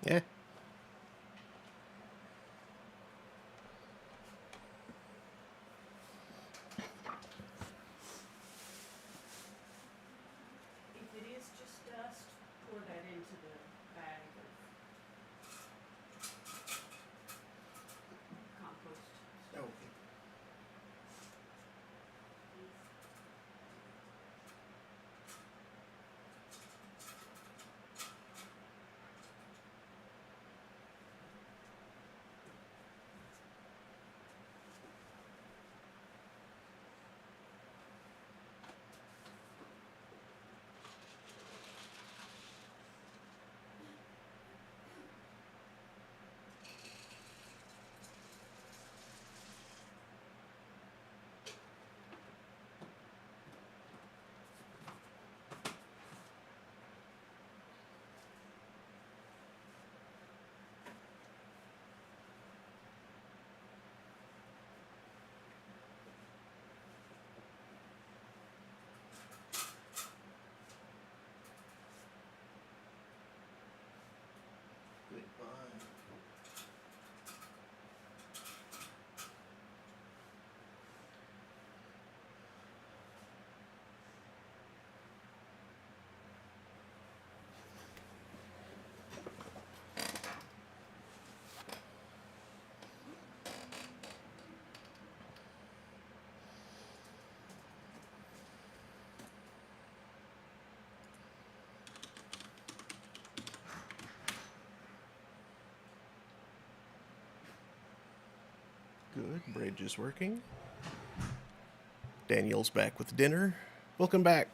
Yeah. If it is just dust, pour that into the bag of compost. Okay. Goodbye. Good. Bridge is working. Daniel's back with dinner. Welcome back.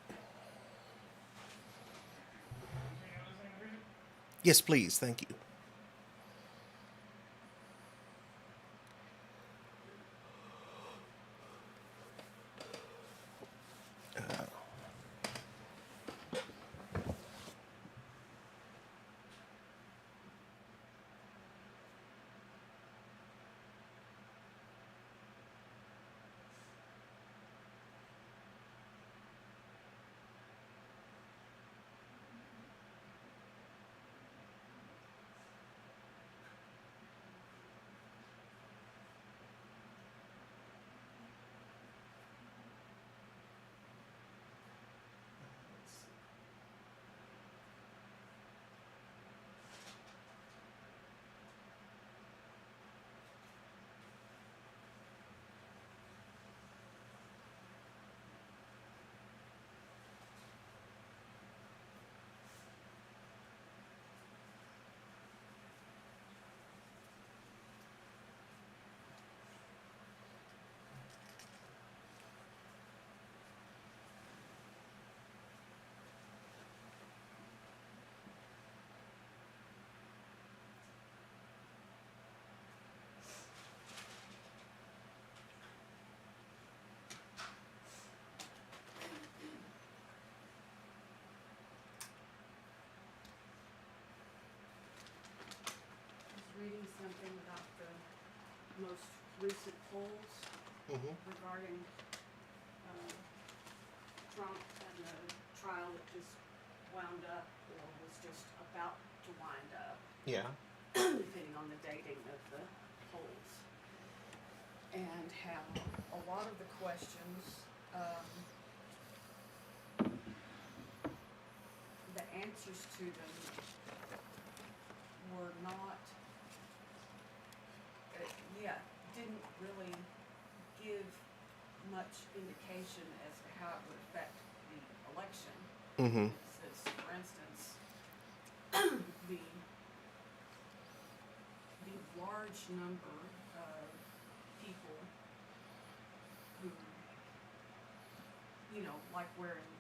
Yes, please. Thank you. I was reading something about the most recent polls regarding Trump and the trial that just wound up or was just about to wind up, Yeah. depending on the dating of the polls. And how a lot of the questions, the answers to them were not, didn't really give much indication as to how it would affect the election. Mm-hmm. It says, for instance, the large number of people who, like wearing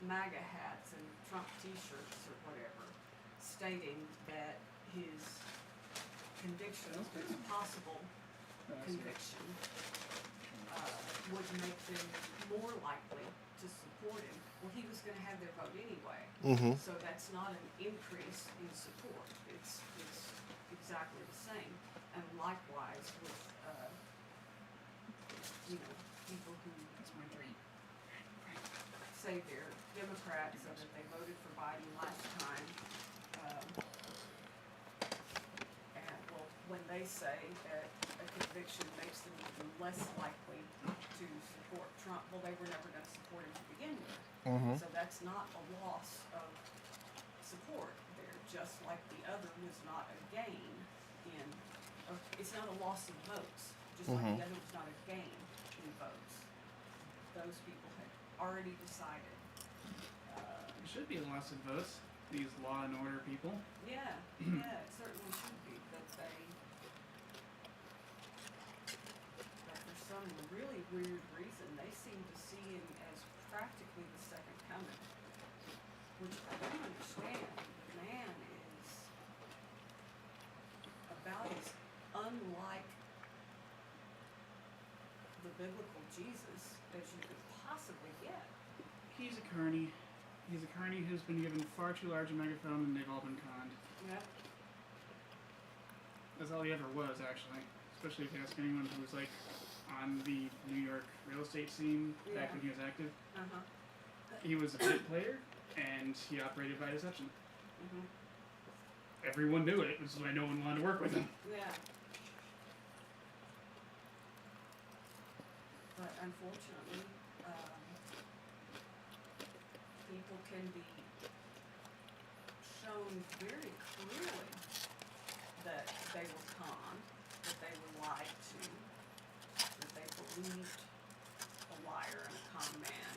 MAGA hats and Trump t-shirts or whatever, stating that his conviction, his possible conviction, would make them more likely to support him. Well, he was going to have their vote anyway, so that's not an increase in support. It's exactly the same. And likewise with people who say they're Democrats and that they voted for Biden last time. when they say that a conviction makes them even less likely to support Trump, well, they were never gonna support him to begin with. Mm-hmm. So that's not a loss of support there, just like the other was not a gain in, or it's not a loss of votes, just like the other was not a gain in votes. Those people had already decided. It should be a loss of votes. These law and order people. Yeah, yeah, it certainly should be, but for some really weird reason, they seem to see him as practically the second coming, which I don't understand. The man is about as unlike the biblical Jesus as you could possibly get. He's a carny. He's a carny who's been given far too large a megaphone and they've all been conned. Yep. That's all he ever was, actually. Especially if you ask anyone who was, like, on the New York real estate scene back when he was active. Uh-huh. He was a bit player, and he operated by deception. Mm-hmm. Everyone knew it, which is why no one wanted to work with him. Yeah. But unfortunately, people can be shown very clearly that they were conned, that they were lied to, that they believed a liar and a con man.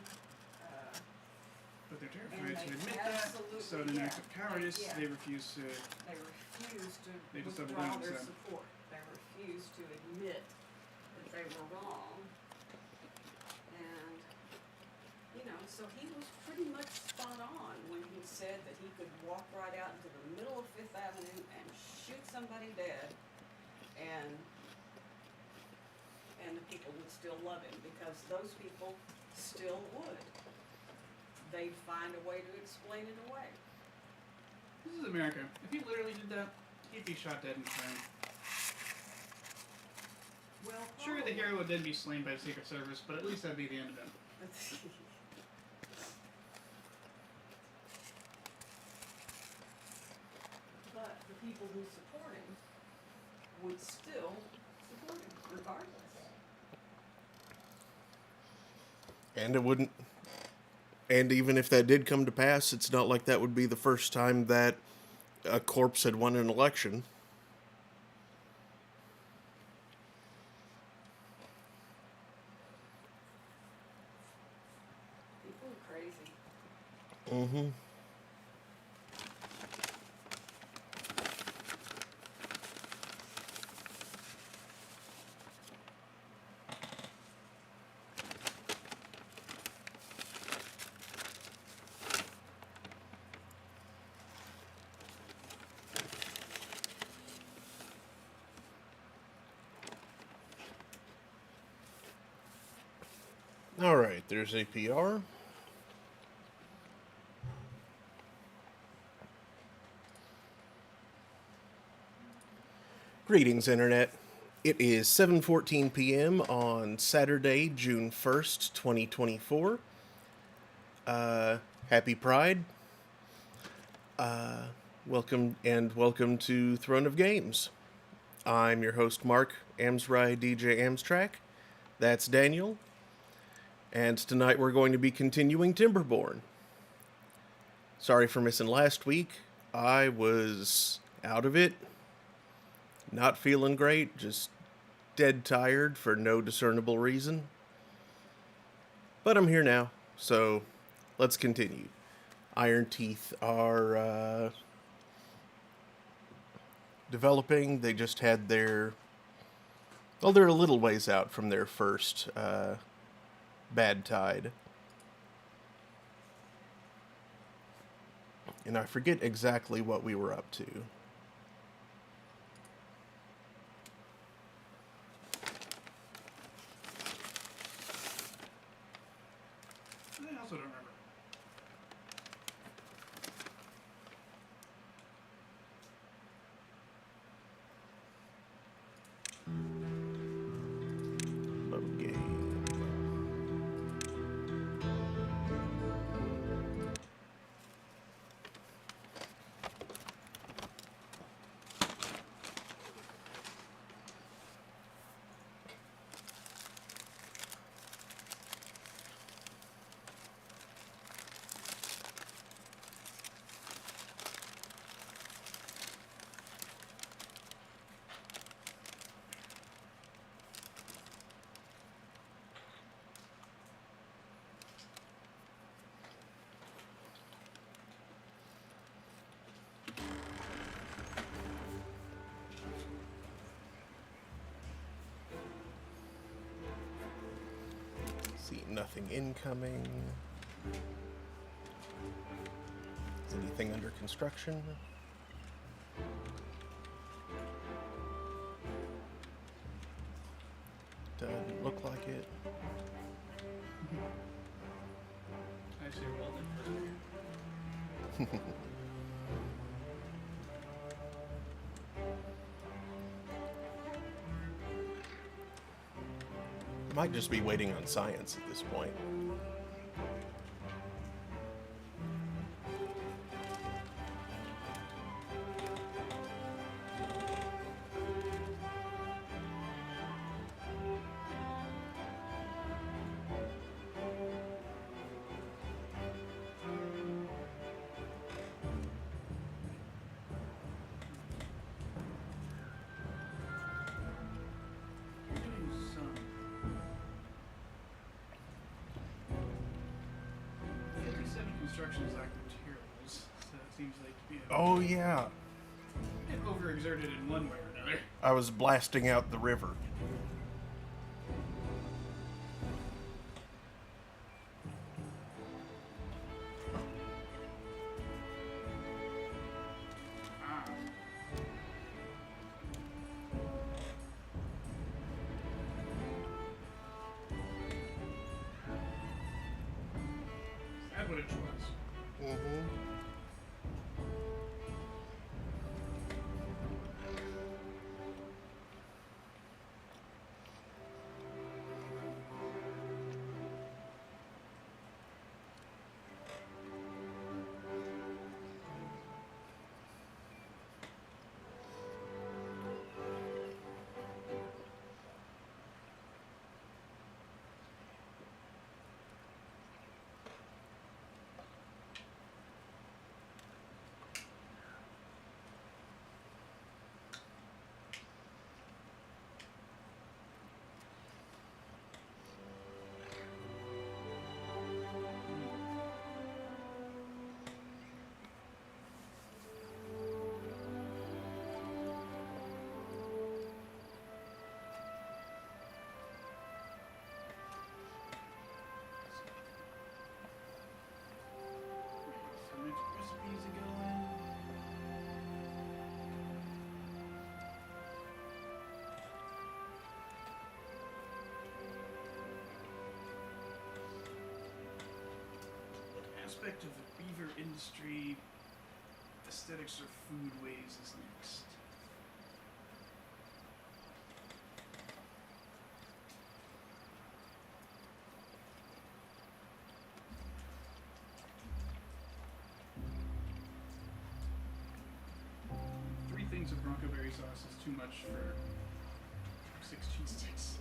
But they're And terrified to they admit that, so in an act of cowardice, yeah. they refuse to... They refuse to They just double withdraw down, their so. support. They refuse to admit that they were wrong. And, you know, so he was pretty much spot on when he said that he could walk right out into the middle of Fifth Avenue and shoot somebody dead, and the people would still love him, because those people still would. They'd find a way to explain it away. This is America. If he literally did that, he'd be shot dead in the frame. Well, Sure, the hero would then be slain by the Secret Service, but at least that'd be the end of him. But the people who support him would still support him, regardless. And it wouldn't. And even if that did come to pass, it's not like that would be the first time that a corpse had won an election. People are crazy. Mm-hmm. All right, there's APR. Greetings, Internet. It is 7:14 p.m. on Saturday, June 1st, 2024. Happy Pride. Welcome to Throne of Games. I'm your host, Mark Amsry, DJ Amstrack. That's Daniel. And tonight we're going to be continuing Timberborn. Sorry for missing last week. I was out of it. Not feeling great, just dead tired for no discernible reason. But I'm here now, so let's continue. Iron Teeth are developing. They just had their... Well, they're a little ways out from their first Bad Tide. And I forget exactly what we were up to. I also don't remember. Load game. See, nothing incoming. Is anything under construction? Doesn't look like it. I say well done for Might just be waiting on science at this point. some. 57 construction is like materials, so it seems like Oh yeah, a bit overexerted in one way or another. I was blasting out the river. Ah. Is that what it was? Mm-hmm. Some recipes are going. What aspect of the beaver industry, aesthetics or foodways is next? Three things of bronco berry sauce is too much for 6 cheese sticks.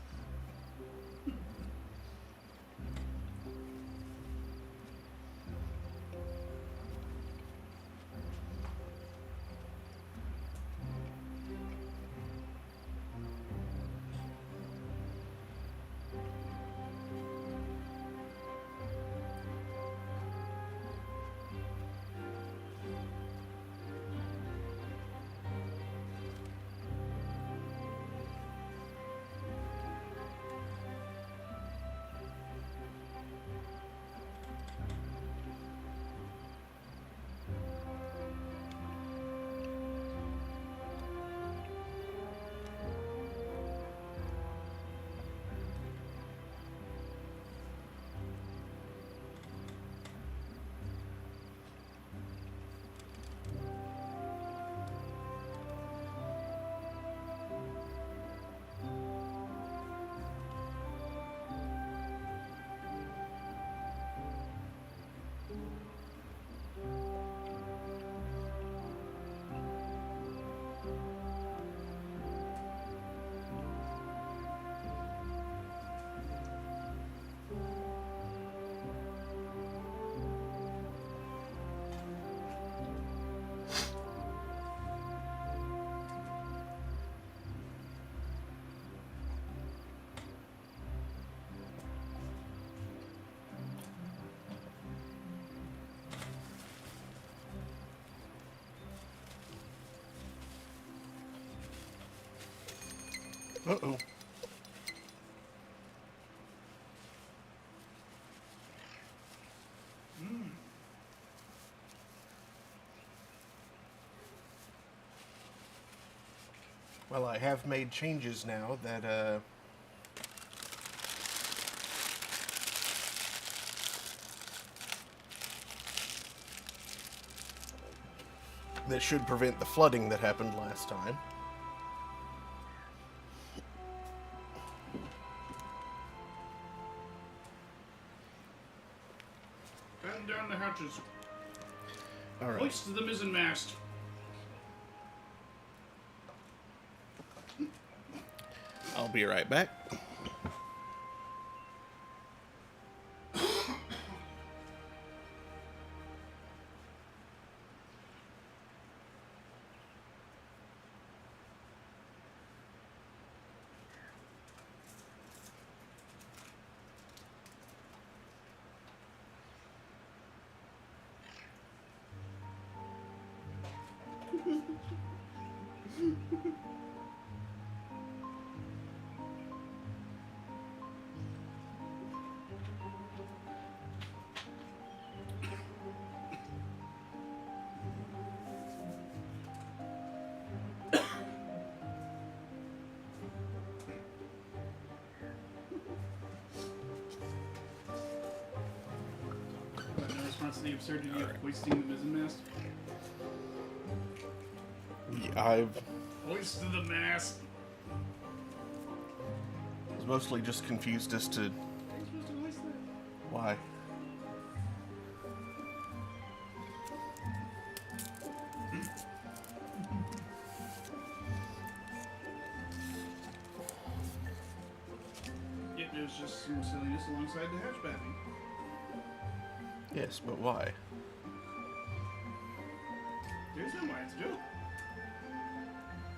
Uh-oh. Well, I have made changes now that should prevent the flooding that happened last time. Batten down the hatches. All right. Hoist the mizzen mast. I'll be right back. In response to the absurdity of hoisting the mizzen mast. I Hoist the mast. was mostly just confused as to How are you supposed to hoist that? why. Yep, there's just some silliness alongside the hatch batting. Yes, but why? There's no why, it's a joke.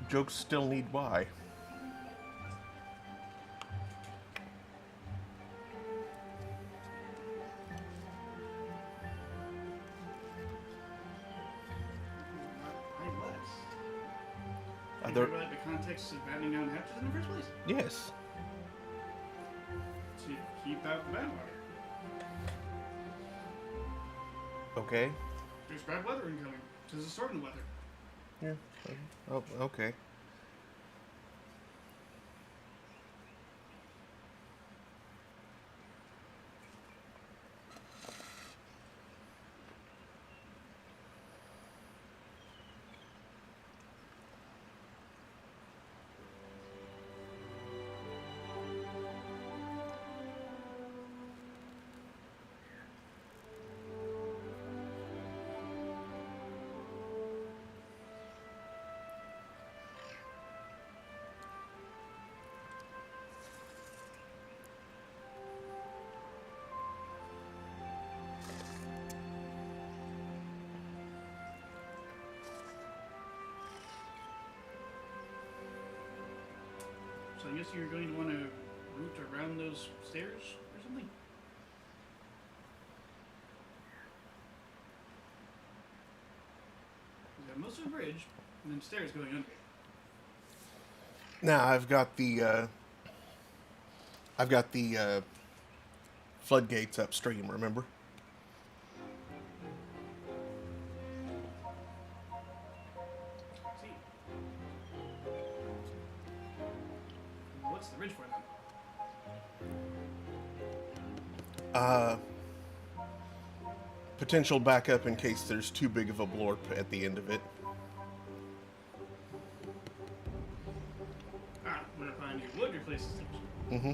Jokes still need why. Why less? Are You there- remember the context of battening down hatches in the first place? Yes. To keep out the bad water. Okay. There's bad weather incoming. There's a storm in the weather. Yeah. Oh, okay. So I guess you're going to want to route around those stairs or something? You got most of the bridge, and then stairs going under. Now I've got the floodgates upstream, remember? See? What's the ridge for then? Potential backup in case there's too big of a blorp at the end of it. Ah, when I find you would replace the stairs. Mm-hmm.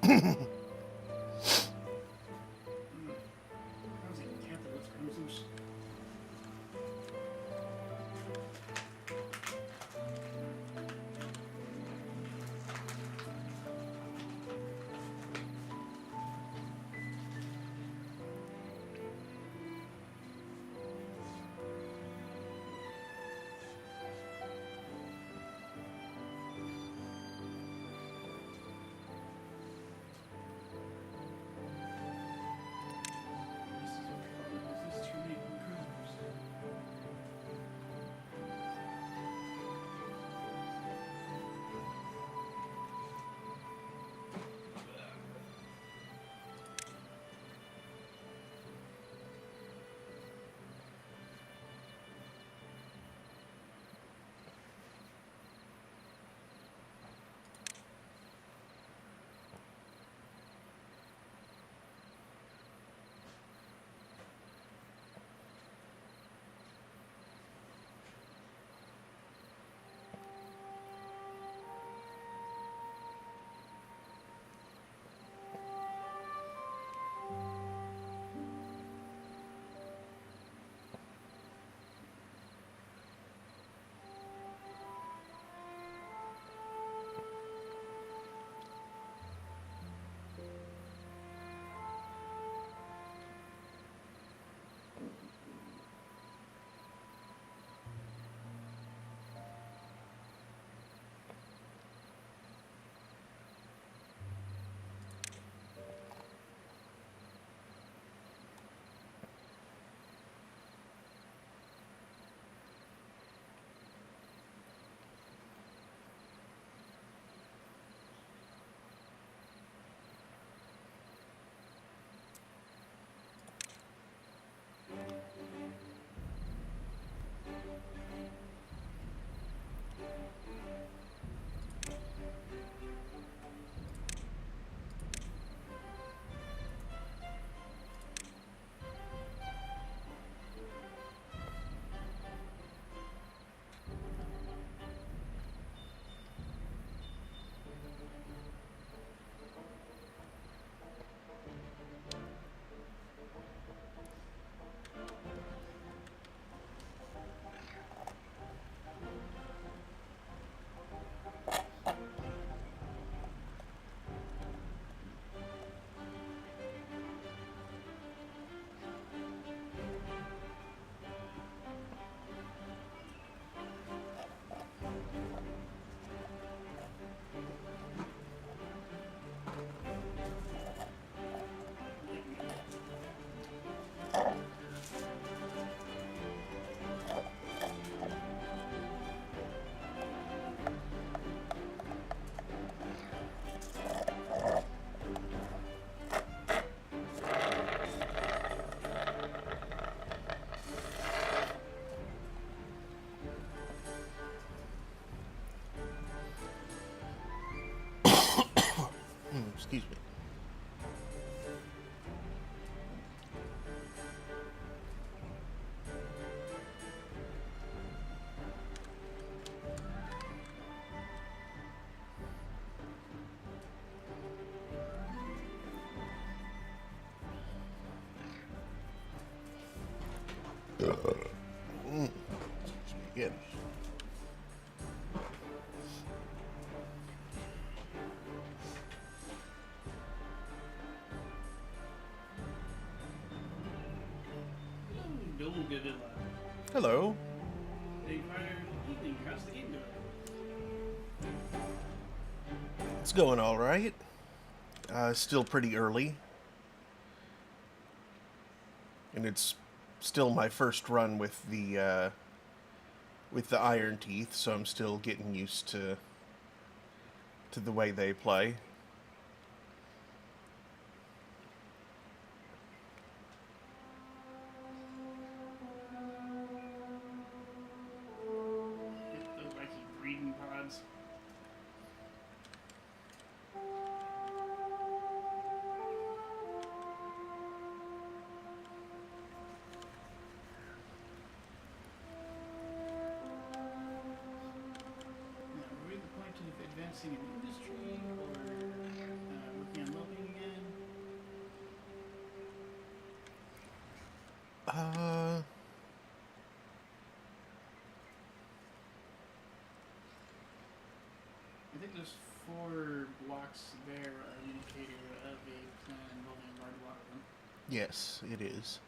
How's it cantaloupes, cruisers? This is too many cruisers. Excuse me. Excuse me again. Bill Goodilla. Hello. Hey, Ryder, evening. How's the game going? It's going all right. Still pretty early. And it's still my first run with the Iron Teeth, so I'm still getting used to the way they play. Those wacky breeding pods. Now, were we at the point of advancing an industry or working on I think there's 4 blocks there are an indicator of a plan involving a large lot of them. Yes, it is.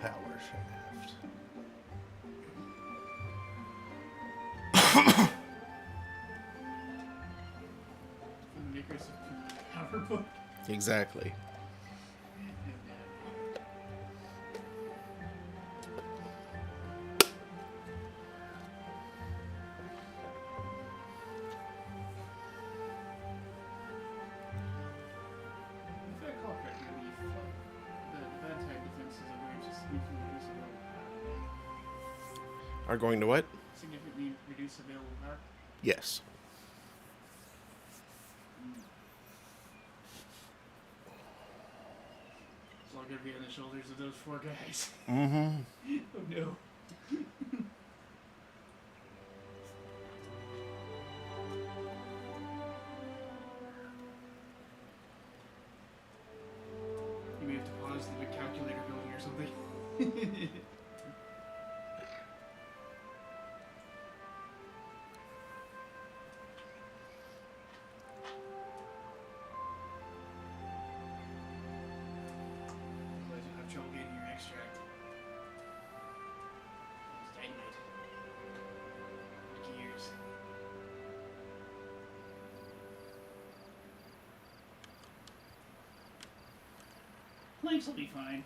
Power shaft. For the makers of the power book. Exactly. If I recall correctly, the bad tag defenses are going to significantly reduce available power. Are going to what? Significantly reduce available power. Yes. It's all going to be on the shoulders of those 4 guys. Mm-hmm. Oh no. You may have to pause the calculator building or something. Otherwise you'll have trouble getting your extract. It's dynamite. Gears. Planks will be fine.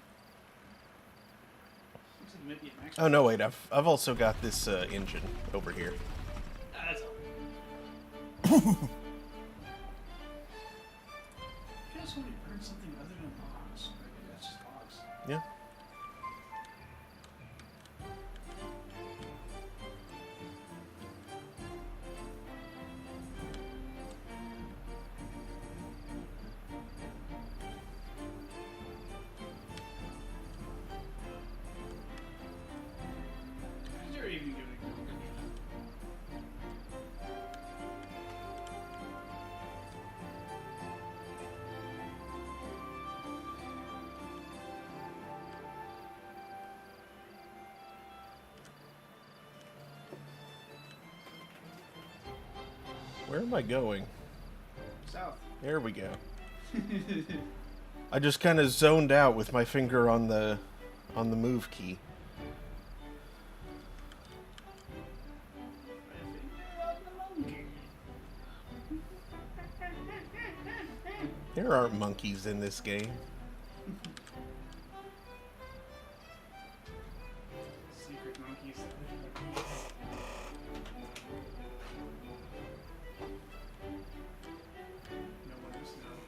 Looks like it might be a max. Oh no, wait. I've also got this engine over here. That's all. I just want to burn something other than logs. Maybe that's just logs. Yeah. Is there even doing Where am I going? south? There we go. I just kind of zoned out with my finger on the move key. There aren't monkeys in this game. Secret monkeys. No one else know.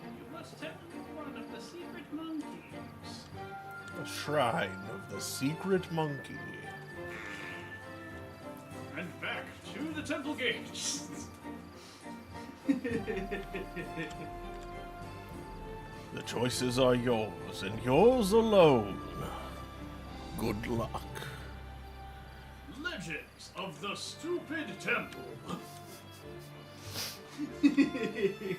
You must have one of the secret monkeys. The shrine of the secret monkey. And back to the temple gates. The choices are yours, and yours alone. Good luck. Legends of the Stupid Temple. Man.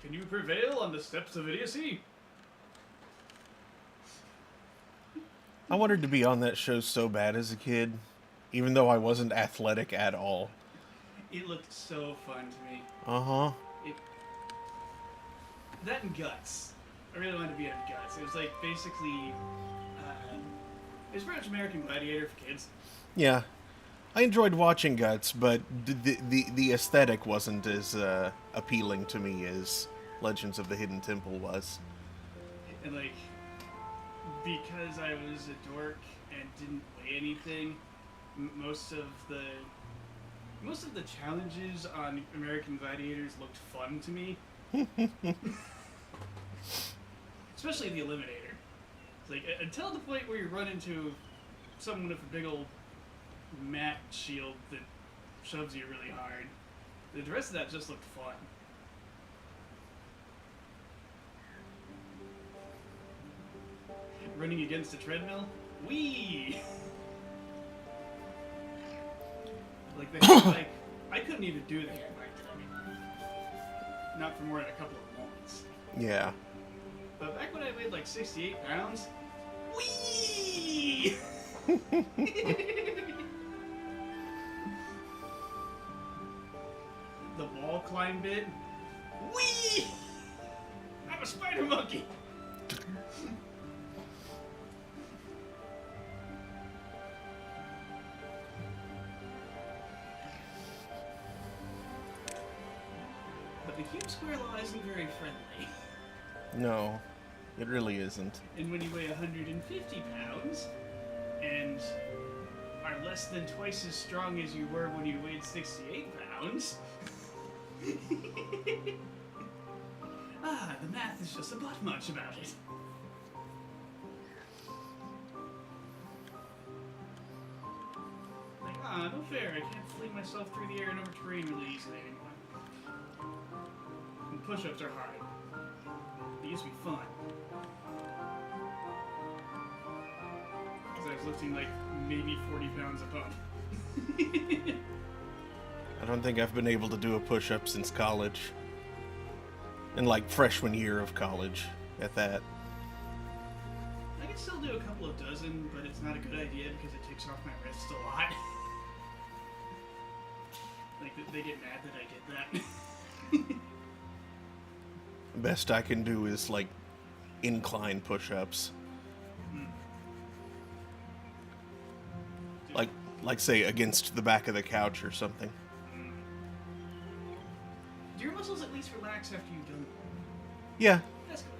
Can you prevail on the steps of idiocy? I wanted to be on that show so bad as a kid, even though I wasn't athletic at all. It looked so fun to me. Uh-huh. That and Guts. I really wanted to be on Guts. It was like basically, it was pretty much American Gladiator for kids. Yeah. I enjoyed watching Guts, but the aesthetic wasn't as appealing to me as Legends of the Hidden Temple was. And like, because I was a dork and didn't weigh anything, most of the challenges on American Gladiators looked fun to me. Especially the Eliminator. It's like, until the point where you run into someone with a big old mat shield that shoves you really hard. The rest of that just looked fun. Running against a treadmill? Whee! Like, I couldn't even do the hand bike today. Not for more than a couple of moments. Yeah. But back when I weighed like 68 pounds, whee! The wall climb bit, whee! I'm a spider monkey! But the cube square law isn't very friendly. No, it really isn't. And when you weigh 150 pounds and are less than twice as strong as you were when you weighed 68 pounds, the math is just a butt much about it. Like, no fair, I can't fling myself through the air and over terrain really easily anymore. And push-ups are hard. They used to be fun. Because I was lifting like maybe 40 pounds a pump. I don't think I've been able to do a push-up since college. And like freshman year of college, at that. I can still do a couple of dozen, but it's not a good idea because it takes off my wrist a lot. Like, they get mad that I did that. The best I can do is like incline push-ups. Like say against the back of the couch or something. Do your muscles at least relax after you've done them? Yeah. That's good.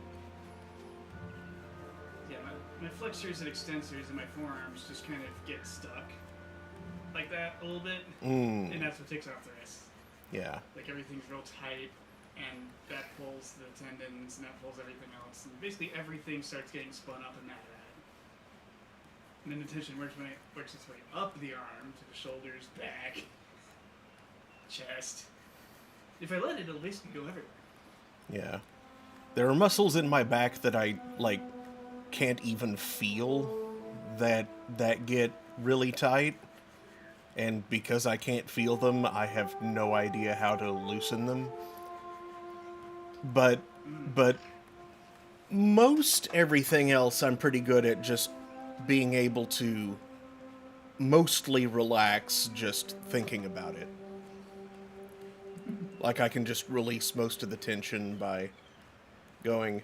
Yeah, my flexors and extensors in my forearms just kind of get stuck. Like that a little bit. And that's what takes off the wrist. Yeah. Like everything's real tight, and that pulls the tendons, and that pulls everything else. And basically everything starts getting spun up and mad at it. And then the tension works its way up the arm to the shoulders, back, chest. If I let it, it'll basically go everywhere. Yeah. There are muscles in my back that I like can't even feel that get really tight. And because I can't feel them, I have no idea how to loosen them. But most everything else I'm pretty good at just being able to mostly relax just thinking about it. Like I can just release most of the tension by going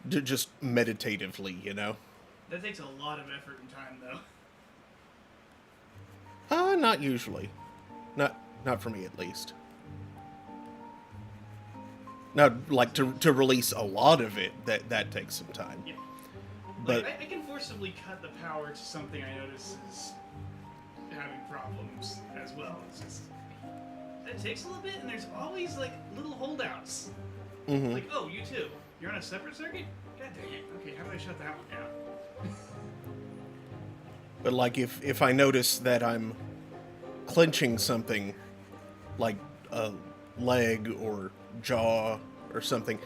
just meditatively, you know? That takes a lot of effort and time, though. Not usually. Not for me, at least. Now, like, to release a lot of it, that takes some time. Yeah. But Like, I can forcibly cut the power to something I notice is having problems as well. It's just... It takes a little bit, and there's always, like, little holdouts. mhm. Like, oh, you too. You're on a separate circuit? God dang it. Okay, how do I shut that one down? But like if I notice that I'm clenching something, like a leg or jaw or something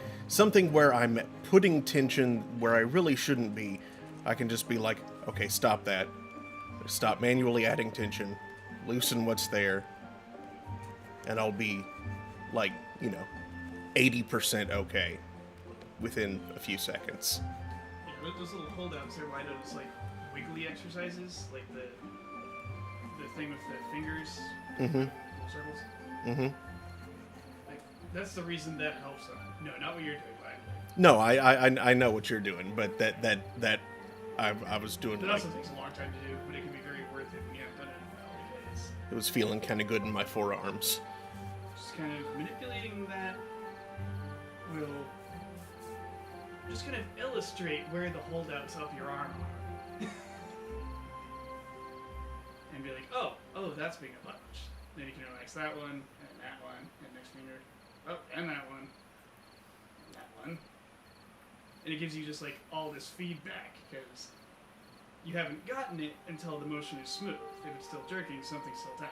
where I'm putting tension where I really shouldn't be, I can just be like, okay, stop that. Stop manually adding tension. Loosen what's there. And I'll be, like, 80% okay within a few seconds. Yeah, those little holdouts are why those, like, wiggly exercises, like the thing with the fingers, circles. Mm-hmm. Like, that's the reason that helps them. No, not what you're doing, by the way. No, I know what you're doing, but that I was doing. It also takes a long time to do, but it can be very worth it when you haven't done it in a while because It was feeling kind of good in my forearms. just kind of manipulating that will just kind of illustrate where the holdouts up your arm are. And be like, oh, that's being a punch. Then you can relax that one, and next finger. Oh, and that one. And that one. And it gives you just like all this feedback, because you haven't gotten it until the motion is smooth. If it's still jerking, something's still tight.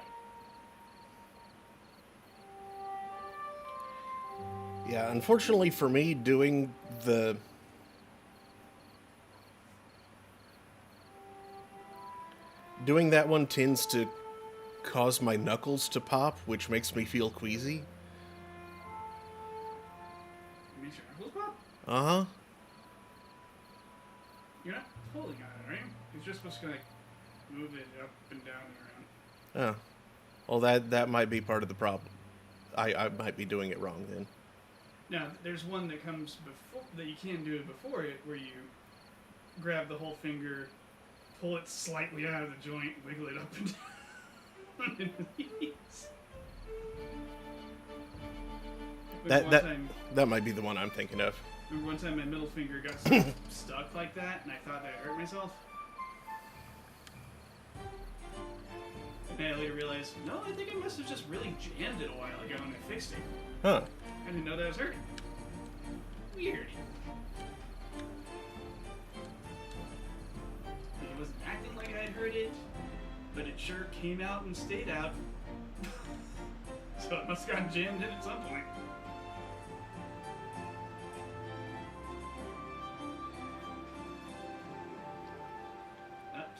Yeah, unfortunately for me, doing that one tends to cause my knuckles to pop, which makes me feel queasy. It makes your knuckles pop? Uh-huh. You're not pulling on it, right? You're just supposed to like move it up and down and around. Oh. Well, that might be part of the problem. I might be doing it wrong then. Now, there's one that comes before, that you can do it before it, where you grab the whole finger, pull it slightly out of the joint, wiggle it up and down. That might be the one I'm thinking of. Remember one time my middle finger got stuck like that, and I thought that I hurt myself? And then I later realized, no, I think I must have just really jammed it a while ago and I fixed it. Huh. I didn't know that was hurting. Weird. It wasn't acting like I'd heard it, but it sure came out and stayed out. So it must have gotten jammed in at some point.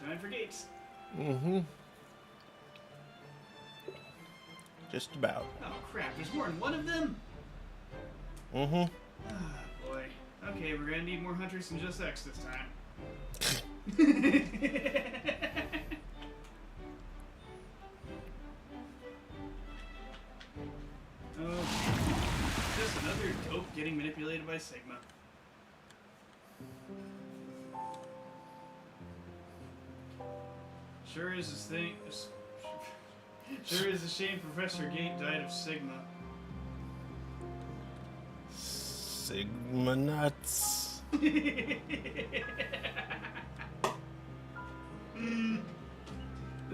Time for gates. Mm-hmm. Just about. Oh crap, there's more than one of them? Mm-hmm. Ah, boy. Okay, we're gonna need more hunters than just X this time. Oh, just another dope getting manipulated by Sigma. Sure is a thing. Sure is a shame Professor Gate died of Sigma. Sigma nuts. The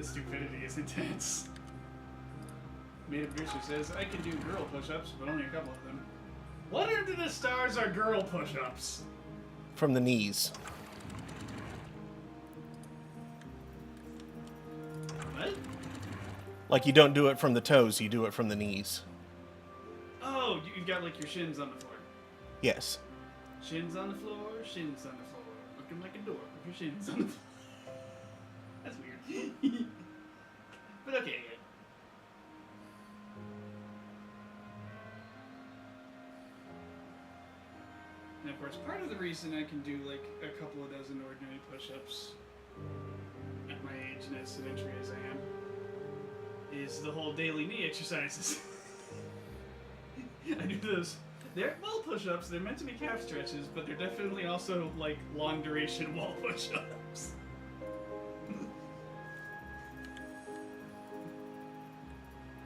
stupidity is intense. Made of Greaser says, I can do girl push-ups, but only a couple of them. What under the stars are girl push-ups? From the knees. What? Like you don't do it from the toes, you do it from the knees. Oh, you've got like your shins on the floor. Yes. Shins on the floor, shins on the floor. Looking like a door with your shins on the floor. That's weird. But okay, yeah. And of course, part of the reason I can do like a couple of dozen ordinary push-ups at my age and as sedentary as I am is the whole daily knee exercises. I do those. They're wall push-ups. They're meant to be calf stretches, but they're definitely also like long duration wall push-ups.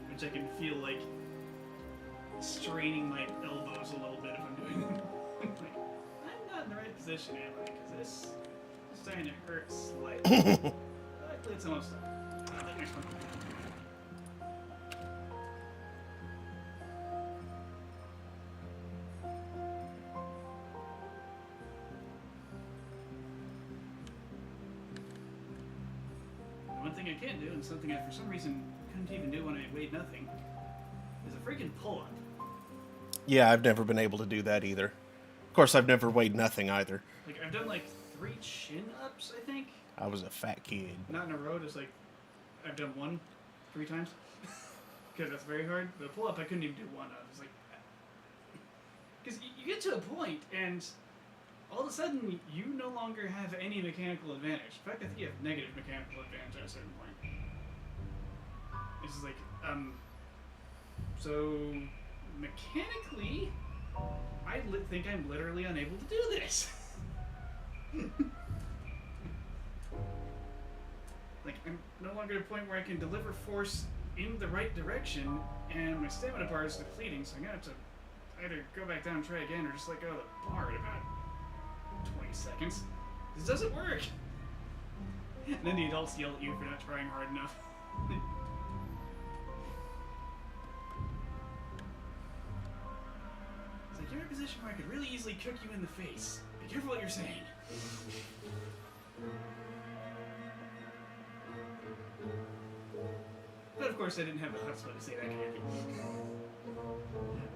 Which I can feel like straining my elbows a little bit if I'm doing them. Like, I'm not in the right position, am I? Because this is starting to hurt slightly. Luckily, it's almost done. The next one. The one thing I can do, and something I for some reason couldn't even do when I weighed nothing, is a freaking pull-up. Yeah, I've never been able to do that either. Of course, I've never weighed nothing either. Like, I've done like 3 chin-ups, I think. I was a fat kid. Not in a row, just like, I've done one 3 times. Because that's very hard. The pull-up, I couldn't even do one of. It's like, because you get to a point, and all of a sudden, you no longer have any mechanical advantage. In fact, I think you have negative mechanical advantage at a certain point. It's just like, so mechanically, I think I'm literally unable to do this. Like, I'm no longer at a point where I can deliver force in the right direction, and my stamina bar is depleting, so I'm gonna have to either go back down and try again, or just let go of the bar at about 20 seconds. This doesn't work! And then the adults yell at you for not trying hard enough. It's like, you're in a position where I could really easily cook you in the face. Be careful what you're saying. But of course I didn't have the chutzpah to say that kind of thing.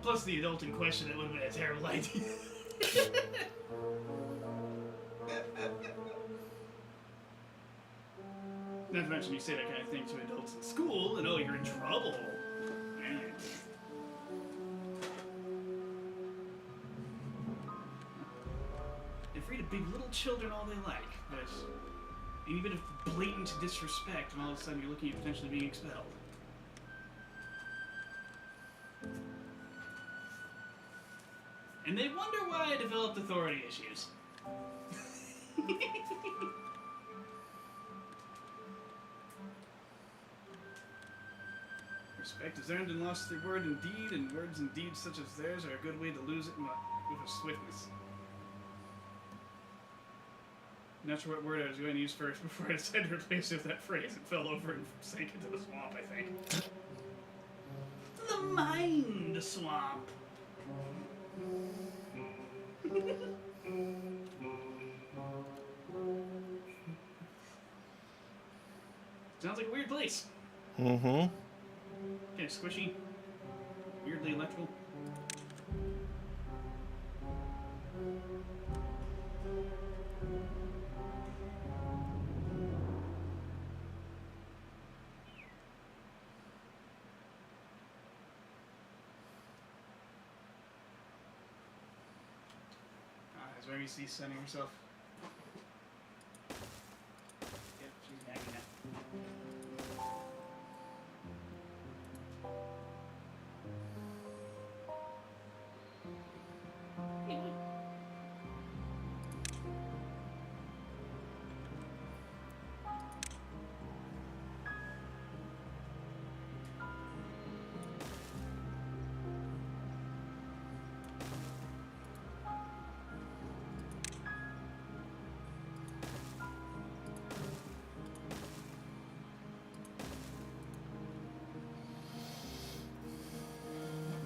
Plus the adult in question, it would have been a terrible idea. Not to mention you say that kind of thing to adults in school, and oh, you're in trouble. They're free to big little children all they like, but any bit of blatant disrespect, and all of a sudden you're looking at potentially being expelled. And they wonder why I developed authority issues. Respect is earned and lost through word and deed, and words and deeds such as theirs are a good way to lose it with a swiftness. Not sure what word I was going to use first before I decided to replace it with that phrase. It fell over and sank into the swamp, I think. The mind swamp. Sounds like a weird place. Mm-hmm. Kind of squishy. Weirdly electrical. Is where you see sunning herself. Yep, she's nagging now.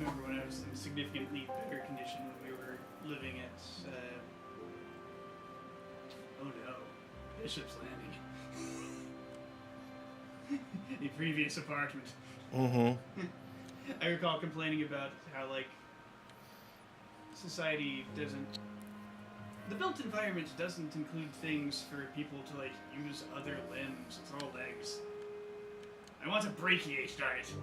Remember when I was in significantly better condition when we were living at, oh no, Bishop's Landing. The previous apartment. Mm-hmm. I recall complaining about how, like, society doesn't... The built environment doesn't include things for people to, like, use other limbs. It's all legs. I want to brachiate, darn it.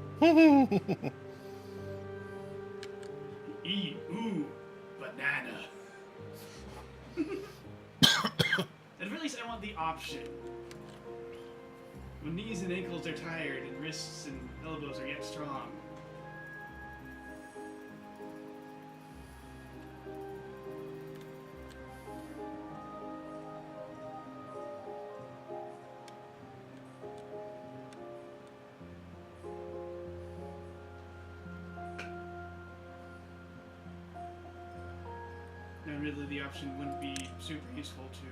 Ooh, banana. At very least I want the option. When knees and ankles are tired and wrists and elbows are yet strong. Now, admittedly, the option wouldn't be super useful to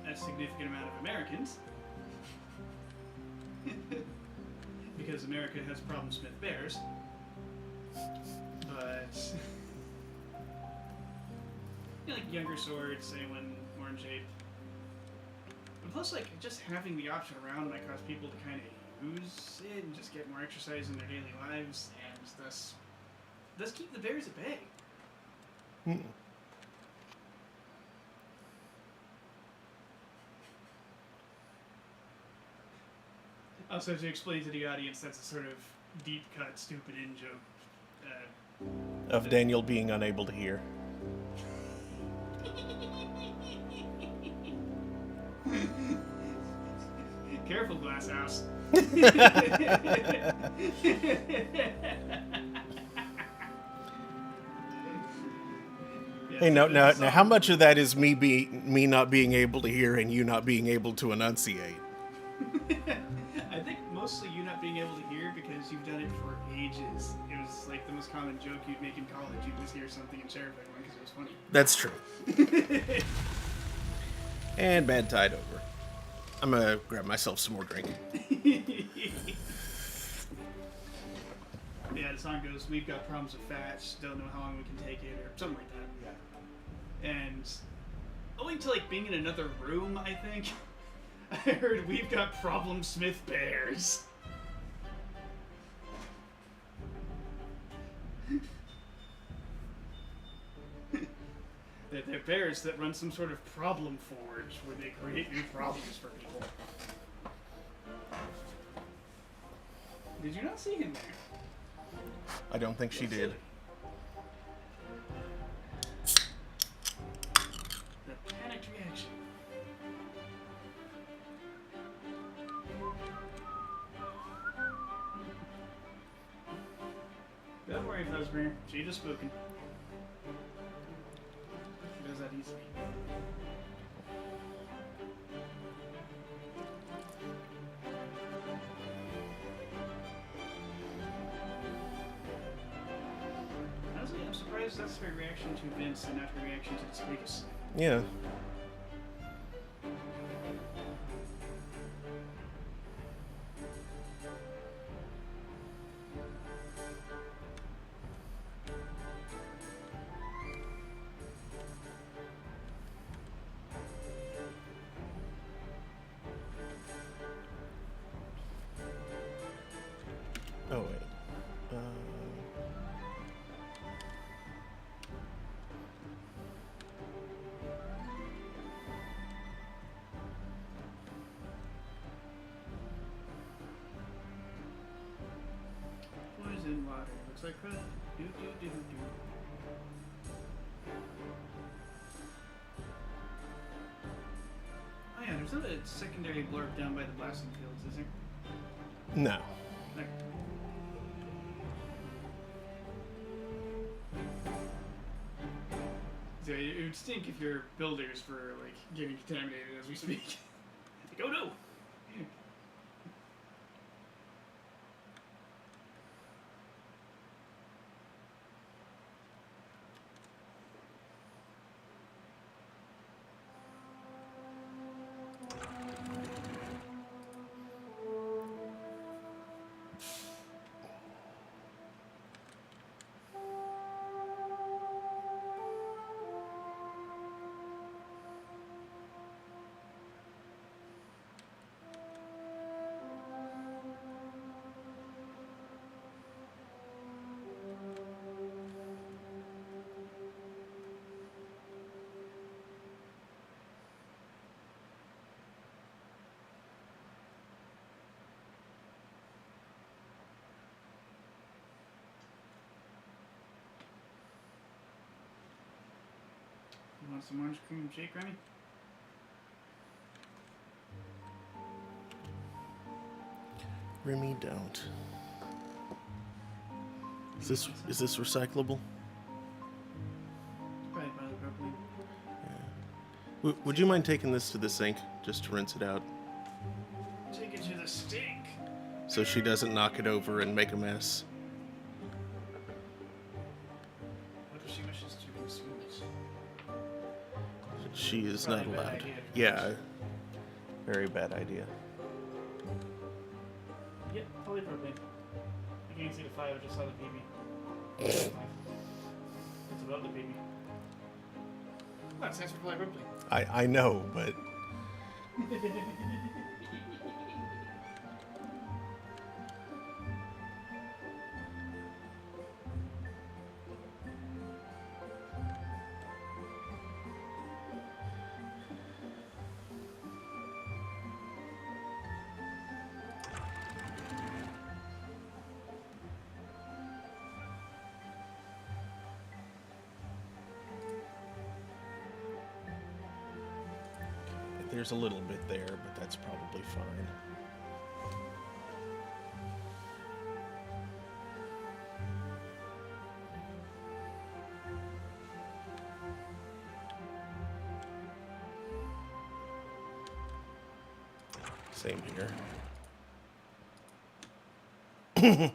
a significant amount of Americans. Because America has problems with bears. But... you know, like younger swords, anyone more in shape. And plus, like, just having the option around might cause people to kind of use it and just get more exercise in their daily lives, and thus keep the bears at bay. Also, to explain to the audience, that's a sort of deep cut, stupid in joke. Of Daniel being unable to hear. Careful, Glass House. Hey, now, how much of that is me not being able to hear and you not being able to enunciate? I think mostly you not being able to hear because you've done it for ages. It was like the most common joke you'd make in college. You'd just hear something and share it with everyone because it was funny. That's true. And bad tide over. I'm gonna grab myself some more drink. Yeah, the song goes, "We've got problems with fats, don't know how long we can take it," or something like that. Yeah. And owing to like being in another room, I think, I heard "We've got problem Smith bears." They're bears that run some sort of problem forge where they create new problems for people. Did you not see him there? I don't think she did. The panicked reaction. Don't worry, Fuzzbear. She just spoken. She does that easily. Honestly, I'm surprised that's her reaction to Vince and not her reaction to the Vegas. Yeah. Oh, wait. Poison water. Looks like crud. Do do do do. Oh yeah, there's not a secondary blurb down by the blasting fields, is there? No. There. So it would stink if your builders were like getting contaminated as we speak. Like, oh no! You want some orange cream shake, Remy? Remy, don't. Is this recyclable? Probably polypropylene. Would you mind taking this to the sink just to rinse it out, Take it to the stink. so she doesn't knock it over and make a mess? What if she wishes to consume it? She is not Probably a bad allowed. idea. Yeah, very bad idea. Yep, polypropylene. You can't see the file, just saw the baby. It's above the baby. Well, it stands for polypropylene. I know, but There's a little bit there, but that's probably fine. Same here. Yeah,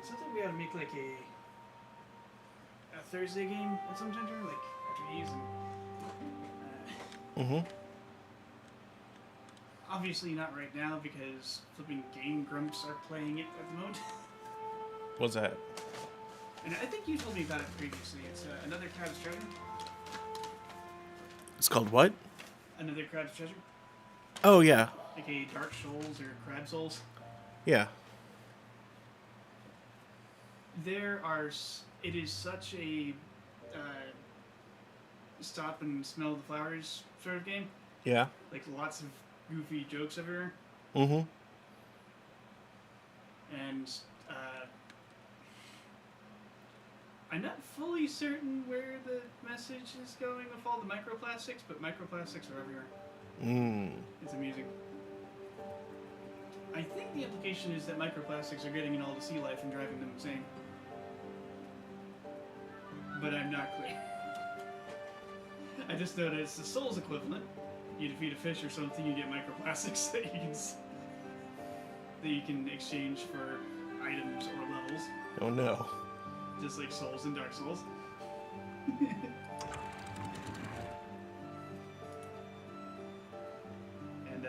something we ought to make like a Thursday game at some time, like after these. And, obviously not right now because flipping Game Grumps are playing it at the moment. What's that? And I think you told me about it previously. It's Another Crowd's Treasure. It's called what? Another Crowd's Treasure. Oh, yeah. Like a Dark Souls or Crab Souls. Yeah. It is such a stop and smell the flowers sort of game. Yeah. Like lots of goofy jokes everywhere. Mm-hmm. And I'm not fully certain where the message is going with all the microplastics, but microplastics are everywhere. It's amusing. I think the implication is that microplastics are getting in all the sea life and driving them insane. But I'm not clear. I just know that it's the Souls equivalent. You defeat a fish or something, you get microplastics that you can exchange for items or levels. Oh no. Just like Souls and Dark Souls. And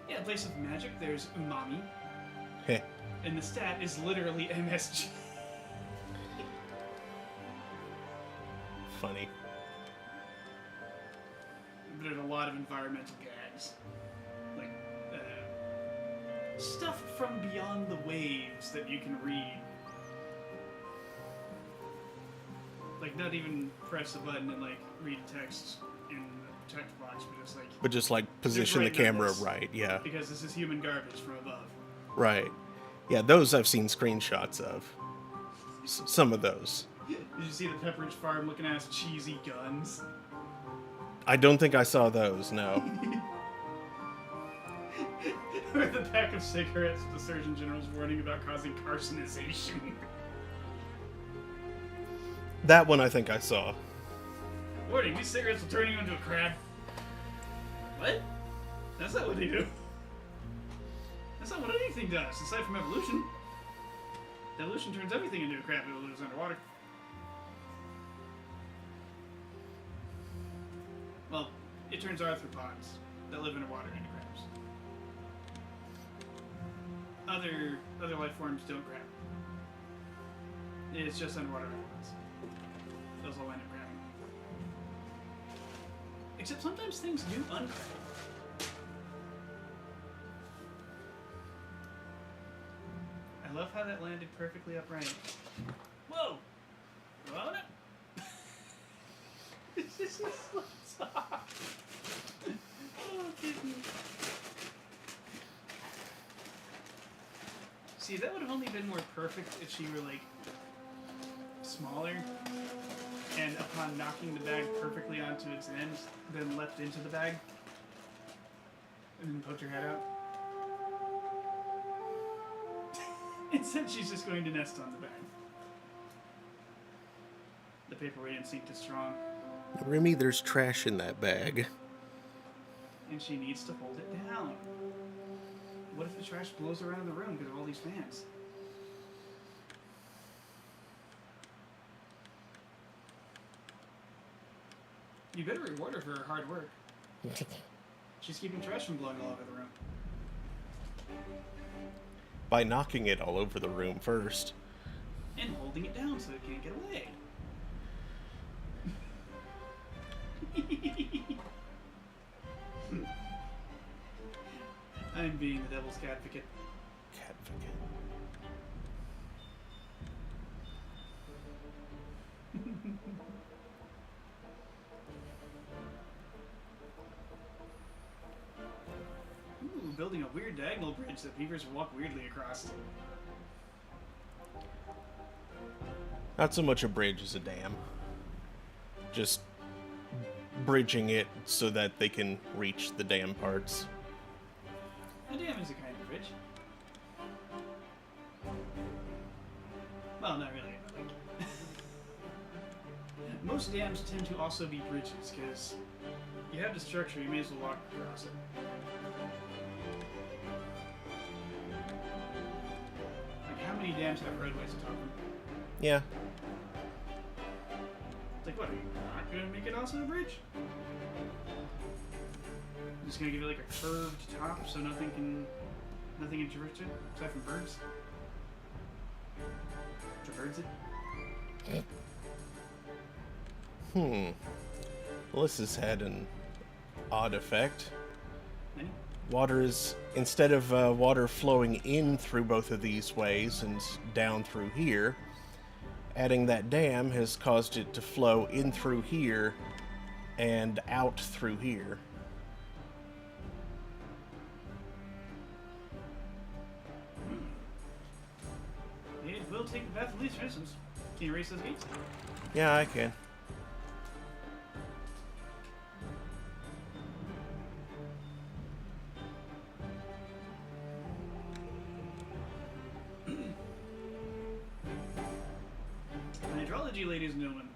yeah, in place of magic, there's umami. Heh. And the stat is literally MSG. Funny. There's a lot of environmental gags. Like, stuff from beyond the waves that you can read. Like, not even press a button and, like, read text in the text box, but just like... Position the right camera numbers. right, yeah. Because this is human garbage from above. Right. Yeah, those I've seen screenshots of. Some of those. Did you see the Pepperidge Farm looking ass cheesy guns? I don't think I saw those, no. Or the pack of cigarettes with the Surgeon General's warning about causing carcinization. That one I think I saw. Warning, these cigarettes will turn you into a crab. What? That's not what they do. That's not what anything does, aside from evolution. Evolution turns everything into a crab if it lives underwater. Well, it turns arthropods that live underwater into crabs. Other life forms don't crab. It's just underwater arthropods. Those all end up crabbing. Except sometimes things do uncrab. I love how that landed perfectly upright. Whoa! Whoa, no! It just slips off. Oh, goodness. See, that would have only been more perfect if she were, like, smaller, and upon knocking the bag perfectly onto its end, then leapt into the bag, and then poked her head out. Instead, she's just going to nest on the bag. The paperweight instinct is strong. Remy, there's trash in that bag. And she needs to hold it down. What if the trash blows around the room because of all these fans? You better reward her for her hard work. She's keeping trash from blowing all over the room. By knocking it all over the room first. And holding it down so it can't get away. I'm being the devil's advocate. Catficate. building a weird diagonal bridge that beavers walk weirdly across. Not so much a bridge as a dam. Just bridging it so that they can reach the dam parts. A dam is a kind of bridge. Well, not really. But like, most dams tend to also be bridges because you have the structure, you may as well walk across it. Like, how many dams have roadways atop them? Yeah. It's like, what, are you not going to make it also a bridge? I'm just going to give it like a curved top so nothing can traverse it, aside from birds. Traverse it? Well, this has had an odd effect. Any? Water is, instead of water flowing in through both of these ways and down through here, adding that dam has caused it to flow in through here and out through here. It will take the path of least resistance. Can you erase those gates? Yeah, I can. Hydrology, ladies and gentlemen.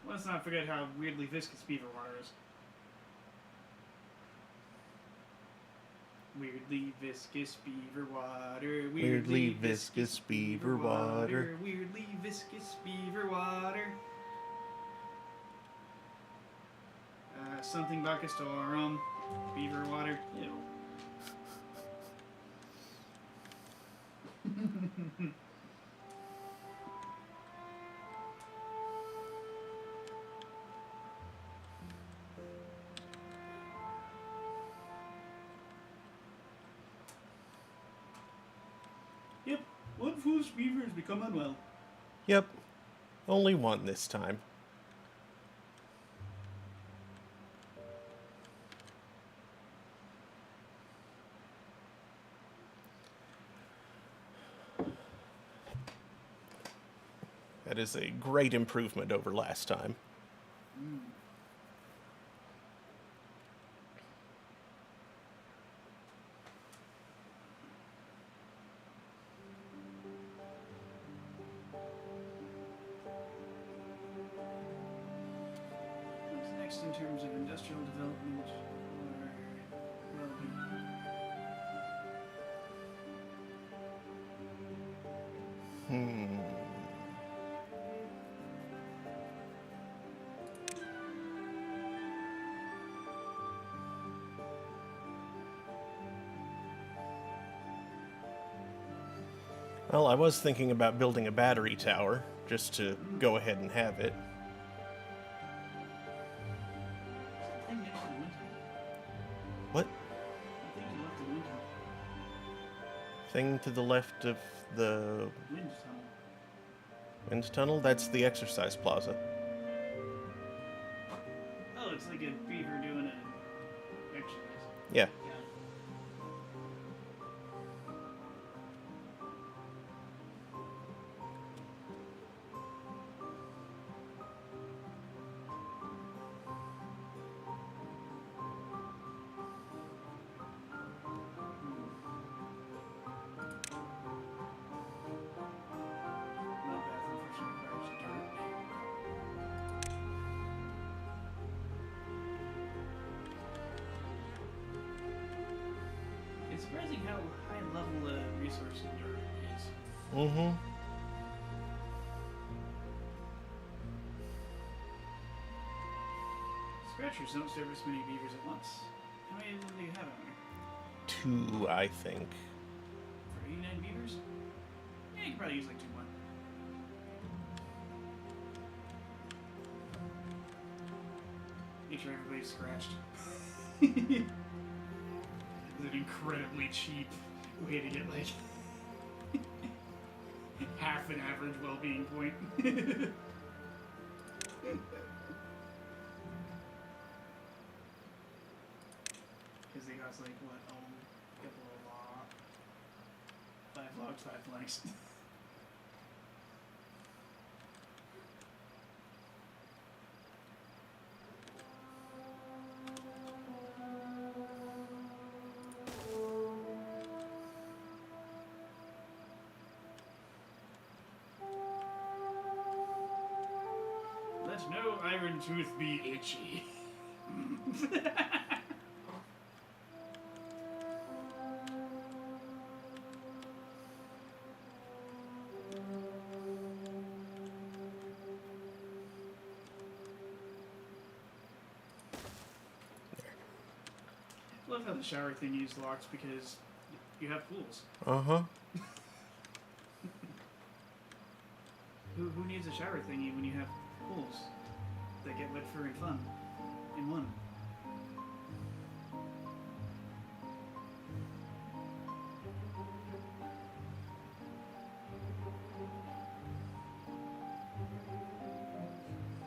Let's not forget how weirdly viscous beaver water is. Weirdly viscous beaver water. Weirdly viscous beaver water. Weirdly viscous beaver water. Something Bacastorum. Beaver water. Ew. Yep, one foolish beaver has become unwell. Yep. Only one this time. That is a great improvement over last time. What's next in terms of industrial development or well-being? Well, I was thinking about building a battery tower, just to go ahead and have it. Thing next to the wind tunnel. What? I think you left the wind tunnel. Thing to the left of the Wind tunnel. wind tunnel? That's the exercise plaza. Oh, it's like a beaver doing an exercise. Yeah. Yeah. Mud bath unfortunately requires dirt. It's surprising how high level the resource in dirt is. Mm-hmm. Scratchers don't service many beavers at once. How many of them do you have out there? 2, I think. For 89 beavers? Yeah, you could probably use like 2 more. Make sure everybody's scratched. It's an incredibly cheap way to get like half an average well-being point. Because they it costs like what? Oh, get the little log. 5 logs, 5 planks. Let no iron tooth be itchy. I love how the shower thing used locks because you have pools. Uh-huh. Who needs a shower thingy when you have pools that get wet, fur, and fun in one?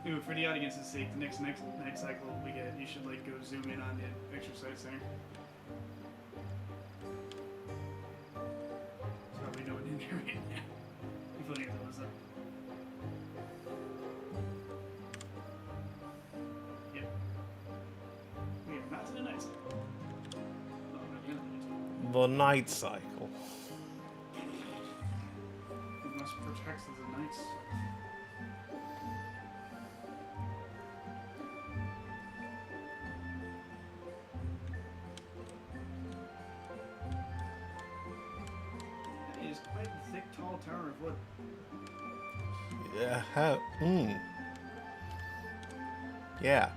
Ooh, for the audience's sake, the next night cycle we get, you should like go zoom in on the exercise center. There's probably no one in there right now. If any of those up. Yep. We are not to the night cycle. Oh, no, the other night cycle. The night cycle. We must protect the knights. That is quite a thick, tall tower of wood. Yeah. Yeah.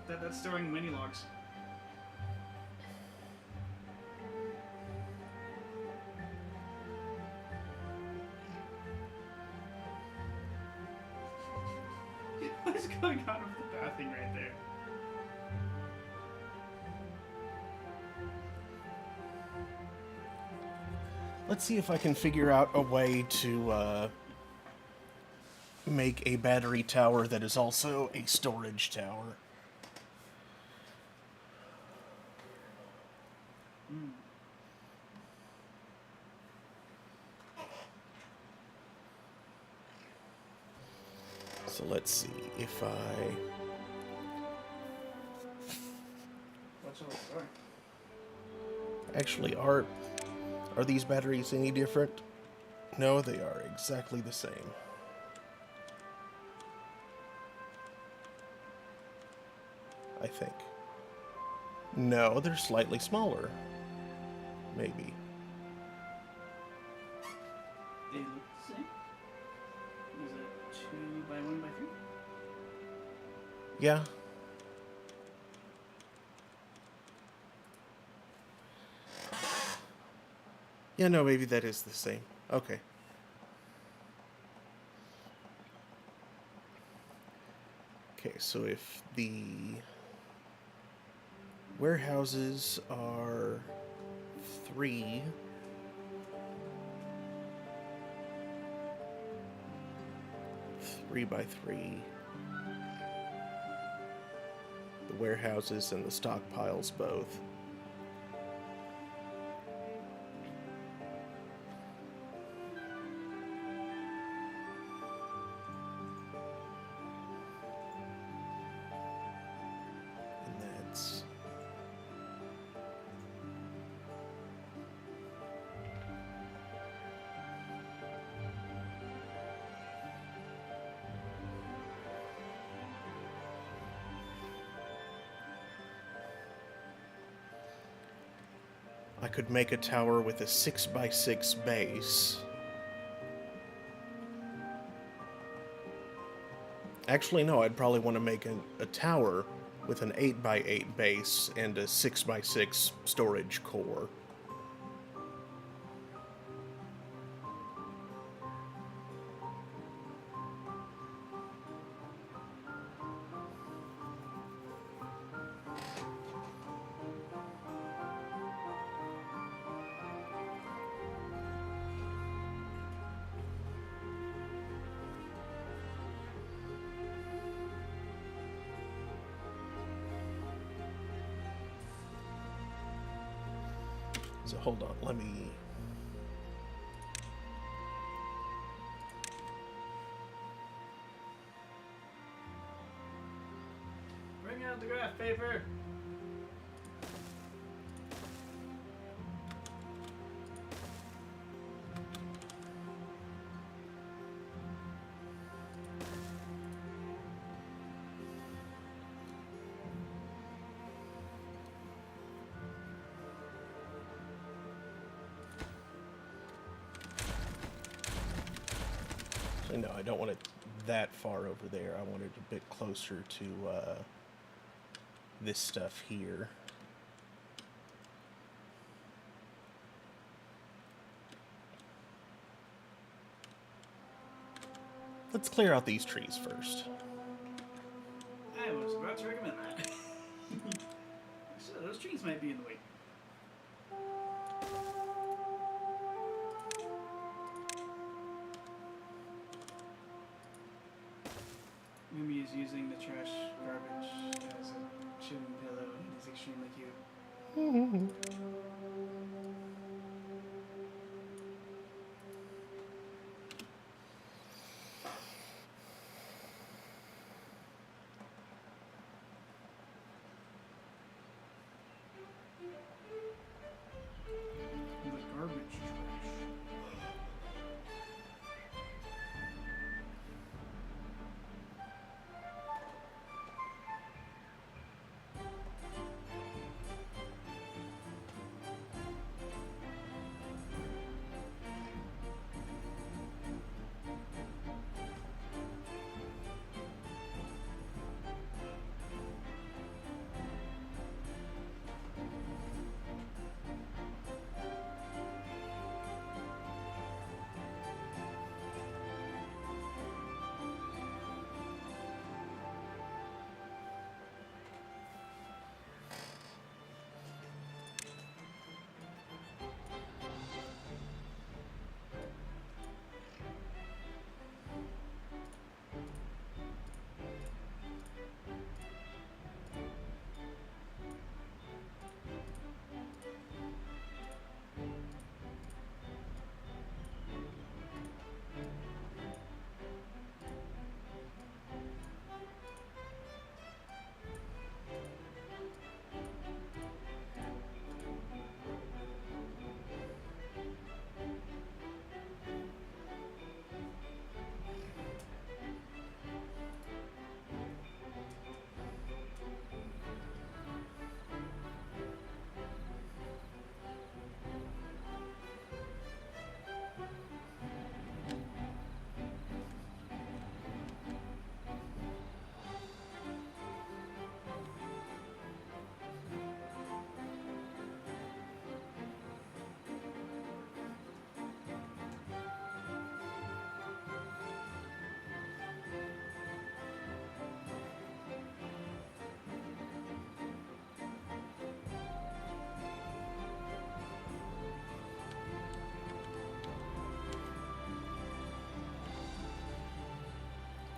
That's storing mini logs. What is going on with the bathing right there? Let's see if I can figure out a way to make a battery tower that is also a storage tower. So let's see if I... What's all the story? Actually, are these batteries any different? No, they are exactly the same. I think. No, they're slightly smaller. Maybe. They look the same. Is it 2 by 1 by 3? Yeah. Yeah, no, maybe that is the same. Okay. Okay, so if the warehouses are 3, by 3, the warehouses and the stockpiles both. And that's... I could make a tower with a 6 by 6 base. Actually, no, I'd probably want to make a tower with an 8 by 8 base and a 6 by 6 storage core. So hold on, let me... Bring out the graph paper. No, I don't want it that far over there. I want it a bit closer to this stuff here. Let's clear out these trees first. I was about to recommend that. So those trees might be in the way. Mimi is using the trash garbage as a chin pillow and is extremely cute. The garbage trash.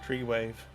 Tree wave.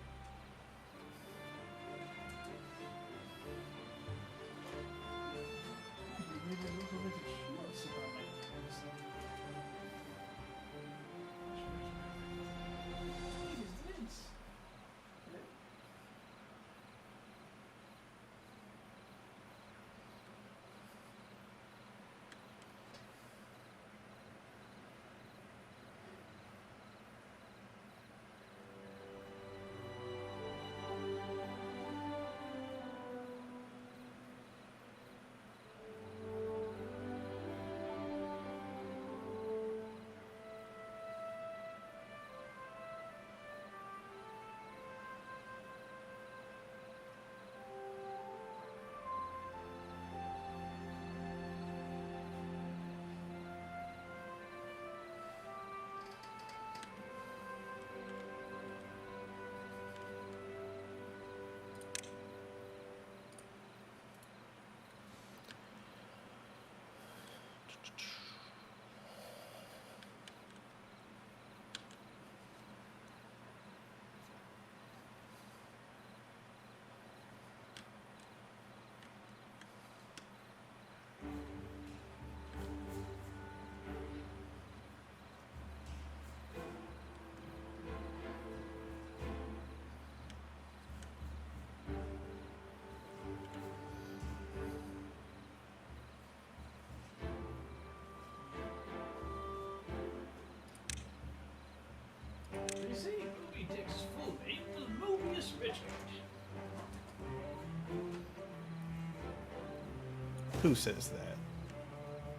Who says that?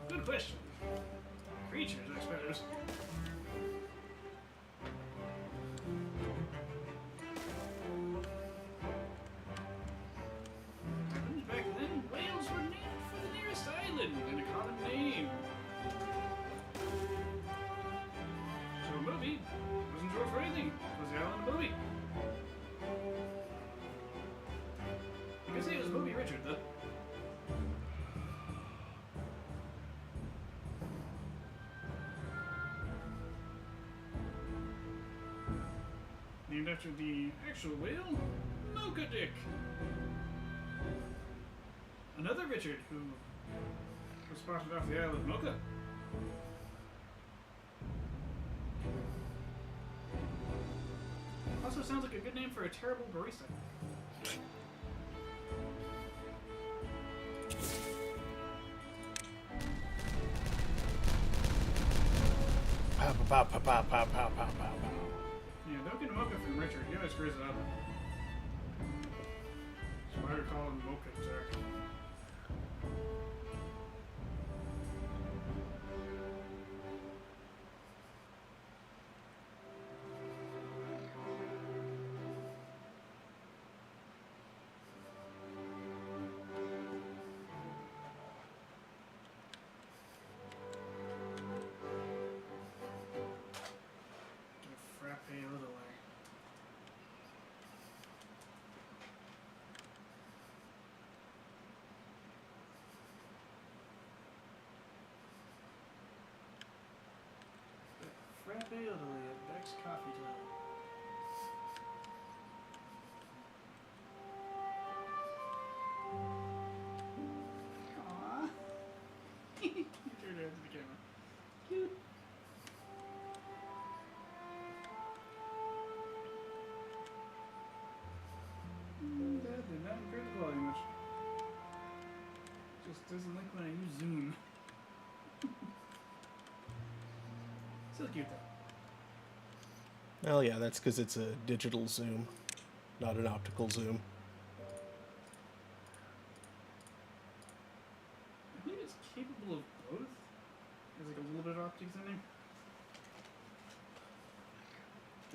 Good question. Creatures, I suppose. Back then, whales were named for the nearest island and a common name. So a movie wasn't short for anything. It was the island of Movie. You could say it was Movie Richard, though. Named after the actual whale, Mocha Dick. Another Richard who was spotted off the Isle of Mocha. Also sounds like a good name for a terrible barista. Pow, pow, pow, pow, pow, pow, pow, pow. Yeah, don't get Mocha from Richard. He always screws it up. That's why I call him Mocha Jack. Frappe a little way. Frappe Italy at Beck's Coffee Tub. Aww. You turned it into the camera. Cute. That did not improve the quality much. Just doesn't like when I use zoom. Still cute though. Well, yeah, that's because it's a digital zoom, not an optical zoom. I think it's capable of both. There's like a little bit of optics in there.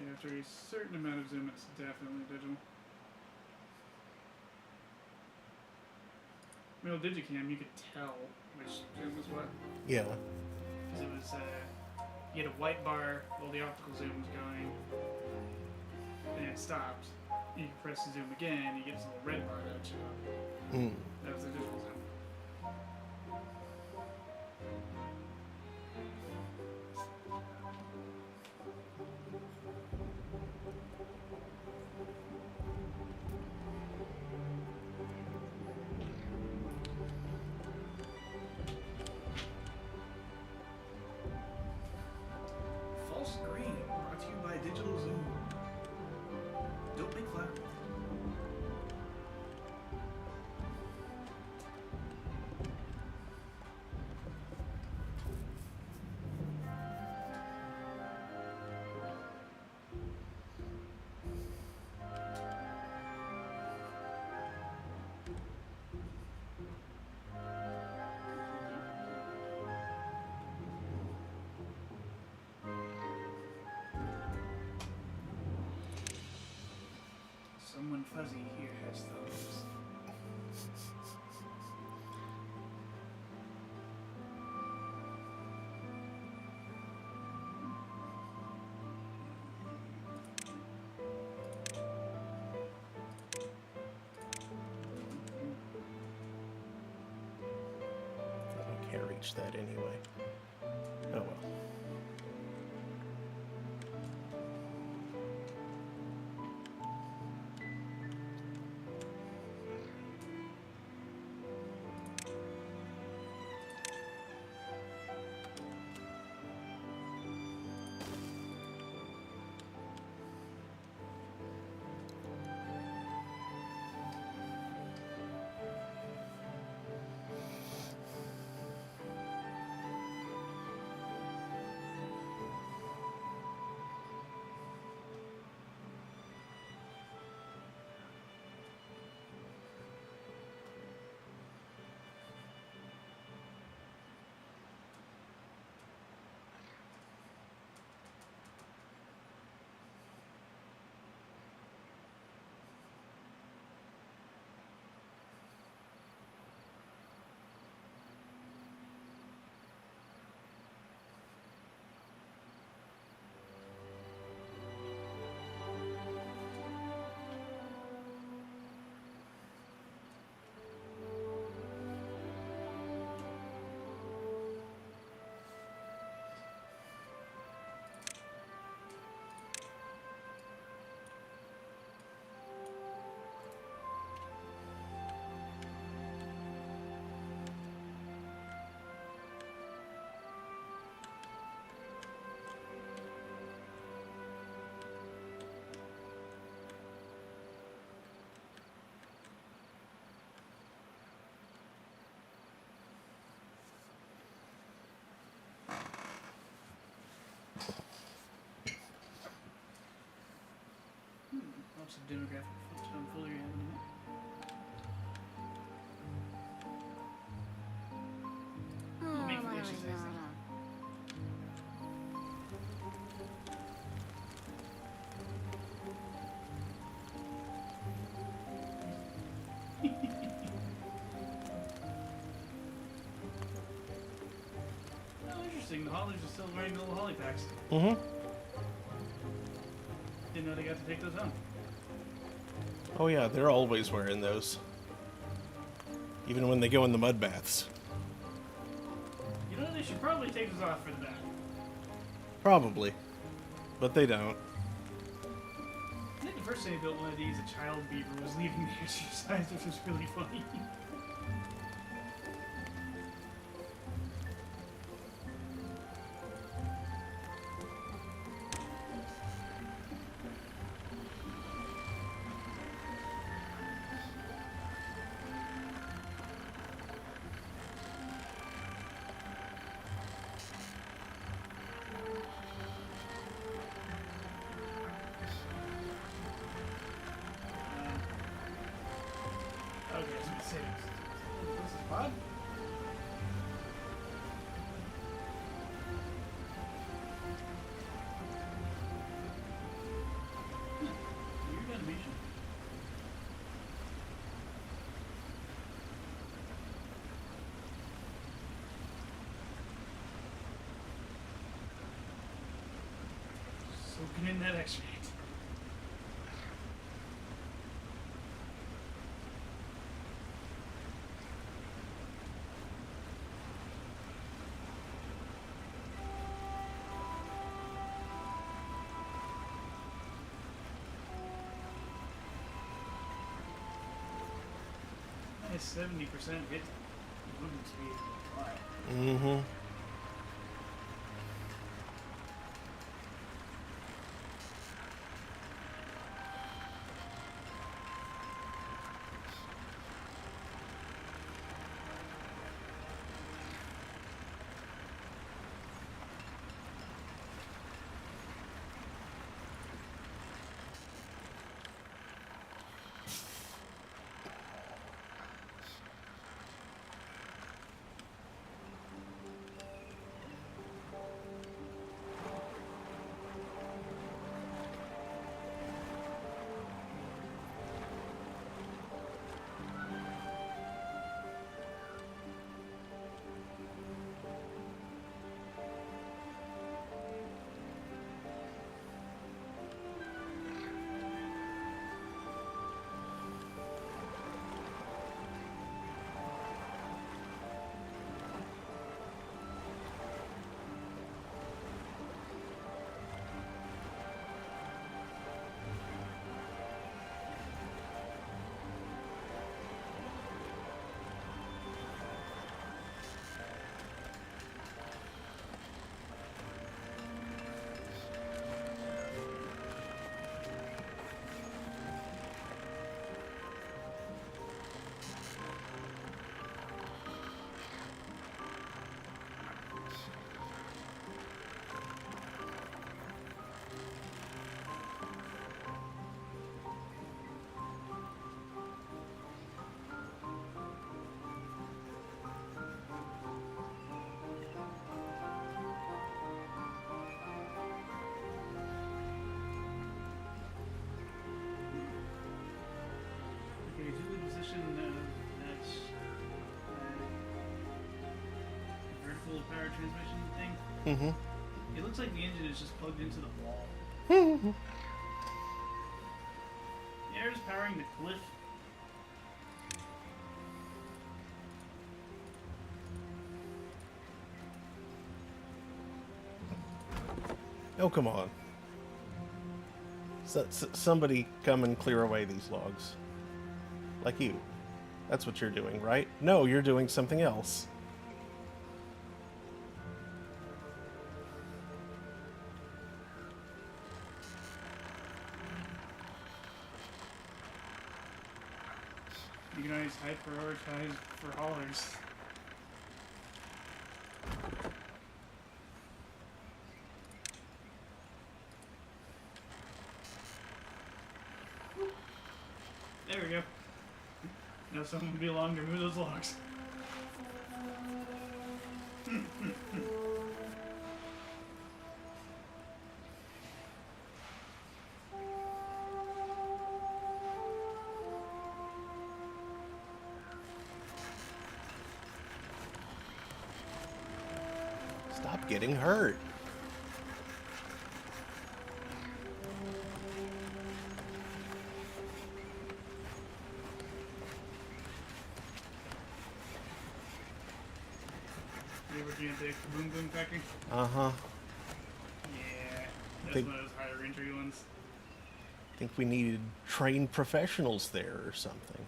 Yeah, after a certain amount of zoom, it's definitely digital. I mean, with Digicam, you could tell which zoom was what. Yeah. Because it was, you had a white bar while the optical zoom was going, and it stopped. You press the zoom again, you get this little red bar that showed up. Mm. That was the digital zoom. False Green, brought to you by Digital Zoom. Don't make flour. Someone fuzzy here has those. I can't reach that anyway. Oh well. much the demographic unfold you're having tonight. Make the exercise then. Oh, interesting. The Hollies are still wearing the little holly packs. Mm-hmm. Didn't know they got to take those home. Oh yeah, they're always wearing those. Even when they go in the mud baths. You know, they should probably take those off for the bath. Probably. But they don't. I think the first time I built one of these, a child beaver was leaving the exercise, which was really funny. Okay, so it's six. This is pod? Weird animation. Soaking in that extract. Nice 70% hit movement speed. Wow. Mm-hmm. Okay, do the position that's vertical power transmission thing. Mm-hmm. It looks like the engine is just plugged into the wall. Mm-hmm. The air is powering the cliff. Oh, come on. Somebody come and clear away these logs. Like you. That's what you're doing, right? No, you're doing something else. You can always high prioritize for haulers. Now someone would be along to move those logs. Stop getting hurt. You ever been at the Boom Boom Factory? Uh-huh. Yeah, that's Think- one of those higher injury ones. I think we needed trained professionals there or something.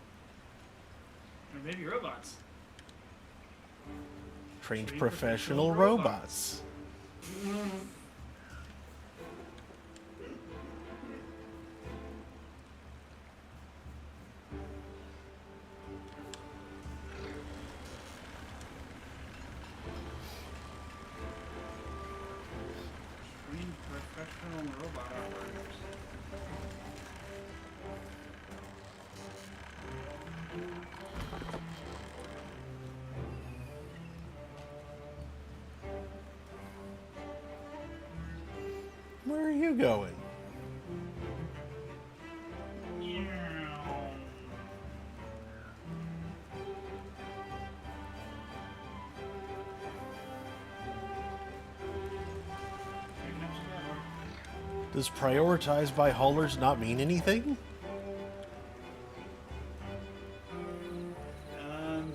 Or maybe robots. Trained Trained professional professional robots. Trained professional robot operators. Where are you going? Does prioritized by haulers not mean anything? Um,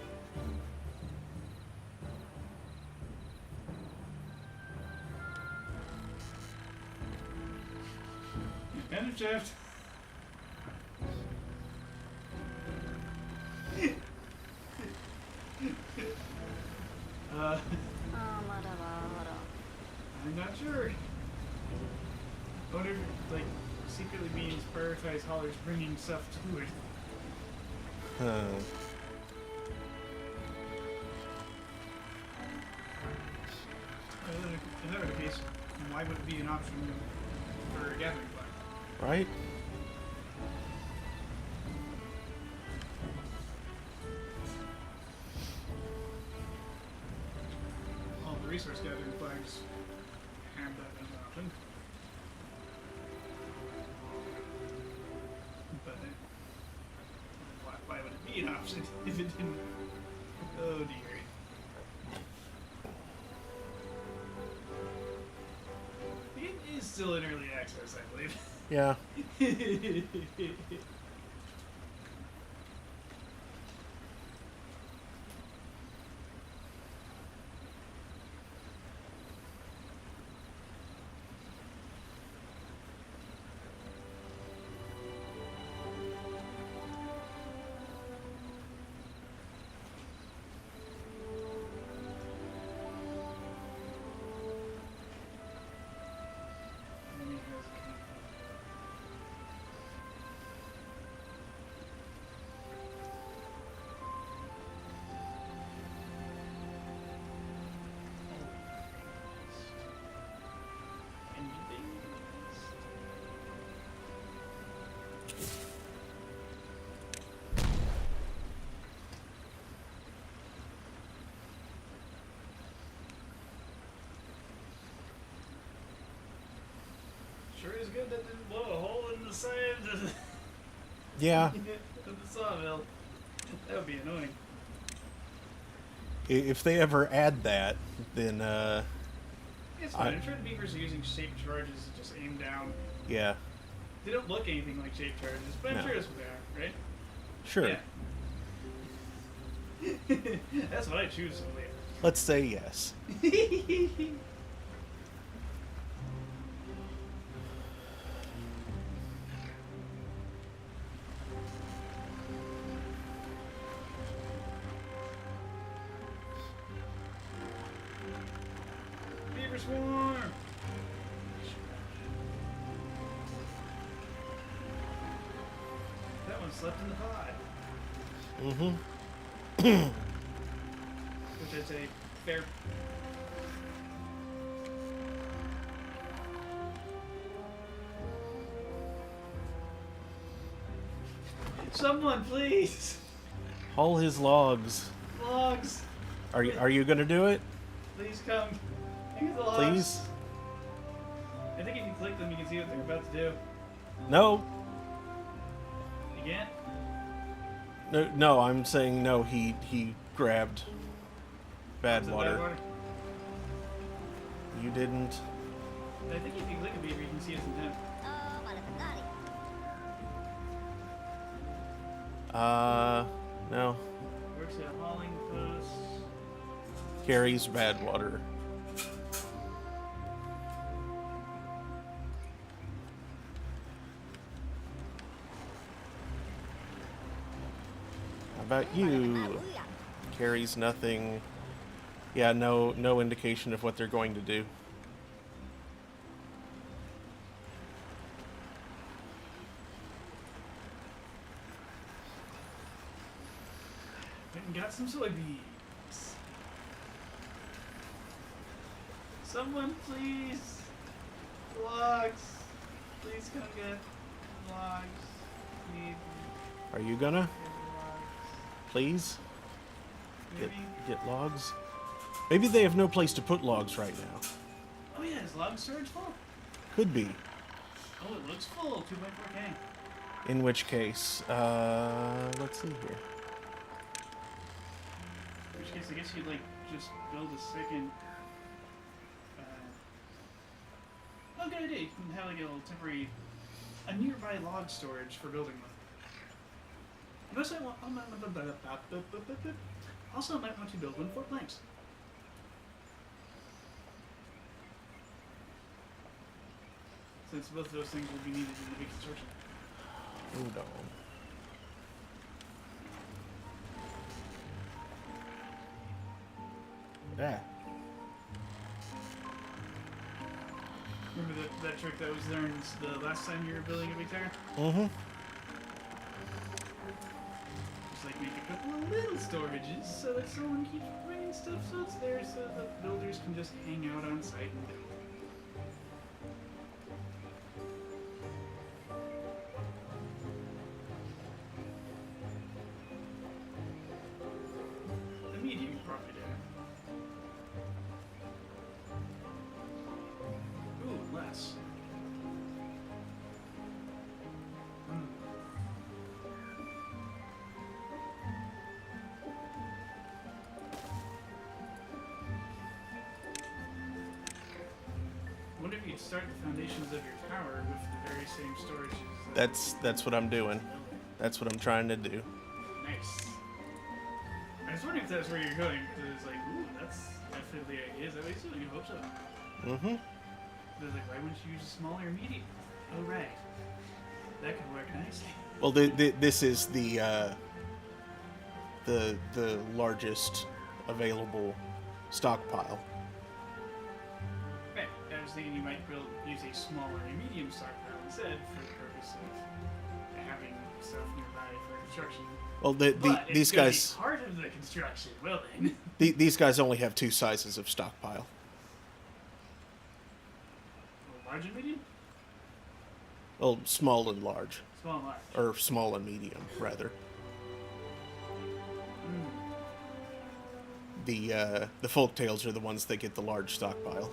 and a shift. I'm not sure. I wonder if, like, secretly means prioritize haulers bringing stuff to it. Huh. If that were the case, why would it be an option for a gathering flag? Right? All the resource gathering flags have that as an option. But then, why would it be an option if it didn't? Oh dear. It is still in early access, I believe. Yeah. Sure is good that didn't blow a hole in the side of the, Yeah. of the sawmill. That would be annoying. If they ever add that, then, It's fine. I'm sure the beavers are using shaped charges to just aim down. yeah. They don't look anything like shaped charges, but I'm No. sure that's what they are, right? Sure. Yeah. That's what I choose to believe. Let's say yes. Beaver swarm! That one slept in the pod. Mm-hmm. Which is a fair. Someone, please! Haul his logs. Logs! Are you gonna do it? Please come. Look at the logs. Please? I think if you click them, you can see what they're about to do. No. You can't? No, I'm saying no, he grabbed bad Is it water. You didn't. I think if you click a beaver, you can see his intent. No. Works at hauling posts. Carries bad water. How about you? Carries nothing. Yeah, no indication of what they're going to do. Went and got some soybeans. Someone please. Logs. Please come get logs. Need Are you gonna? logs. Please? Maybe. Get logs? Maybe they have no place to put logs right now. Oh yeah, is log storage full? Could be. Oh, it looks full. 2.4K. In which case, let's see here. In which case, I guess you'd like just build a second. Oh, good idea. You can have like a little temporary, a nearby log storage for building with. Unless I want. Also, I might want to build one for planks. Since both of those things will be needed in the big construction. Hold on. Yeah. Remember that trick that was learned the last time you were building a big tower? Mm-hmm. Just like make a couple of little storages so that someone keeps bringing stuff so it's there so that builders can just hang out on site and build. The medium probably there. Ooh, less. I wonder if you'd start the foundations of your tower with the very same storages. That's what I'm doing. That's what I'm trying to do. Nice. I was wondering if that's where you're going, because it's like, ooh, that's definitely the idea. Is that what he's doing? I hope so. Mm-hmm. I was like, why wouldn't you use a smaller medium? Oh, right. That could work nicely. Well, this is the largest available stockpile. Right. I was thinking you might use a smaller medium stockpile instead for the purpose of having stuff nearby for construction. Well, But these it's gonna guys be part of the construction. Well then. these guys only have two sizes of stockpile. Large and medium? Well, small and large, Small and large. or small and medium, rather. The folktales are the ones that get the large stockpile.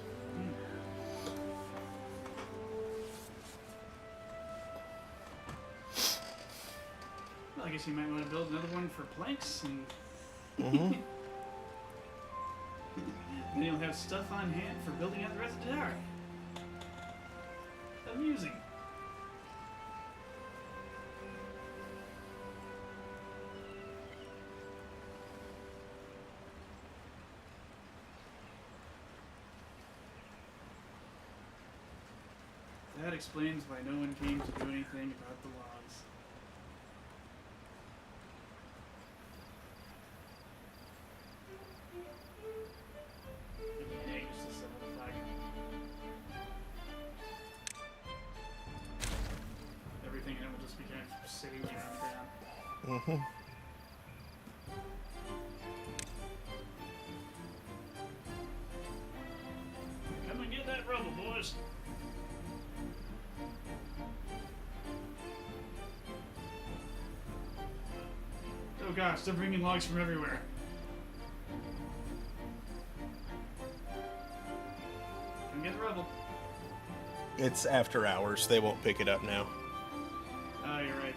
Well, I guess you might want to build another one for planks, and Mm-hmm. then you'll have stuff on hand for building out the rest of the tower. Amusing. That explains why no one came to do anything about the logs. Yeah, I used to set up a flag. Everything in it will just be kind of sitting there on the ground. Mm-hmm. Come and get that rubble, boys. gosh, they're bringing logs from everywhere. Come get the rubble. It's after hours. They won't pick it up now. Oh, you're right.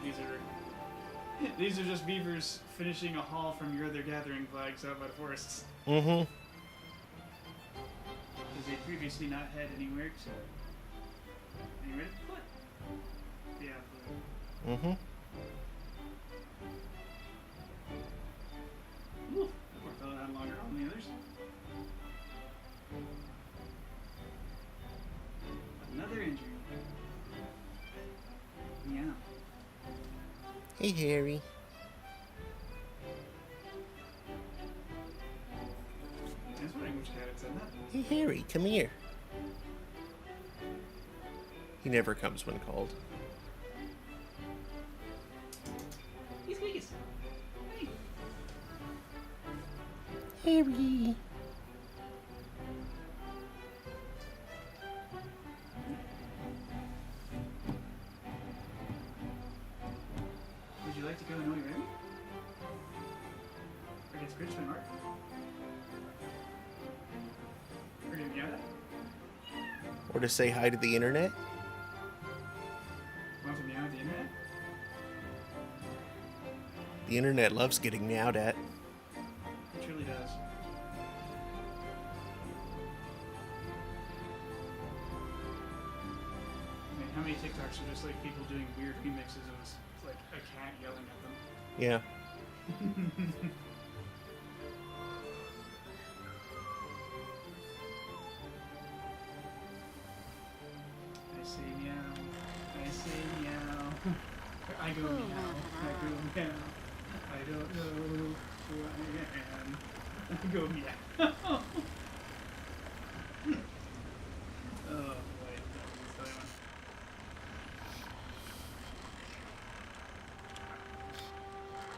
These are just beavers finishing a haul from your other gathering flags out by the forests. Mm-hmm. Because they previously not had anywhere to put. Yeah. Mm-hmm. Ooh, that poor fellow had longer haul than the others. Another injury. Yeah. Hey, Harry. I was wondering which cat had said that. Hey, Harry, come here. He never comes when called. He's Squeakus. Hey. Harry. Would you like to go annoy Remy? Or get scratched by Mark? Or get Miata? Or to say hi to the internet. Want to meow at the internet? The internet loves getting meowed at. It truly does. I mean, how many TikToks are just like people doing weird remixes of like a cat yelling at them? Yeah. I say meow. I say meow. I go meow. I go meow. I don't know who I am. I go meow. Oh boy, that was a silly one.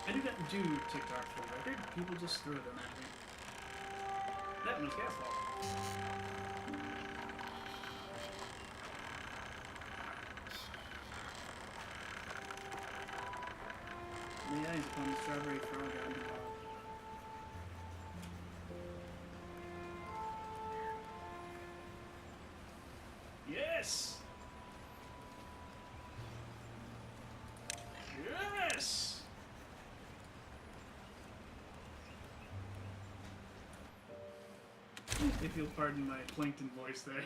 I do not do TikTok for the record. People just throw them at me. That one was gas fault. The eyes upon the strawberry frog out in the log. Yes! Yes! If you'll pardon my plankton voice there.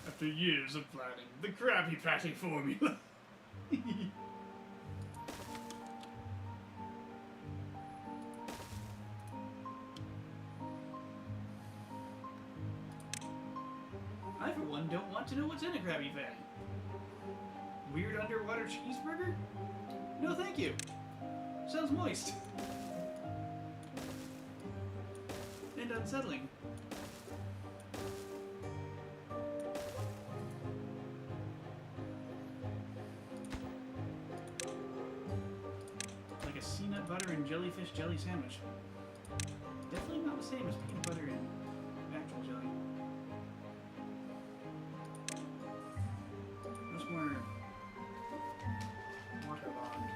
After years of planning, the Krabby Patty formula. I, for one, don't want to know what's in a Krabby Patty. Weird underwater cheeseburger? No, thank you. Sounds moist. And unsettling. Like a peanut butter and jellyfish jelly sandwich. Definitely not the same as peanut butter and actual jelly. Much more waterlogged.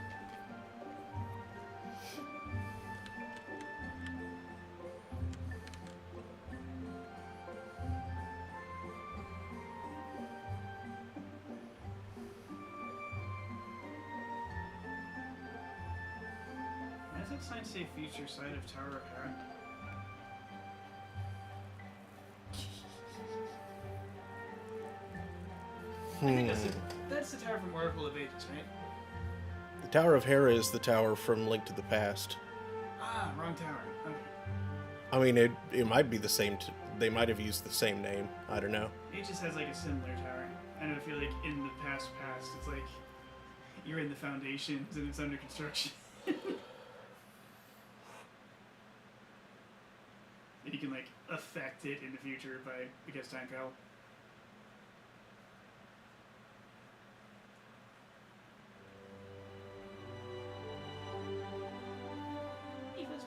Why does that sign say future site of Tower of Hera? I think that's the tower from Oracle of Ages, right? The Tower of Hera is the tower from Link to the Past. Ah, wrong tower. Okay. I mean, it might be the same. They might have used the same name. I don't know. It just has like a similar tower. And I feel like in the past, it's like you're in the foundations and it's under construction. And you can like affect it in the future because time travel.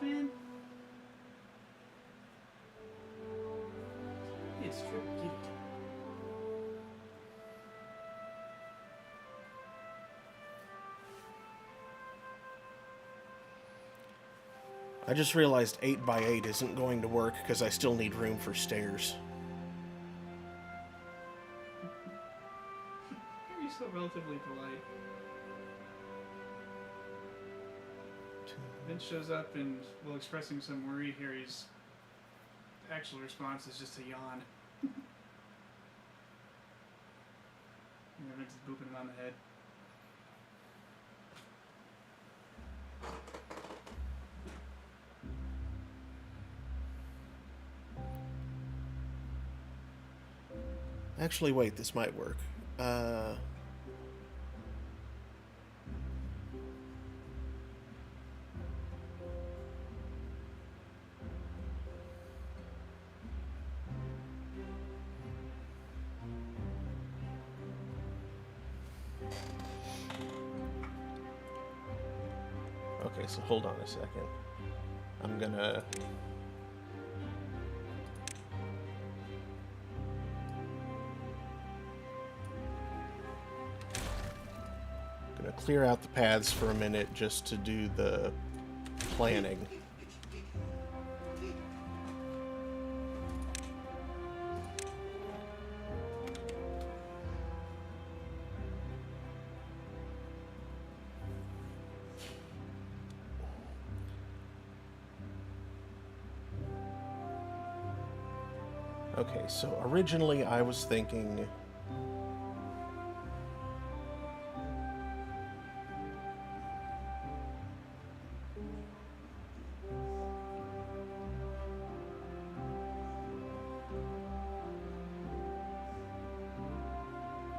Man. Forget it. I just realized 8x8 isn't going to work because I still need room for stairs. You're still relatively polite. Vince shows up and, while expressing some worry, Harry's actual response is just a yawn. And then Vince is booping him on the head. Actually, wait, this might work. Okay, so hold on a second. I'm gonna... clear out the paths for a minute just to do the planning. Okay, so originally I was thinking...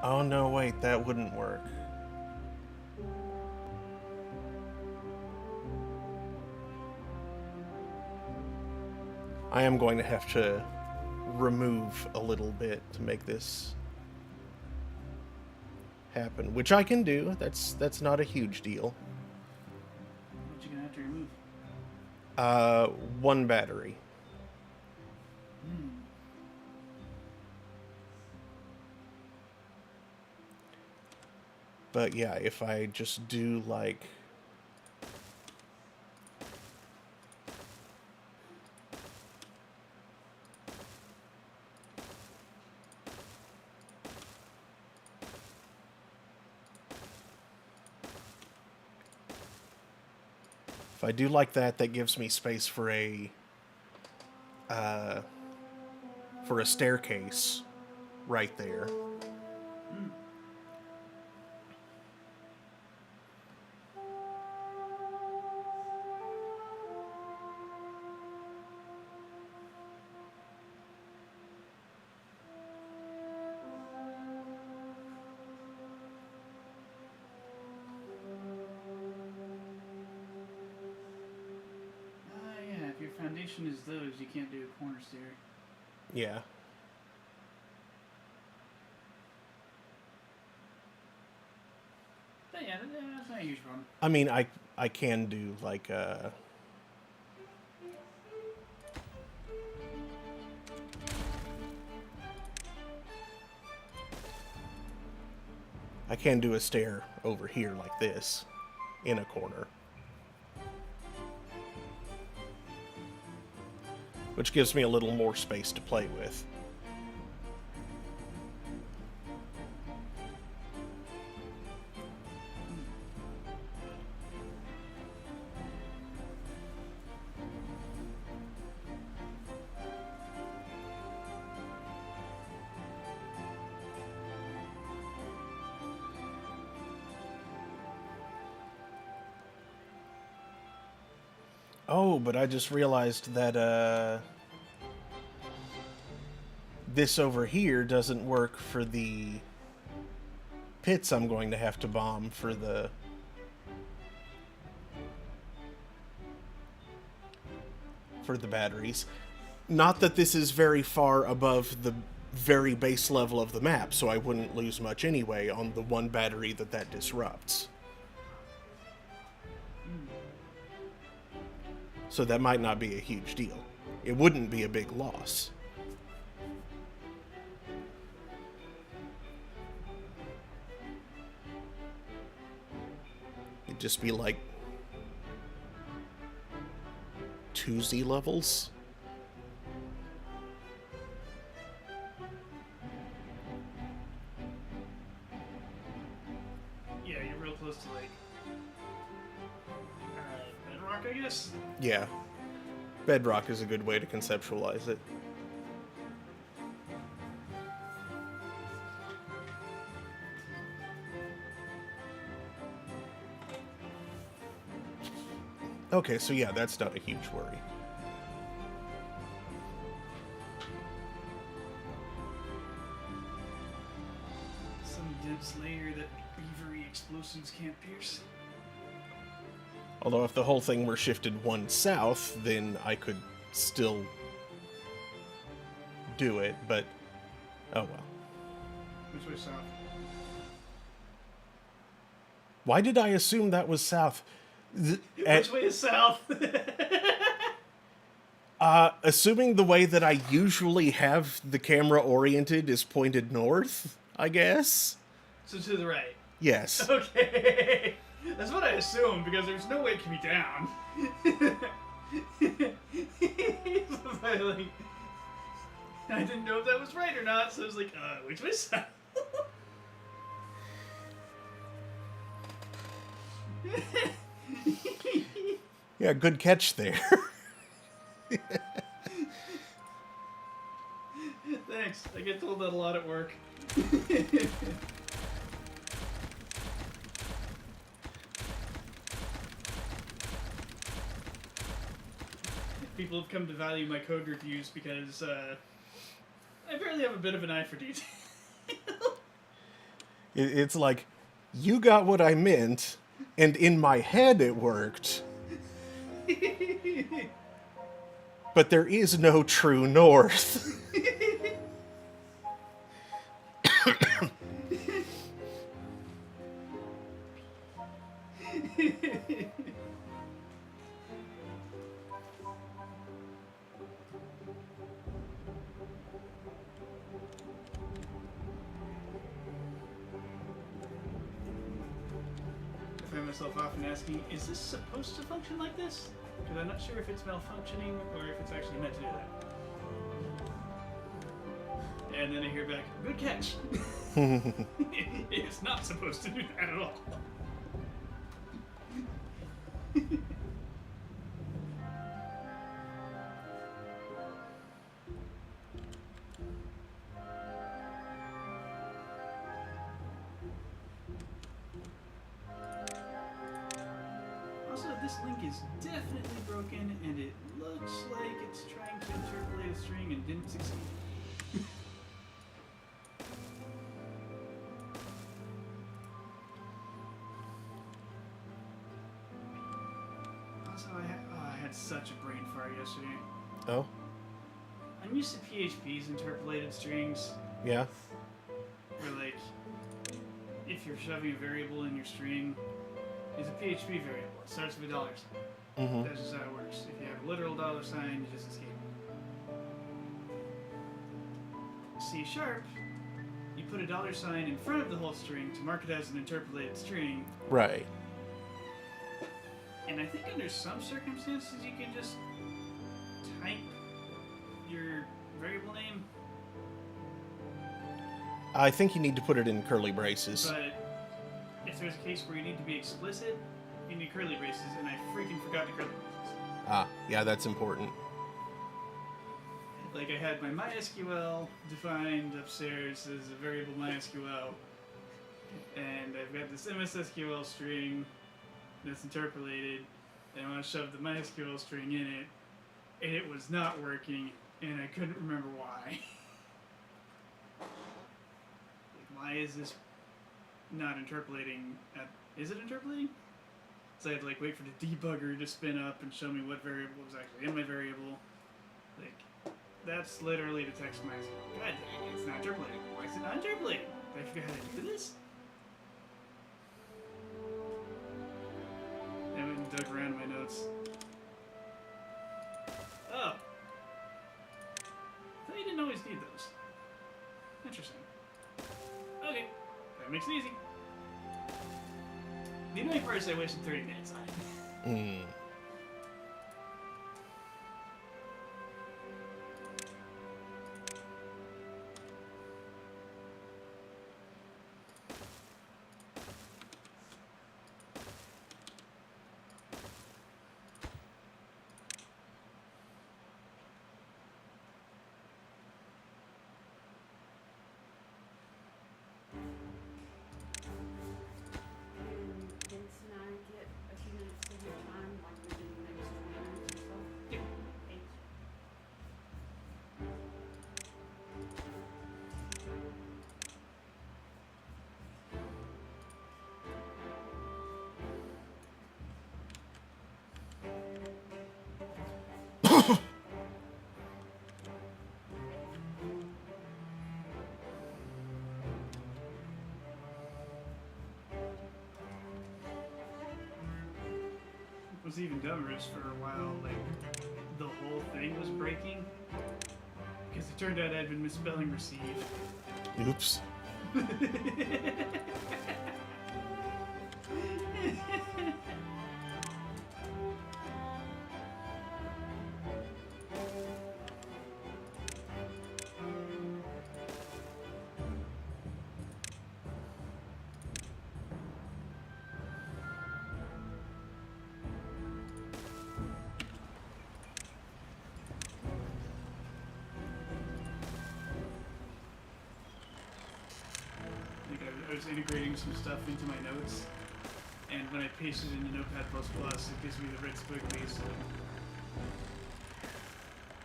Oh no, wait, that wouldn't work. I am going to have to remove a little bit to make this happen, which I can do. That's not a huge deal. What you gonna have to remove? One battery. But yeah, if I just do like... If I do like that, that gives me space for a staircase right there. Yeah, if your foundation is those, you can't do a corner stair. Yeah. But yeah, that's not a huge problem. I mean, I can do like I can do a stair over here like this in a corner. Which gives me a little more space to play with. Oh, but I just realized that this over here doesn't work for the pits I'm going to have to bomb for the batteries. Not that this is very far above the very base level of the map, so I wouldn't lose much anyway on the one battery that disrupts. So that might not be a huge deal. It wouldn't be a big loss. just be like 2Z levels. Yeah, you're real close to like bedrock, I guess. Yeah. Bedrock is a good way to conceptualize it. Okay, so yeah, that's not a huge worry. Some dense layer that beavery explosives can't pierce. Although if the whole thing were shifted one south, then I could still do it, but oh well. Which way south? Why did I assume that was south? Which way is south? Assuming the way that I usually have the camera oriented is pointed north, I guess? So to the right. Yes. Okay. That's what I assumed, because there's no way it can be down. I didn't know if that was right or not, so I was like, which way south? Yeah, good catch there. Thanks. I get told that a lot at work. People have come to value my code reviews because I barely have a bit of an eye for detail. It's like, you got what I meant, and in my head it worked. But there is no true north. I find myself often asking, is this supposed to function like this? Because I'm not sure if it's malfunctioning or if it's actually meant to do that. And then I hear back, good catch. It's not supposed to do that at all. Also, this link is definitely broken, and it looks like it's trying to interpolate a string and didn't succeed. Also, I had such a brain fart yesterday. Oh? I'm used to PHP's interpolated strings, Yeah? where like, if you're shoving a variable in your string, it's a PHP variable. It starts with $. Mm-hmm. That's just how it works. If you have a literal $sign, you just escape. C#, you put a $sign in front of the whole string to mark it as an interpolated string, Right. and I think under some circumstances you can just type your variable name, I think you need to put it in curly braces. but if there's a case where you need to be explicit, you need curly braces, and I freaking forgot to curly braces. Ah, yeah, that's important. Like, I had my MySQL defined upstairs as a variable MySQL, and I've got this MSSQL string that's interpolated, and I want to shove the MySQL string in it, and it was not working, and I couldn't remember why. Like, why is this not interpolating is it interpolating? So I had to like wait for the debugger to spin up and show me what variable was actually in my variable. Like, that's literally the text MySQL. God dang it, it's not interpolating. Why is it not interpolating? Did I figure out how to do this? I went and dug around my notes. Oh. I thought you didn't always need those. Interesting. Okay, that makes it easy. The only person I wasted 30 minutes on. Hmm. And Vince and I get a few minutes of your time, like within the next 20 minutes or so. Yep. Thanks. What's even dumber is for a while, like, the whole thing was breaking. Because it turned out I'd been misspelling receive. Oops. I was integrating some stuff into my notes, and when I paste it into Notepad++, it gives me the red squigglies.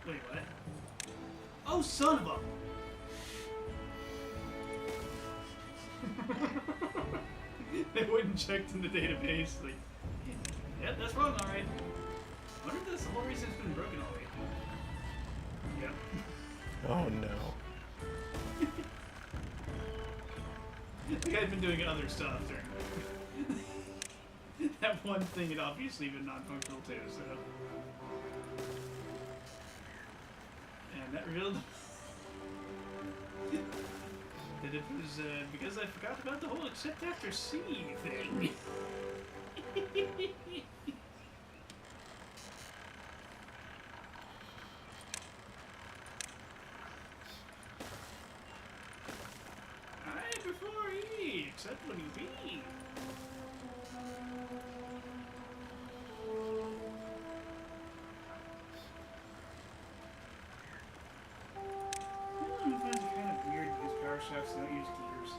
Wait, what? Oh, son of a... They wouldn't check in the database, like, yeah, that's wrong, alright. I wonder if that's the whole reason it's been broken all week. Yep. Oh no. Like, I've been doing other stuff during that one thing had obviously been non-functional too, so... And that revealed that it was because I forgot about the whole except after C thing. I before E, except when you B. I find it kind of weird because power shafts don't use gears.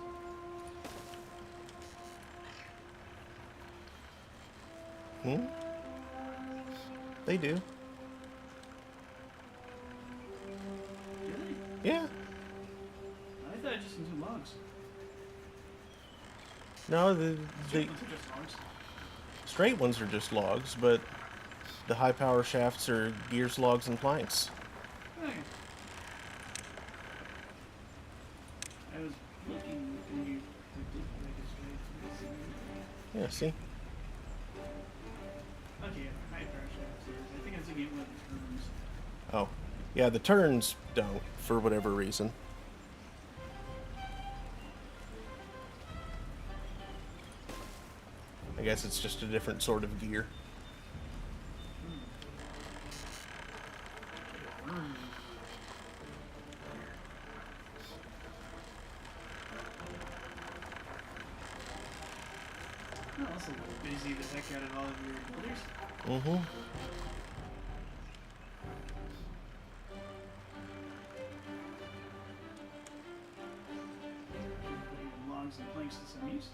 Hmm? They do. Really? Yeah. I thought I just used logs. No, the Straight ones are just logs. straight ones are just logs, but the high power shafts are gears, logs, and planks. Okay. I was looking and you did Yeah, see? okay, yeah, high power shafts. I think I'm thinking of one of the terms. Oh. Yeah, the turns don't, for whatever reason. I guess it's just a different sort of gear. Oh, also busy the heck out of all of your builders. Mm-hmm. Putting logs and planks to some use.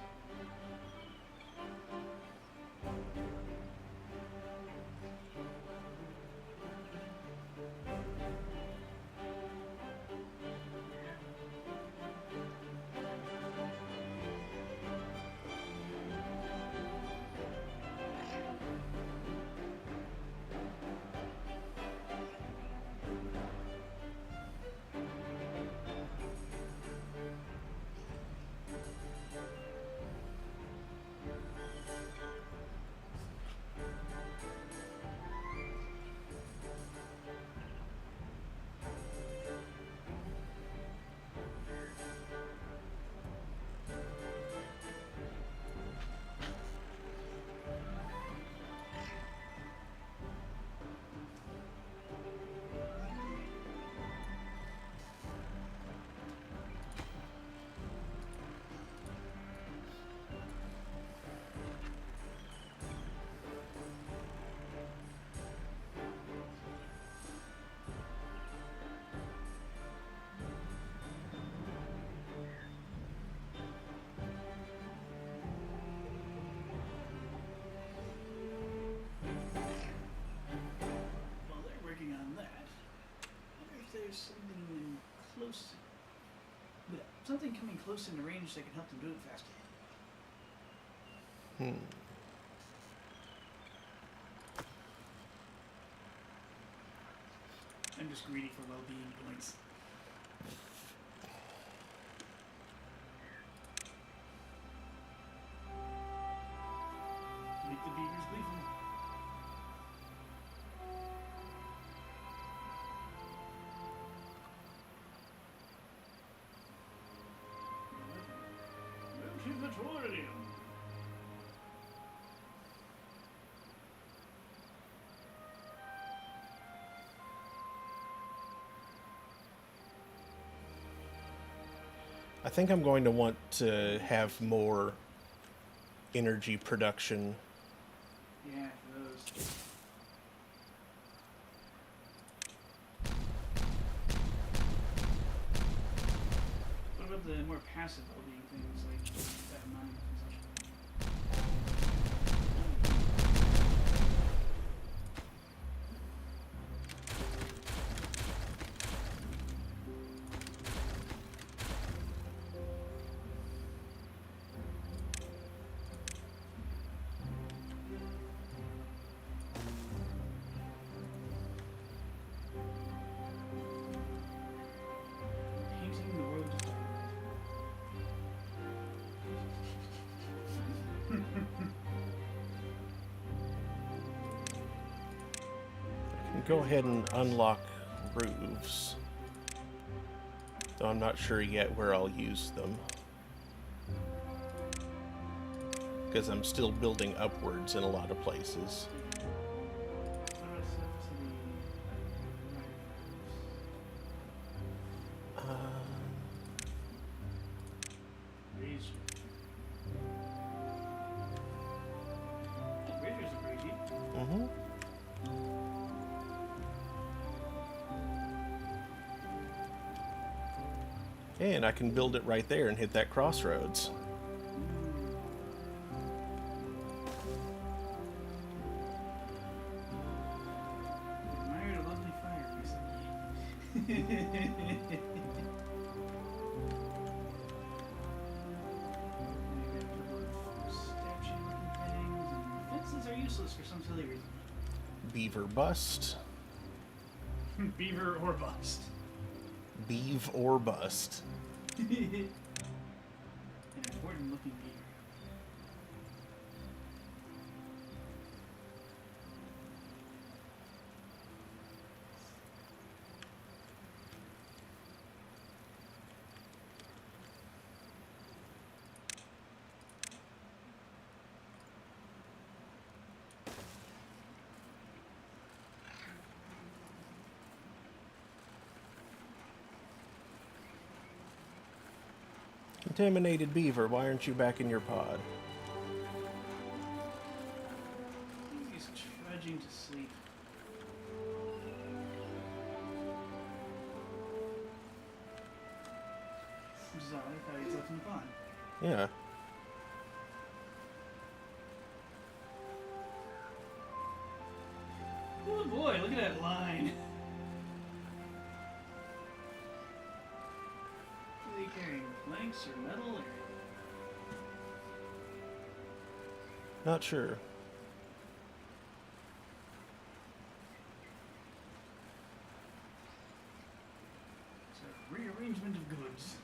something coming close into range that can help them do it faster. I'm just greedy for well-being points. Make the beavers gleeful. Motivatorium. I think I'm going to want to have more energy production. Yeah, for those. What about the more passive well-being things like that mining and such? Painting the world to I can go ahead and unlock roofs, though I'm not sure yet where I'll use them, because I'm still building upwards in a lot of places. Razors are pretty deep. Mm-hmm. And I can build it right there and hit that crossroads. Admired a lovely fire recently. Fences are useless for some silly reason. Beaver bust. Beaver or bust. Beeve or bust. An important looking beaver. Contaminated beaver, why aren't you back in your pod? He's trudging to sleep. Which is odd, I thought he was left in the pond. Yeah. Oh boy, look at that line. Are they carrying planks or metal or... Not sure. It's a rearrangement of goods.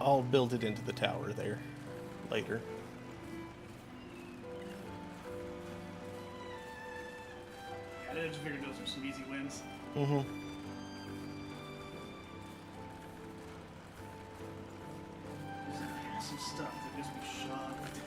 I'll build it into the tower there later. Yeah, I just figured those are some easy wins. Mm-hmm. There's some passive stuff that gives me shocked.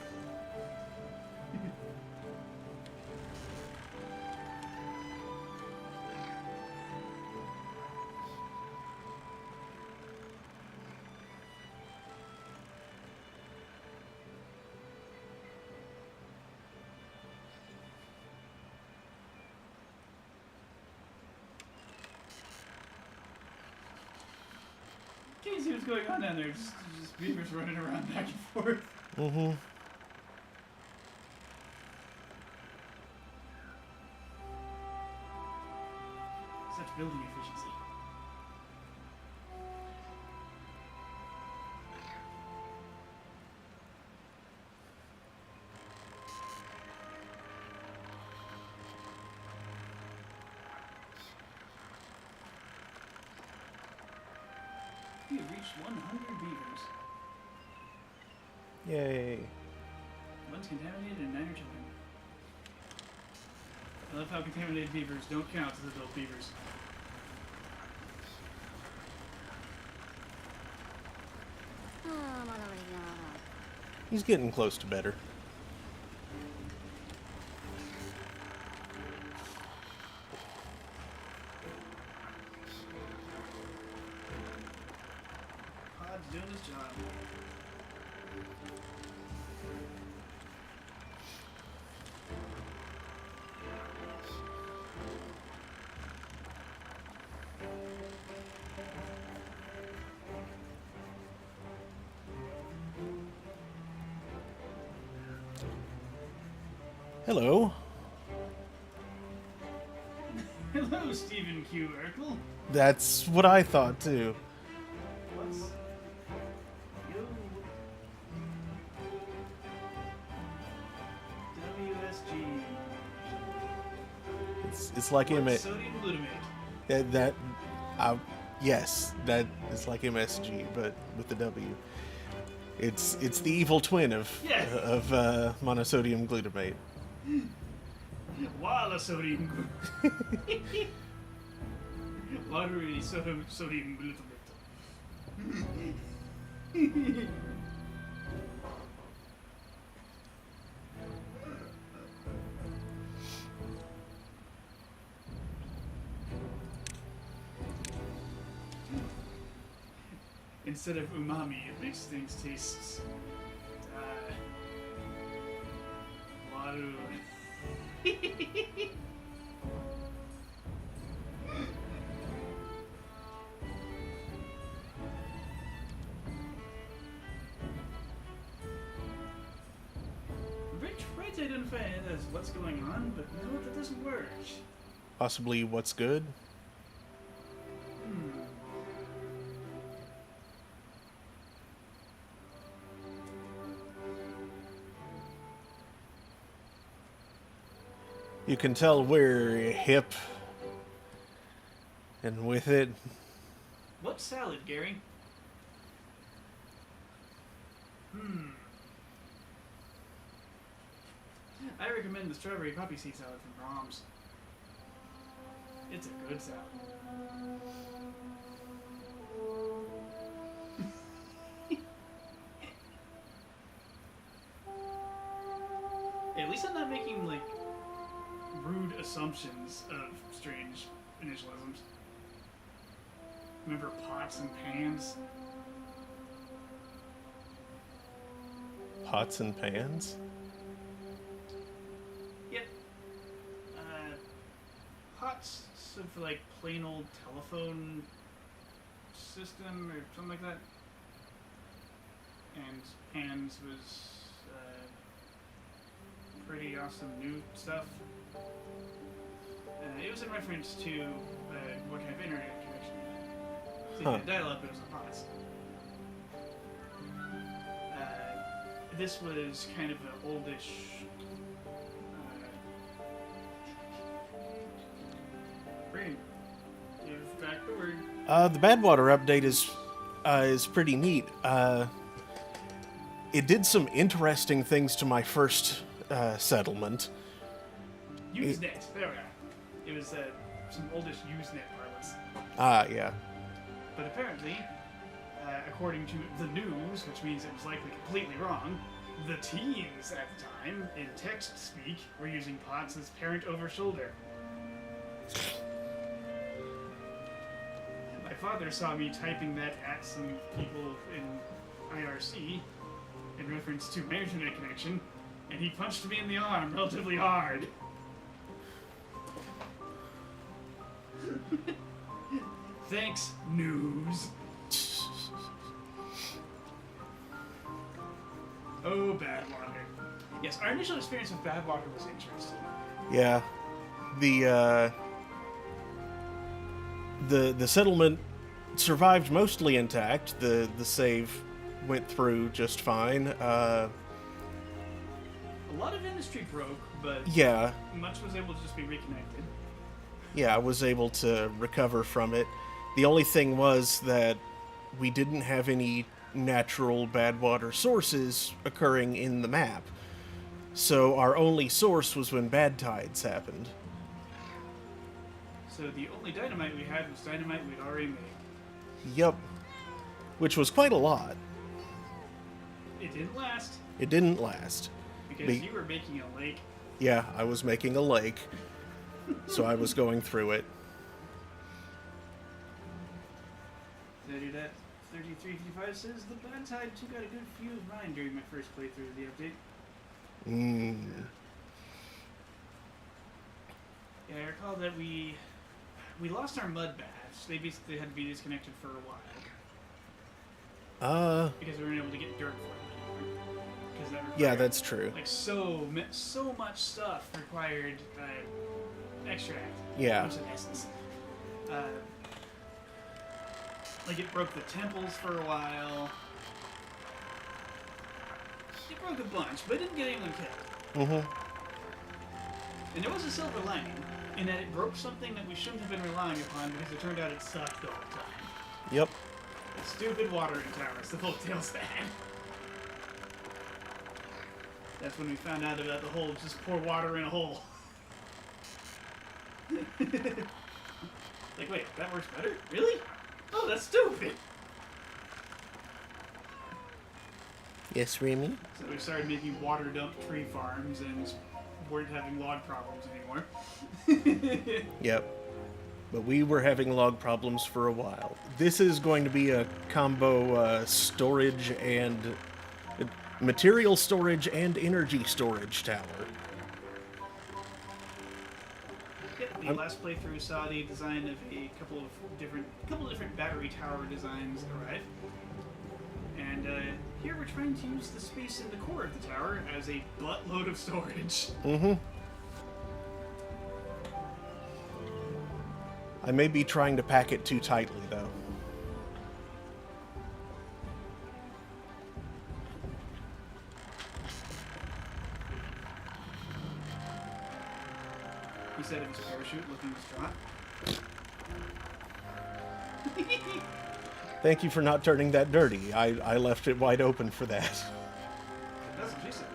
Can't see what's going on down there. Just beavers running around back and forth. Mm-hmm. Such building efficiency. We have reached 100 beavers. Yay. One's contaminated and 9 are children. I love how contaminated beavers don't count as adult beavers. He's getting close to better. Pod's doing his job. Hello. Hello, Stephen Q. Urkel. That's what I thought too. What's... Yo... WSG. It's like What's sodium glutamate? Yes, that is like MSG, but with the W. It's the evil twin of Yeah. monosodium glutamate. Wala sodium glutamate. Watery sodium glutamate. Instead of umami, it makes things taste waru. Rich Fred's identify it as what's going on, but no, that doesn't work. Possibly what's good? You can tell we're hip and with it. What salad, Gary? I recommend the strawberry poppy seed salad from Brahms. It's a good salad. At least I'm not making, like, rude assumptions of strange initialisms. Remember pots and pans? Pots and pans? Yep. Pots for like plain old telephone system or something like that. And pans was pretty awesome new stuff. It was in reference to what kind of internet connection. So you had dial-up, it was on pots. This was kind of an oldish. Bring, give back the word. The Badwater update is is pretty neat. It did some interesting things to my first settlement. Usenet. There we are. It was some oldish Usenet parlance. Yeah. But apparently, according to the news, which means it was likely completely wrong, the teens at the time, in text speak, were using POTS as parent over shoulder. My father saw me typing that at some people in IRC in reference to my internet connection, and he punched me in the arm relatively hard. Thanks, news. Oh, Badwater. Yes, our initial experience with Badwater was interesting. Yeah. The settlement survived mostly intact. The save went through just fine. A lot of industry broke, but Yeah. much was able to just be reconnected. Yeah, I was able to recover from it. The only thing was that we didn't have any natural bad water sources occurring in the map. So our only source was when bad tides happened. So the only dynamite we had was dynamite we'd already made. Yep. Which was quite a lot. It didn't last, It didn't last. because you were making a lake. Yeah, I was making a lake. So I was going through it. Did I do that? 3355 says the bad tide took out a good few of mine during my first playthrough of the update. Yeah, I recall that we lost our mud baths. They basically had to be disconnected for a while because we weren't able to get dirt for them anymore. Because that required, Yeah, that's true. like so much stuff required extract. Yeah. Which in essence, like it broke the temples for a while. It broke a bunch, but it didn't get anyone killed. Mm-hmm. And there was a silver lining in that it broke something that we shouldn't have been relying upon because it turned out it sucked all the time. Yep. The stupid watering towers, the folktale stand. That's when we found out about the whole just pour water in a hole. Like, wait, that works better? Really? Oh, that's stupid. Yes, Remy? So we started making water dump tree farms and weren't having log problems anymore. Yep. But we were having log problems for a while. This is going to be a combo storage and... material storage and energy storage tower. Yep, the last playthrough saw the design of a couple of different battery tower designs arrive. And here we're trying to use the space in the core of the tower as a buttload of storage. Mm-hmm. I may be trying to pack it too tightly, though. He said of his parachute looking distraught. Thank you for not turning that dirty. I left it wide open for that. That's what she said.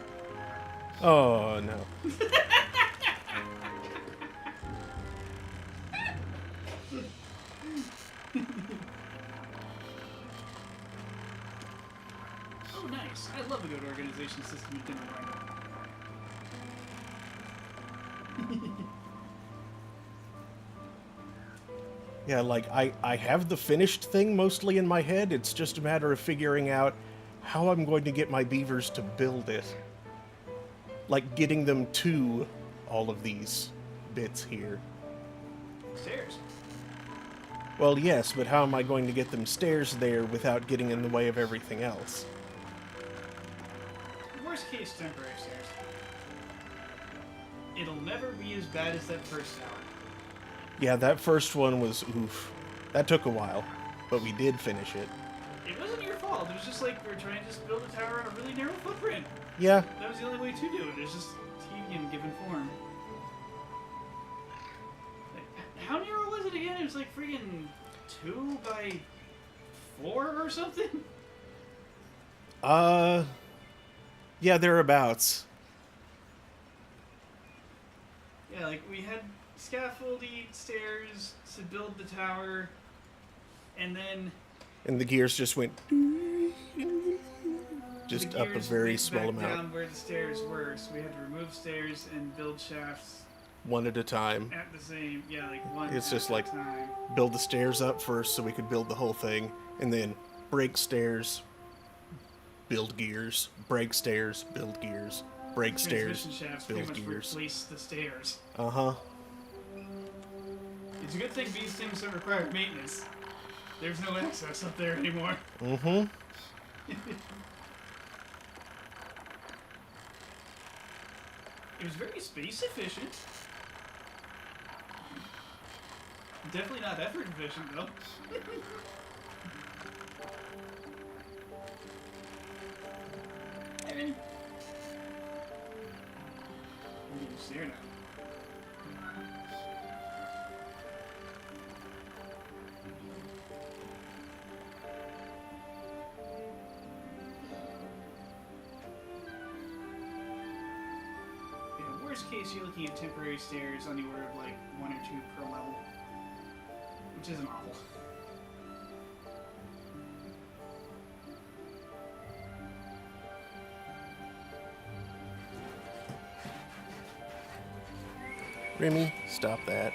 Oh, no. Oh, nice. I love a good organization system in Timberborn. Yeah, like, I have the finished thing mostly in my head. It's just a matter of figuring out how I'm going to get my beavers to build it. Like, getting them to all of these bits here. Stairs. Well, yes, but how am I going to get them stairs there without getting in the way of everything else? Worst case, temporary stairs. It'll never be as bad as that first tower. Yeah, that first one was oof. That took a while, but we did finish it. It wasn't your fault. It was just like we were trying to just build a tower on a really narrow footprint. Yeah, That was the only way to do it. It's just tedium given form. Like, how narrow was it again? It was like friggin' 2 by 4 or something? Yeah, thereabouts. Yeah, like we had scaffolding stairs to build the tower, and then And the gears just went just the up a gears very went small back amount, down where the stairs were, so we had to remove stairs and build shafts one at a time. at the same, like one. It's at just a like time. build the stairs up first so we could build the whole thing, and then break stairs, build gears, break stairs, build gears, break stairs, Transmission shafts build pretty much gears. replace the stairs. Uh-huh. It's a good thing these things don't require maintenance. There's no access up there anymore. Mm-hmm. It was very space efficient. Definitely not effort efficient, though. I mean, I'm getting stared at. In worst case, you're looking at temporary stairs on the order of like 1 or 2 per level, which isn't awful. Remy, stop that.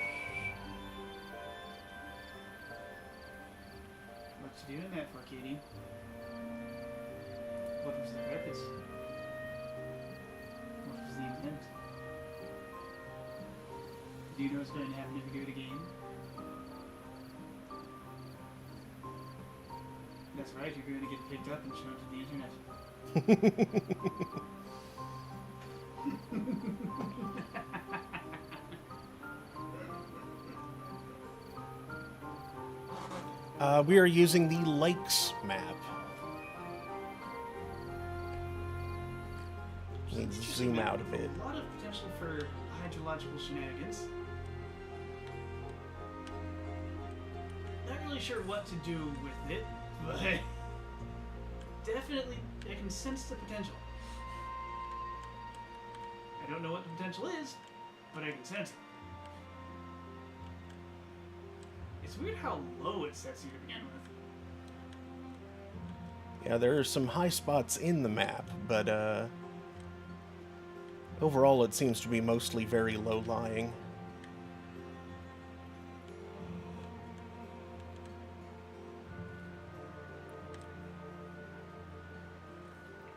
What you doing that for, Katie? What was the purpose? What was the intent? Do you know what's going to happen if you go to game? That's right, you're going to get picked up and shown to the internet. We are using the Lakes map. Let me zoom out a bit. A lot of potential for hydrological shenanigans. Not really sure what to do with it, but definitely I can sense the potential. I don't know what the potential is, but I can sense it. It's weird how low it sets you to begin with. Yeah, there are some high spots in the map, but overall it seems to be mostly very low-lying.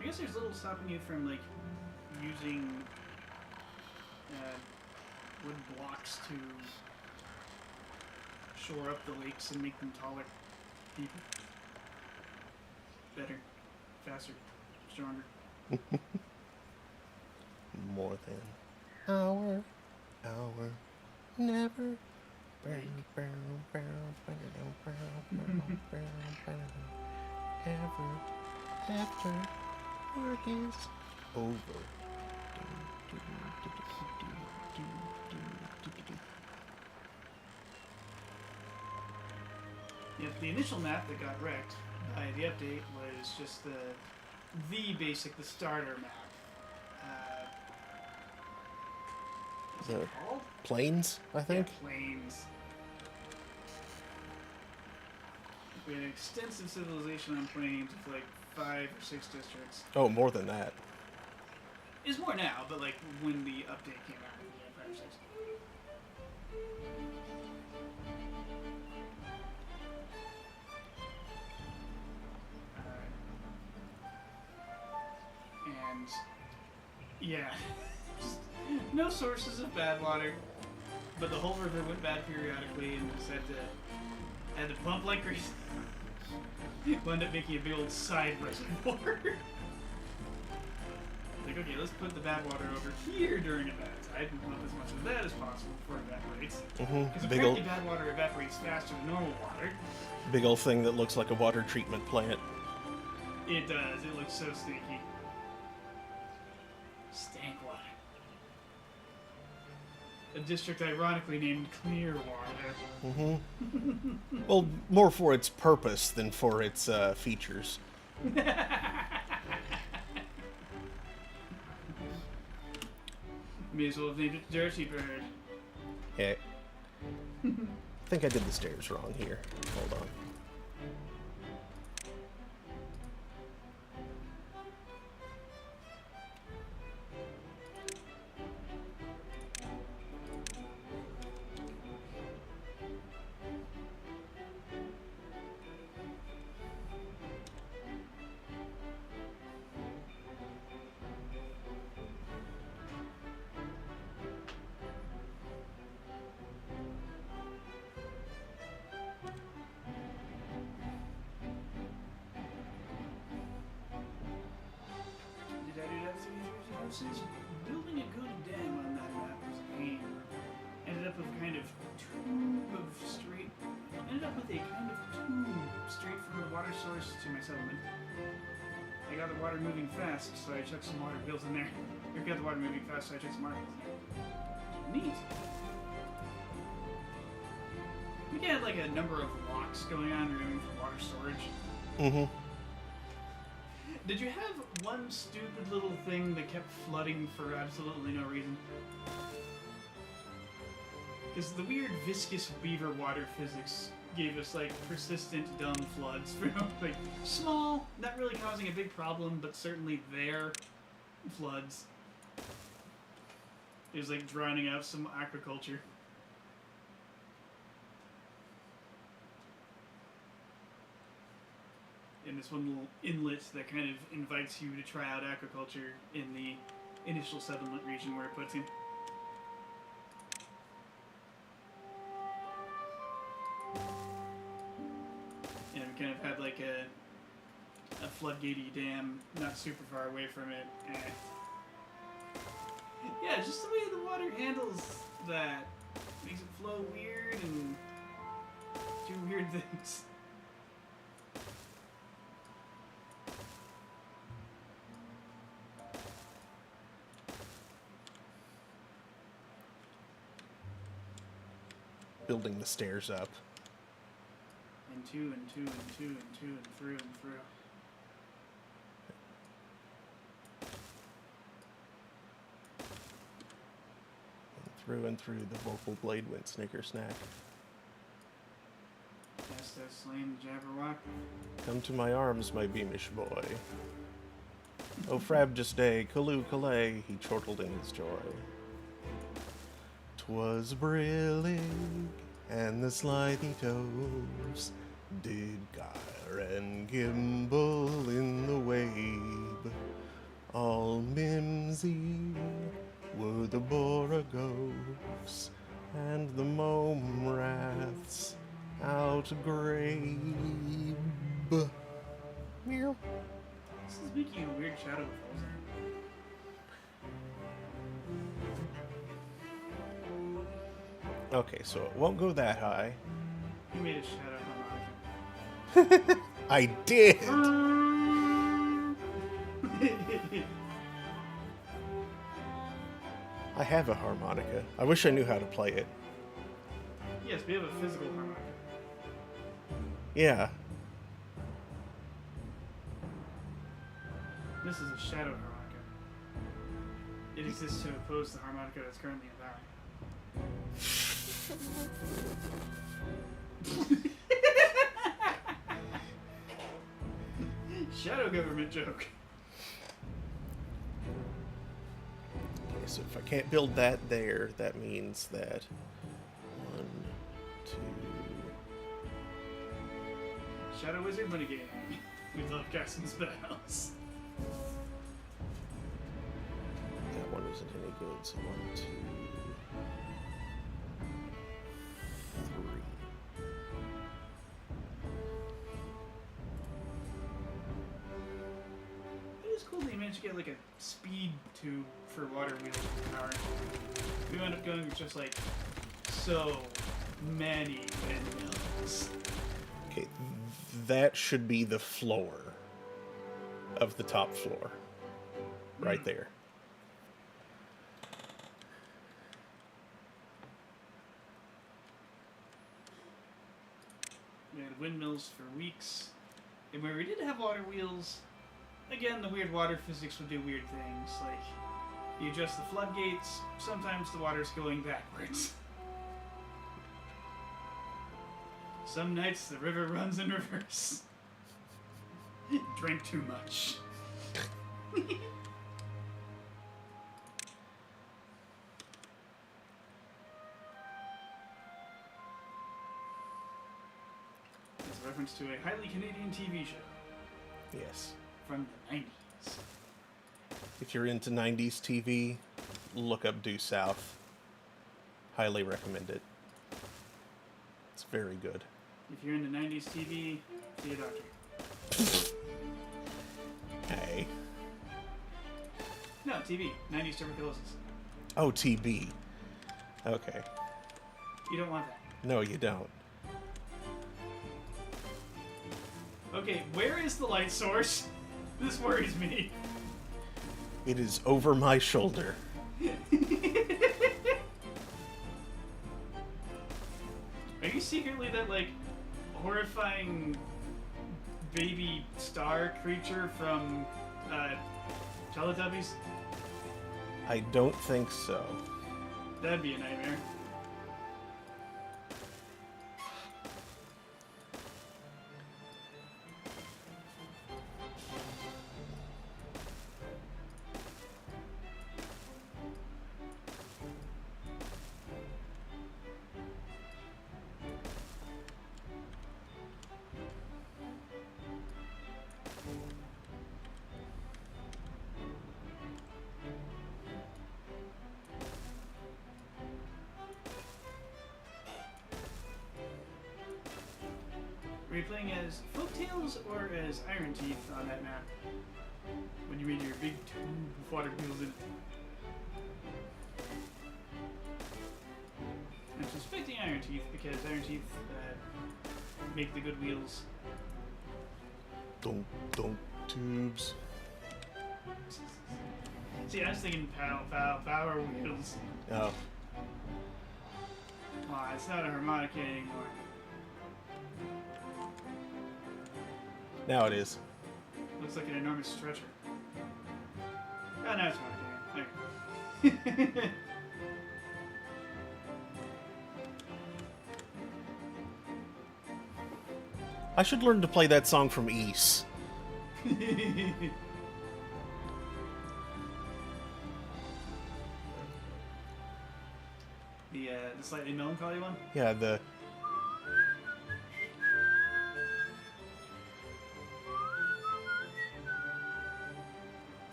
I guess there's little stopping you from like using wood blocks to shore up the lakes and make them taller, deeper, better, faster, stronger. More than hour, never. Ever after work is over. Yeah, the initial map that got wrecked by the update was just the basic, the starter map. What's it called? Plains, I think. Yeah, plains. We had an extensive civilization on plains with like 5 or 6 districts. Oh, more than that. It's more now, but like when the update came out, we had 5 or 6. And yeah, just no sources of bad water, but the whole river went bad periodically, and just had to pump like crazy. Wound up making a big old side reservoir. Like, okay, let's put the bad water over here during a bad tide and pump as much of that as possible before it evaporates. Because Big apparently old, bad water evaporates faster than normal water. big old thing that looks like a water treatment plant. It does. It looks so stinky. Stank water. a district ironically named Clearwater. Mm-hmm. Well, more for its purpose than for its features. May as well have named it Dirty Bird. Yeah. I think I did the stairs wrong here. Hold on. Did I do that 3 years ago? Since building a good dam on that map was a pain. Ended up with a kind of tube of straight. Ended up with a kind of tube straight from the water source to my settlement. I got the water moving fast, so I chucked some water wheels in there. I got the water moving fast, so I chucked some water wheels in there. Neat. We had like a number of locks going on removing from water storage. Mm-hmm. Did you have one stupid little thing that kept flooding for absolutely no reason? Because the weird viscous beaver water physics gave us like persistent dumb floods for like small, not really causing a big problem, but certainly there floods. It was like drowning out some aquaculture. And this one little inlet that kind of invites you to try out aquaculture in the initial settlement region where it puts you. And we kind of had like a floodgatey dam not super far away from it. Yeah, just the way the water handles that makes it flow weird and do weird things. Building the stairs up. And two and two and two and two and through and through. And through the vocal blade went snicker snack. Yes, that's slain the Jabberwock. Come to my arms, my beamish boy. Oh, frabjous day, calloo calais, he chortled in his joy. 'Twas brillig, and the slithy toves did gyre and gimble in the wabe. All mimsy were the boragos, and the mome raths outgrabe. Meow. This is making a weird shadow of Frozen. Okay, so it won't go that high. You made a shadow harmonica. I did! I have a harmonica. I wish I knew how to play it. Yes, we have a physical harmonica. Yeah. This is a shadow harmonica. It exists to oppose the harmonica that's currently in power. Shadow government joke. Okay, so if I can't build that there, that means that 1, 2. Shadow Wizard money game. We love casting spells. That one isn't any good, so 1, 2, 3. It is cool that you managed to get like a speed tube for water wheels power. We wound up going with just like so many windmills. Okay, that should be the floor of the top floor. Right there. windmills for weeks. And where we did have water wheels, again, the weird water physics would do weird things. Like, you adjust the floodgates, sometimes the water's going backwards. Some nights the river runs in reverse. Drank too much. It's a reference to a highly Canadian TV show Yes. from the 90s. If you're into 90s TV, look up Due South. Highly recommend it. It's very good. If you're into 90s TV, see a doctor. Hey. No, TV. 90s tuberculosis. Oh, TB. Okay. You don't want that. No, you don't. Okay, where is the light source? This worries me. It is over my shoulder. Are you secretly that, like, horrifying baby star creature from, Teletubbies? I don't think so. That'd be a nightmare. Were you playing as Folktales or as Iron Teeth on that map? When you made your big tube of water wheels in it. I'm suspecting Iron Teeth because Iron Teeth make the good wheels. Don't tubes. See, I was thinking power wheels. Oh. Aw, it's not a harmonica anymore. Now it is. Looks like an enormous stretcher. Oh, now it's harmonica again. There. I should learn to play that song from East. The slightly melancholy one? Yeah, the...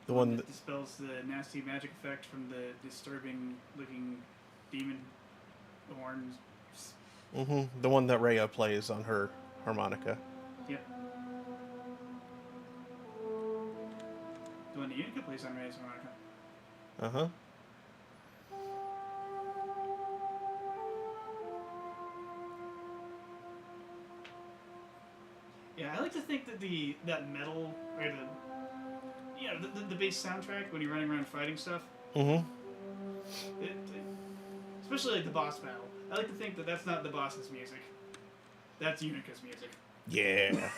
The one that... dispels the nasty magic effect from the disturbing looking demon horns. Mm-hmm. The one that Rhea plays on her harmonica. Yep. The one that Unica plays on Ray's harmonica. Uh-huh. Yeah, I like to think that that metal or the bass soundtrack when you're running around fighting stuff. Mm-hmm. Especially like the boss battle. I like to think that that's not the boss's music. That's Unica's music. Yeah.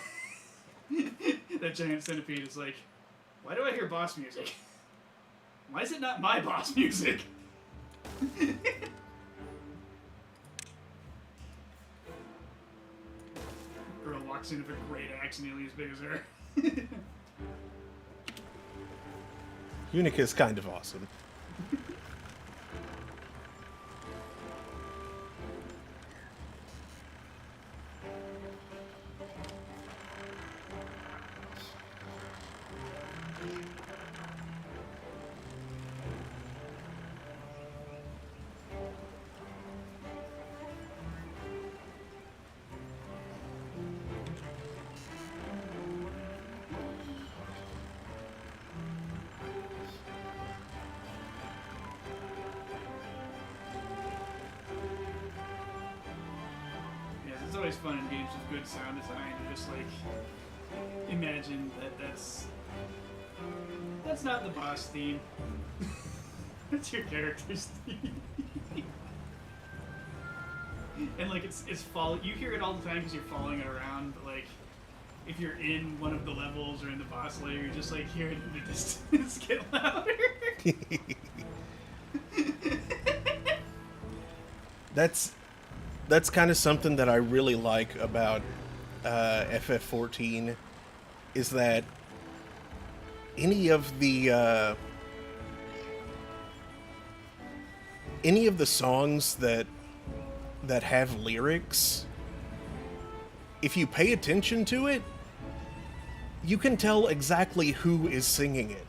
That giant centipede is like, why do I hear boss music? Why is it not my boss music? Girl walks in with a great axe nearly as big as her. Unica's kind of awesome. It's always fun in games with good sound design to just like imagine that that's not the boss theme. That's your character's theme. And like it's follow. You hear it all the time because you're following it around. But like, if you're in one of the levels or in the boss layer, you're just like hearing it in the distance get louder. That's kind of something that I really like about FF14 is that any of the songs that have lyrics, if you pay attention to it, you can tell exactly who is singing it,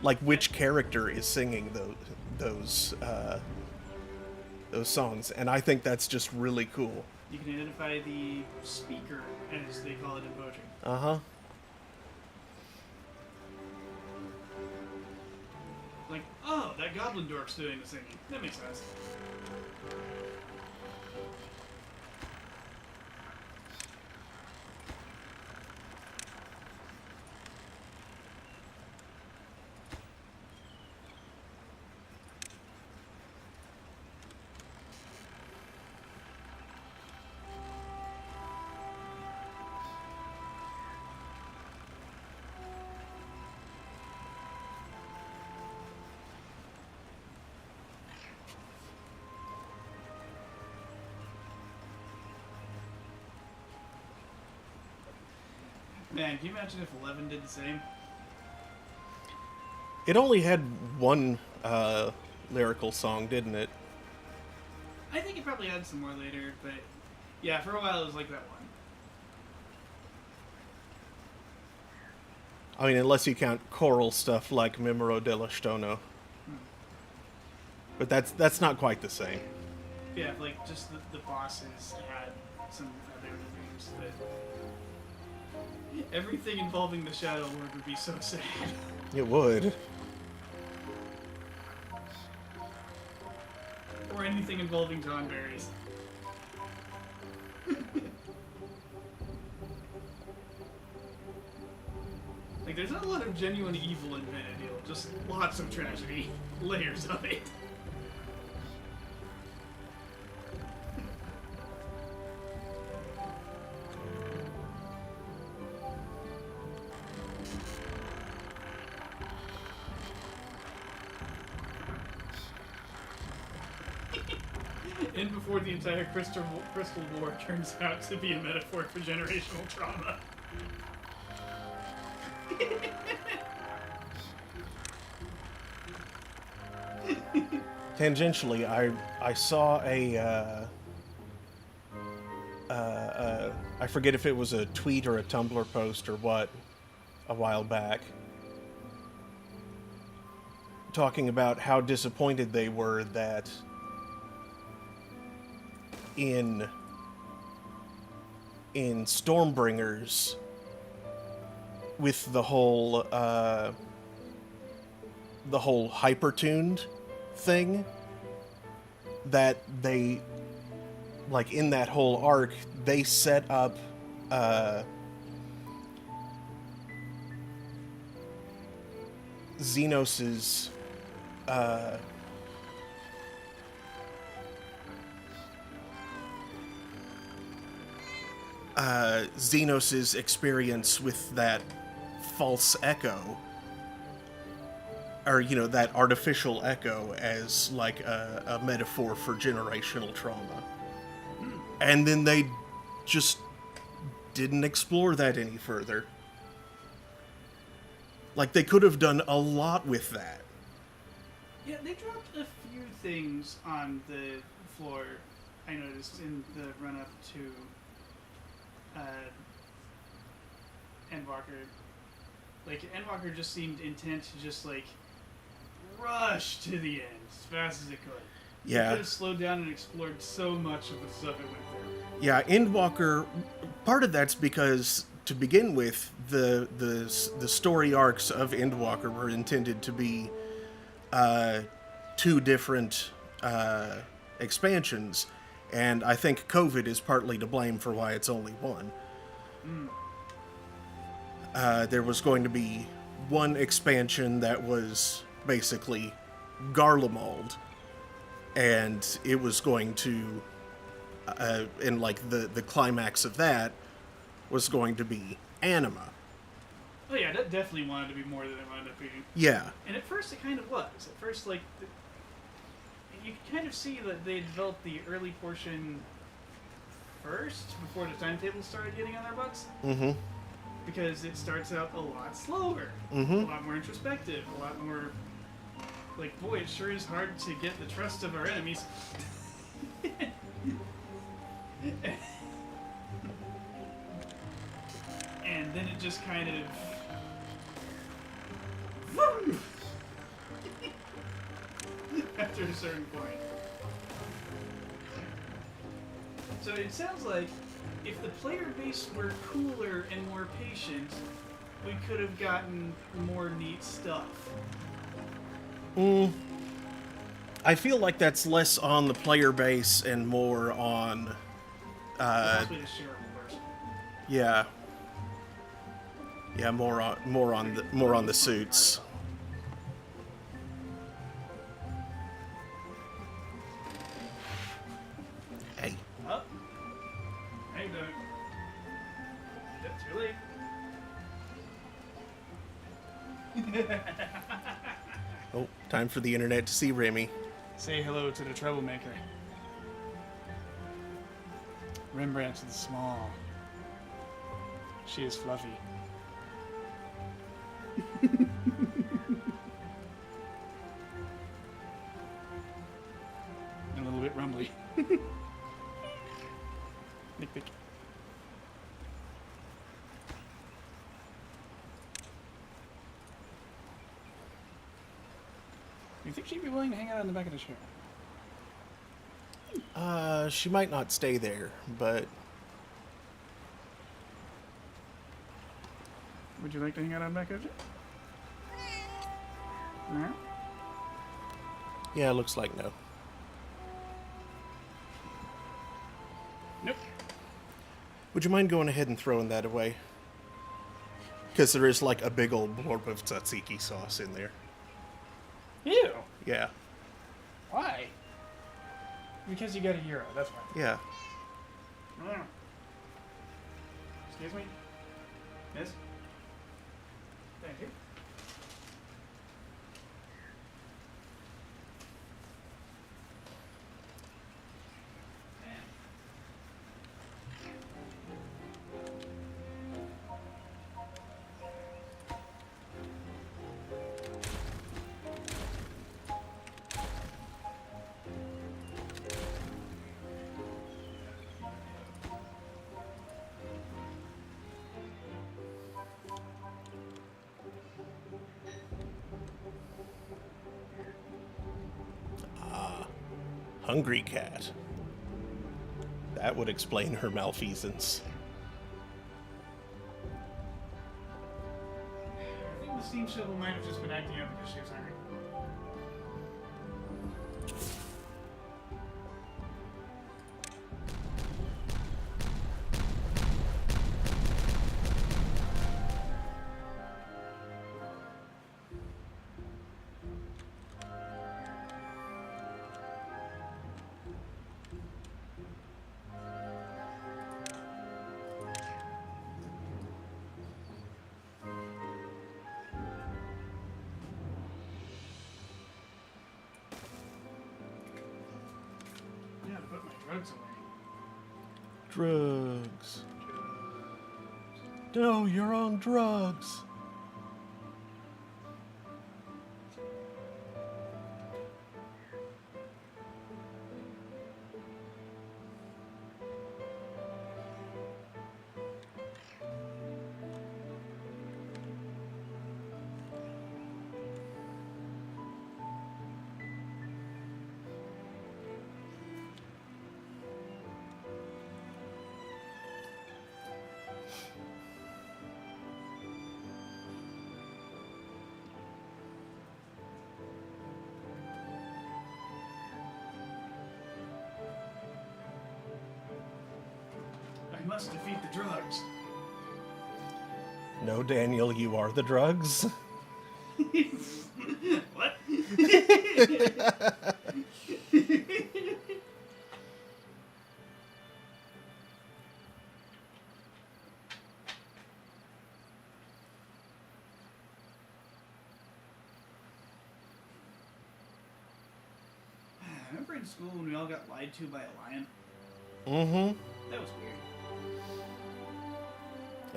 like which character is singing those songs, and I think that's just really cool. You can identify the speaker, as they call it in poetry. Uh-huh. Like, oh, that goblin dork's doing the singing. That makes sense. Man, can you imagine if 11 did the same? It only had one lyrical song, didn't it? I think it probably had some more later, but yeah, for a while it was like that one. I mean, unless you count choral stuff like Memoro dello Stono. But that's not quite the same. Yeah, like just the bosses had some other names that everything involving the Shadow Lord would be so sad. It would. Or anything involving John Berries. Like, there's not a lot of genuine evil in Vanadil, just lots of tragedy, layers of it. And before the entire Crystal War turns out to be a metaphor for generational trauma. Tangentially, I saw I forget if it was a tweet or a Tumblr post or what, a while back, talking about how disappointed they were that in Stormbringers, with the whole hypertuned thing, that they, like, in that whole arc, they set up Xenos's Xenos's experience with that false echo, or, you know, that artificial echo, as like a metaphor for generational trauma. And then they just didn't explore that any further. Like, they could have done a lot with that. Yeah, they dropped a few things on the floor, I noticed, in the run-up to Endwalker. Like, Endwalker just seemed intent to just, like, rush to the end as fast as it could. Yeah. It could have slowed down and explored so much of the stuff it went through. Yeah, Endwalker, part of that's because, to begin with, the story arcs of Endwalker were intended to be two different expansions, and I think COVID is partly to blame for why it's only one. There was going to be one expansion that was basically Garlemald, and it was going to, and like the climax of that was going to be Anima. Oh yeah, that definitely wanted to be more than it wound up being. Yeah. And at first it kind of was. At first, like, you could kind of see that they developed the early portion first, before the timetable started getting on their butts. Mm-hmm. Because it starts out a lot slower, Mm-hmm. a lot more introspective, a lot more... Like, boy, it sure is hard to get the trust of our enemies. And then it just kind of... after a certain point. So it sounds like if the player base were cooler and more patient, we could have gotten more neat stuff. I feel like that's less on the player base and more on, Possibly the shareholders. yeah, more on the suits. Hey, Up. How you doing? That's too late. oh, time for the internet to see Remy. Say hello to the troublemaker. Rembrandt is small. She is fluffy. A little bit rumbly. Nick, nick. You think she'd be willing to hang out on the back of the chair? She might not stay there, but Would you like to hang out on the back of it? No? yeah, it looks like no. Nope. Would you mind going ahead and throwing that away? Because there is like a big old blorb of tzatziki sauce in there. Ew. Yeah, Why? Because you got a euro, that's why. yeah. Excuse me? Miss? Thank you. Hungry cat. That would explain her malfeasance. I think the steam shovel might have just been acting up because she was hungry. Yeah, to put my drugs away. Drugs. No, you're on drugs. I must defeat the drugs. No, Daniel, you are the drugs. What? Remember in school when we all got lied to by a lion? Mm-hmm. That was weird.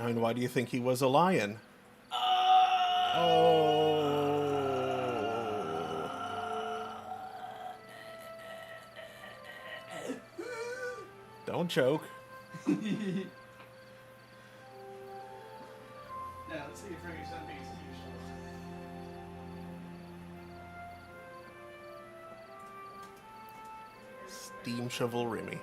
I mean, why do you think he was a lion? Don't choke. Now, let's see if Frankie's not being Steam shovel Remy.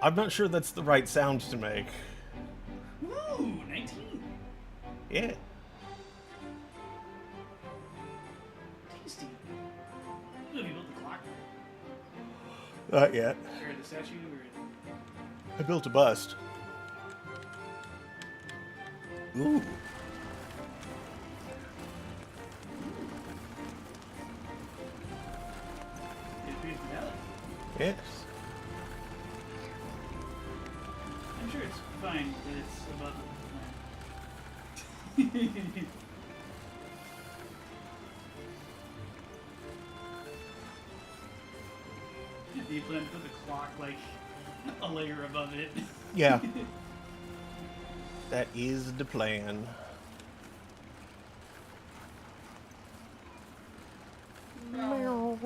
I'm not sure that's the right sound to make. Woo! 19. Yeah. Tasty. Have you built the clock? Not yet. Or the statue? I built a bust. Ooh. Yes. I'm sure it's fine that it's above the plan. You plan to put the clock like a layer above it. Yeah. That is the plan. Meow.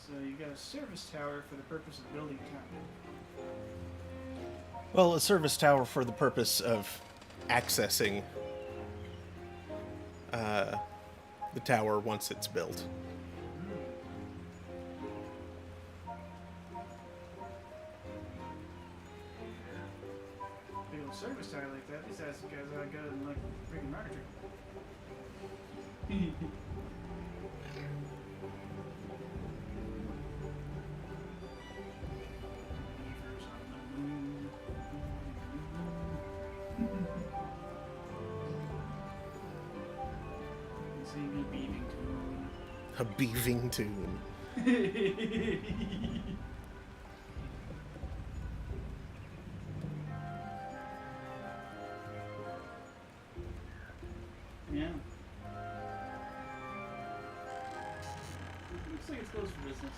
So you got a service tower for the purpose of building a tower. Well, a service tower for the purpose of accessing the tower once it's built. Big old service tower like that, these guys gotta go and like freaking rocket trip. Beavers on the moon. A beaving tune. Yeah. Looks like it's closed for business.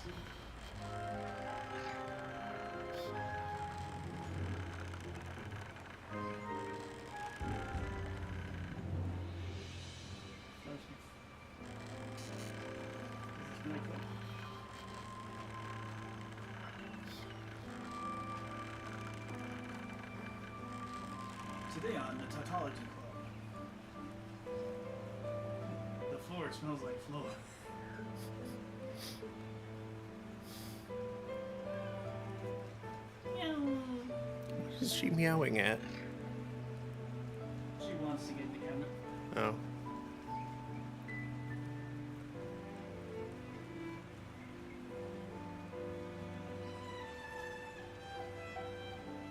Today on the Tautology Club. The floor smells like floor. Meow. What is she meowing at? She wants to get in the cabinet. Oh.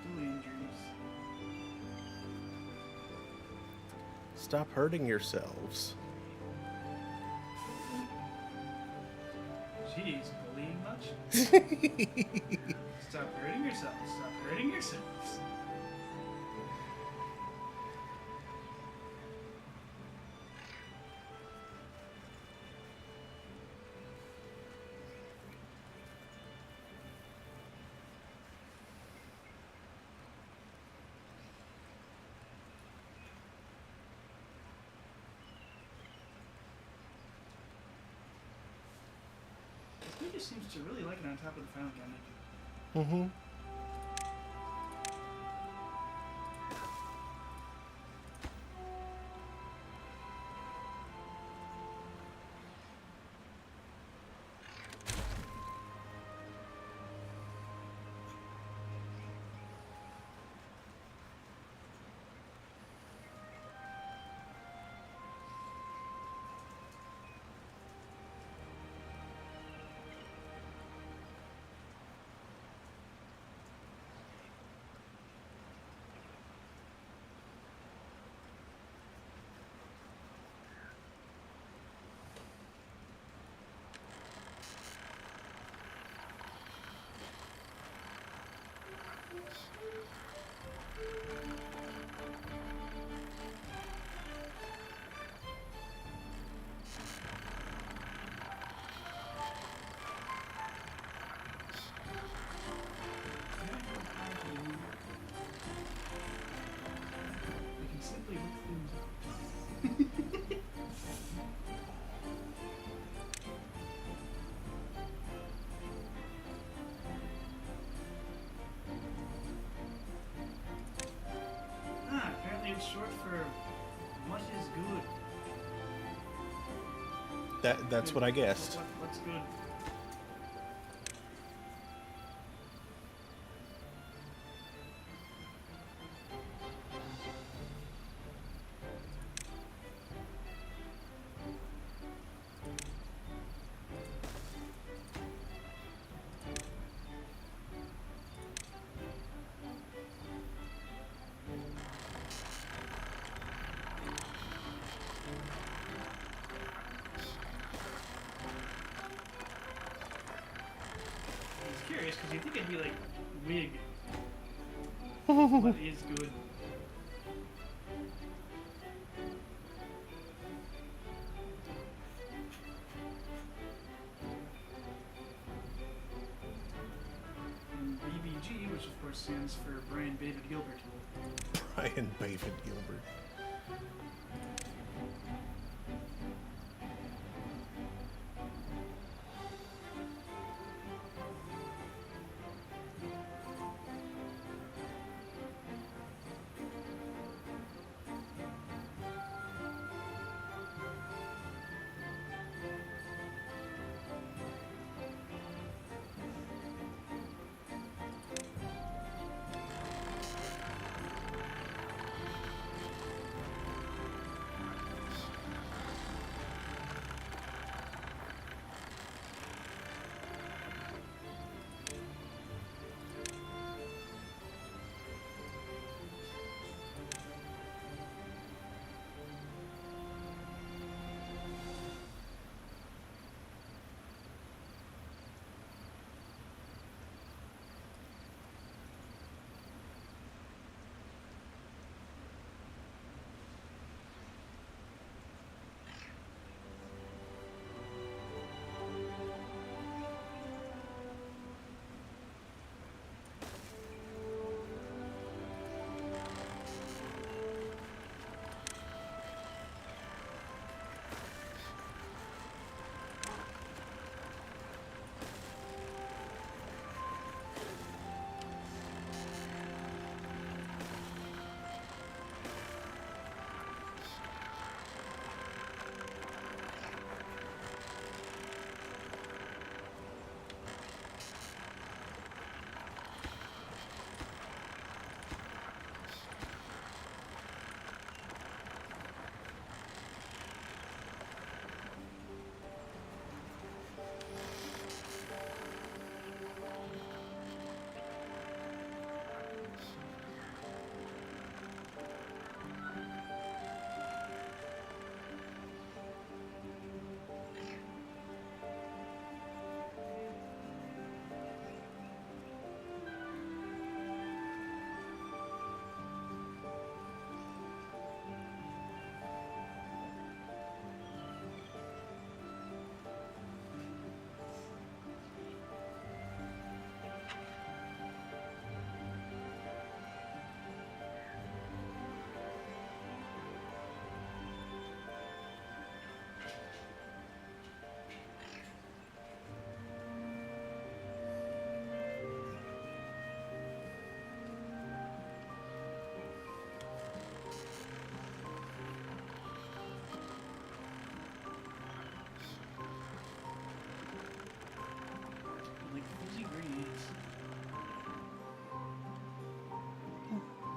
Dual injuries. Stop hurting yourselves. Jeez, bullying much? Stop hurting yourself. Stop hurting yourselves. He just seems to really like it on top of the filing cabinet. Mm-hmm. We can simply look things up. Apparently it's short for what is good. That's what I guessed. What's good? Curious because you think it'd be like wig. What is good? And BBG, which of course stands for Brian David Gilbert. Brian David Gilbert.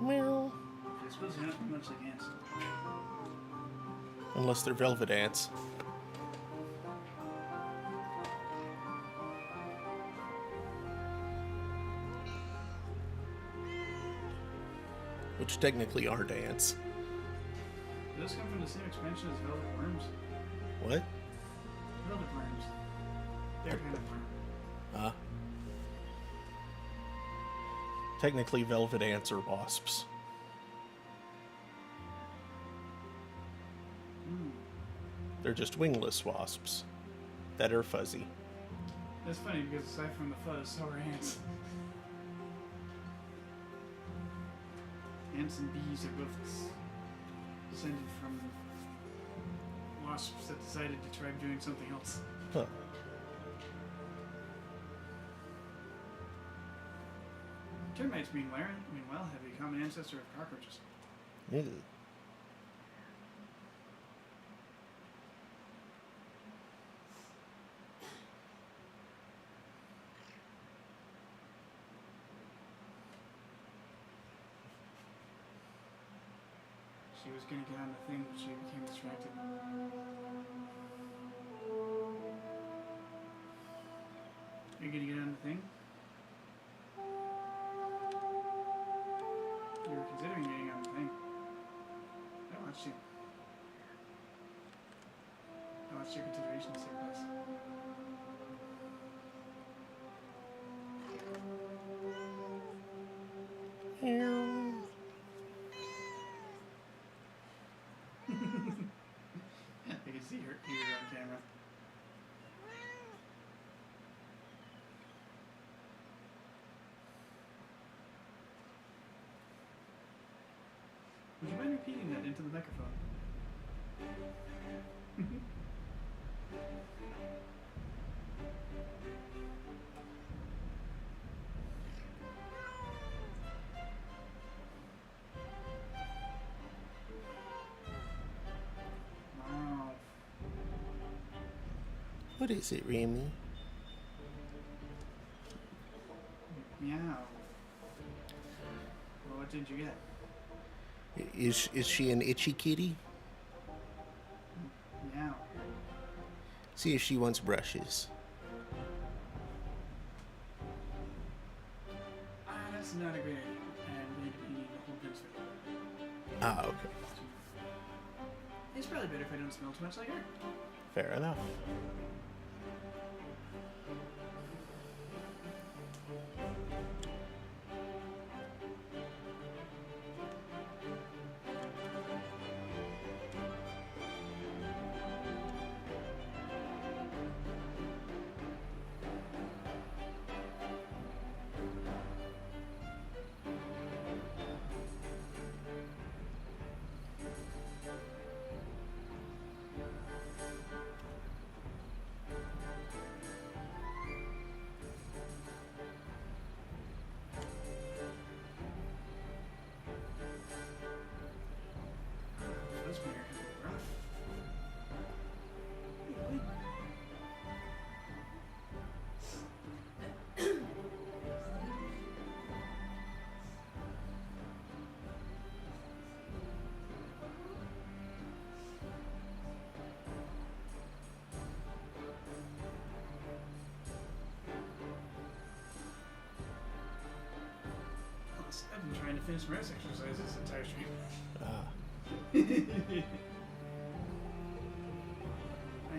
Meow. I suppose they're not much like ants. Unless they're velvet ants. Which technically aren't ants. Do those come from the same expansion as velvet worms? What? Velvet worms. They're kind of worm. Technically, velvet ants are wasps. They're just wingless wasps that are fuzzy. That's funny because aside from the fuzz, so are ants. Ants and bees are both descended from wasps that decided to try doing something else. Huh. Termites, meanwhile, have a common ancestor of cockroaches. Ew. She was gonna get on the thing, but she became distracted. You're gonna get on the thing? You were considering getting on the thing. I watched you. I watched your consideration take place. Meow. I can see her ear on camera. Would you mind repeating that into the microphone? Wow. What is it, Remy? Meow. Well, what did you get? Is she an itchy kitty? Meow. See if she wants brushes. That's not a great idea. And we need the whole prince food. Ah, okay. It's probably better if I don't smell too much like her. Fair enough. This one here is a bit rough. Hey, boy. I've been trying to finish my exercise this entire stream. Ah. I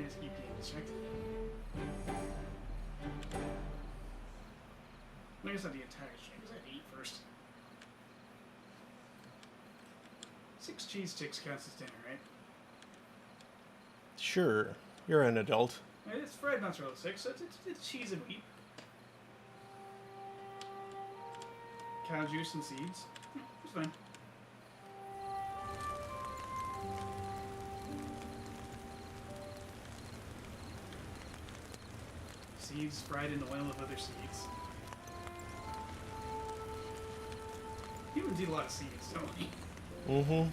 just keep getting distracted. I guess not the entire stream because I had to eat first. 6 cheese sticks counts as dinner, right? Sure. You're an adult. It's fried mozzarella sticks, so it's cheese and wheat. Cow juice and seeds. It's fine. Seeds fried in oil of other seeds. Humans eat a lot of seeds, don't we? Mm-hmm.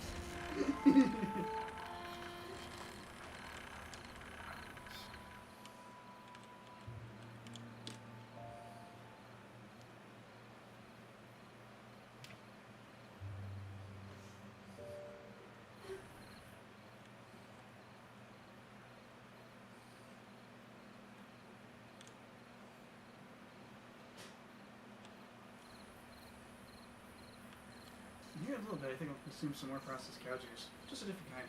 a little bit. I think I'll consume some more processed cow juice. Just a different kind.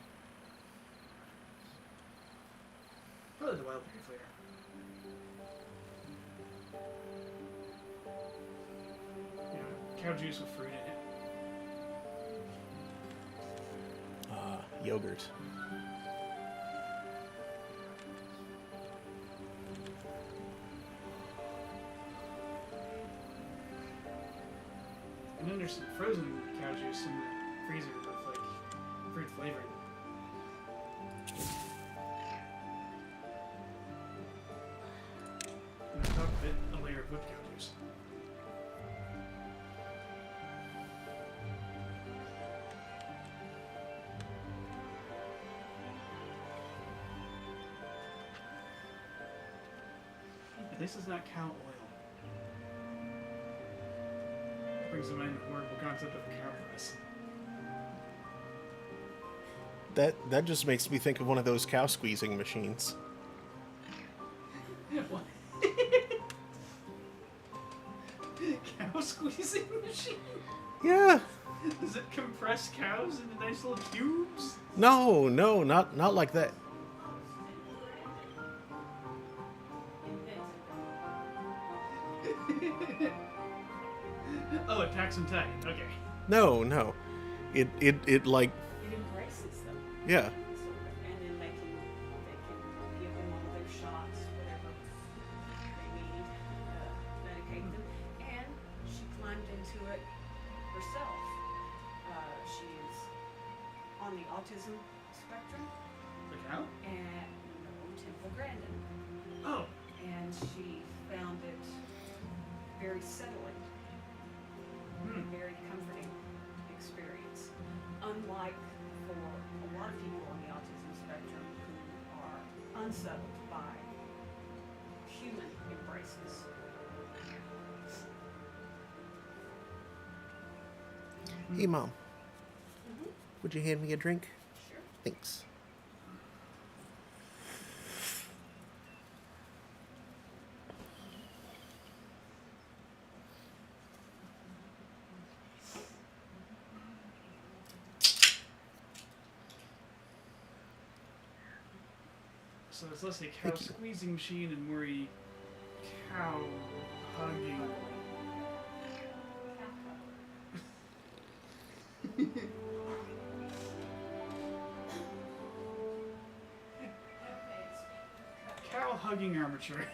Probably the wild berry flavor. You know, cow juice with fruit in it. Yogurt. And then there's some frozen cow juice in the freezer with like fruit flavoring. And on top of it, a layer of whipped cow juice. But this is not cow oil. Brings to mind the horrible concept of a cow press. That just makes me think of one of those cow squeezing machines. What? Cow squeezing machine? Yeah. Does it compress cows into nice little cubes? No, not like that. Oh, it packs them tight. Okay. No. It like, It embraces them. yeah. And then they can give them all their shots, whatever they need, medicate them. And she climbed into it herself. She is on the autism spectrum, The cow? and no, Temple Grandin. Oh. And she found it very settling, a very comforting experience. Unlike for a lot of people on the autism spectrum who are unsettled by human embraces. Hey, Mom. Would you hand me a drink? Sure. Thanks. So it's less a cow Thank you. squeezing machine and more a cow hugging. Cow hugging armature.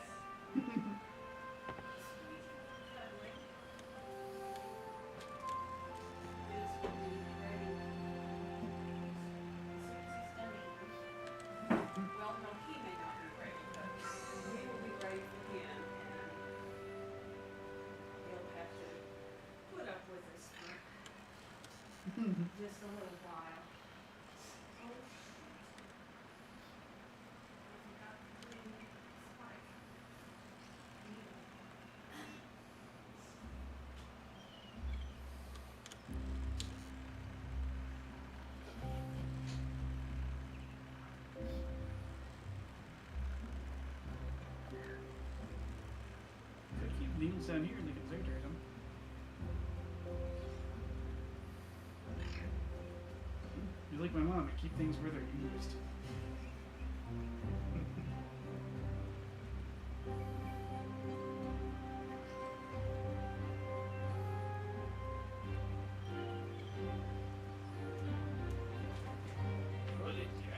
Well, no, he may not be ready, but we will be ready for him, and he'll have to put up with us for just a little while. Oh, shoot. I forgot to bring Spike. Could keep needles down here and they can zigzag them. You're like my mom, I keep things where they're used. Oh, yeah.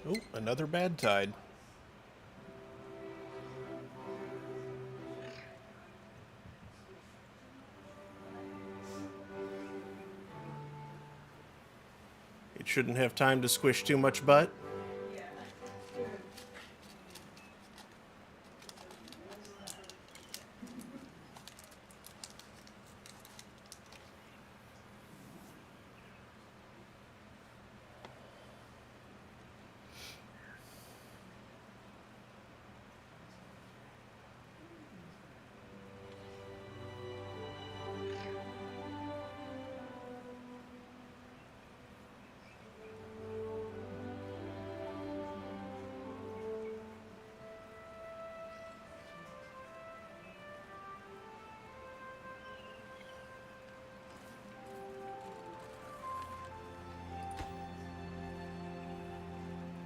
Oh, another bad tide. It shouldn't have time to squish too much butt.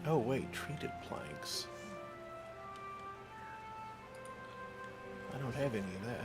Oh wait, treated planks. I don't have any of that.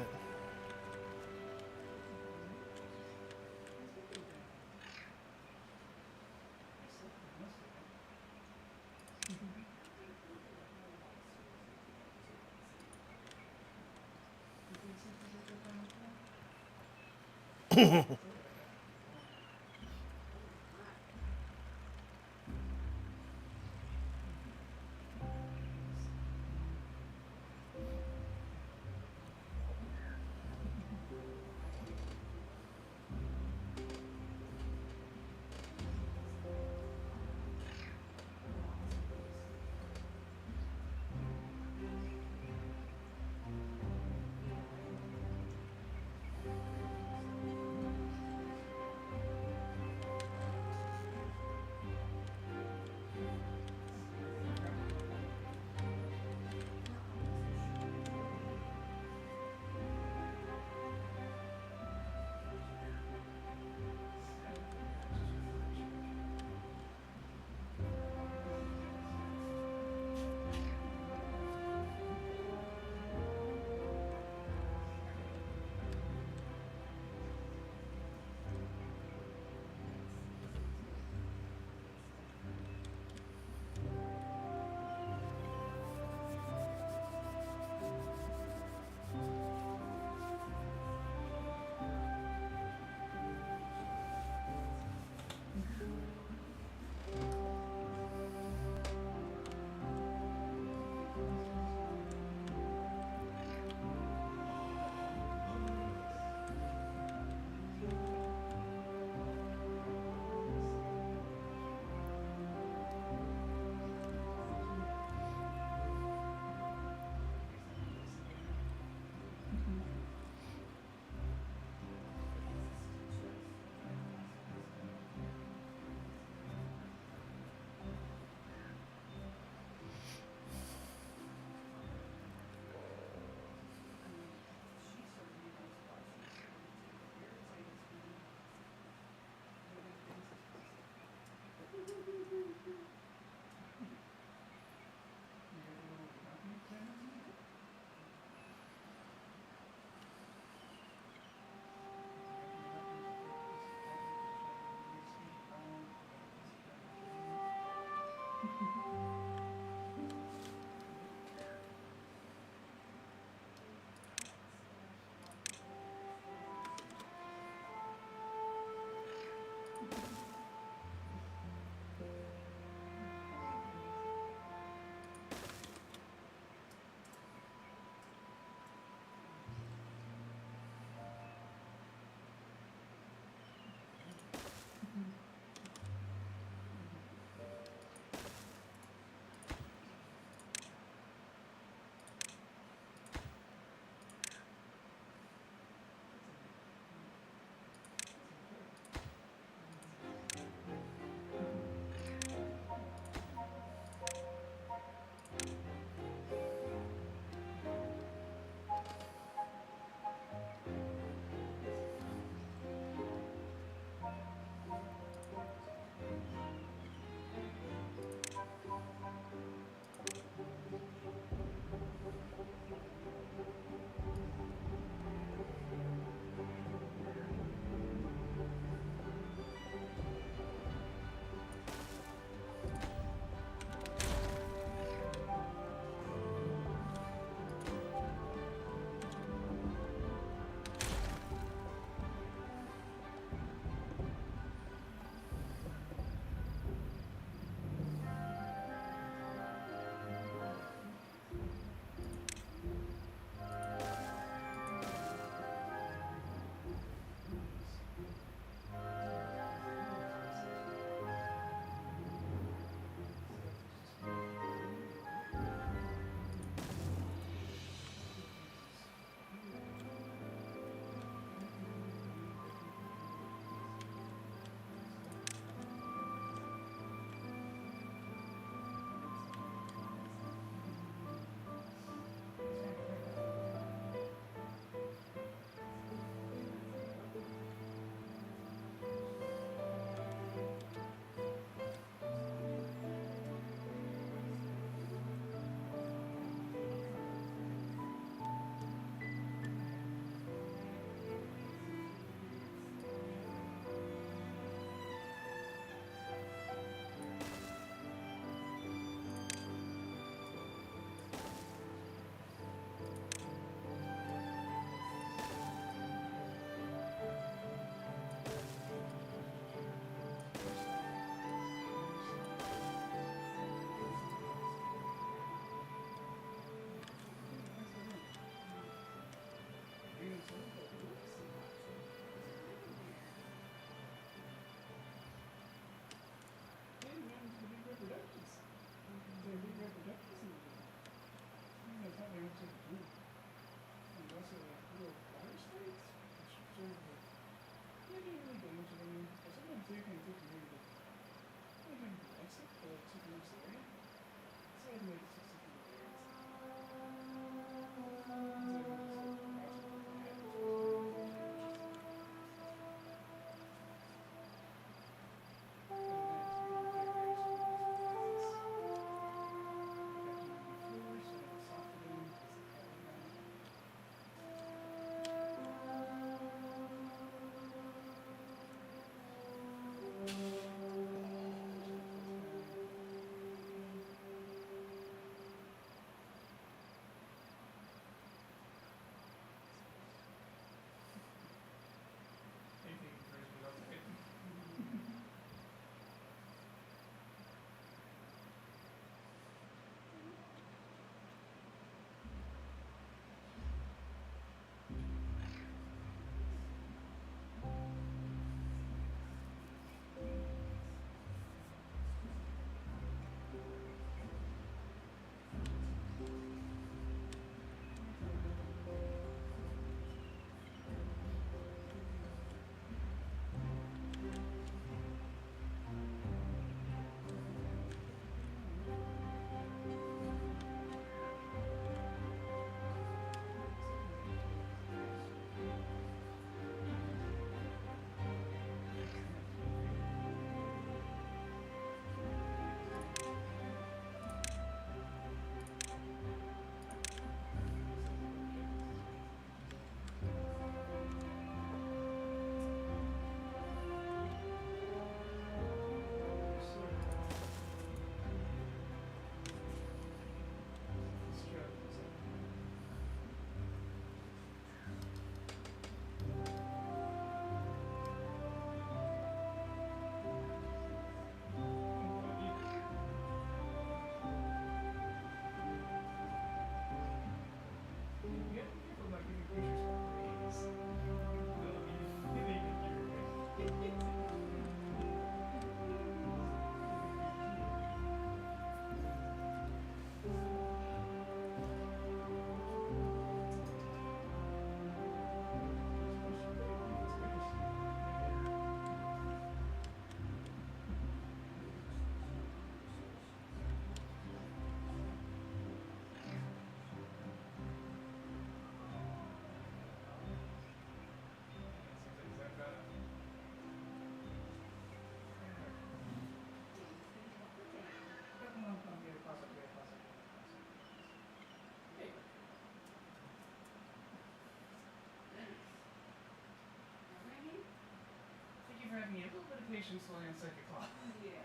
patient slowly on second call. Yeah.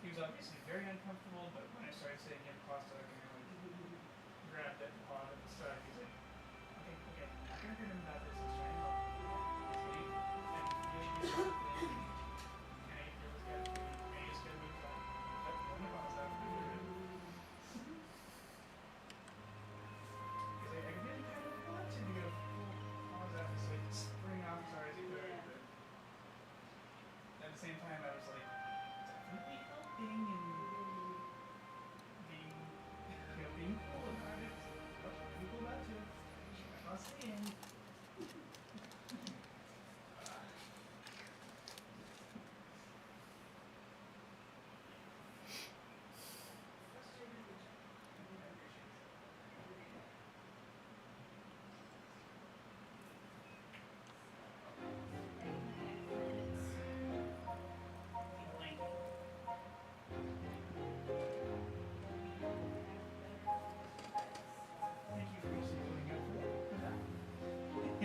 He was obviously very uncomfortable, but when I started saying him cross talking, I like grabbed at the paw at the start. He's like, okay, I'm not gonna hurt him about this. He's trying to help. He's me. And he started playing. And I feel this guy, and he just gotta move on. Let the paws out. He's like, I really kind of wanted to go paws out so I could spring off as hard as he could, but at the same time I was like, definitely helping and being, being cool about it. Being cool about it. I'm not saying. Thank you for putting up for that.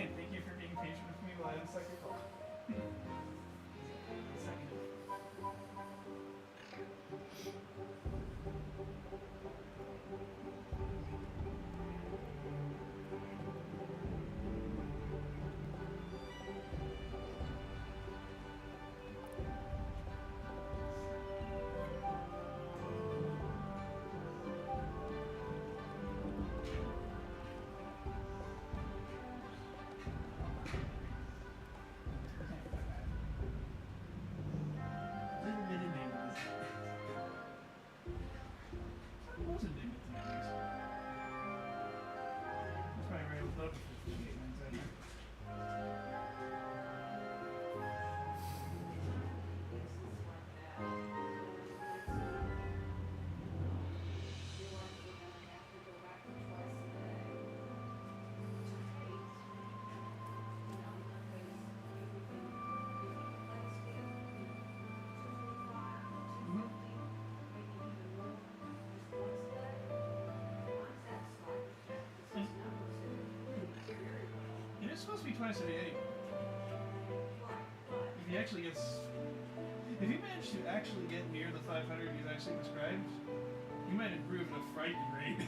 And thank you for being patient with me while I unsuck your call. Second. Little bit of niggas. Most of niggas. That's probably right above the 58 minutes, I think. It's supposed to be twice a day anyway. If he actually gets, if he managed to actually get near the 500 he's actually prescribed, he might improve at a frightening rate.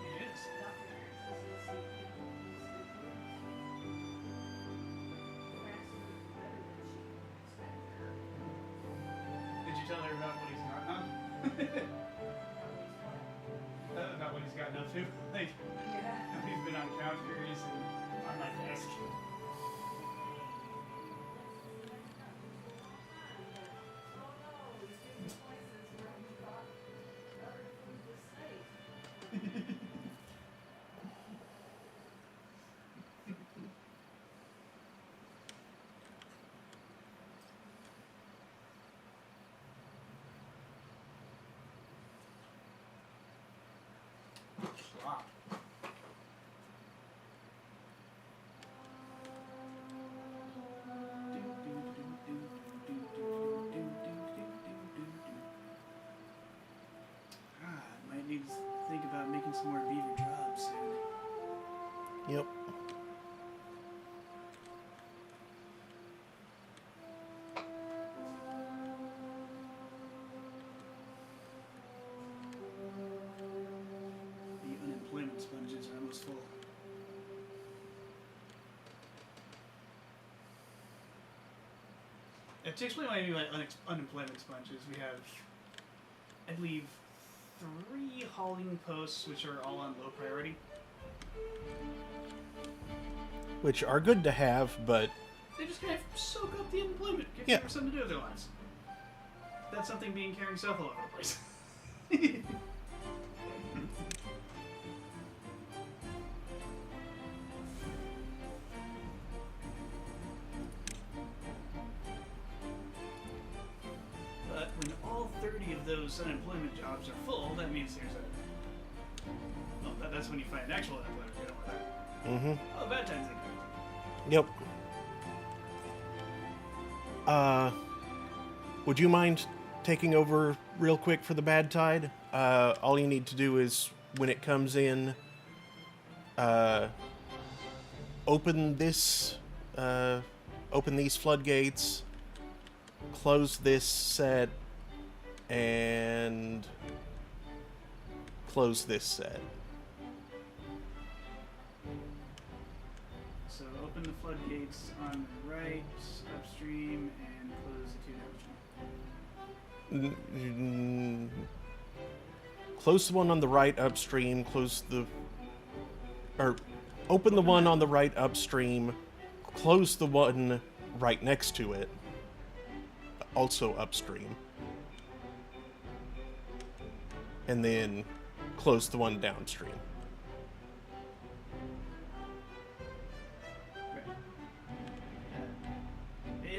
He is. Did you tell her about what he's not on? About what he's gotten up to? Like, he's been on counters and on my desk. Wow. Might need to think about making some more beaver jobs soon. Yep. The unemployment sponges are almost full. To explain why I mean by unemployment sponges, we have, I believe, 3 hauling posts which are all on low priority. Which are good to have, but They just kind of soak up the unemployment, give Yeah. people something to do with their lives. That's something being carrying stuff all over the place. But when all 30 of those unemployment jobs are full, that means there's a... Well, that's when you find actual unemployment. You don't want that. Oh, bad times like that. yep. Would you mind taking over real quick for the bad tide? All you need to do is, when it comes in, open these floodgates, close this set, and close this set. So open the floodgates on the right, upstream, and close the two downstream. Close the one on the right upstream, open the one on the right upstream, close the one right next to it, also upstream, and then close the one downstream.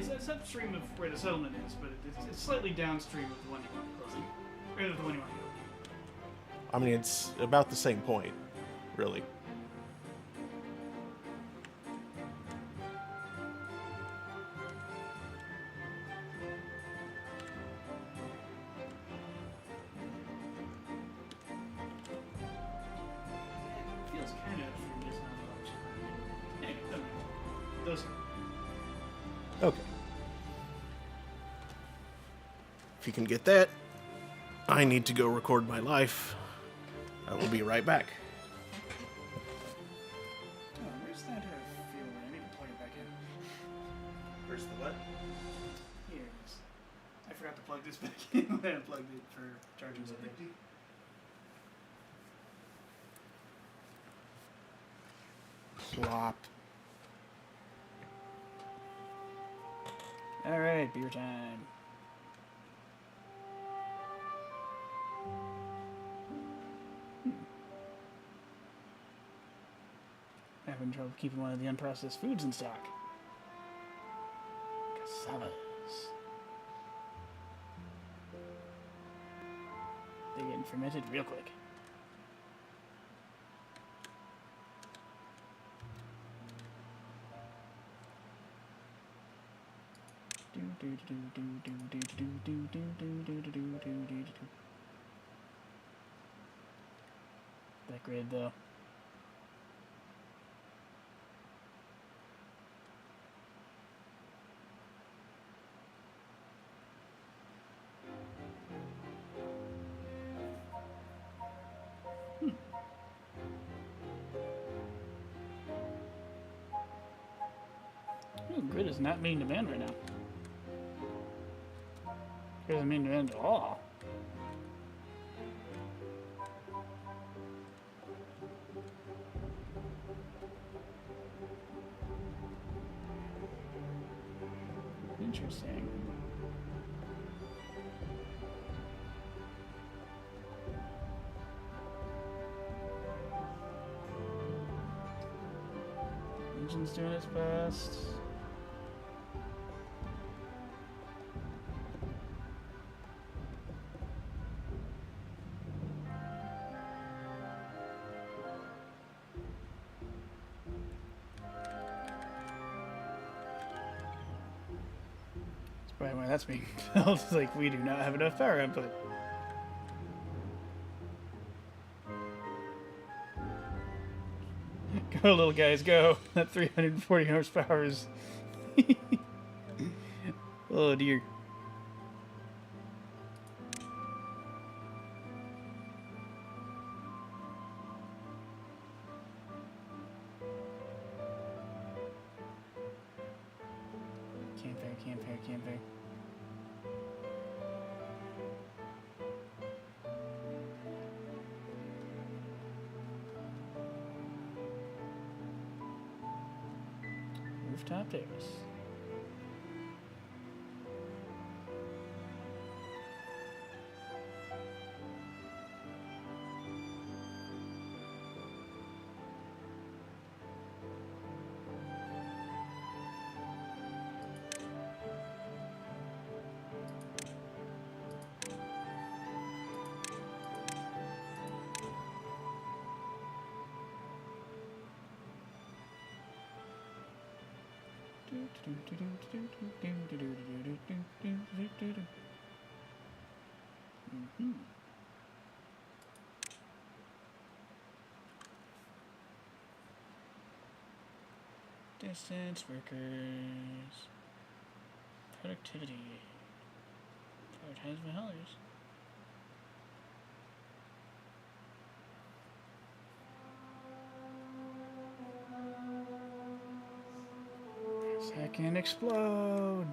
It's upstream of where the settlement is, but it's slightly downstream of the one you want to close. Or the one you want to open. I mean, it's about the same point, really. It feels kind of upstream, just not much. Anyway, doesn't matter. Those. Okay. If you can get that, I need to go record my life. I will be right back. Oh, where's that fuel? I need to plug it back in. Where's the what? Here it is. I forgot to plug this back in when I plugged it for charging something. Plop. Alright, beer time. Having trouble keeping one of the unprocessed foods in stock. Cassavas. They're getting fermented real quick. That grid though. Grid is not meeting demand right now. It doesn't mean demand at all. Interesting. Engine's doing its best. Right, when that's being built, it's like we do not have enough power output. Go, little guys, go! That 340 horsepower is. Oh dear. Camping. Rooftop terrace. Mm-hmm. Distance workers. Productivity. Prioritize valors. Second explode.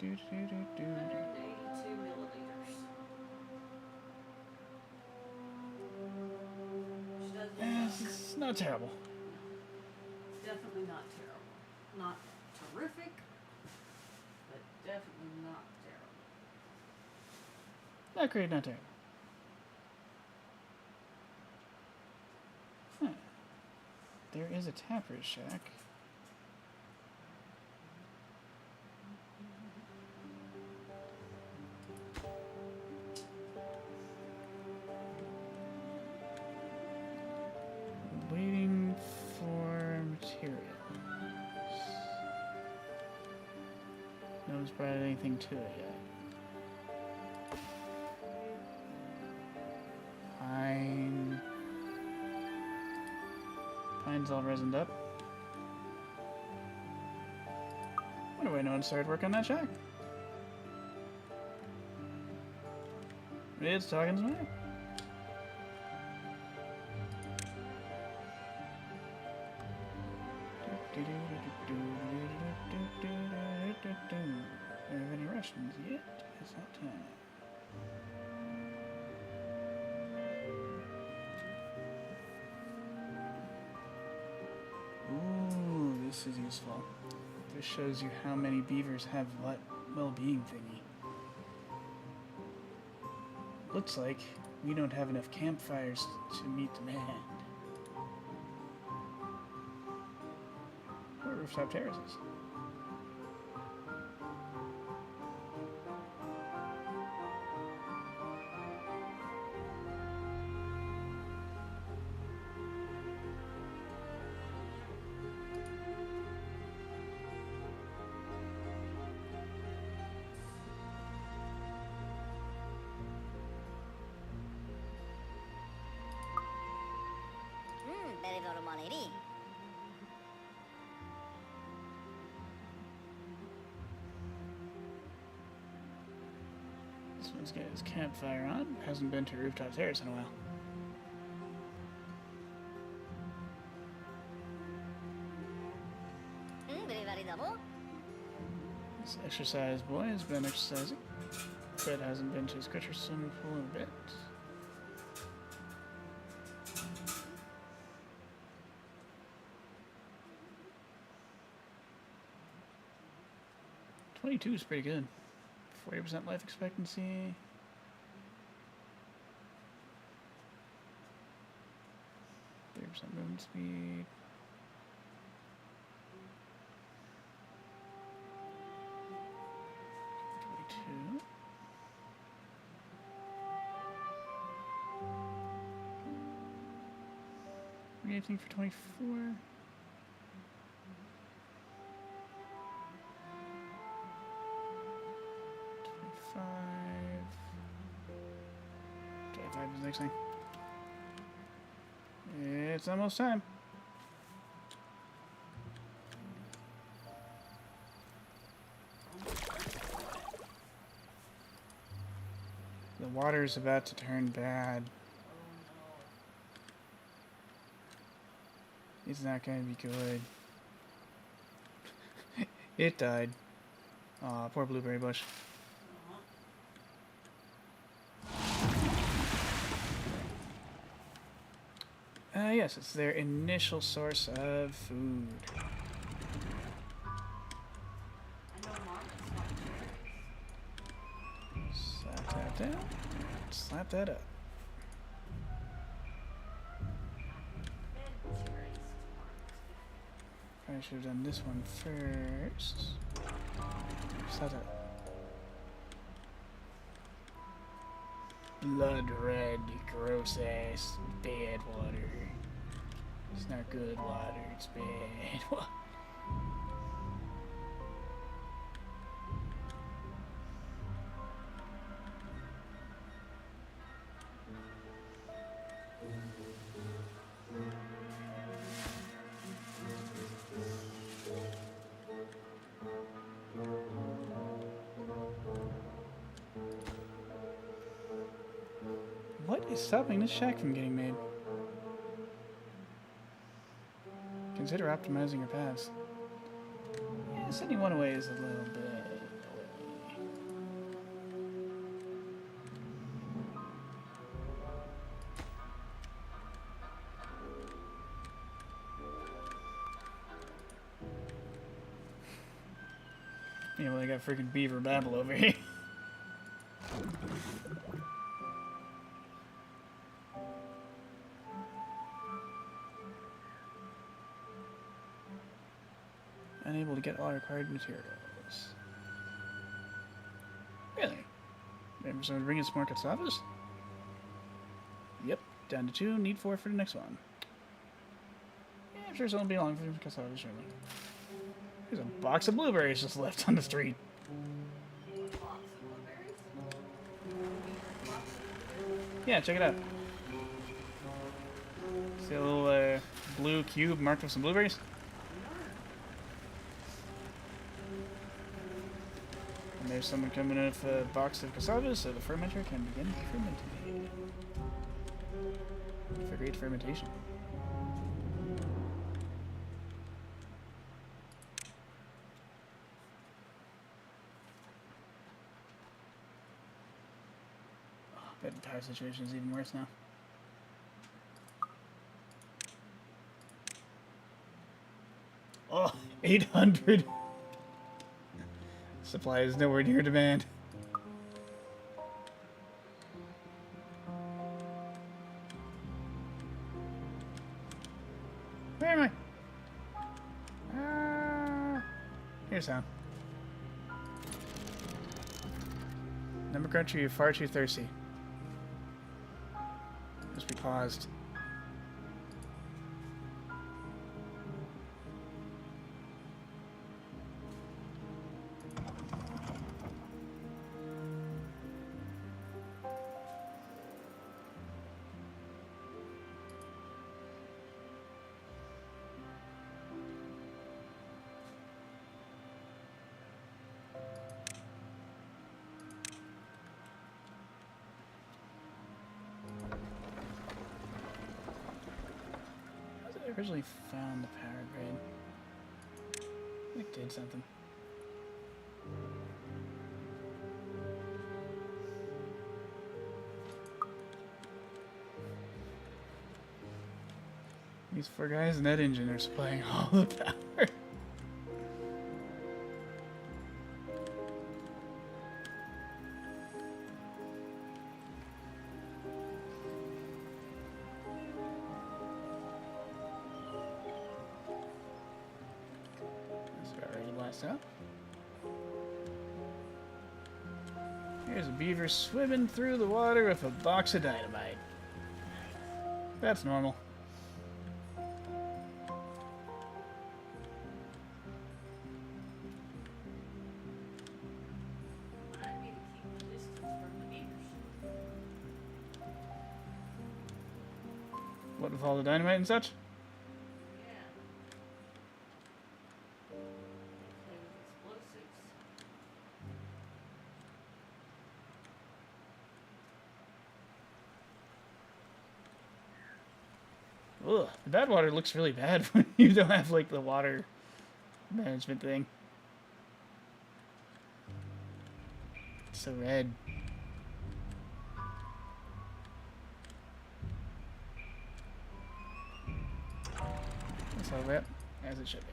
Do, do, do, do, do. 182 milliliters. Which does look It's not terrible. definitely not terrible. Not terrific, but definitely not terrible. Not great, not terrible. Huh. There is a tapper's shack. Waiting for materials. No one's brought anything to it yet. Pine. Pine's all resined up. Wonder why no one started work on that shack. It's talking smack. Do we have any Russians yet? It's not time. Ooh, this is useful. This shows you how many beavers have what well-being thingy. Looks like we don't have enough campfires to meet demand. Or rooftop terraces. Very normal lady. This one's got his campfire on. Hasn't been to rooftop terrace in a while. Very double. This exercise boy has been exercising, but hasn't been to his Kutcher swimming pool in a bit. .22 is pretty good. 40% life expectancy. .30% movement speed. .22. Anything for 24? .25 is the next thing. It's almost time. The water's about to turn bad. It's not gonna be good. It died. Aw, poor blueberry bush. Yes, it's their initial source of food. I know markets like cherries. Slap that down. Slap that up. Fed cherries to markets. Probably should have done this one first. Slap that. Blood red, gross ass, bad water. It's not good water, it's bad water. What is stopping this shack from getting made? Consider optimizing your paths. Yeah, sending one away is a little bit away. Yeah, well, I got freaking beaver babble over here. Unable to get all required materials. Really? Remember someone bringing some more cassavas? Yep, down to 2. Need 4 for the next one. Yeah, I'm sure someone will be along for cassavas, surely. There's a box of blueberries just left on the street. Box of blueberries? Yeah, check it out. See a little blue cube marked with some blueberries? And there's someone coming in with a box of cassava so the fermenter can begin fermenting. For great fermentation. Oh, I bet the power situation is even worse now. Oh, 800! Supply is nowhere near demand. Where am I? Here's sound. Number country, you're far too thirsty. Must be paused. I originally found the power grid. It did something. These 4 guys and that engine are supplying all the power. Up. Here's a beaver swimming through the water with a box of dynamite. That's normal. I need to keep the distance from the beavers. What with all the dynamite and such? Yeah. Play with explosives. Ugh, the bad water looks really bad when you don't have like the water management thing. It's so red. That's all that, as it should be.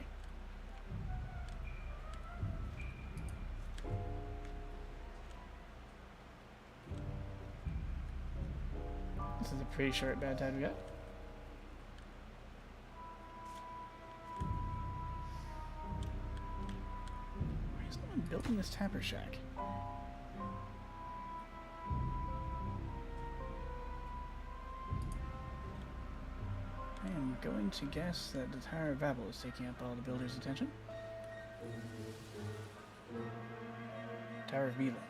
This is a pretty short bad time we got. Why is no one building this tapper shack? I am going to guess that the Tower of Babel is taking up all the builders' attention. Tower of Bevel.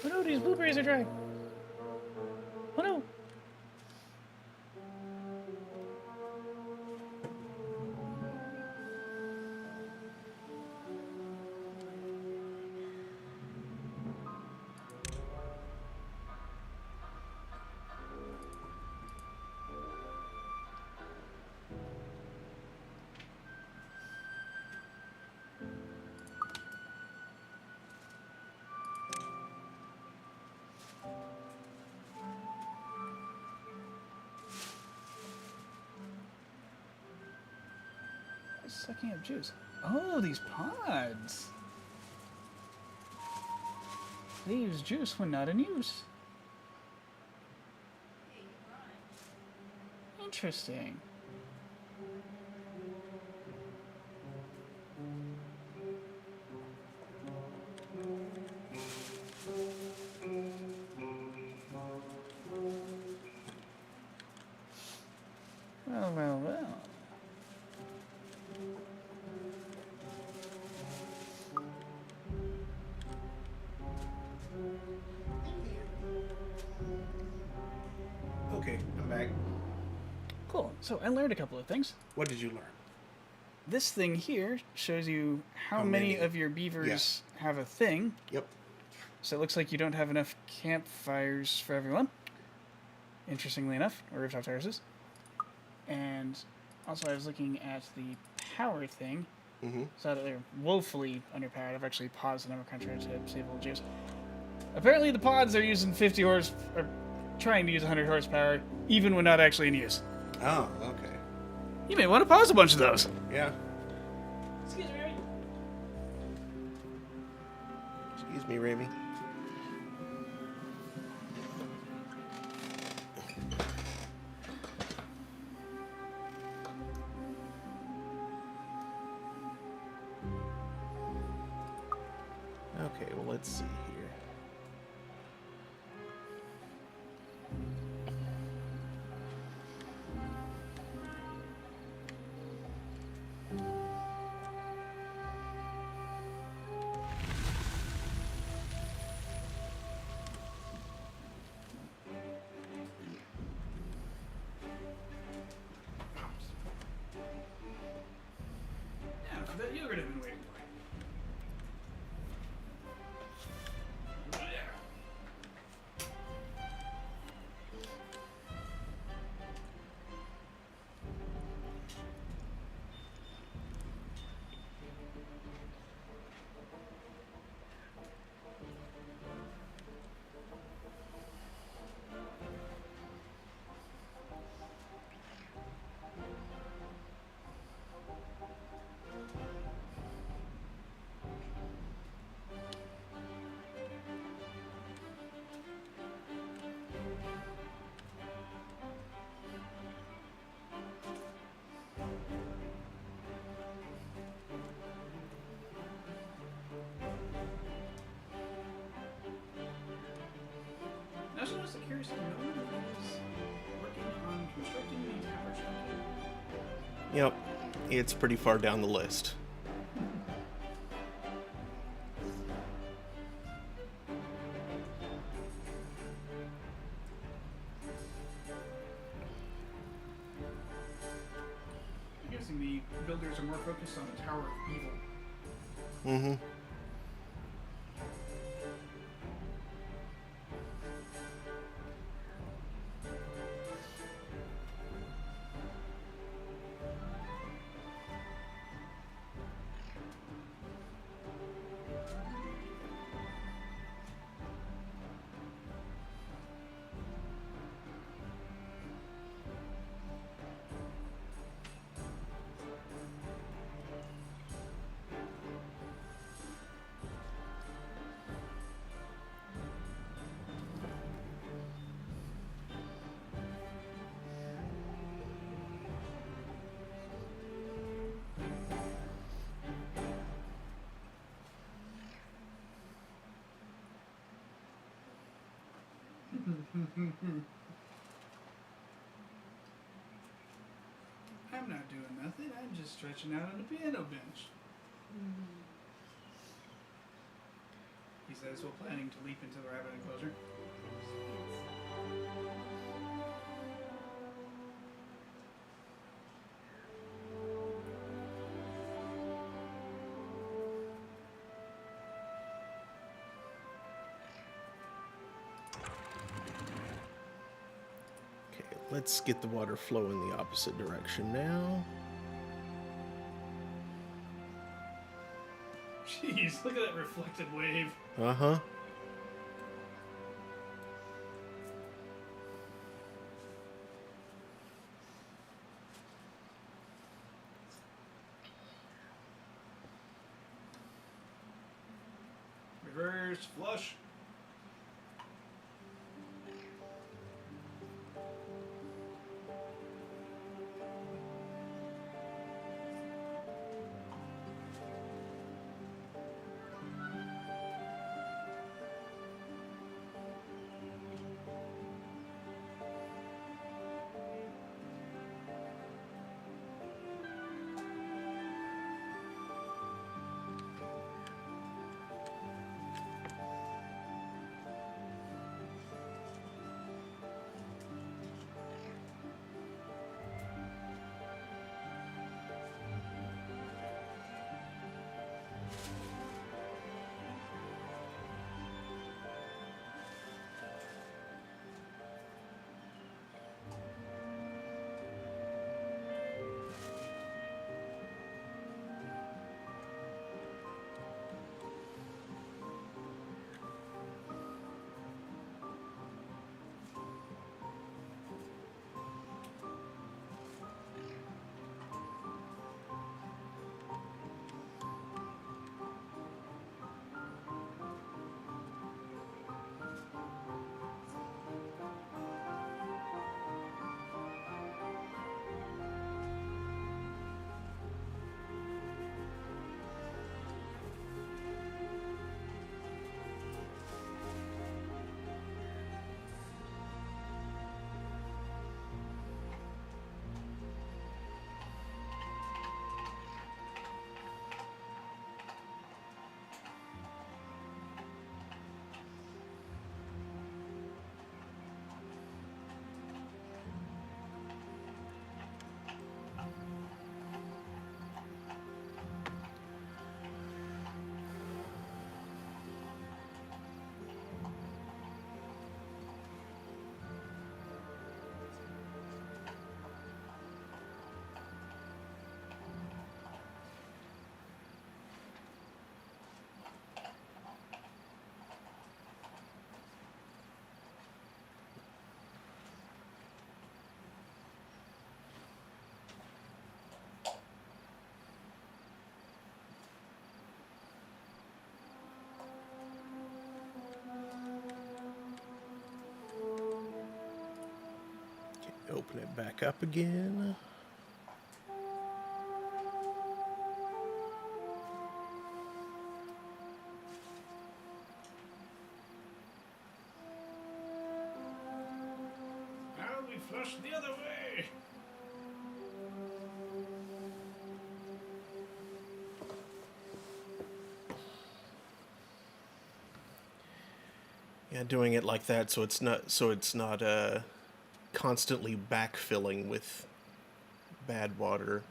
Oh no, these blueberries are dry. Oh no. Sucking up juice. Oh, these pods. They use juice when not in use. Interesting. Well, well, well. Okay, I'm back. Cool. So I learned a couple of things. What did you learn? This thing here shows you how many of your beavers have a thing. Yep. So it looks like you don't have enough campfires for everyone. Interestingly enough, or rooftop terraces. And also I was looking at the power thing. Mm-hmm. So that they're woefully underpowered. I've actually paused the number cruncher to save a little juice. Apparently the pods are using 50 horse, or trying to use 100 horsepower, even when not actually in use. Oh, okay. You may want to pause a bunch of those. Yeah. Excuse me, Remy. Excuse me, Remy. Okay, well, let's see here. Yeah, for that yogurt I've been waiting for. Over there. National Security no one is working on constructing the tower shelter. Yep. It's pretty far down the list. I'm guessing the builders are more focused on the Tower of Evil. Mm-hmm. I'm not doing nothing. I'm just stretching out on the piano bench. He says while planning to leap into the rabbit enclosure. Okay, let's get the water flow in the opposite direction now. Jeez, look at that reflected wave. Uh-huh. first flush. Open it back up again. Now we flush the other way. Yeah, doing it like that so it's not constantly backfilling with bad water.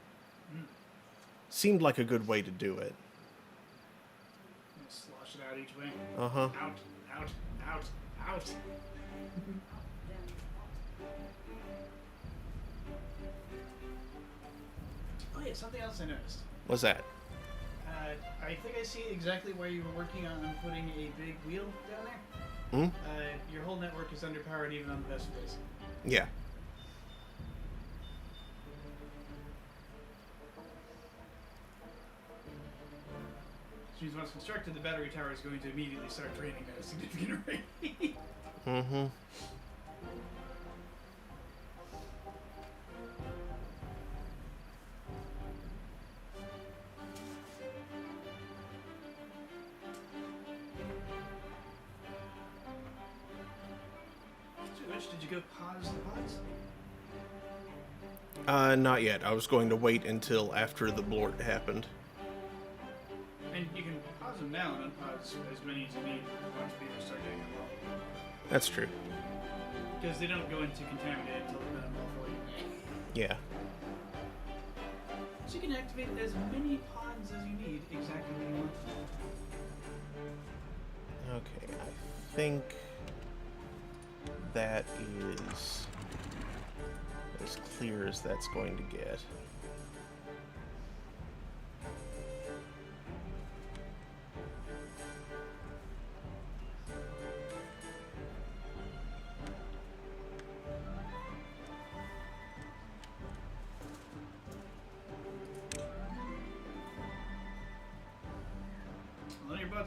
Seemed like a good way to do it. Slosh it out each way. Uh-huh. Out, out, out, out. Oh yeah, something else I noticed. What's that? I think I see exactly why you were working on putting a big wheel down there. Hmm? Your whole network is underpowered even on the best days. Yeah. Which means once constructed, the battery tower is going to immediately start draining at a significant rate. Mm-hmm. Did you go pause the pods? Not yet. I was going to wait until after the blort happened. And you can pause them now and unpause as many as you need once people start getting them low. That's true. Because they don't go into contaminated until they've been before you may. Yeah. So you can activate as many pods as you need exactly when you want them. Okay, I think that is as clear as that's going to get.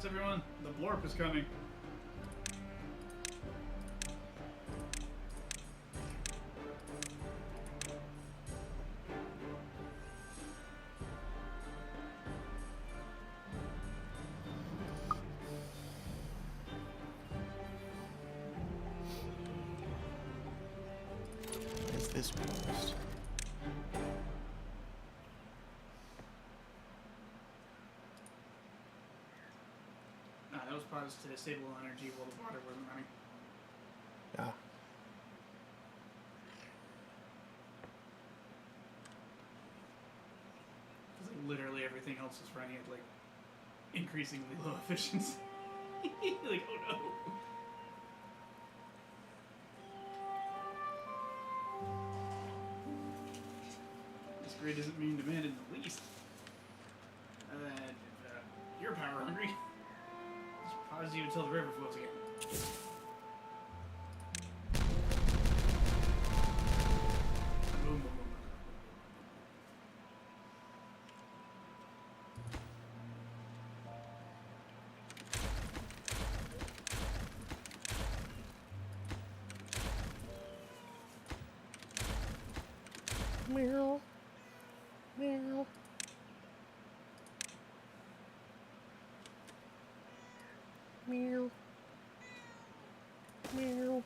Relax, everyone. The blorp is coming. Is this post? That was paused to disable energy while the water wasn't running. Ah. Because like, literally everything else is running at like increasingly low efficiency. Like, oh no. This grid isn't being demanded in the least. You're power hungry. Just pause you until the river flows again. Boom, boom, boom. Meow. Meow. Meow. Meow.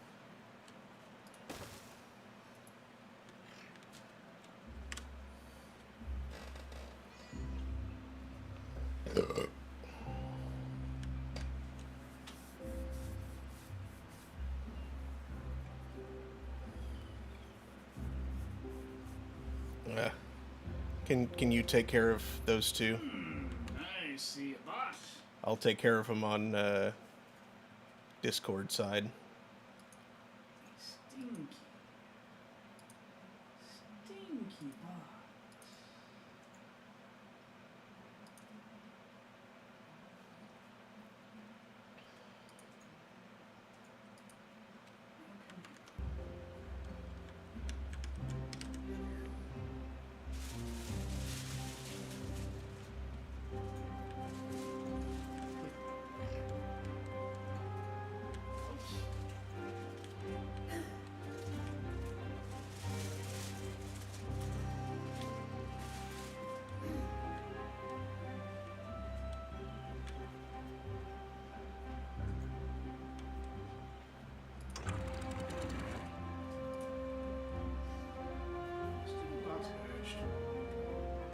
Can you take care of those two? I see a boss. I'll take care of them on Discord side. Stinky. Stinky boss.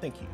Thank you.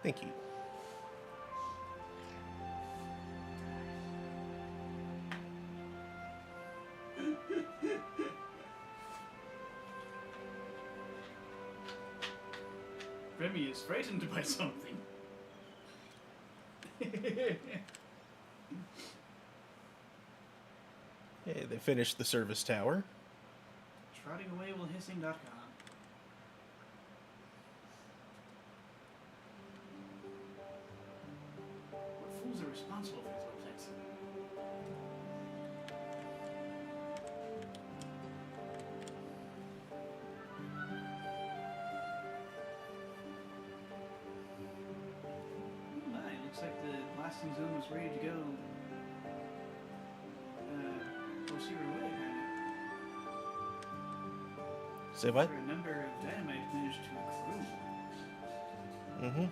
Thank you. Remy is frightened by something. Hey, they finished the service tower. Trotting away while hissing.com. blasting zone was ready to go. Well, she were away, Say what? a number of dynamite managed to accrue. Mm-hmm.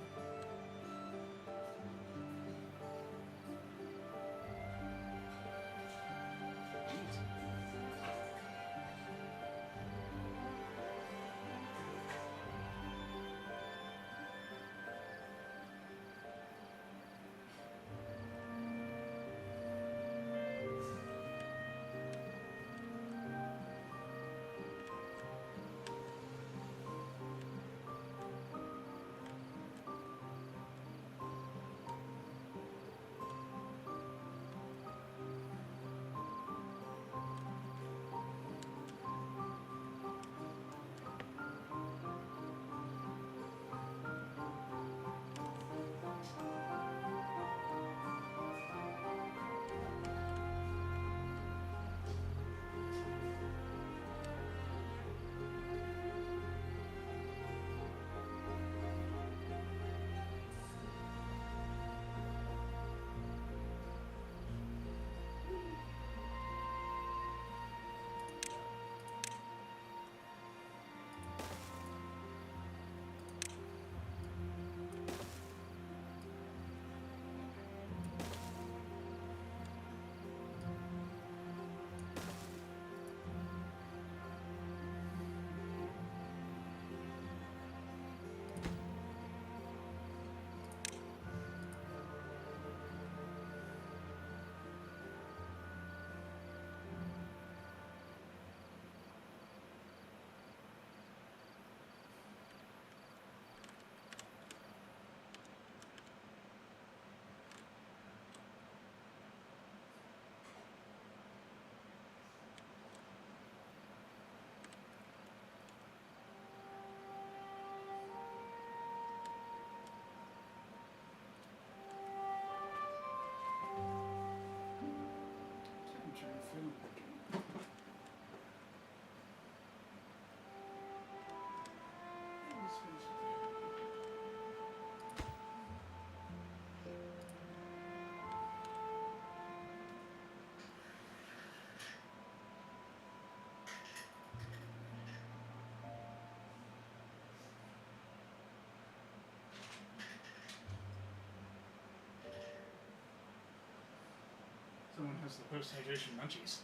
Someone has the post-hydration munchies.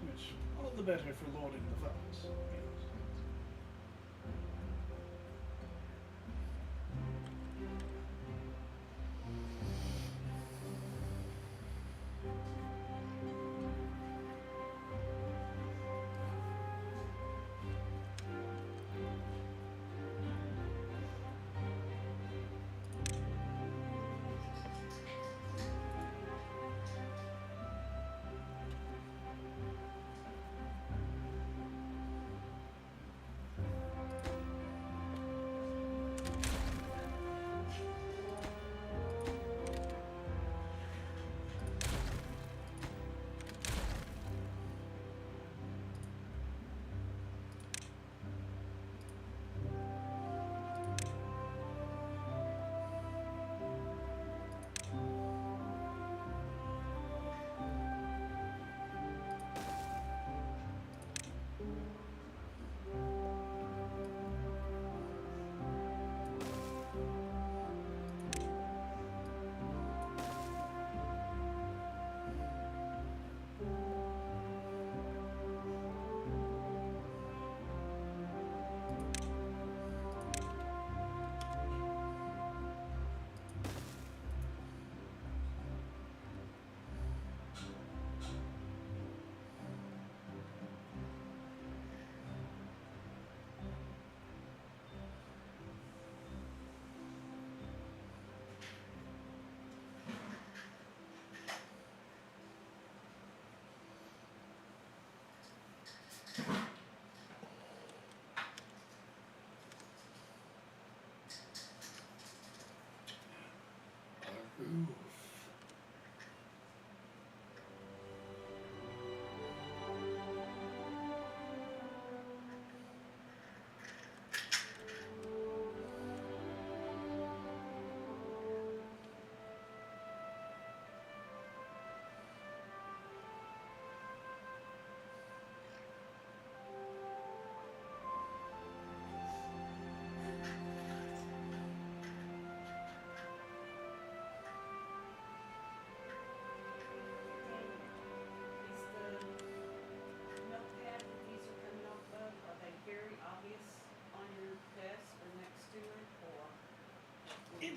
Which, all the better for lording the funds.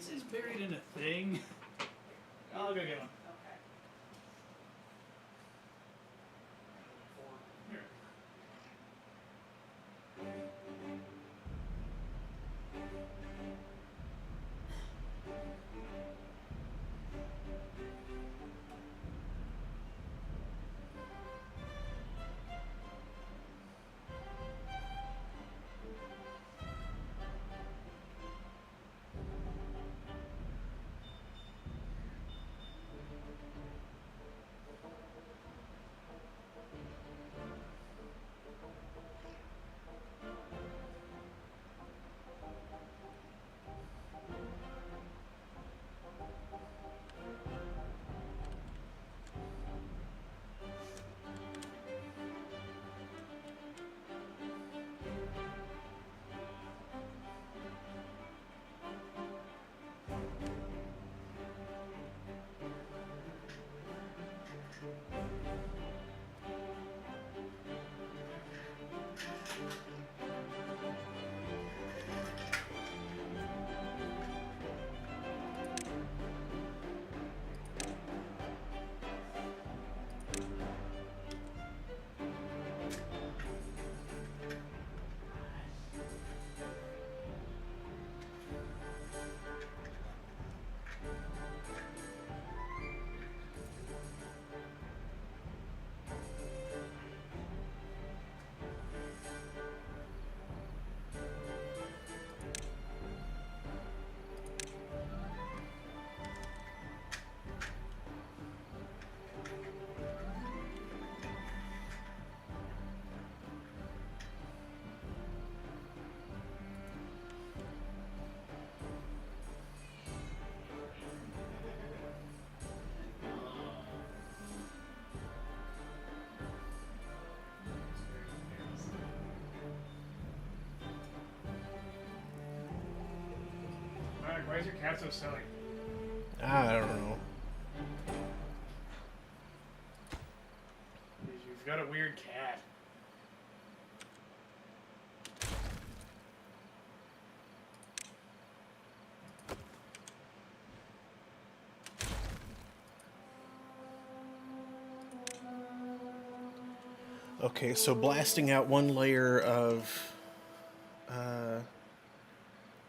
This is buried in a thing. I'll go get one. Okay. Here. Mark, why is your cat so silly? I don't know. You've got a weird cat. Okay, so blasting out one layer of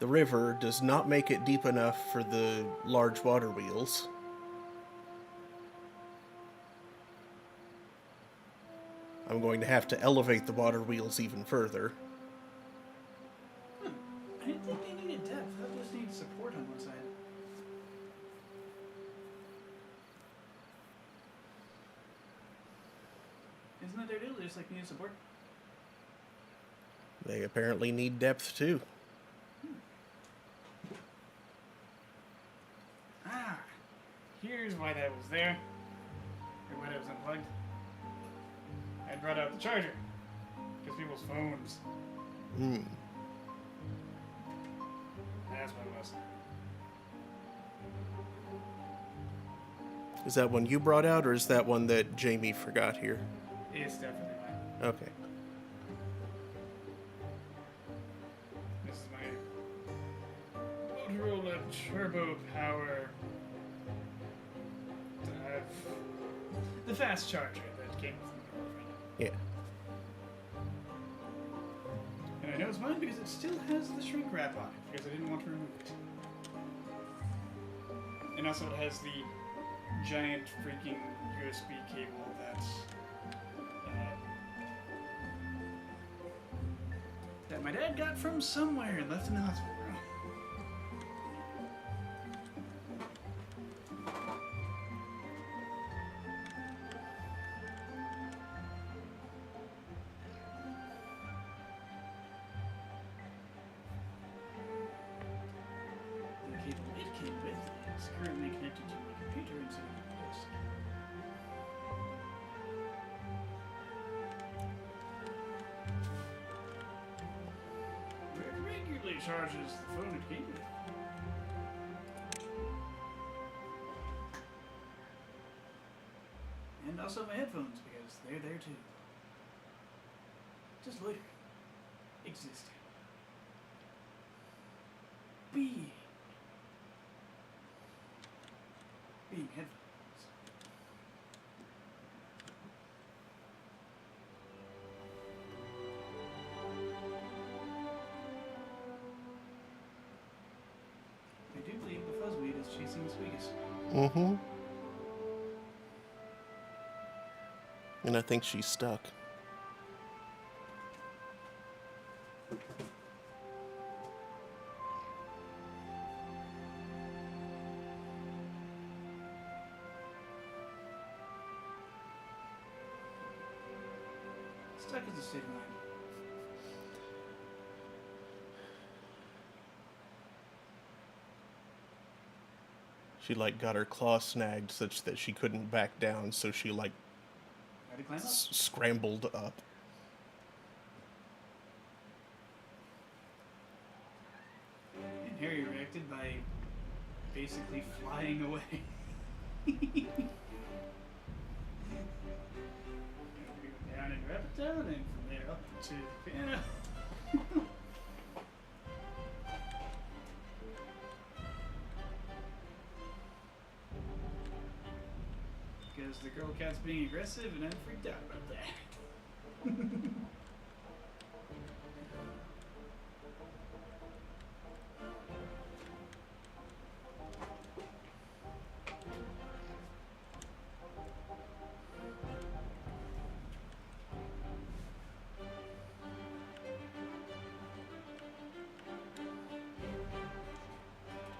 the river does not make it deep enough for the large water wheels. I'm going to have to elevate the water wheels even further. I didn't think they needed depth. That just needs support on one side. Isn't that their deal? They just like need support. They apparently need depth too. Ah, here's why that was there. Or why that was unplugged. I brought out the charger. Because people's phones. Hmm. That's what it was. Is that one you brought out, or is that one that Jamie forgot here? It's definitely mine. Okay. This is my Motorola Turbo Power. To have the fast charger that came with the girlfriend. Yeah. And I know it's mine because it still has the shrink wrap on it, because I didn't want to remove it. And also it has the giant freaking USB cable that my dad got from somewhere and left in the hospital room. The cable it came with is currently connected to my computer instead of the desk. It regularly charges the phone it came with. And also my headphones, because they're there too. Just loitering. Existing. Being. headphones. I do believe the fuzzweed is chasing the Sweegus. Mm-hmm. And I think she's stuck. Stuck is a state of mind. She like got her claw snagged such that she couldn't back down, so she like Try to climb up. scrambled up. And Harry reacted by basically flying away. Down and up down, and from there up to the piano. Because the girl cat's being aggressive, and I'm freaked out about that.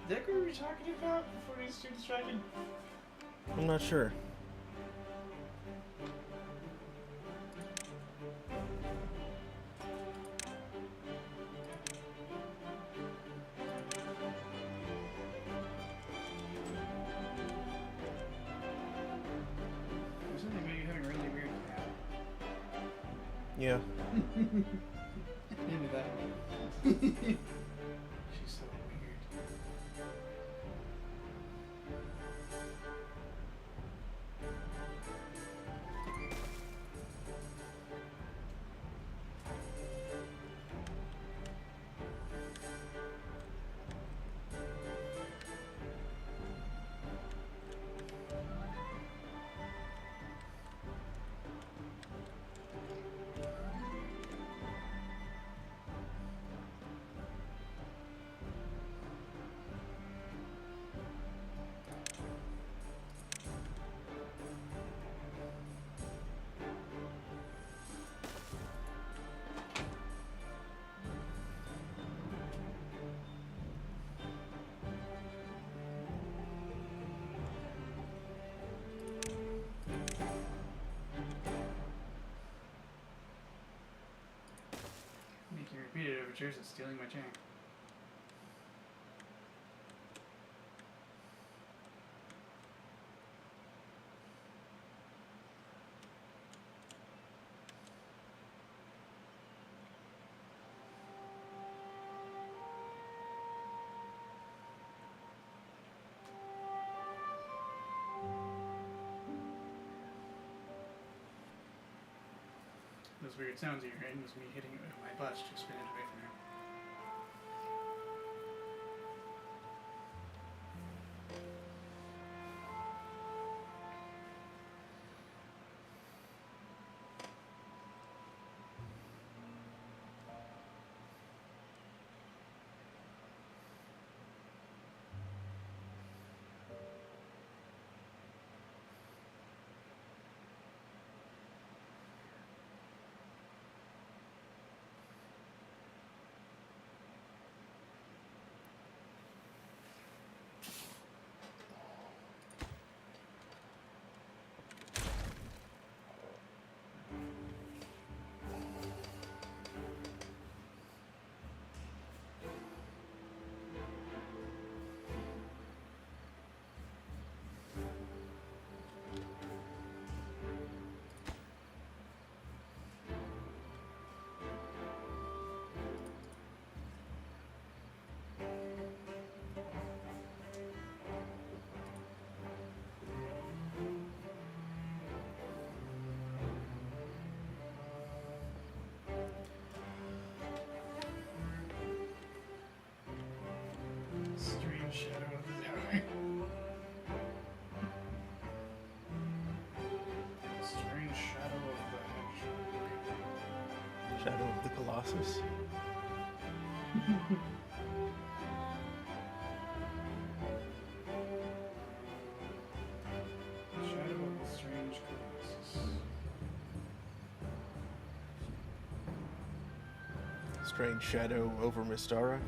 Is that what we were talking about before he's too distracted? I'm not sure. There's something about you having a really weird cat. Yeah. Into that. She's so weird. Making repeated overtures and stealing my chain. Those weird sounds you're hearing was me hitting it with my bus just minutes away from here. glasses. Shadow of the Strange Colossus. Strange shadow over Mystara.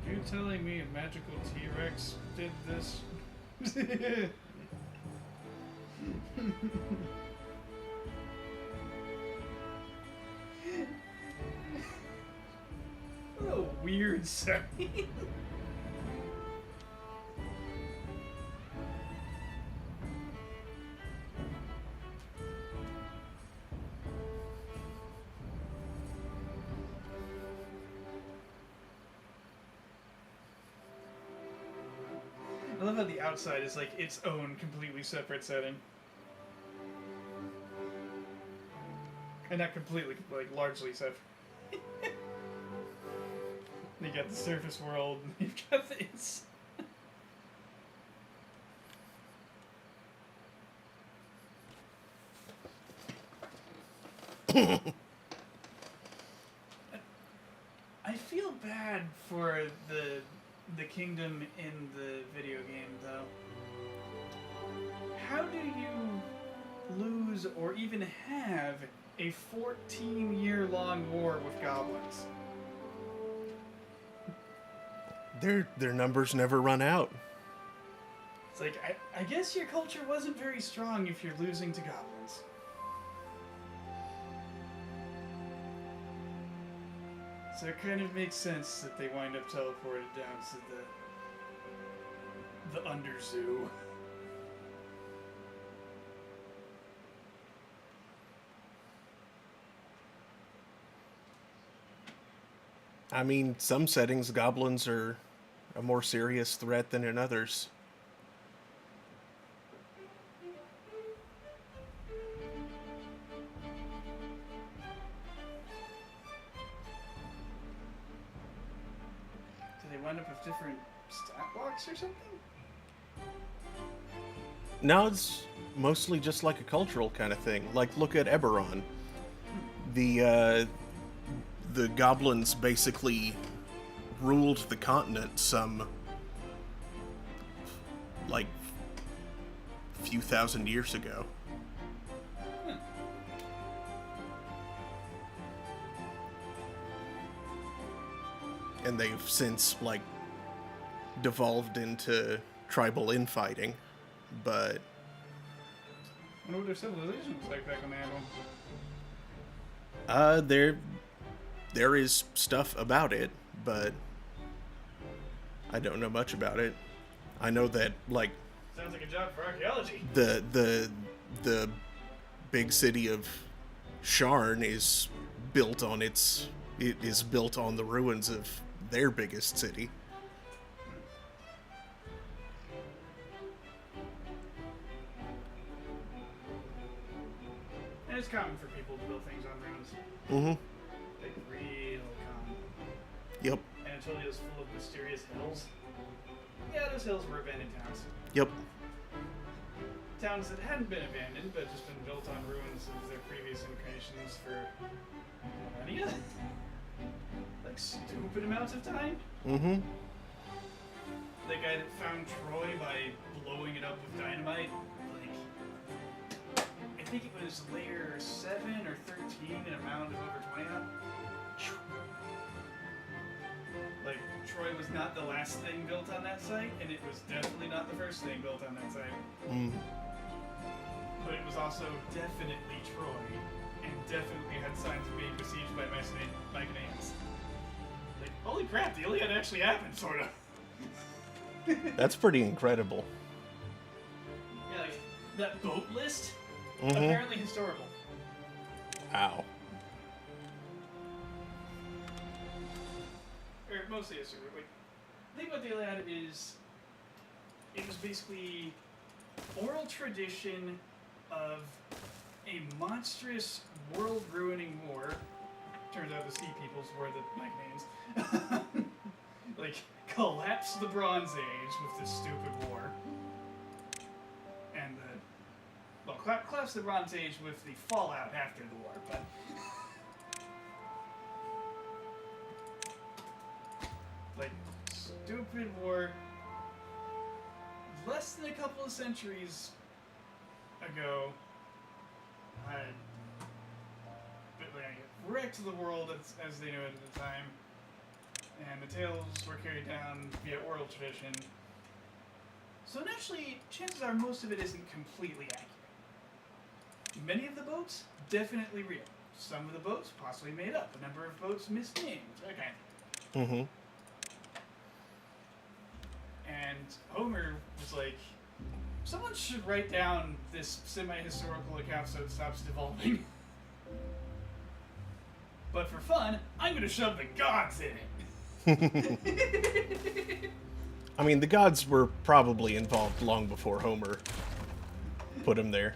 You telling me a magical T-Rex did this? What a weird sight. I love how the outside is like its own completely separate setting. And not completely, like largely separate. You got the surface world, and you've got this. I feel bad for the kingdom in the video game, though. How do you lose or even have a 14-year-long war with goblins? Their numbers never run out. It's like, I guess your culture wasn't very strong if you're losing to goblins. So it kind of makes sense that they wind up teleported down to the Underzoo. I mean, some settings goblins are a more serious threat than in others. Do they wind up with different stat blocks or something? No, it's mostly just like a cultural kind of thing. Like, look at Eberron. The goblins basically ruled the continent some, like, few thousand years ago. And they've since, like, devolved into tribal infighting, but... I wonder what their civilization was like back on the Anvil. There is stuff about it, but I don't know much about it. I know that, like, Sounds like a job for archaeology. the big city of Sharn is built on the ruins of their biggest city. And it's common for people to build things on ruins. Mm-hmm. Like, real common. Yep. Anatolia's full of mysterious hills. Yeah, those hills were abandoned towns. Yep. Towns that hadn't been abandoned, but just been built on ruins of their previous incarnations for millennia? Like, stupid amounts of time? Mm-hmm. The guy that found Troy by blowing it up with dynamite, like, I think it was layer 7 or 13 in a mound of over 20 up. Like, Troy was not the last thing built on that site, and it was definitely not the first thing built on that site. Mm. But it was also definitely Troy, and definitely had signs of being besieged by Mechanistry. Like, holy crap, the Iliad actually happened, sort of. That's pretty incredible. Yeah, like, that boat list, Mm-hmm. apparently historical. Ow. Or mostly historical. Like, the thing about the Iliad is, it was basically oral tradition of a monstrous world-ruining war turns out the Sea Peoples were the Mechanins. Like, collapse the Bronze Age with this stupid war. And collapse the Bronze Age with the fallout after the war, but... like, stupid war. Less than a couple of centuries ago, wrecked the world as they knew it at the time, and the tales were carried down via oral tradition. So naturally, chances are most of it isn't completely accurate. Many of the boats, definitely real. Some of the boats, possibly made up. A number of boats misnamed, that kind of thing. Mm-hmm. And Homer was like, someone should write down this semi-historical account so it stops devolving. But for fun, I'm going to shove the gods in it. I mean, the gods were probably involved long before Homer put them there.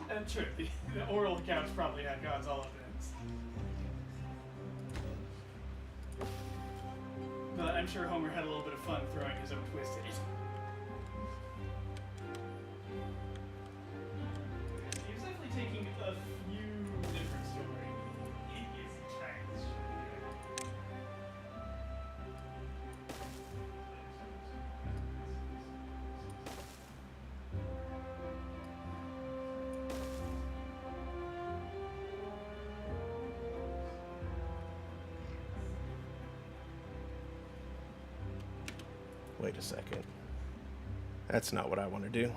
And true, the oral accounts probably had gods all of them. But I'm sure Homer had a little bit of fun throwing his own twist in it. He was definitely taking a few different stories. Wait a second. That's not what I want to do.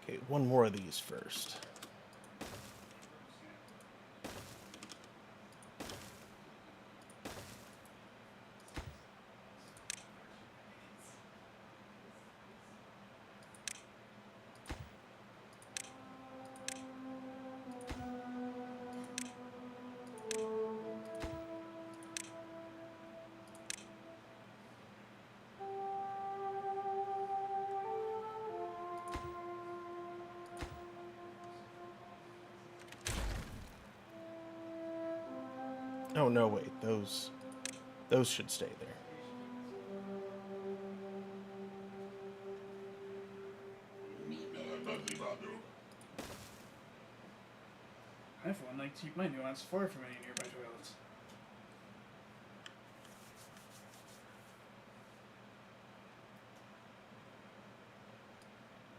Okay, one more of these first. Oh no, wait, those should stay there. I, for one, like to keep my nuance far from any nearby toilets.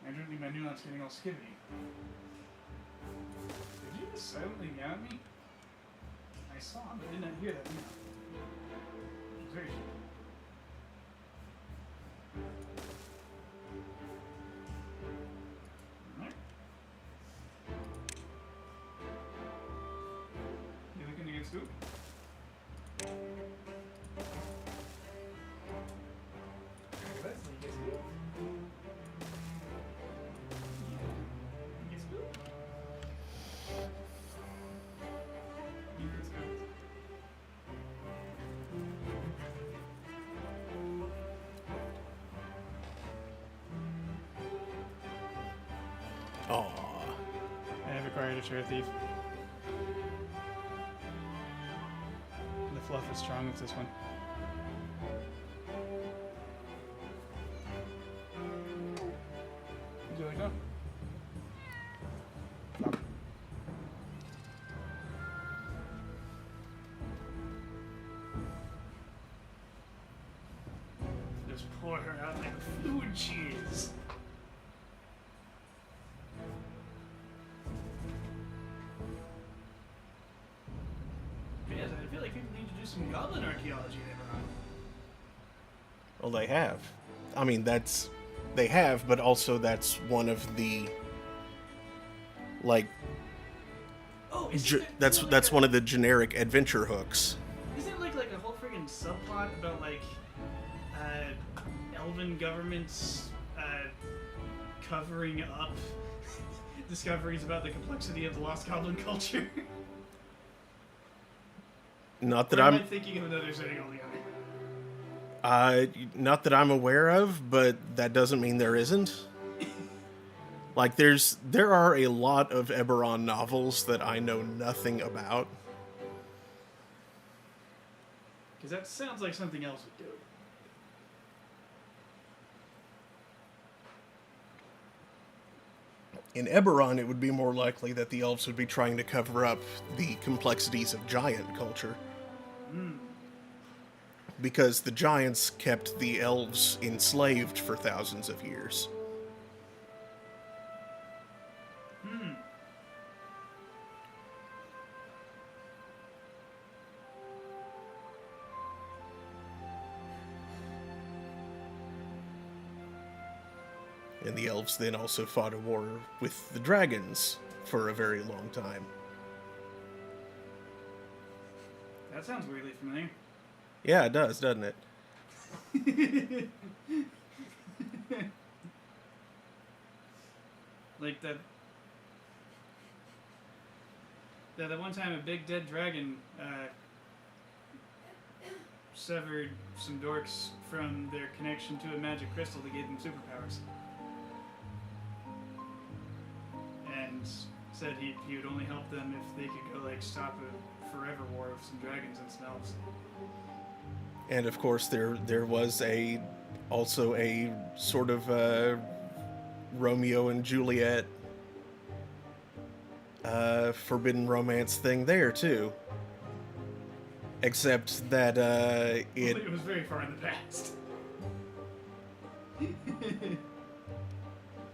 I don't need my nuance getting all skibbity. Did you just silently meow at me? I saw him, but did not hear that meow. It was very cute. Alright. You looking to get scooped? That's like get scooped. Get scooped. You get scooped. Aw. I have acquired a chair thief. The fluff is strong with this one. Would you like that? No. Cheers. Yes, I feel like people need to do some goblin archaeology in Eberron. Well, they have. I mean, they have, but also that's one of the like Oh, is that's one of the generic adventure hooks. Isn't it like a whole friggin' subplot about like elven governments covering up discoveries about the complexity of the lost goblin culture? Not that Or am I I'm thinking of another setting altogether? not that I'm aware of, but that doesn't mean there isn't. Like there are a lot of Eberron novels that I know nothing about. Because that sounds like something else would do. In Eberron, it would be more likely that the elves would be trying to cover up the complexities of giant culture. Because the giants kept the elves enslaved for thousands of years. And the elves then also fought a war with the dragons for a very long time. That sounds weirdly familiar. Yeah, it does, doesn't it? Like that one time a big dead dragon severed some dorks from their connection to a magic crystal that gave them superpowers. And said he would only help them if they could go like stop a forever war of some dragons and some elves. And of course, there was also a sort of Romeo and Juliet forbidden romance thing there too. Except that It was very far in the past.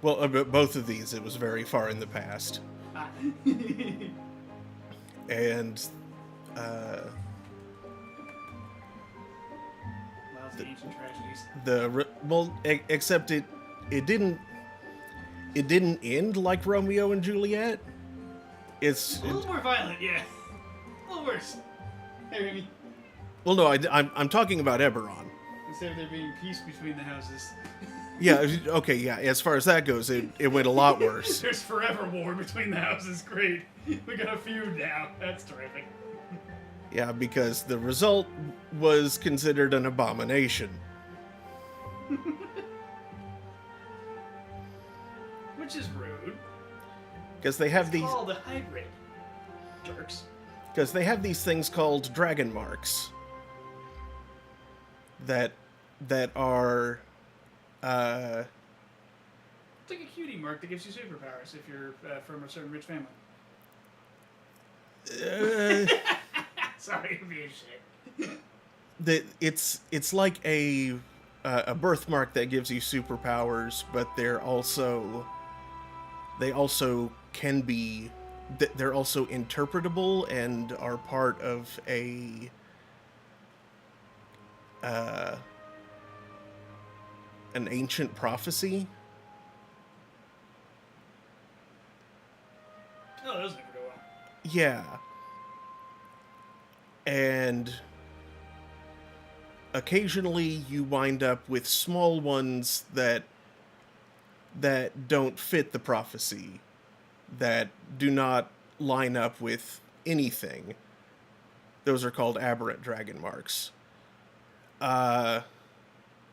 Well, both of these, it was very far in the past. And Lousy ancient tragedies. except it didn't end like Romeo and Juliet. It's A little more violent, yeah. A little worse. Hey, Remy. well, no, I'm talking about Eberron. Instead of there being peace between the houses, Yeah, okay, yeah. As far as that goes, it went a lot worse. there's forever war between the houses. Great. We got a feud now. That's terrific. Yeah, because the result was considered an abomination. Which is rude. Because they have It's these. called a hybrid. Jerks. Because they have these things called dragon marks. That are. It's like a cutie mark that gives you superpowers if you're from a certain rich family. Sorry to be a shit. It's like a birthmark that gives you superpowers, but they also can be they're also interpretable and are part of an ancient prophecy. Oh, those never go well. Yeah. And occasionally you wind up with small ones that don't fit the prophecy, that do not line up with anything. Those are called aberrant dragon marks.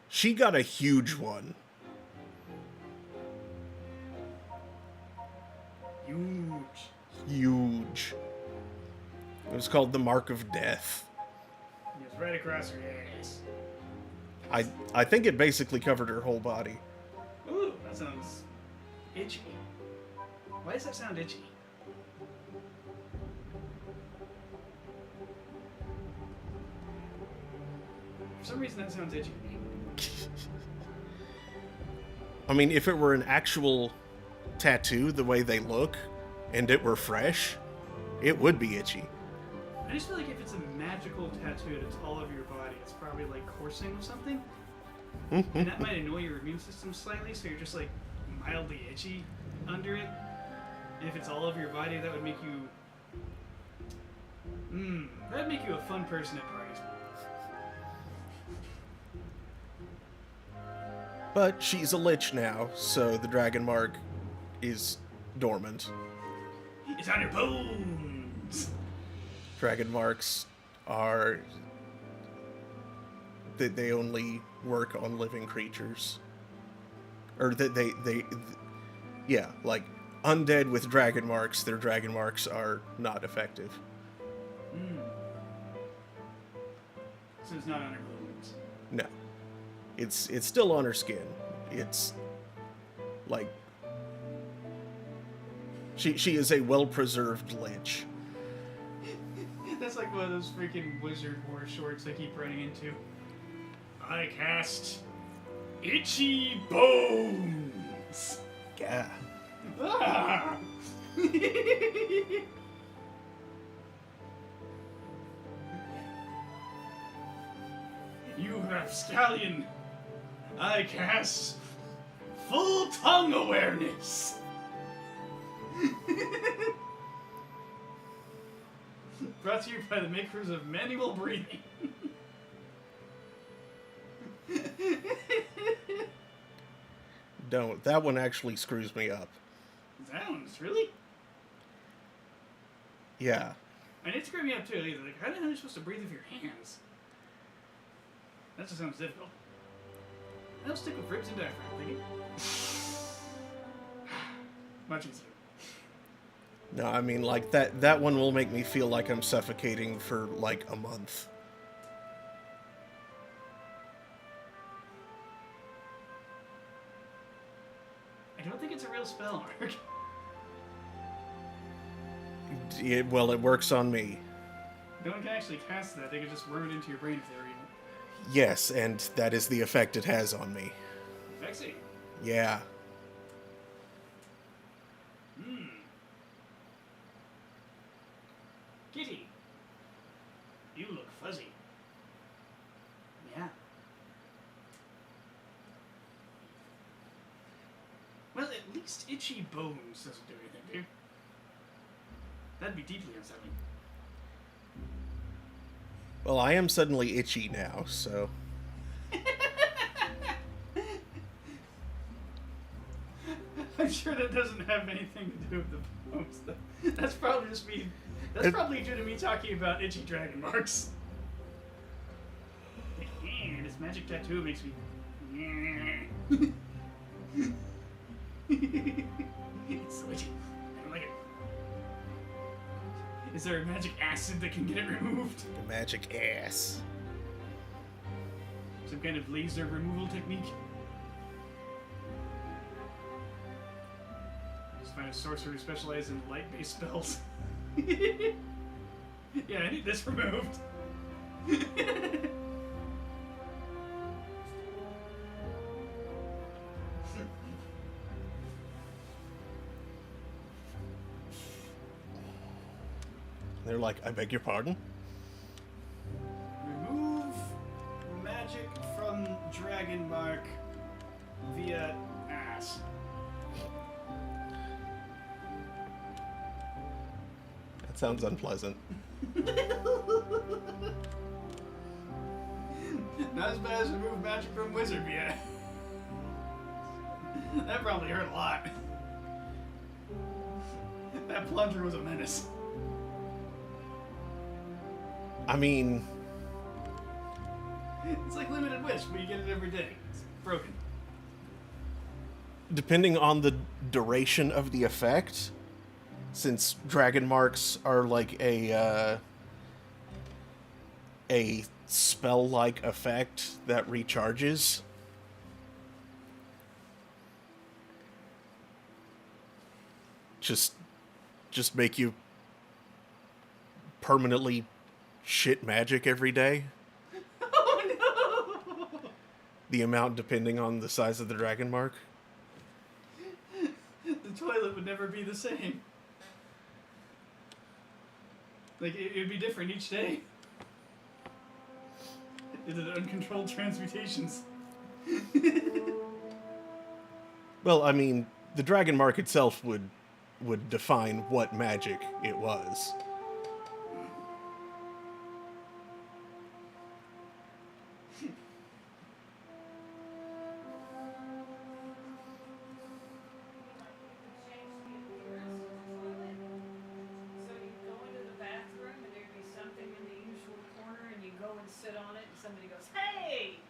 She got a huge one. Huge. It was called the Mark of Death. It's right across her ass. I think it basically covered her whole body. Ooh, that sounds itchy. Why does that sound itchy? For some reason that sounds itchy to me. I mean, if it were an actual tattoo, the way they look, and it were fresh, it would be itchy. I just feel like if it's a magical tattoo that's all over your body, it's probably like coursing of something. And that might annoy your immune system slightly, so you're just like mildly itchy under it. And if it's all over your body, that would make you... that'd make you a fun person at parties. But she's a lich now, so the dragon mark is dormant. It's on your bones! Dragon marks are... They only work on living creatures. Or yeah, like, undead with dragon marks, their dragon marks are not effective. So it's not on her bones. No. It's still on her skin. It's like she is a well-preserved lich. That's like one of those freaking Wizard War shorts I keep running into. I cast Itchy Bones! Yeah. Ah! You rapscallion! I cast Full Tongue Awareness! Brought to you by the makers of Manual Breathing. Don't. That one actually screws me up. Sounds, really? Yeah. And it screwed me up too. Like, how the hell are you supposed to breathe with your hands? That just sounds difficult. I'll stick with ribs and diaphragm, thinking. Much easier. No, I mean, like, that one will make me feel like I'm suffocating for, like, a month. I don't think it's a real spell, Mark. Well, it works on me. No one can actually cast that. They can just worm it into your brain if they're evil. Yes, and that is the effect it has on me. Vexing. Yeah. Kitty, you look fuzzy. Yeah. Well, at least Itchy Bones doesn't do anything, do you? That'd be deeply unsettling. Well, I am suddenly itchy now, so... I'm sure that doesn't have anything to do with the bones. That's probably just me. That's probably due to me talking about itchy dragon marks. Like, this magic tattoo makes me. It's so itchy. I don't like it. Is there a magic acid that can get it removed? The magic ass. Some kind of laser removal technique? Just find a sorcerer who specializes in light-based spells. Yeah, I need this removed. They're like, I beg your pardon? Remove magic from Dragon Mark via ass. That sounds unpleasant. Not as bad as remove magic from wizard via. That probably hurt a lot. That plunger was a menace. I mean... It's like Limited Wish, but you get it every day. It's broken. Depending on the duration of the effect, since dragon marks are like a spell-like effect that recharges, just make you permanently shit magic every day. Oh no! The amount depending on the size of the dragon mark. the toilet would never be the same. Like, it would be different each day. It did uncontrolled transmutations. Well, I mean, the dragon mark itself would define what magic it was. Change the appearance of the toilet. So you go into the bathroom and there'd be something in the usual corner and you go and sit on it and somebody goes, "Hey!"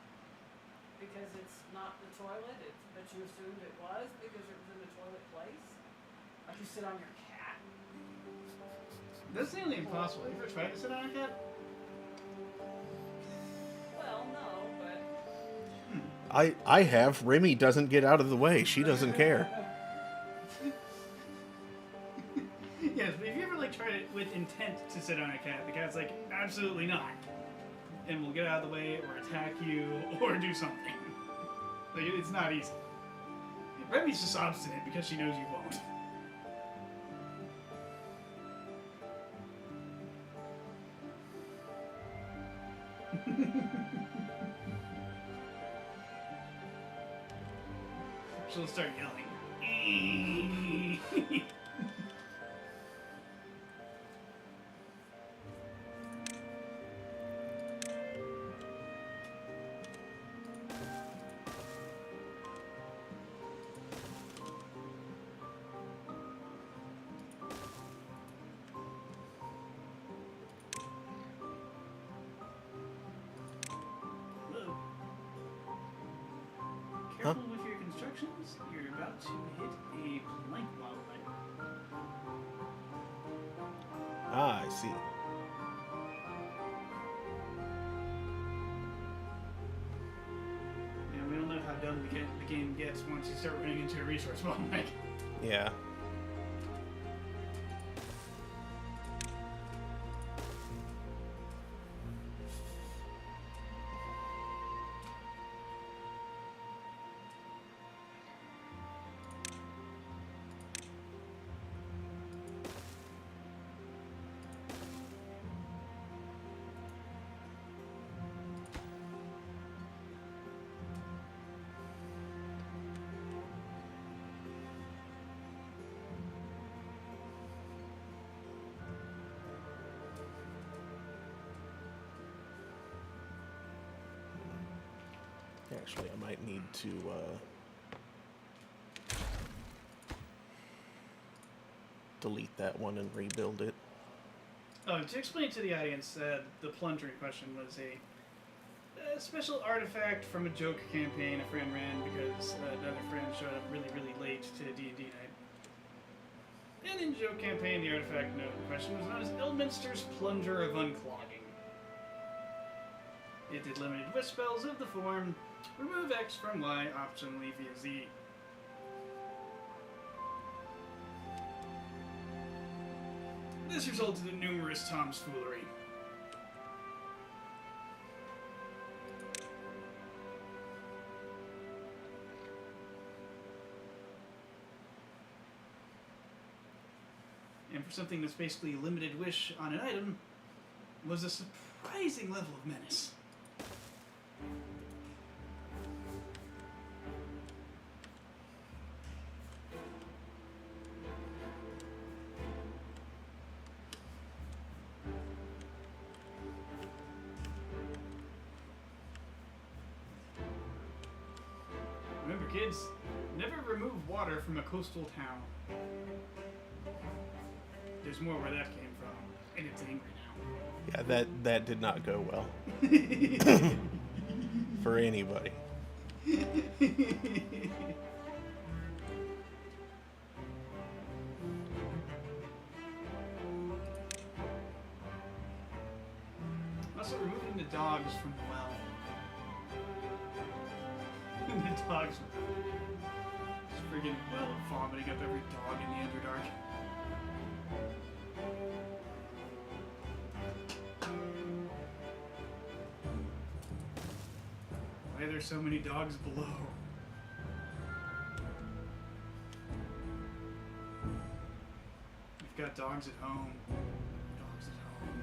Because it's not the toilet, but you assumed it was because it was in the toilet place. Like you sit on your cat. That's nearly impossible. You ever tried to sit on a cat? Well, no, but I have. Remy doesn't get out of the way. She doesn't care. Yes, but if you ever like tried it with intent to sit on a cat, the cat's like, absolutely not. And will get out of the way or attack you or do something. Like, it's not easy. Remy's just obstinate because she knows you won't. She'll start yelling. Whoa. Careful with your constructions. You're about to hit a blank wildlife. Ah, I see. Yeah, we don't know how dumb the game gets once you start running into a resource bottleneck. Yeah. Actually, I might need to delete that one and rebuild it. Oh, to explain to the audience, the plunger in question was a special artifact from a joke campaign a friend ran because another friend showed up really, really late to D&D night. And in joke campaign, the artifact note in question was known as Ilminster's Plunger of Unclogging. It did limited whiff spells of the form remove X from Y optionally via Z. This resulted in numerous tomfoolery. And for something that's basically a limited wish on an item, was a surprising level of menace. Remember, kids, never remove water from a coastal town. There's more where that came from, and it's angry now. Yeah, that did not go well for anybody. Also, removing the dogs from the well. The dogs just friggin' well vomiting up every dog in the Underdark. Why are there so many dogs below? I've got dogs at home. Dogs at home.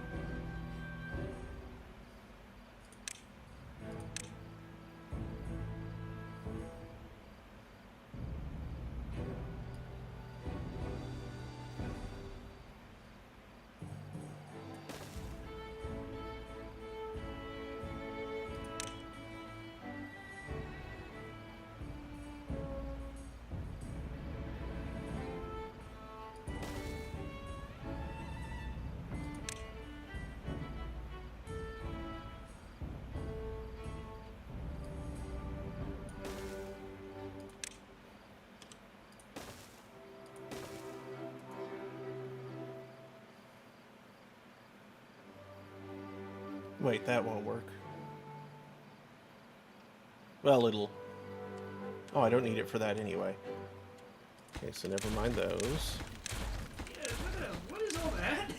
Wait, that won't work. Well, it'll... Oh, I don't need it for that anyway. Okay, so never mind those. Yeah, what is all that?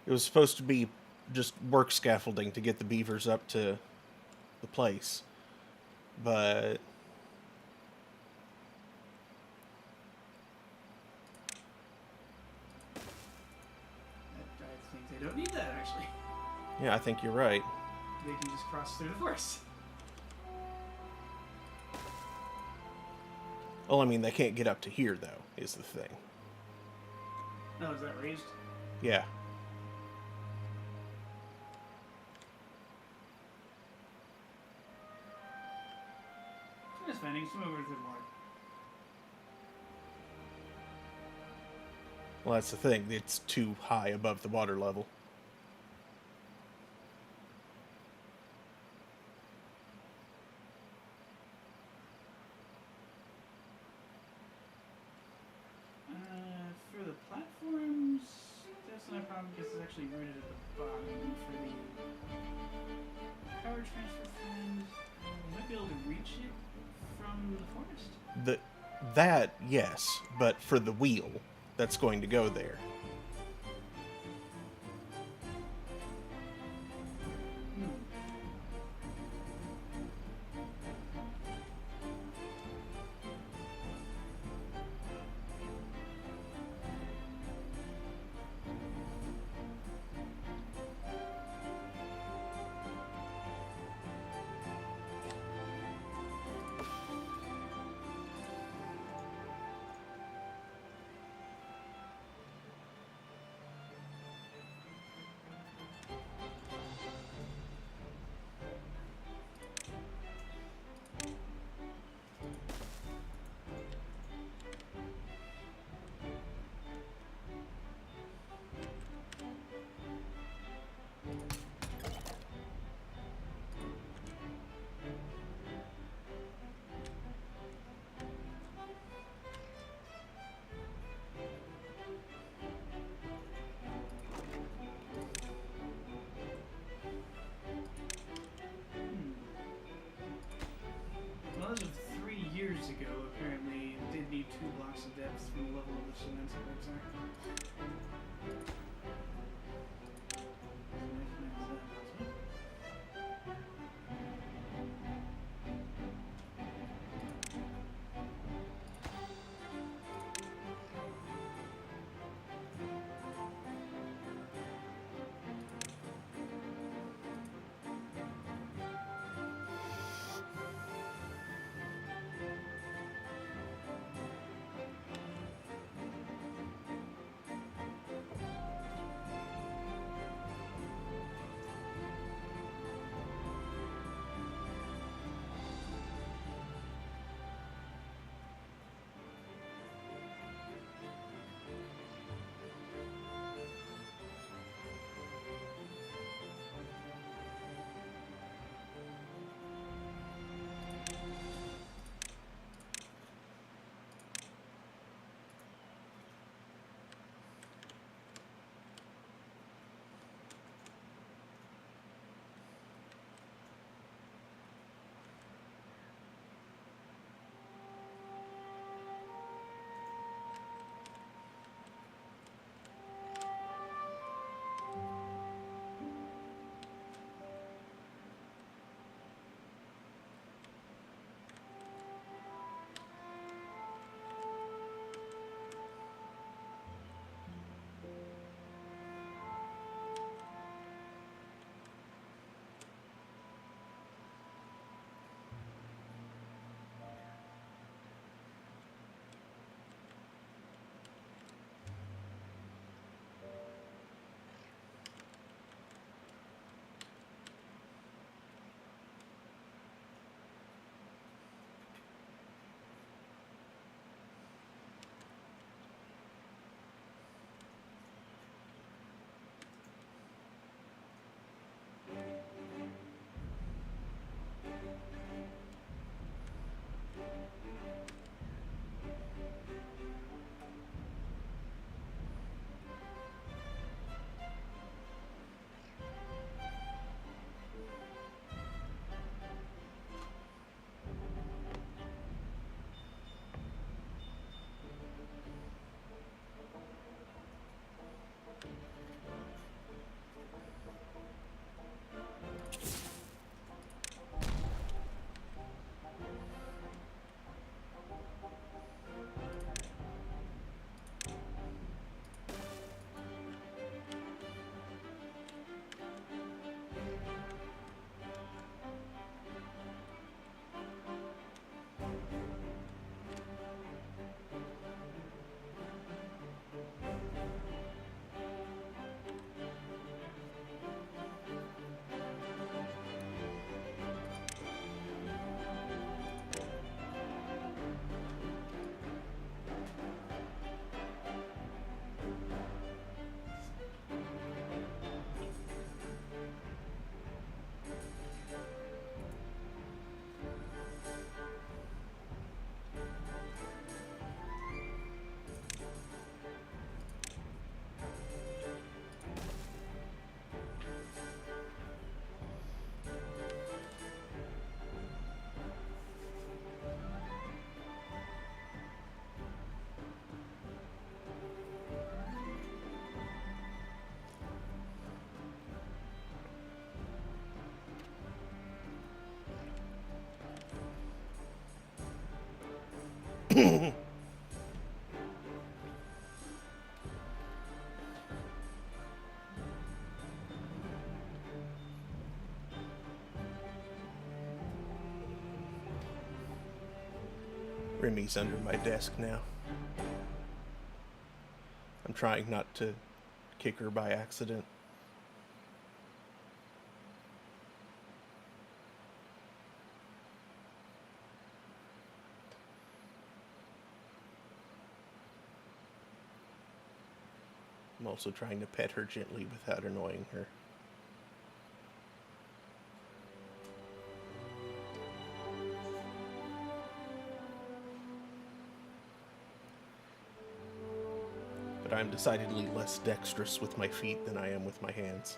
It was supposed to be just work scaffolding to get the beavers up to the place. But... I think they don't need that, actually. yeah, I think you're right. They can just cross through the forest. Well, I mean, they can't get up to here, though, is the thing. No, is that raised? Yeah. That's fine, you can swim over to the water. Well, that's the thing. It's too high above the water level. For the platforms, that's not a problem because it's actually rooted at the bottom. For the power transfer fund, we might be able to reach it from the forest. That, yes, but for the wheel that's going to go there. Well, as of 3 years ago, apparently it did need 2 blocks of depth from the level of the cement website. Remy's under my desk now. I'm trying not to kick her by accident. I'm also trying to pet her gently without annoying her. But I'm decidedly less dexterous with my feet than I am with my hands.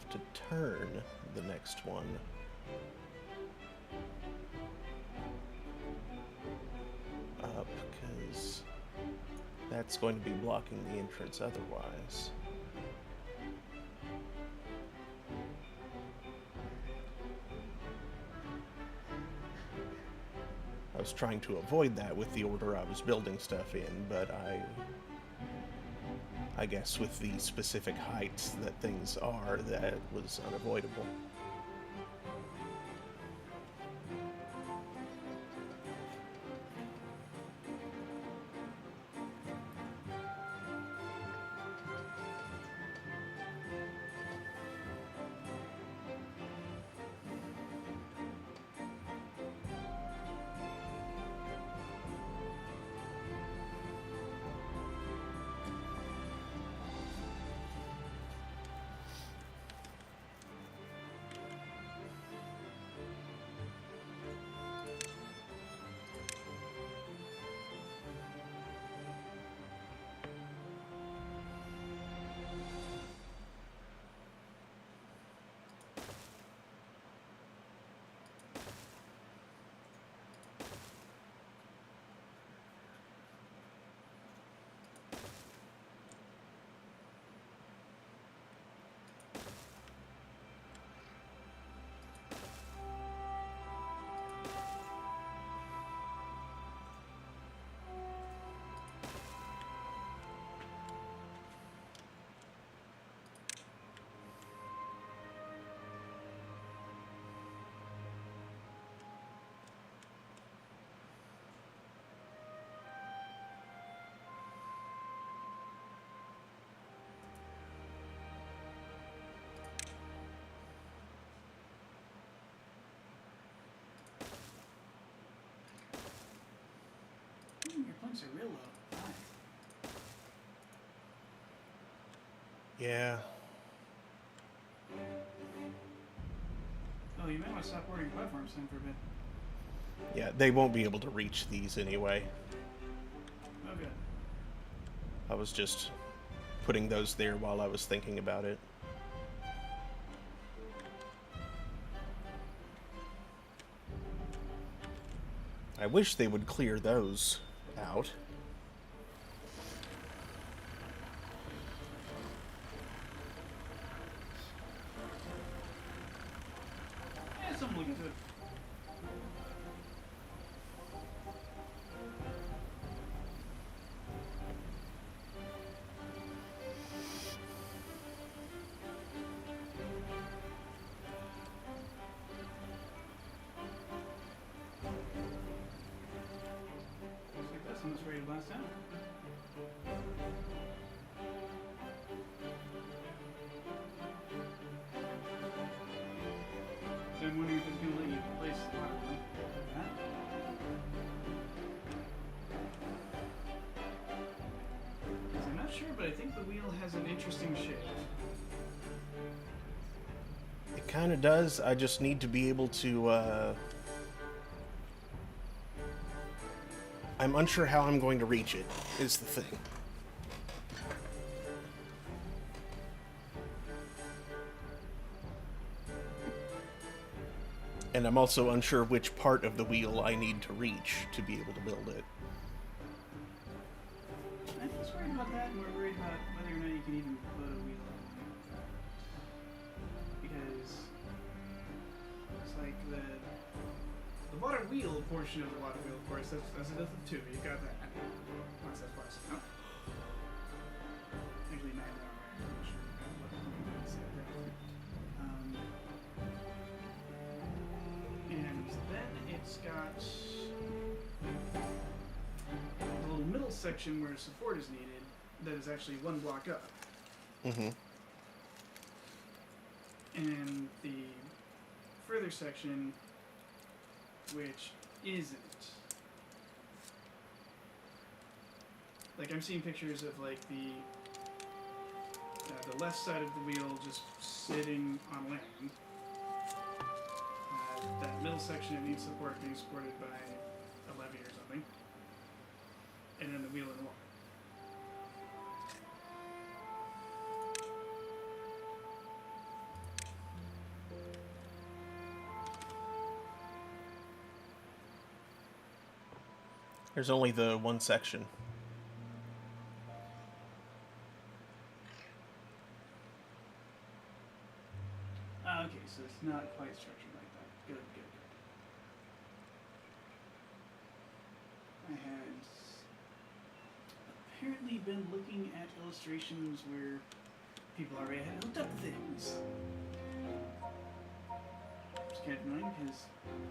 have to turn the next one. Up, because that's going to be blocking the entrance otherwise. I was trying to avoid that with the order I was building stuff in, but I guess with the specific heights that things are, that was unavoidable. Your points are real low. High. Yeah. Oh, you might want to stop ordering platforms then for a bit. Yeah, they won't be able to reach these anyway. Oh, good. I was just putting those there while I was thinking about it. I wish they would clear those out. Yeah, something look into it. Looks like that's almost ready to blast out. So I'm wondering if it's going to let you place the platform like that. Because I'm not sure, but I think the wheel has an interesting shape. It kind of does. I just need to be able to, I'm unsure how I'm going to reach it, is the thing. And I'm also unsure which part of the wheel I need to reach to be able to build it. I think it's worried about that, and we're worried about whether or not you can even put a wheel on. Because it's like the water wheel portion of the water wheel, of course, that's a depth of 2. You've got that. Once that's plastic. No. Usually 9 hour. I'm not sure what it's at there. And then it's got a little middle section where support is needed that is actually 1 block up. Mm-hmm. And the further section which isn't. Like, I'm seeing pictures of like the left side of the wheel just sitting on land. That middle section, it needs support being supported by a levee or something. And then the wheel in the water. There's only the one section. Okay, so it's not quite structured like that. Good, good, good. I had apparently been looking at illustrations where people already had hooked up things. It's kind of annoying because,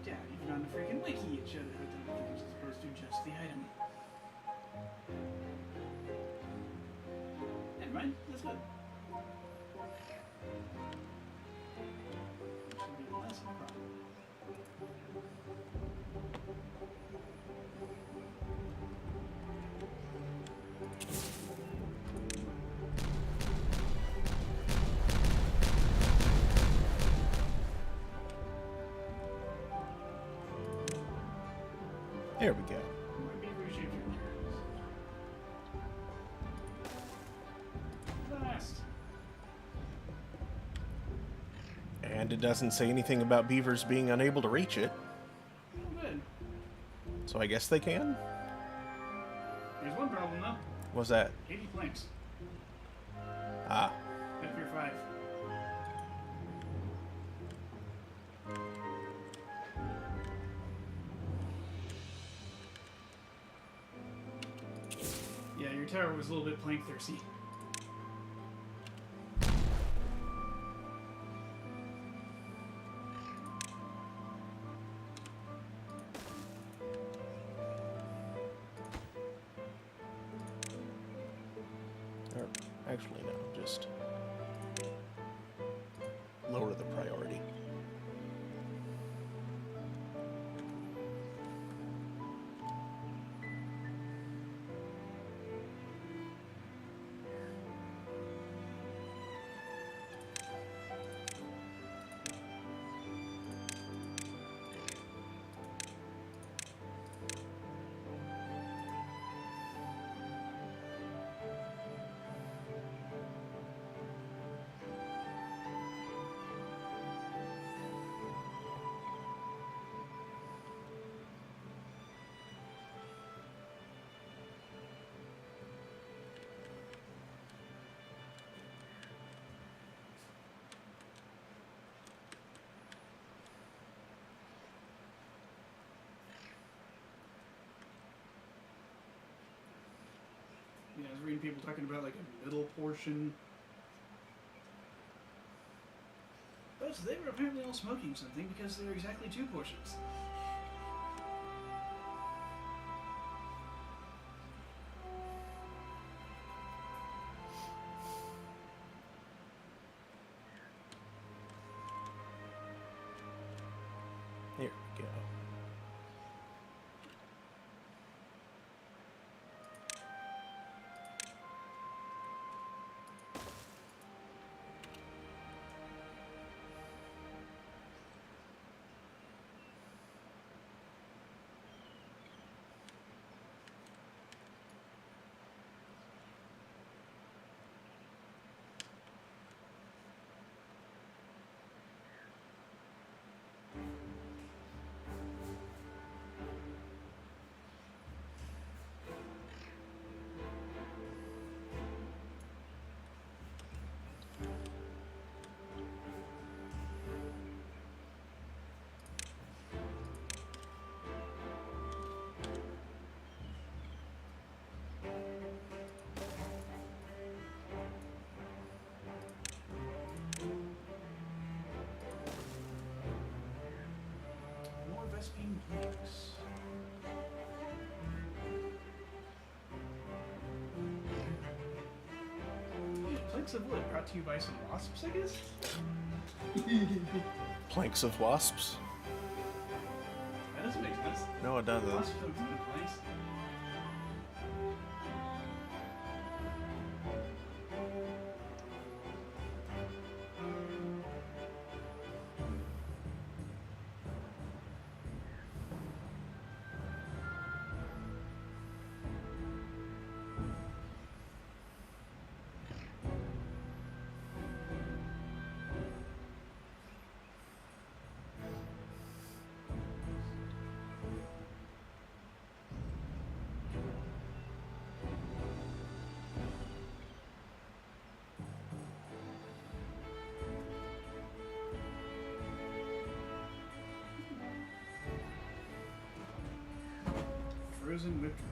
yeah, even on the freaking wiki it showed it hooked up things as opposed to just the item. Never mind, that's good. Should be less of a problem. There we go. More beaver shaped characters. Last. And it doesn't say anything about beavers being unable to reach it, Oh, good. so I guess they can? There's one problem though. What's that? 80 planks. Ah, After 5. Yeah, your tower was a little bit plank thirsty. or actually no, just lower the priority. Yeah, I was reading people talking about like a middle portion. But they were apparently all smoking something because there are exactly 2 portions. There we go. More Vespine planks. Planks of wood brought to you by some wasps, I guess? Planks of wasps? That doesn't make sense. No, it doesn't. Wasps don't come in planks. Frozen Victory.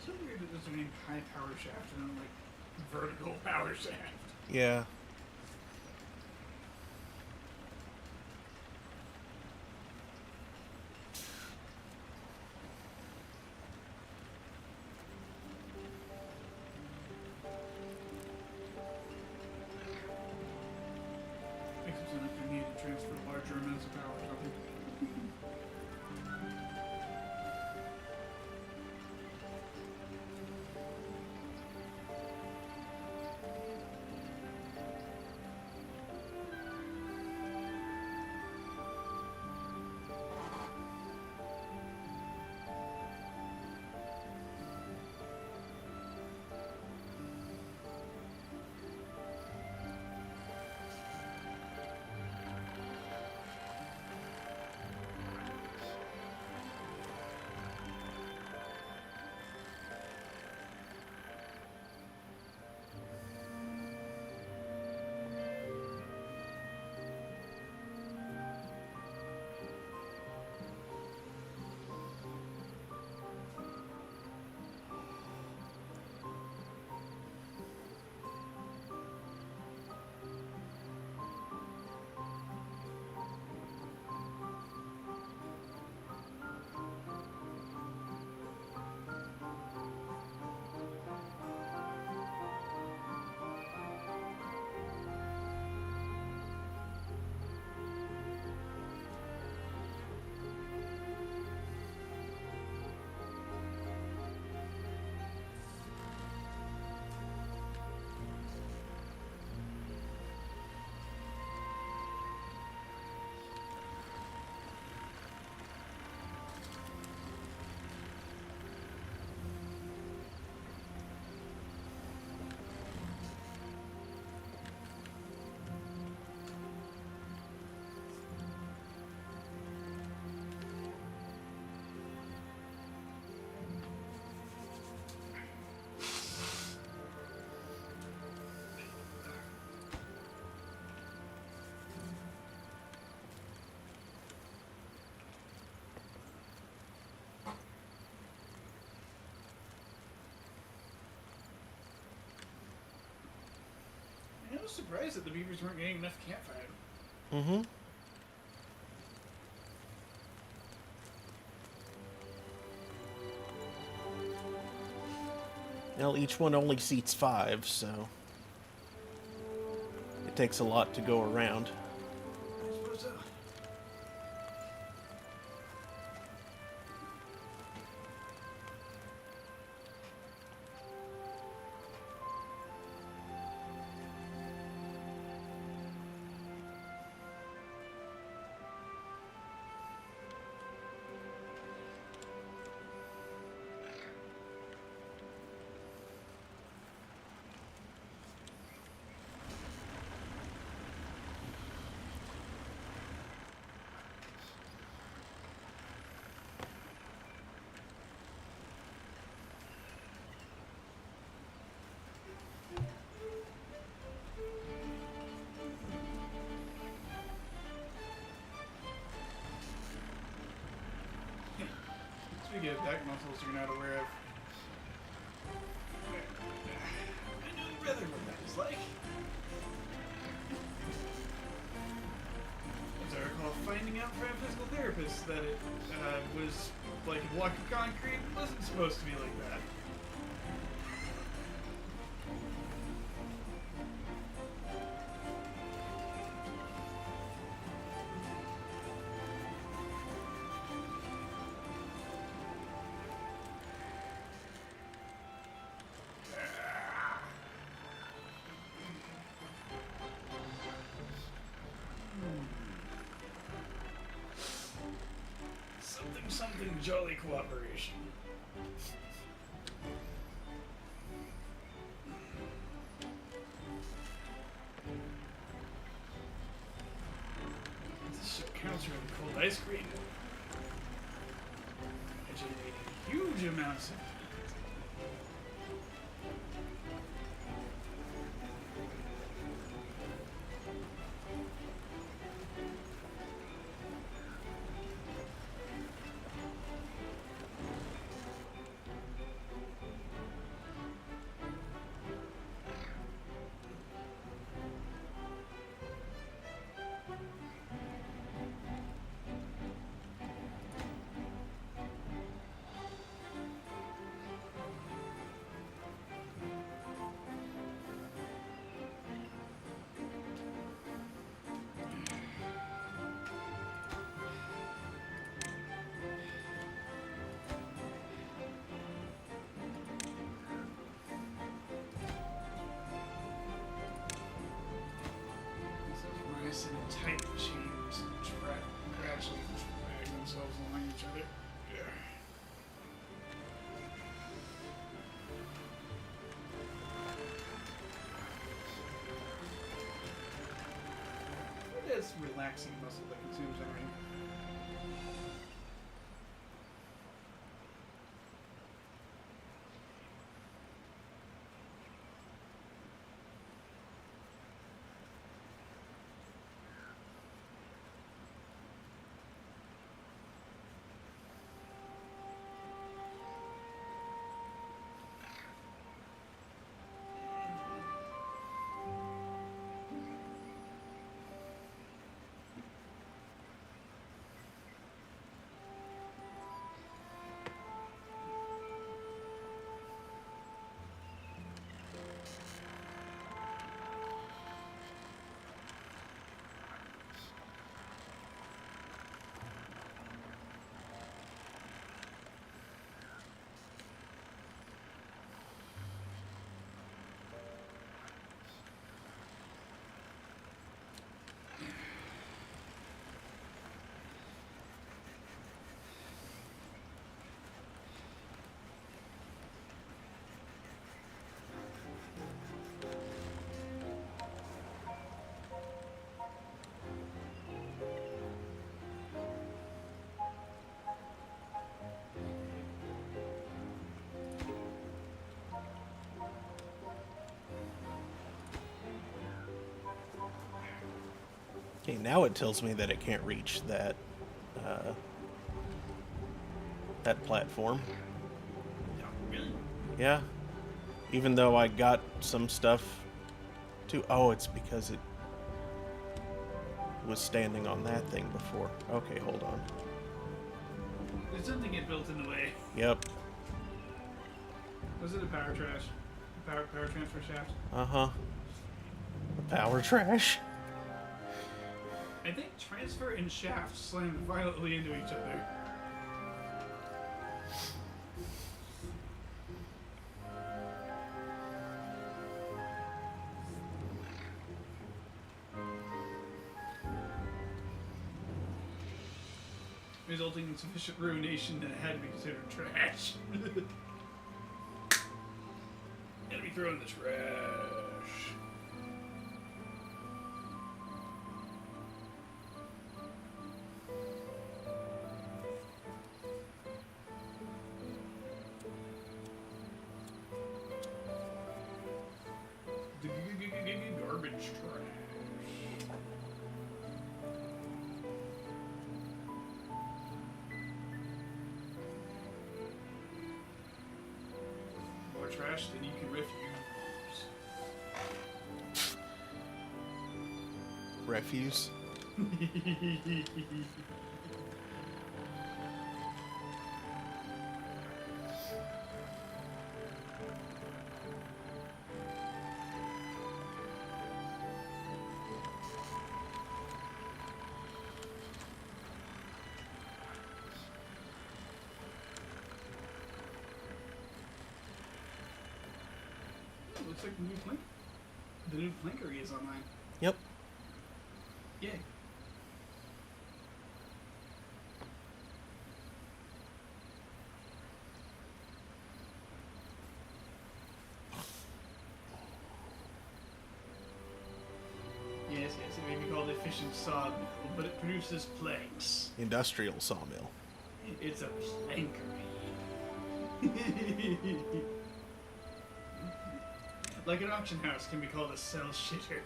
so weird that there's a name high power shaft and not like vertical power shaft. Yeah. Makes it sound like you need to transfer larger amounts of power or something. I was surprised that the beavers weren't getting enough campfire. Mm-hmm. Well, each one only seats 5, so it takes a lot to go around. I suppose so. Speaking of back muscles you're not aware of, I know rather what that is like. As I recall finding out from a physical therapist that it was like a block of concrete wasn't supposed to be like that. Something jolly cooperation. This should counter the cold ice cream. I generated huge amounts of heat. it's relaxing muscle that consumes energy. Okay, now it tells me that it can't reach that that platform. Yeah, really? Yeah. Even though I got some stuff to... Oh, it's because it was standing on that thing before. Okay, hold on. There's something get built in the way. Yep. Was it a power trash? Power transfer shaft? Uh-huh. Power trash. I think transfer and shaft slammed violently into each other. Resulting in sufficient ruination that it had to be considered trash. Gotta be thrown in the trash. Garbage trash. More trash than you can refuse. Refuse. Looks like the new flankery is online. Yep. Yay. Yes, it may be called efficient sawmill, but it produces planks. Industrial sawmill. It's a plankery. Like an auction house can be called a sell shitter.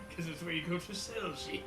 Because it's where you go to sell shit.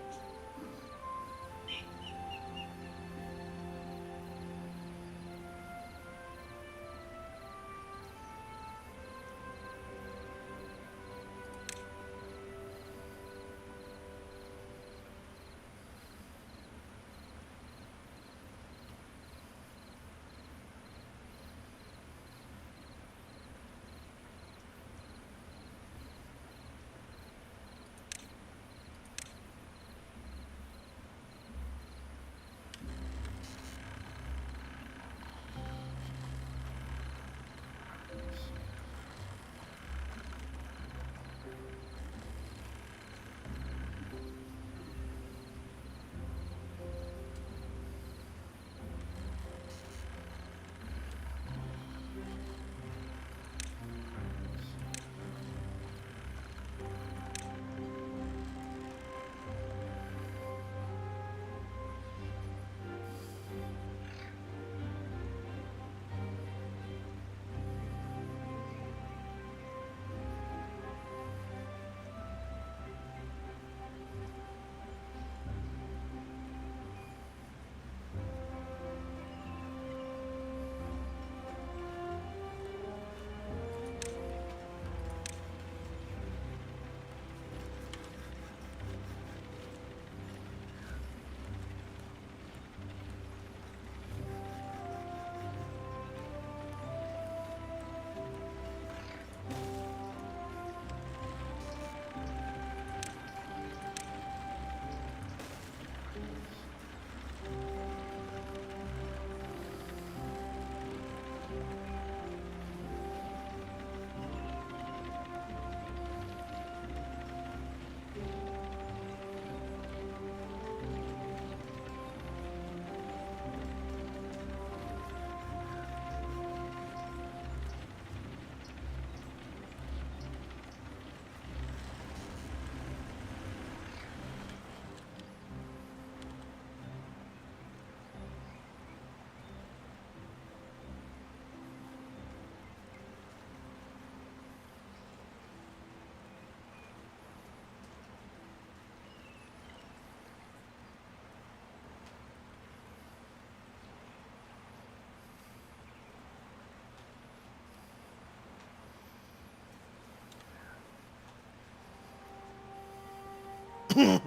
Cast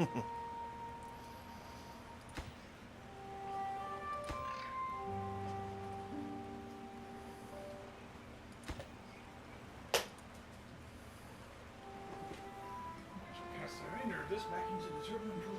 the remainder of this back into the turbo control.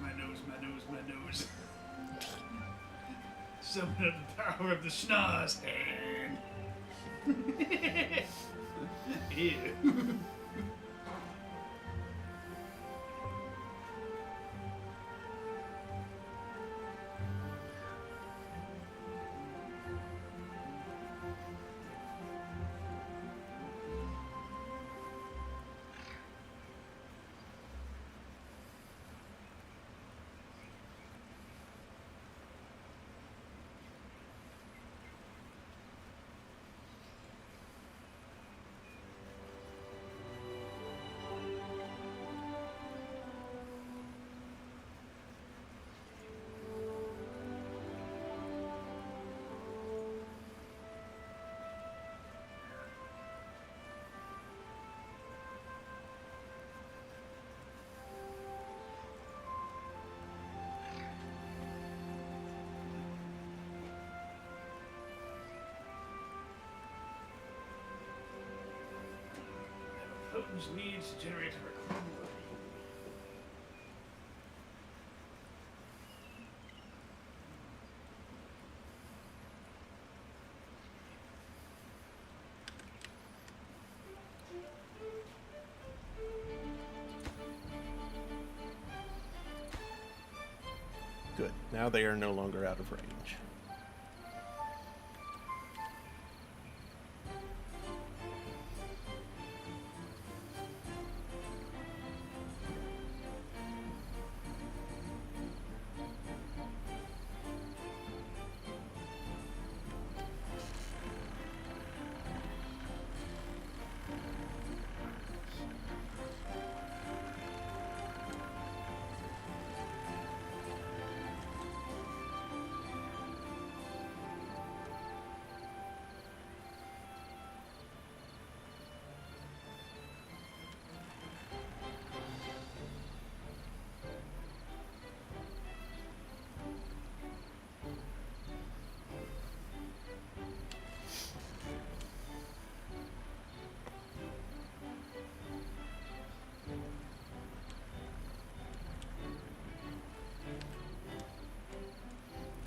My nose. Summon up the power of the schnoz hand. Ew. Potent needs to generate a recording. Good. Now they are no longer out of range.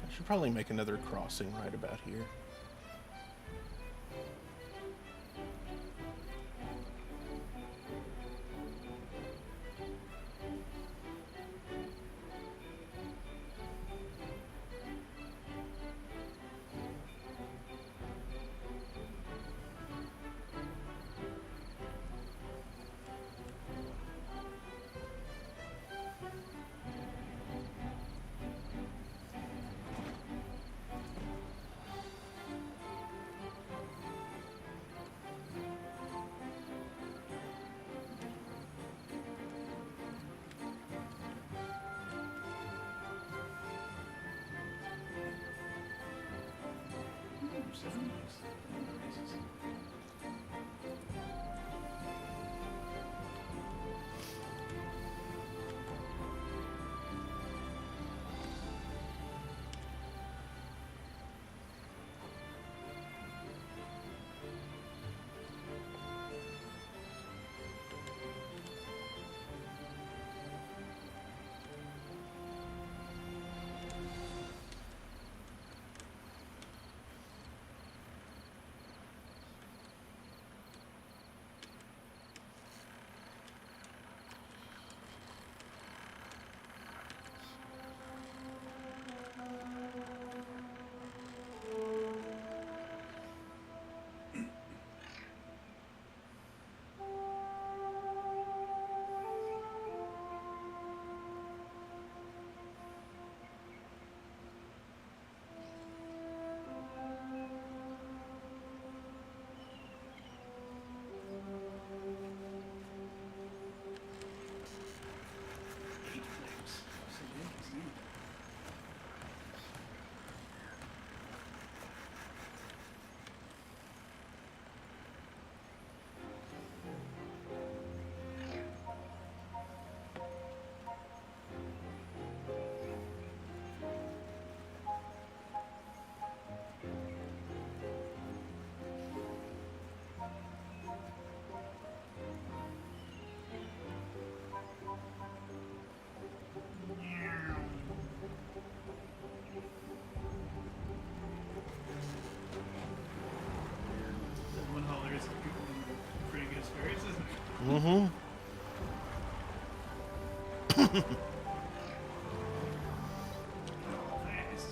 I should probably make another crossing right about here. risk of becoming pretty good fairies, isn't it? Mm-hmm. Oh, fast.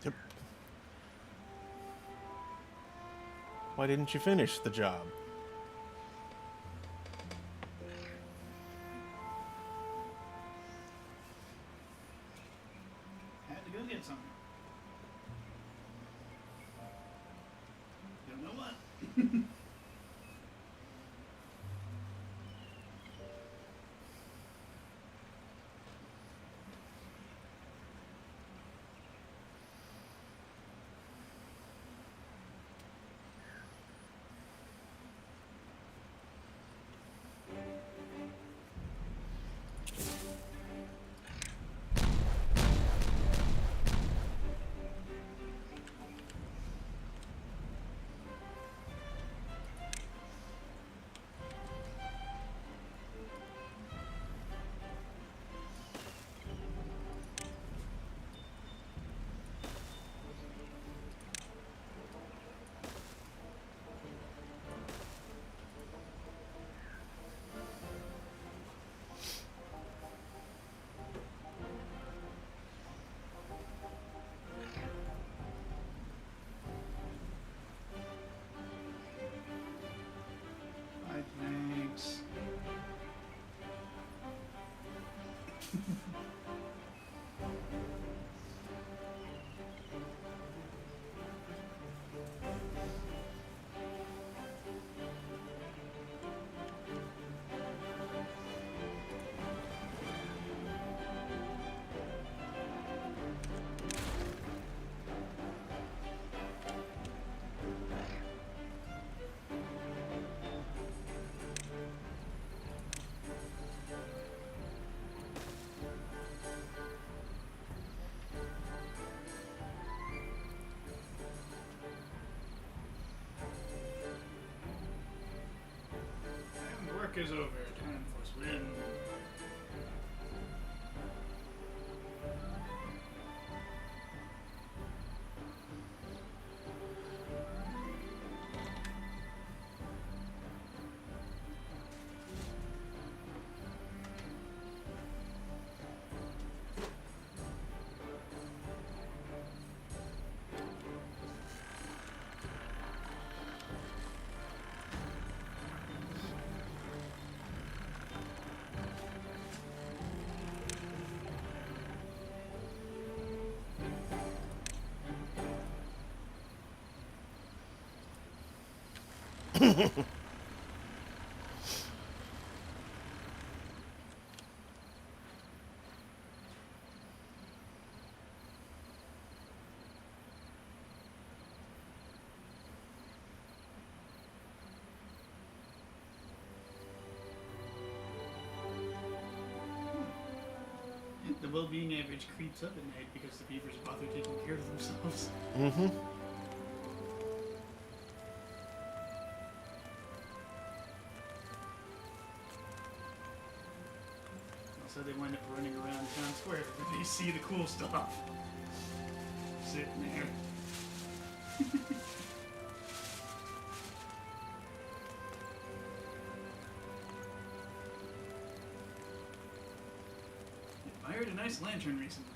Yep. Why didn't you finish the job? Had to go get something. Don't know what. Thanks. And the work is over. Time for swim. The well-being average creeps up at night because the beavers bother taking care of themselves. Mm-hmm. So they wind up running around town square because they see the cool stuff. Sitting there. Admired a nice lantern recently.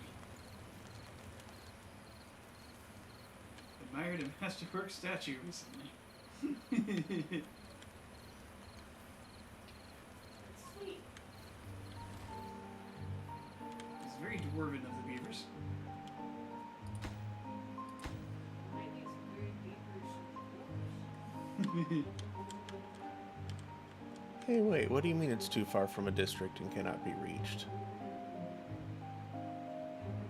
Admired a masterwork statue recently. That's sweet. It's very dwarven of the beavers. Maybe it's very deep roots. Hey, wait, what do you mean it's too far from a district and cannot be reached?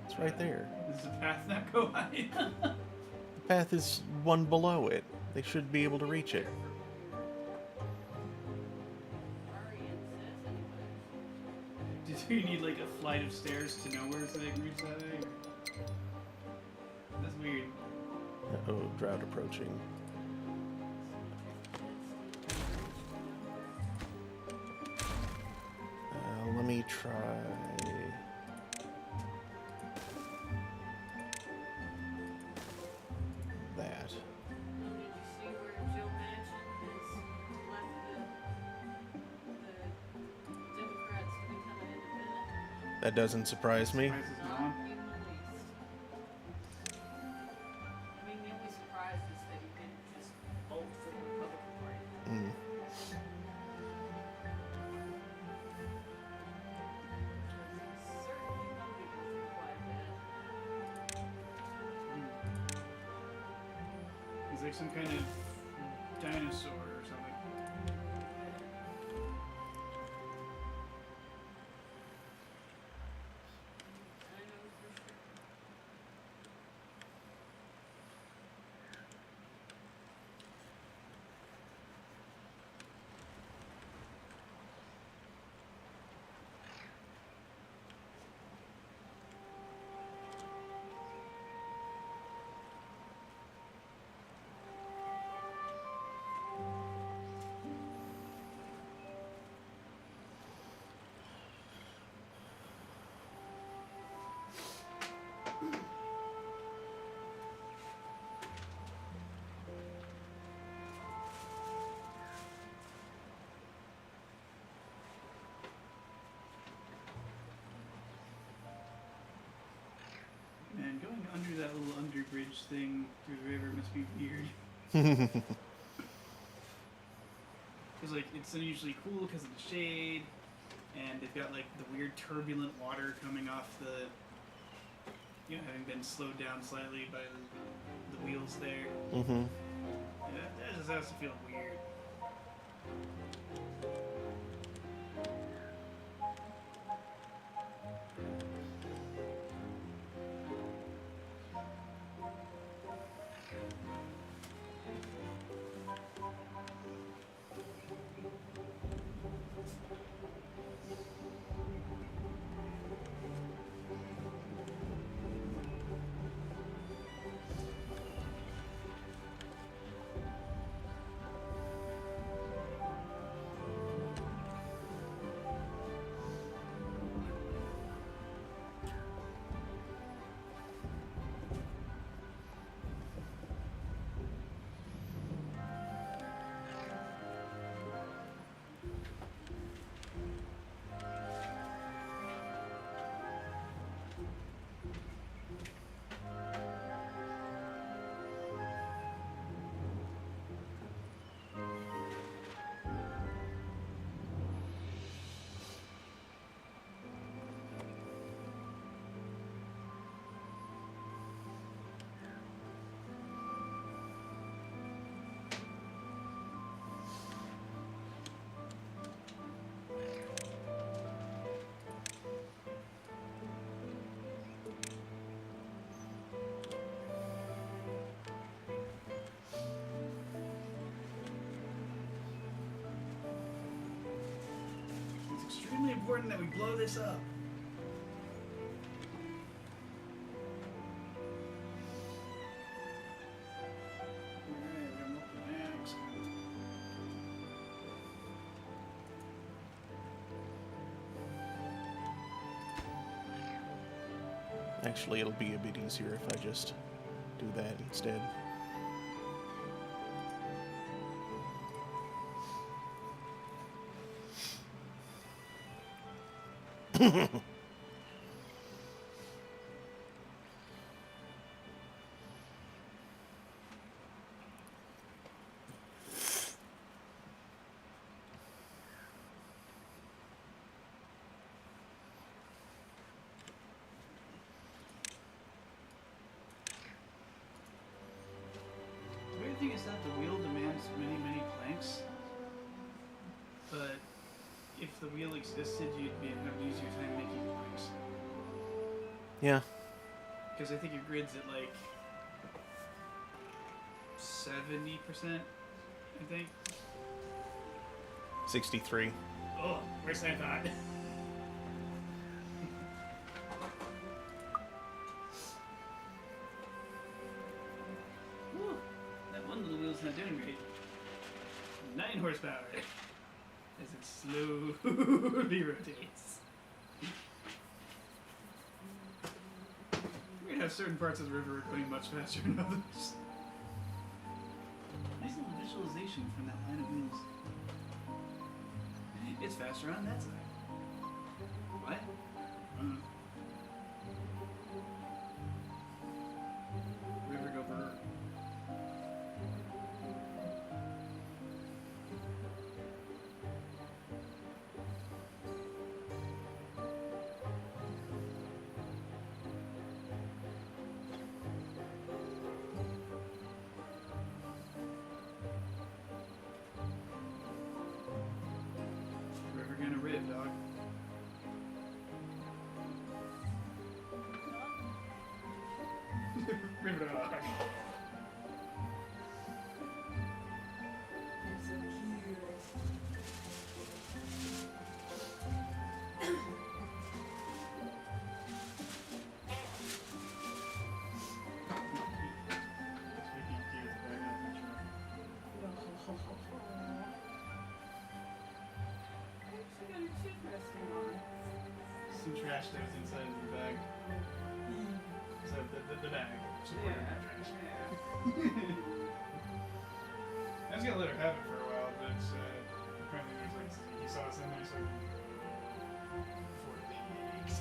It's right there. Does the path not go high? The path is one below it. They should be able to reach it. Do you need like a flight of stairs to nowhere so they can reach that way? That's weird. Uh-oh, drought approaching. Let me try... that. Did you see where Joe Manchin has left the Democrats to become an independent? That doesn't surprise me. Price is Not wrong. in the least. I mean, the only surprise is that he didn't just vote for the Republican Party. Mm. Certainly nobody goes through quite bad. He's like some kind of dinosaur or something. I know for sure. Man, going under that little underbridge thing through the river must be weird. Because like it's unusually cool because of the shade, and they've got like the weird turbulent water coming off the, having been slowed down slightly by the wheels there. Mm-hmm. Yeah, that just has to feel weird. extremely important that we blow this up. Alright, we got multiple bags. Actually, it'll be a bit easier if I just do that instead. The weird thing is that the wheel demands many, many planks. But if the wheel existed, you'd be have an easier time making planks. Yeah. Because I think your grid's at like 70%, I think. 63. Oh, worse than I thought. Whew, that one little wheel's not doing great. 9 horsepower. As it slowly rotates. We're gonna have certain parts of the river going much faster than others. Nice little visualization from that line of wheels. It's faster on that side. What? River go brr. River gonna rip, dog. River dog. You're so cute. You got your teeth resting on. Some trash that was inside of the bag. So the bag. Supported the trash. I was gonna let her have it for a while, but apparently there's like he saw us in there, so 4 weeks.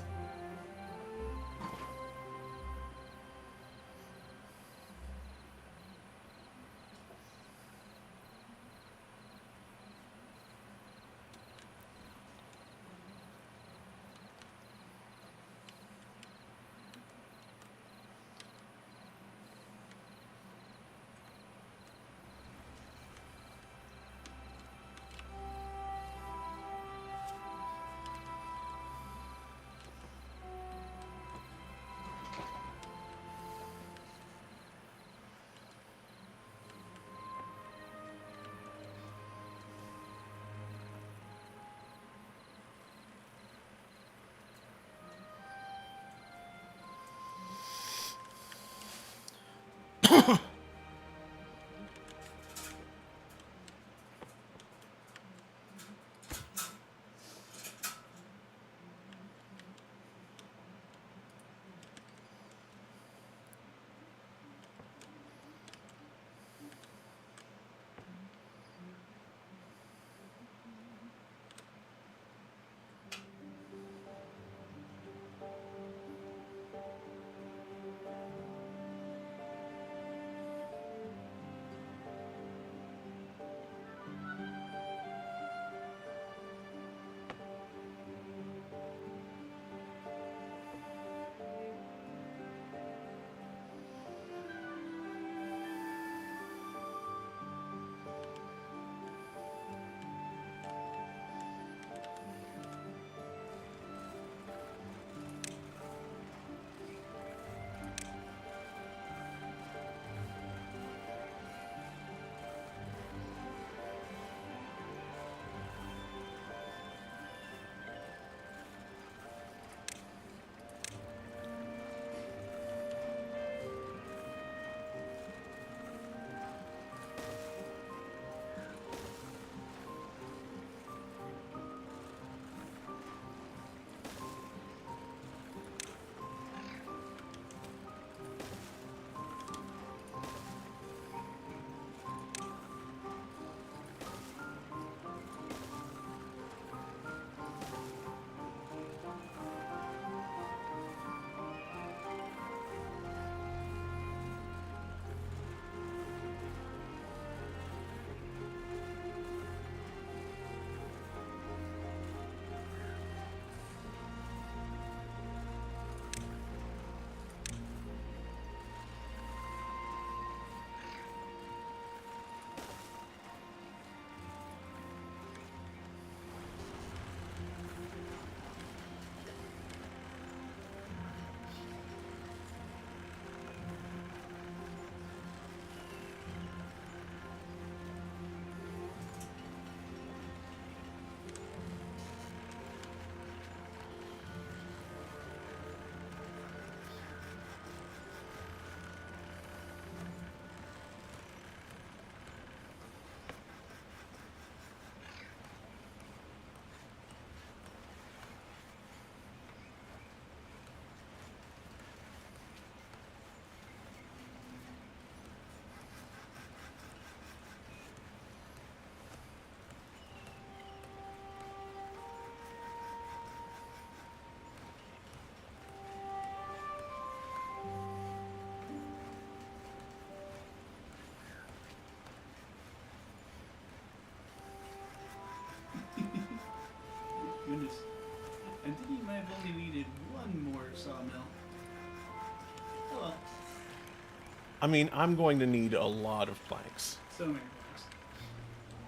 I mean, I'm going to need a lot of planks So many things.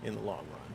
in the long run.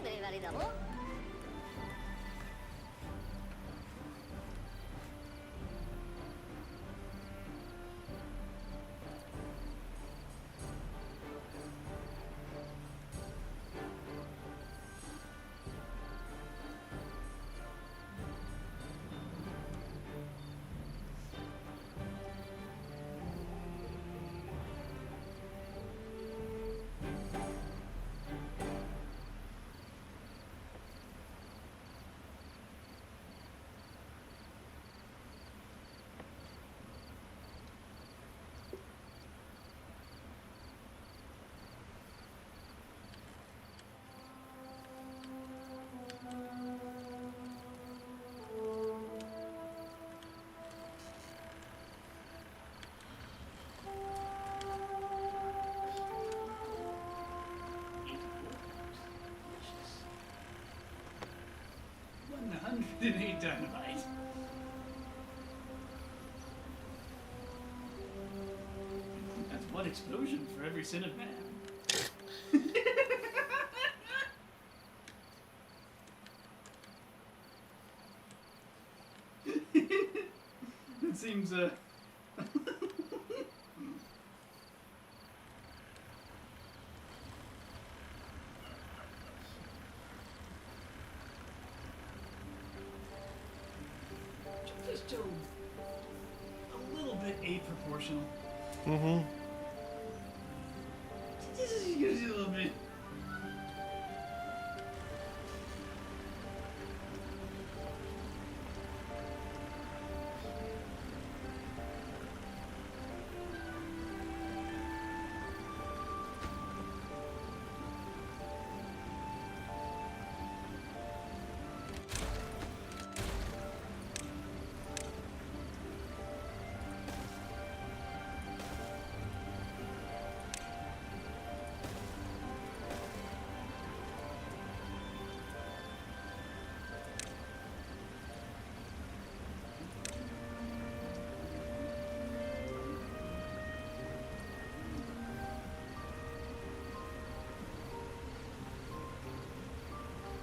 Devi validare. Delicious. 108 dynamite. That's one explosion for every sin of man. It seems, just a little bit aproportional. Mm-hmm. Just a little bit.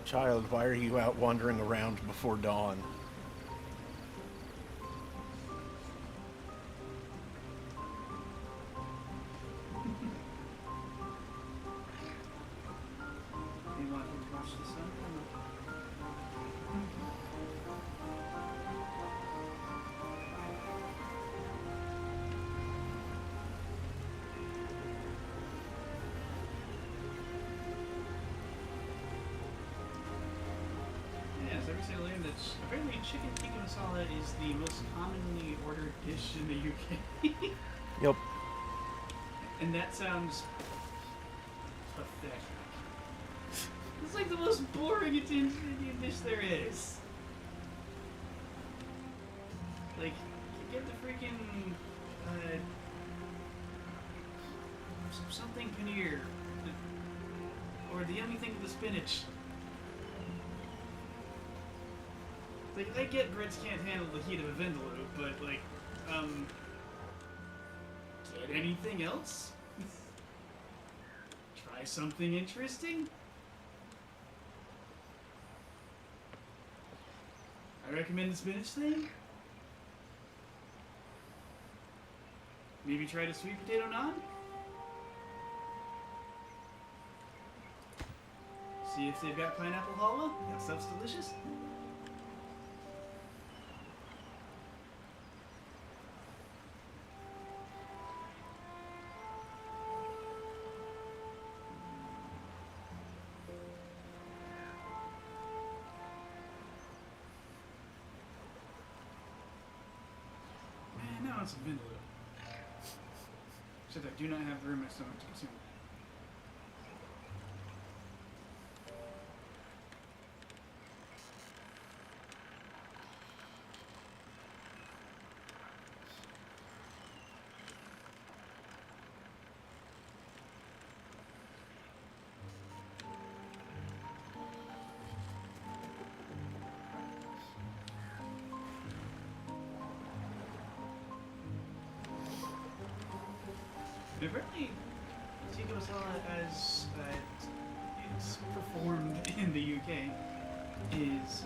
Child, why are you out wandering around before dawn? You want to watch the sun come up? recently learned that apparently chicken tikka masala is the most commonly ordered dish in the UK. Yep. And that sounds pathetic. It's like the most boring Indian dish there is. Like, you get the freaking something paneer, or the yummy thing with the spinach. Like, I get Brits can't handle the heat of a vindaloo, but like, get anything else? Try something interesting? I recommend the spinach thing. Maybe try the sweet potato naan? See if they've got pineapple halwa? That stuff's delicious. Man, now it's a vindaloo. Except I do not have room in my stomach to consume it. Apparently, tikka masala, as it's performed in the UK, is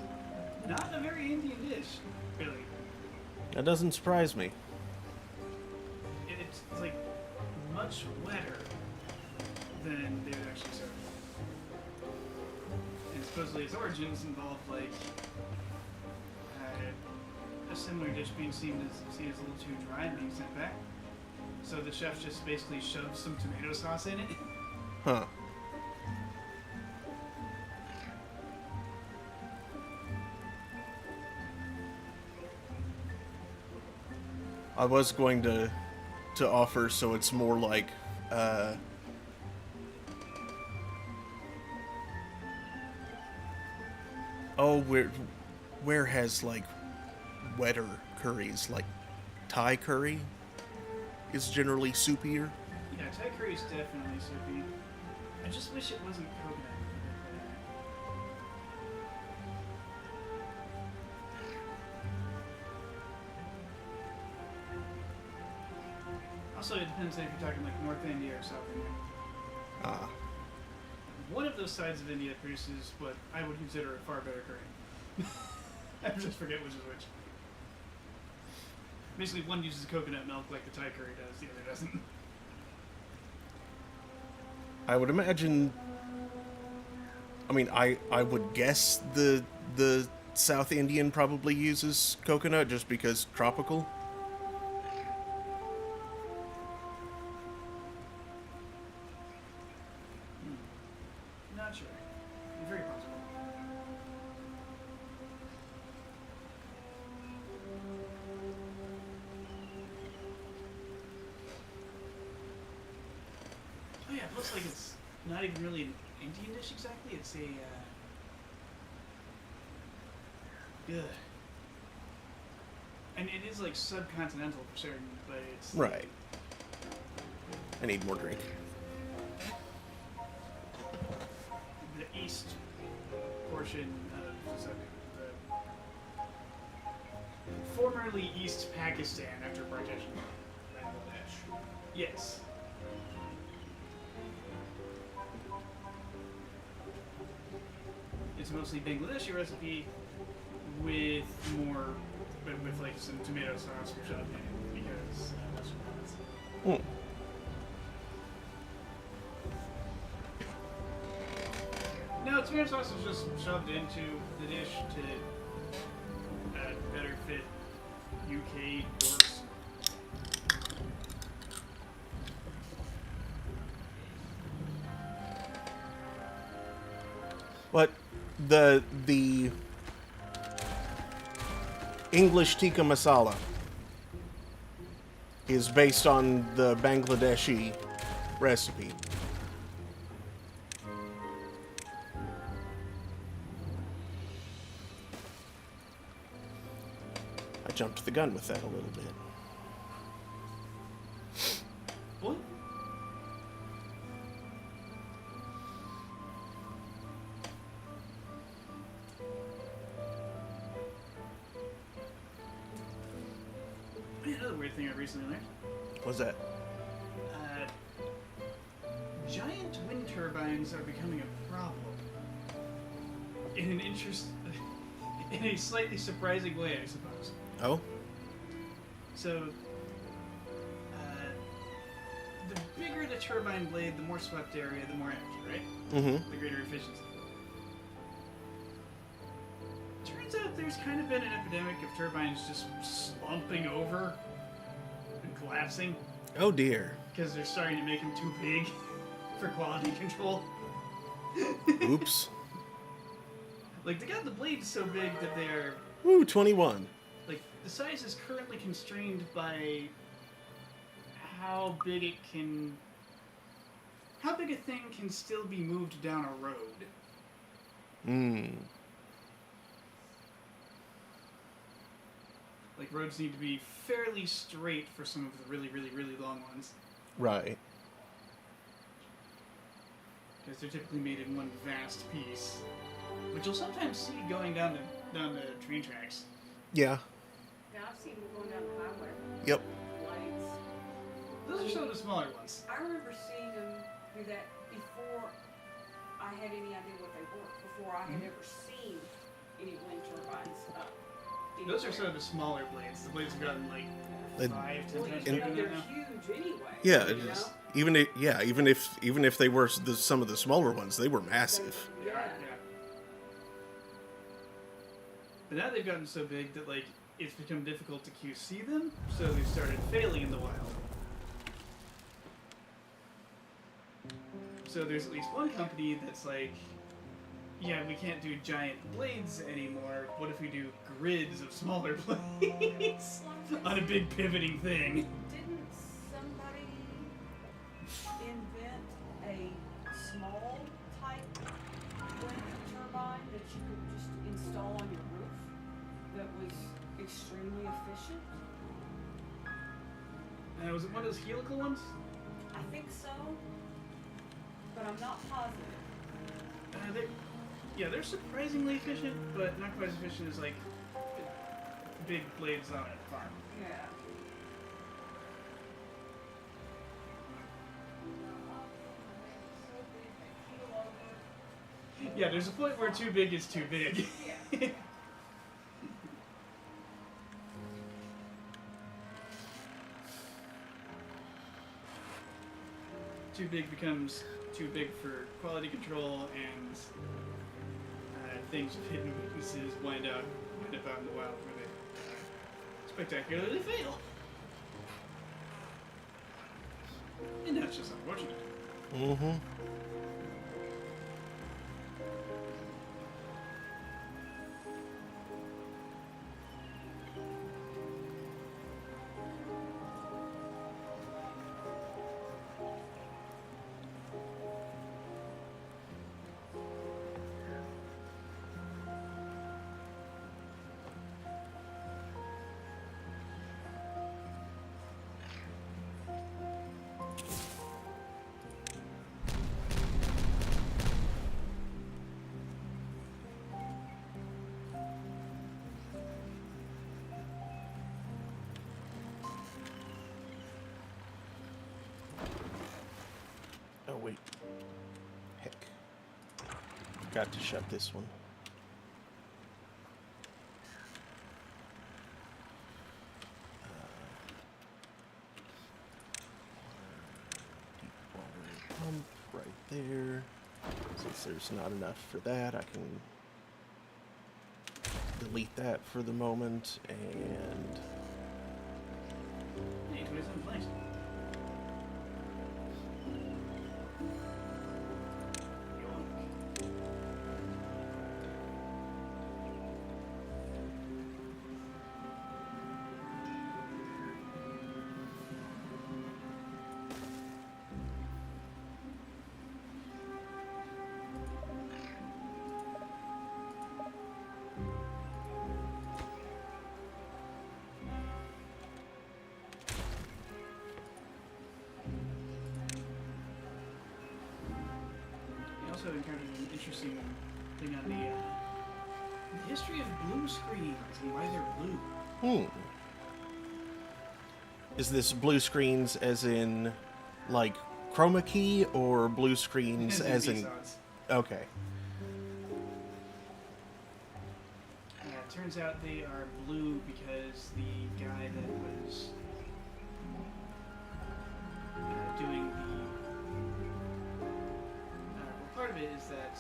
not a very Indian dish, really. That doesn't surprise me. It's like much wetter than they would actually serve. And supposedly its origins involve like a similar dish being seen as a little too dry and being sent back. So the chef just basically shoved some tomato sauce in it. Huh. I was going to offer, so it's more like where has like wetter curries, like Thai curry is generally soupier. Yeah, Thai curry is definitely soupy. I just wish it wasn't coconut. Also, it depends on if you're talking like North India or South India. Ah. One of those sides of India produces what I would consider a far better curry. I just forget which is which. Basically, one uses coconut milk like the Thai curry does, the other doesn't. I would imagine. I mean, I would guess the South Indian probably uses coconut just because tropical. Not sure. Very possible. Oh yeah, it looks like it's not even really an Indian dish exactly. It's a and it is like subcontinental for certain, but it's Right. I need more drink. the east portion of the formerly East Pakistan after partition. Bangladesh. Yes. It's mostly Bangladeshi recipe with more, with like some tomato sauce or something because that's what it is. Mm. No, tomato sauce is just shoved into the dish to better fit UK dorks. But the English tikka masala is based on the Bangladeshi recipe. I jumped the gun with that a little bit. What? Another weird thing I recently learned. What's that? Giant wind turbines are becoming a problem. In in a slightly surprising way, I suppose. Oh? So, the bigger the turbine blade, the more swept area, the more energy, right? Mm-hmm. The greater efficiency. Turns out there's kind of been an epidemic of turbines just slumping over and collapsing Oh dear. because they're starting to make them too big for quality control. Oops. Like, they got the blades so big that they're, Ooh, 21. like, the size is currently constrained by how big a thing can still be moved down a road. Hmm. Like, roads need to be fairly straight for some of the really, really, really long ones. Right. Because they're typically made in one vast piece. Which you'll sometimes see going down the train tracks. Yeah. Yeah, I've seen them going down the highway. Yep. Lights. Those are some of the smaller ones. I remember seeing them do that before I had any idea what they were. Before I had ever seen any wind turbines up. Those are anywhere. some of the smaller blades. The blades have gotten like They- 5, 10 Well, times you bigger know, than they're that now. huge anyway. Yeah. you It is. know? Even if they were some of the smaller ones, they were massive. They are, Yeah. yeah. But now they've gotten so big that like it's become difficult to QC them, so they've started failing in the wild. So there's at least one company that's like, yeah, we can't do giant blades anymore. What if we do grids of smaller blades on a big pivoting thing? Didn't somebody invent a small type wind turbine that you could just install on your roof that was extremely efficient? Was it one of those helical ones? I think so, but I'm not positive. They're surprisingly efficient, but not quite as efficient as like big blades on a farm. Yeah. Yeah, there's a point where too big is too big. Yeah. Too big becomes too big for quality control, and things with hidden weaknesses wind up out in the wild where they spectacularly fail. And that's just unfortunate. Mm-hmm. Oh wait. Heck. Forgot to shut this one. Deep water pump right there. Since there's not enough for that, I can delete that for the moment and Hey, 27 place. also encountered an interesting thing on the history of blue screens and why they're blue. Is this blue screens as in, like, chroma key, or blue screens as in... VSODs. Okay. Turns out they are blue because the guy that was doing the... well, part of it is that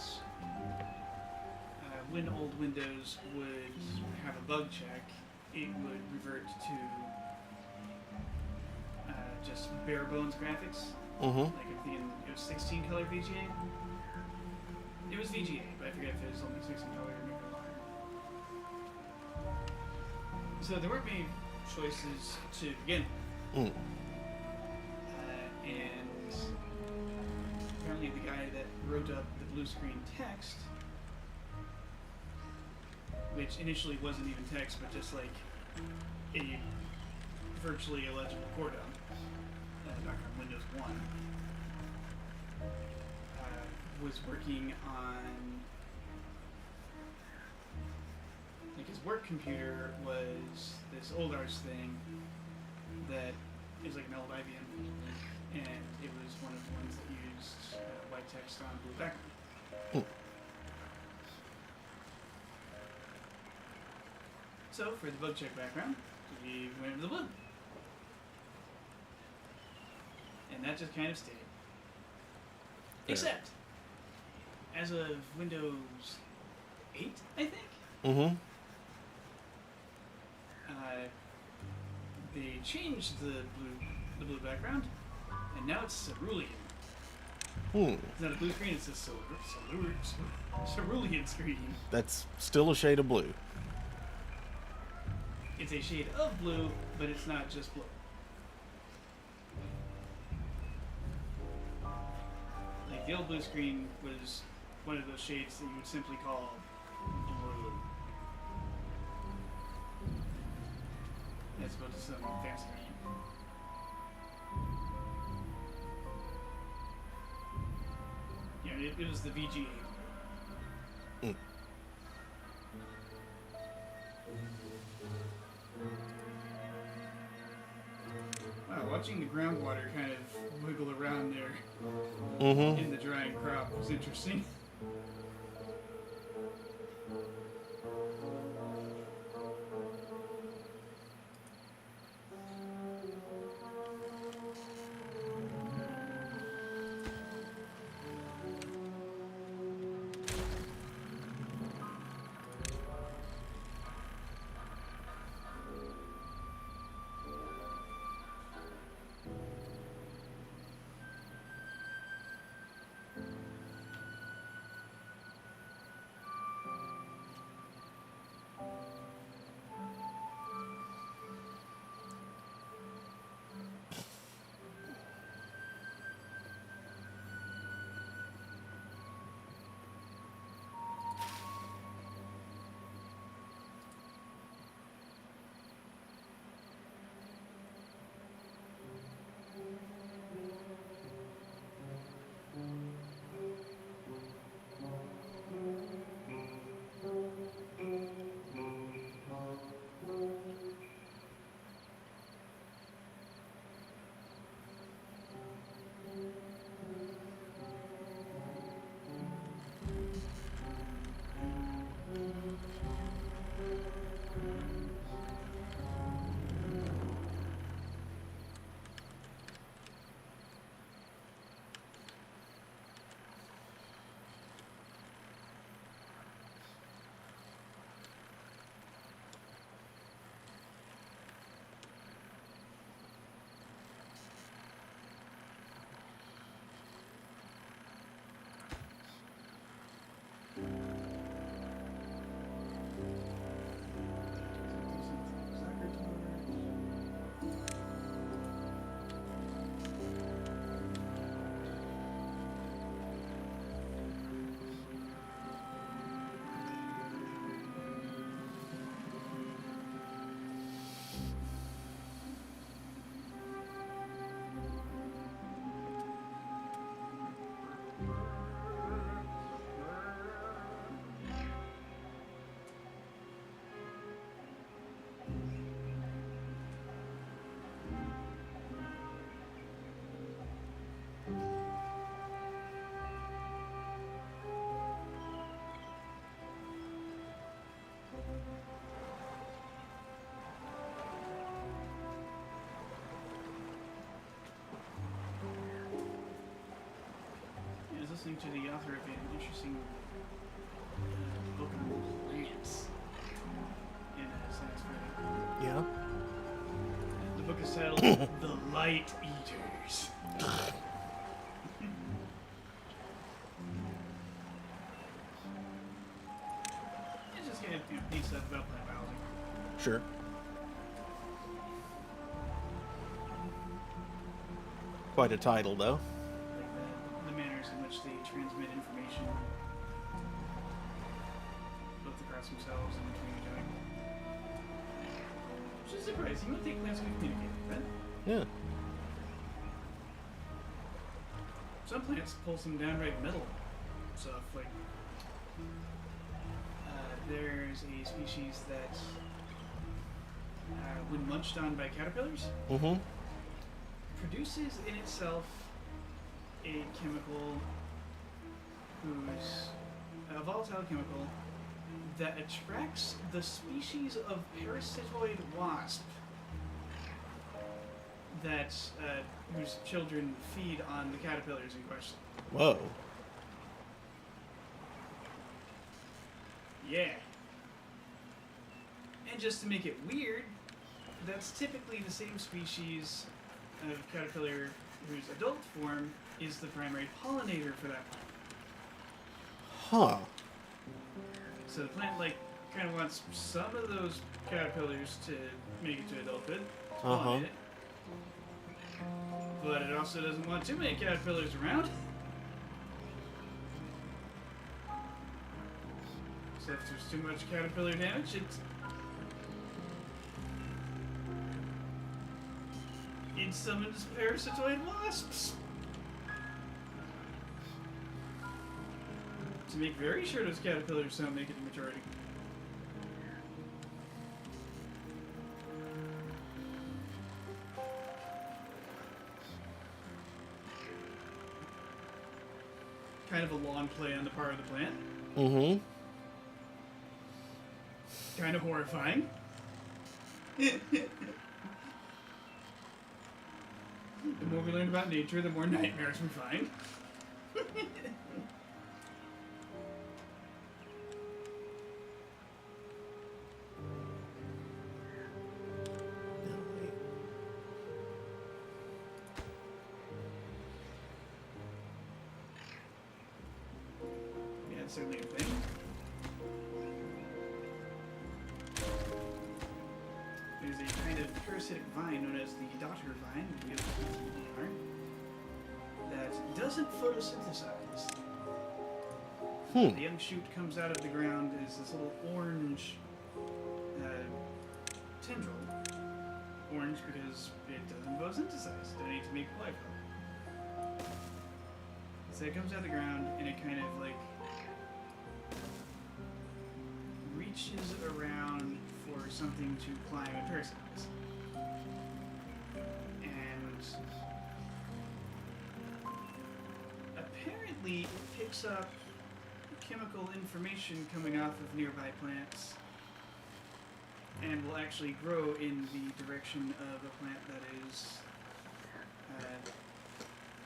when old Windows would have a bug check, it would revert to just bare bones graphics. Mm-hmm. Like I'm thinking it was 16 color VGA. It was VGA, but I forget if it was only 16 color or maybe longer. So there weren't many choices to begin with. And apparently the guy that wrote up the blue screen text, which initially wasn't even text but just like a virtually illegible cordon, back on Windows 1, was working on, like, his work computer was this old arts thing that is like an old IBM, and it was one of the ones that used white text on blue background. So for the bug check background, we went with the blue. And that just kind of stayed. Except, as of Windows 8, I think, they changed the blue background, and now it's cerulean. It's not a blue screen, it's a cerulean screen. That's still a shade of blue. It's a shade of blue, but it's not just blue. Like, the old blue screen was one of those shades that you would simply call blue. As opposed to some fancy name. Yeah, it was the VGA. Wow, watching the groundwater kind of wiggle around there in the drying crop was interesting. listening to the author of an interesting book on plants in science fiction. Yeah. The book is titled The Light Eaters. It's just kind of neat stuff about plant biology. Sure. Quite a title, though. Like the manners in which they transmit information both across themselves and between each other. Which is surprising. You would think plants could communicate like that. Yeah. Some plants pull some downright metal stuff. Like, there's a species that, when munched on by caterpillars, Mm-hmm. produces in itself a chemical a volatile chemical that attracts the species of parasitoid wasp that whose children feed on the caterpillars in question. Whoa. Yeah. And just to make it weird, that's typically the same species of caterpillar whose adult form is the primary pollinator for that plant. Huh. So the plant, like, kind of wants some of those caterpillars to make it to adulthood, pollinate it. But it also doesn't want too many caterpillars around. So if there's too much caterpillar damage, it summons parasitoid wasps. To make very sure those caterpillars don't make it to maturity. Kind of a long play on the part of the plant. Mm-hmm. Kind of horrifying. The more we learn about nature, the more nightmares we find. Yeah, it's certainly a thing. There's a kind of parasitic vine known as the daughter vine, that doesn't photosynthesize. The young shoot comes out of the ground as this little orange tendril. Orange because it doesn't photosynthesize. It doesn't need to make life. So it comes out of the ground and it kind of like reaches around for something to climb and parasitize. And apparently it picks up chemical information coming off of nearby plants and will actually grow in the direction of a plant that is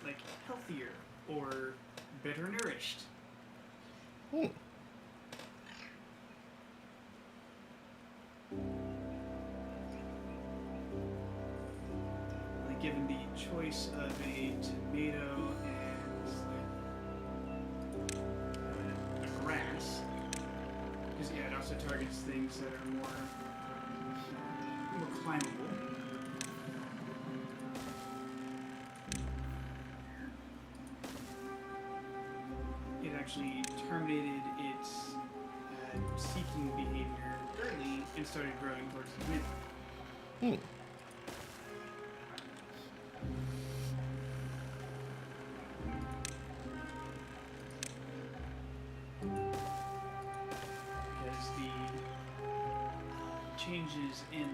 like healthier or better nourished. Like given the choice of a tomato and a grass, because yeah, it also targets things that are more climbable. It actually terminated its seeking behavior early and started growing towards the tomato. Because the changes in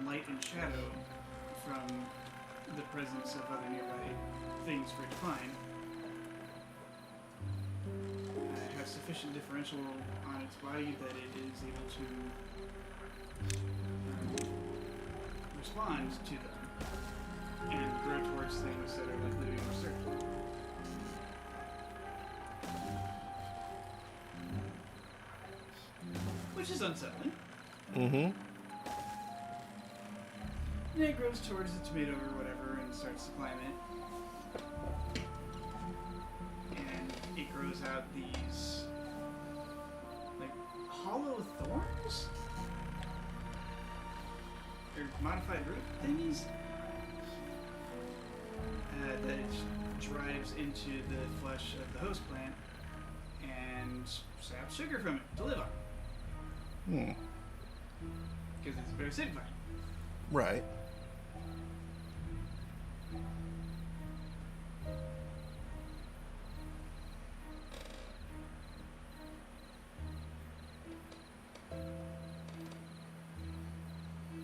light and shadow from the presence of other nearby things for decline has sufficient differential on its body that it is able to respond to them and grow towards things that are like living more certain. which is unsettling. Mm-hmm. And it grows towards the tomato or whatever and starts to climb it. And it grows out these, like, hollow thorns? Or modified root thingies? That it drives into the flesh of the host plant and saps sugar from it to live on. Hmm. Because it's very acidifying. Right.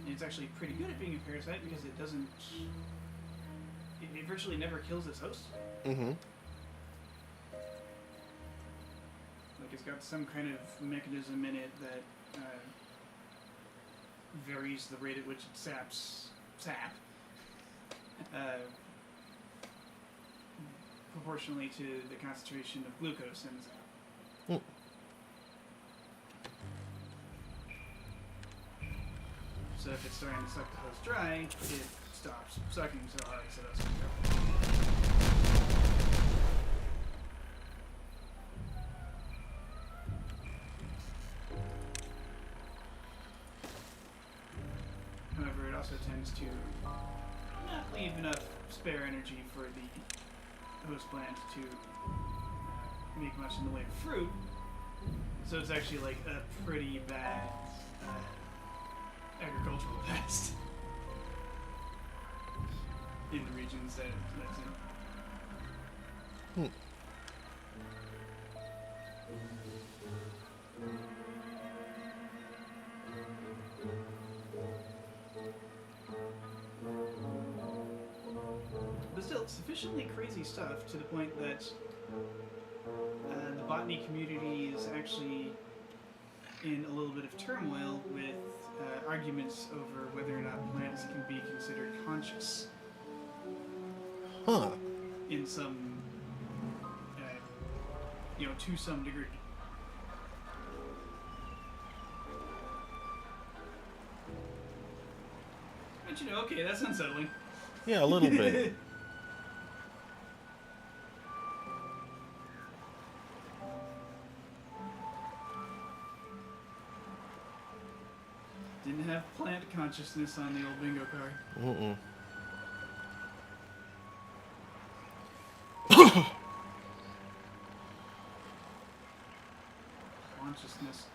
And it's actually pretty good at being a parasite because it doesn't. It virtually never kills its host. Mm-hmm. Like it's got some kind of mechanism in it that varies the rate at which it saps sap proportionally to the concentration of glucose in the sap. Hmm. So if it's starting to suck the host dry, it stops sucking so hard so that's go. However, it also tends to not leave enough spare energy for the host plant to make much in the way of fruit. So it's actually like a pretty bad agricultural pest in the regions that it lives in. Hmm. But still, sufficiently crazy stuff to the point that the botany community is actually in a little bit of turmoil with arguments over whether or not plants can be considered conscious Huh. in some, to some degree. But okay, that's unsettling. Yeah, a little bit. Didn't have plant consciousness on the old bingo card. Mm-mm. Consciousness.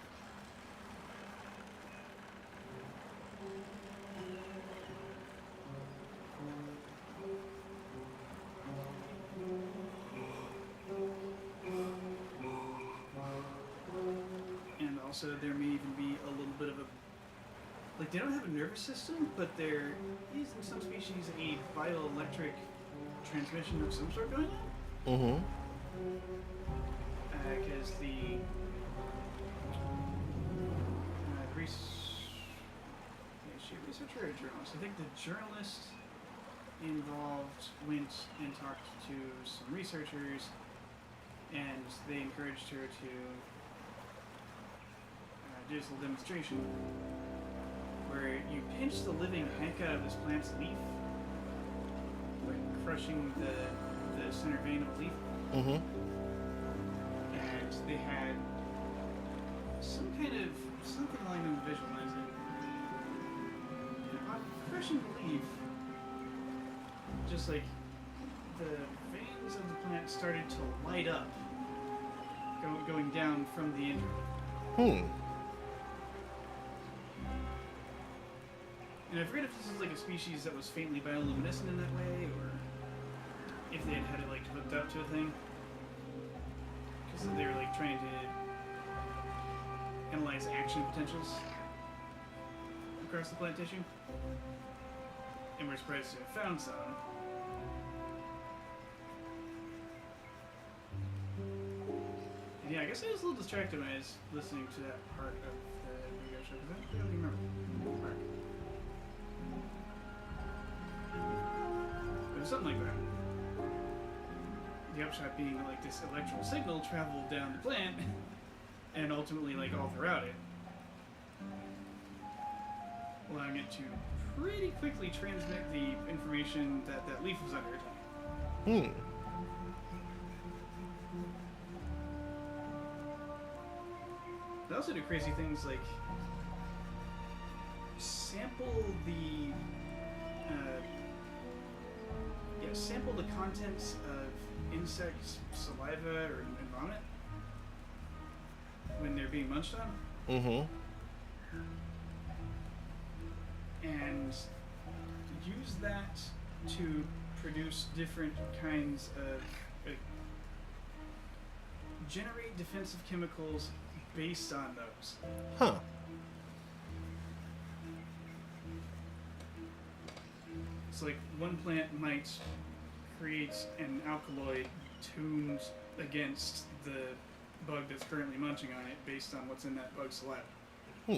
And also there may even be a little bit of a, like, they don't have a nervous system, but there is in some species a bioelectric transmission of some sort going on. Mm-hmm. Because the researcher or journalist? I think the journalist involved went and talked to some researchers, and they encouraged her to do this little demonstration where you pinch the living heck out of this plant's leaf, like crushing the center vein of the leaf. Mm-hmm. And they had something allowing them to visualize it. And upon crushing the leaf, just like the veins of the plant started to light up, going down from the injury. And I forget if this is like a species that was faintly bioluminescent in that way, or if they had it like hooked up to a thing. Because they were like trying to analyze action potentials across the plant tissue. And we're surprised to have found some. And yeah, I guess I was a little distracted when I was listening to that part of the video show, because I don't even remember. It was something like that. The upshot being that, like, this electrical signal traveled down the plant and ultimately, like, all throughout it. allowing it to pretty quickly transmit the information that that leaf was under attack. Hmm. They also do crazy things like sample the sample the contents of insects' saliva or vomit when they're being munched on, Mm-hmm. and use that to produce different kinds of generate defensive chemicals based on those. Huh. So like one plant might create an alkaloid tuned against the bug that's currently munching on it based on what's in that bug's saliva. Hmm.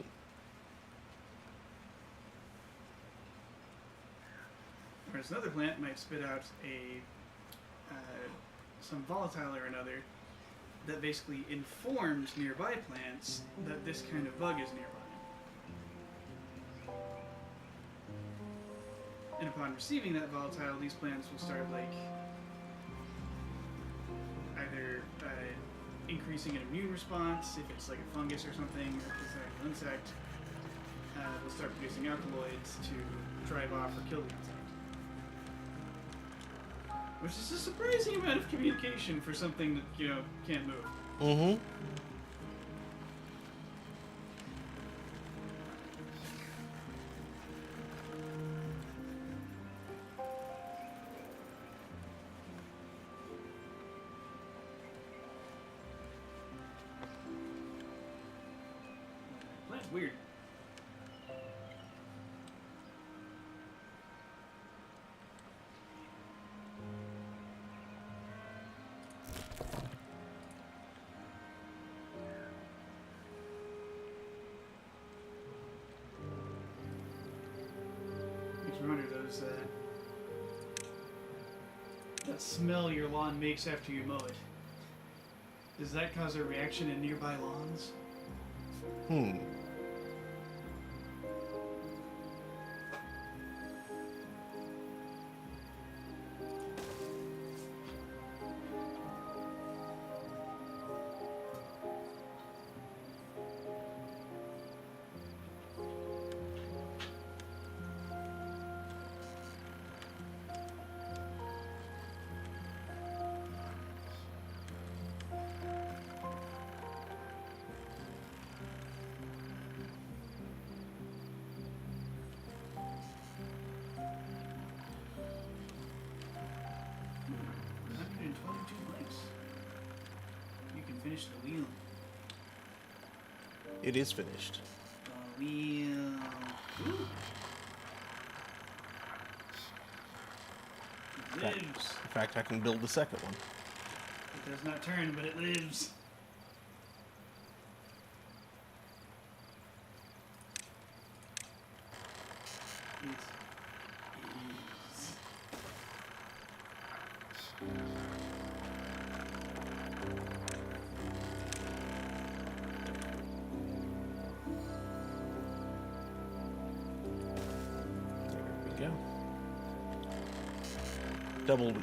Whereas another plant might spit out a some volatile or another that basically informs nearby plants that this kind of bug is nearby. And upon receiving that volatile, these plants will start like either increasing an immune response if it's like a fungus or something, or if it's an actual insect. They'll start producing alkaloids to drive off or kill the insect. Which is a surprising amount of communication for something that, can't move. Mm-hmm. That's weird. Makes me wonder those, that smell your lawn makes after you mow it. Does that cause a reaction in nearby lawns? Hmm. Finish the wheel. It is finished. The wheel. Ooh. It lives. In fact, I can build the second one. It does not turn, but it lives. It is. There we go. Double wheel.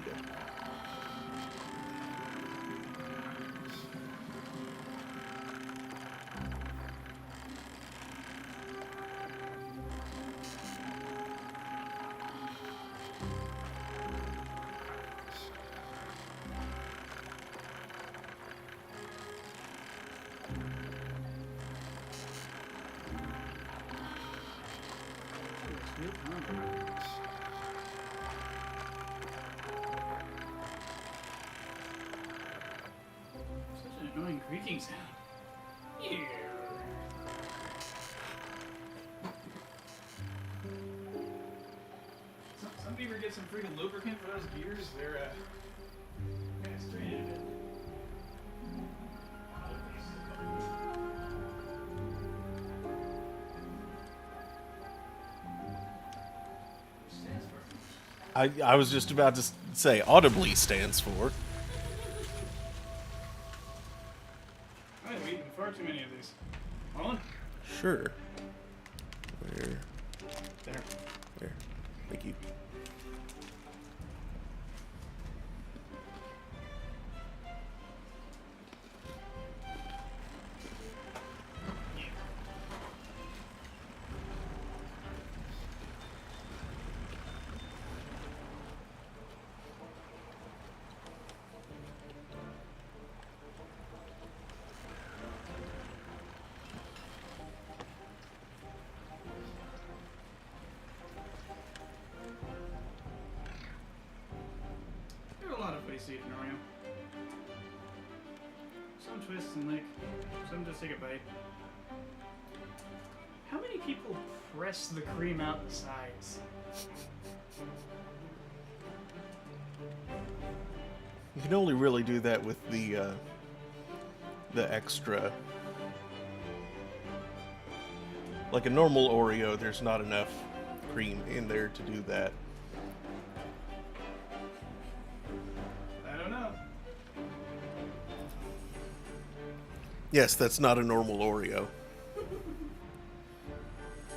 Wheel combo. Such an annoying creaking sound. Yeah. Some beaver get some freaking lubricant for those gears. They're kind of straight in it. Stands for. I was just about to say audibly stands for. I've eaten far too many of these. Colin? Sure. Where? There. There. Thank you. There are a lot of ways to eat an Oreo. Some twist and lick, some just take a bite. How many people press the cream out the sides? You can only really do that with the extra. Like a normal Oreo, there's not enough cream in there to do that. I don't know. Yes, that's not a normal Oreo.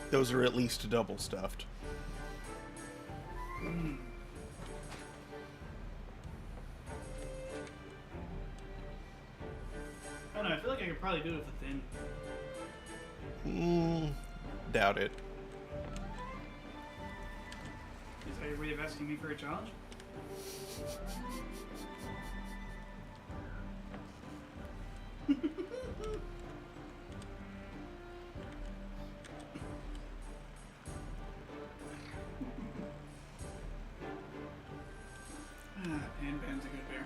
Those are at least double stuffed. I don't know, I feel like I could probably do it for thin. Doubt it. Is that your way of asking me for a challenge? Pan Ban's a good bear.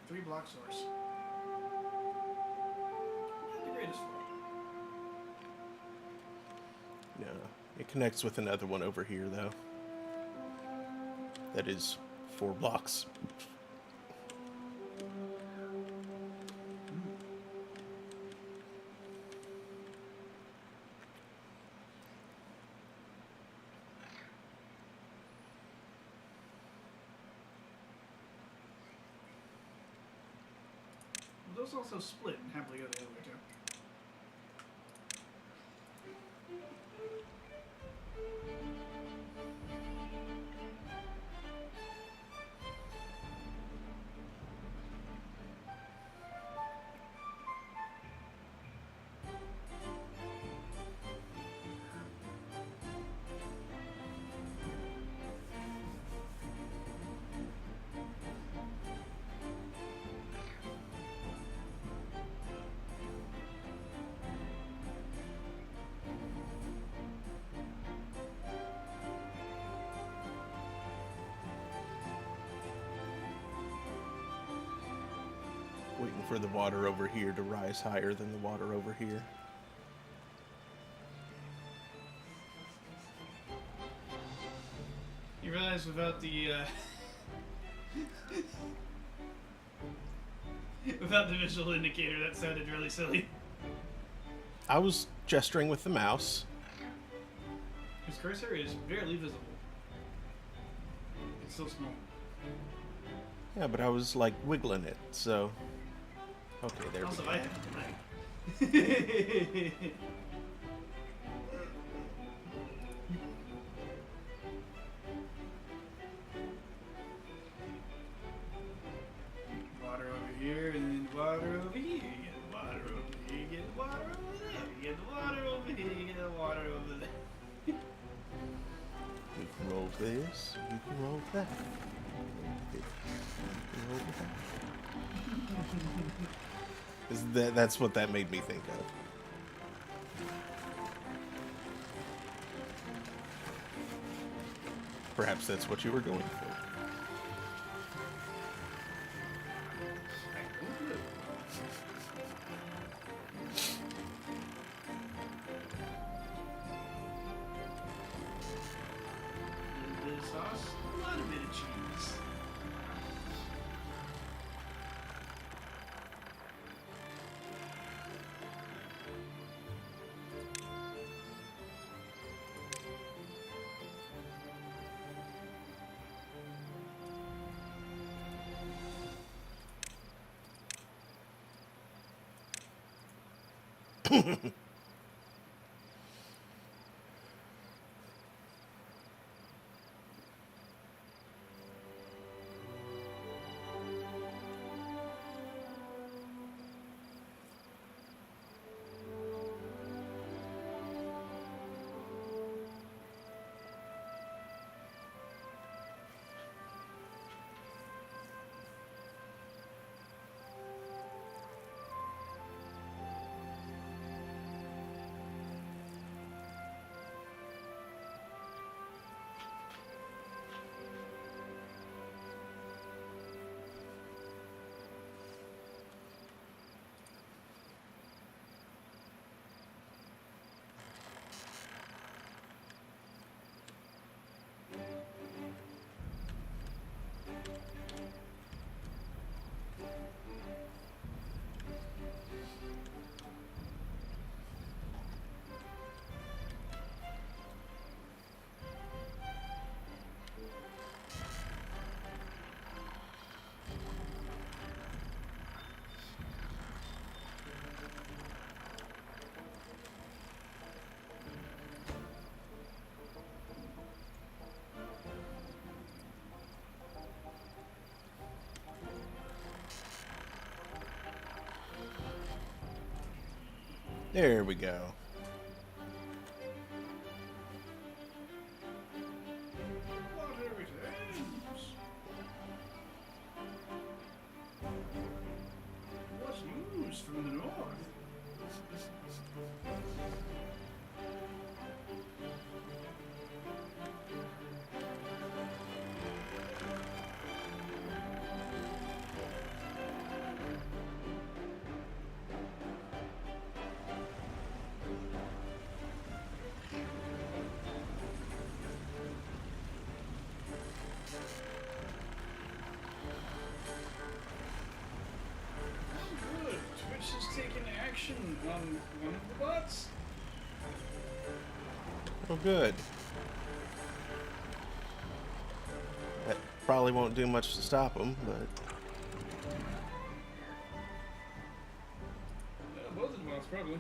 Three-block source. Not the greatest flow. No, it connects with another one over here, though. That is 4 blocks. Those also split and happily go the other way too. Waiting for the water over here to rise higher than the water over here. You realize without the without the visual indicator, that sounded really silly. I was gesturing with the mouse. His cursor is barely visible. It's so small. Yeah, but I was like wiggling it, so. Okay, there Also, we go. I have to play. Water over here, and then water over here. You get the water over here, you get the water over there. You get the water over here, you get the water over there. You can roll this, you can roll that. You can roll that. That's what that made me think of. Perhaps that's what you were going for. I don't know. A little bit of sauce, a lot of bit of cheese. There we go. Water returns. What's news from the north? Good. Twitch has taken action on one of the bots. Oh, good. That probably won't do much to stop them, but Both of the bots, probably.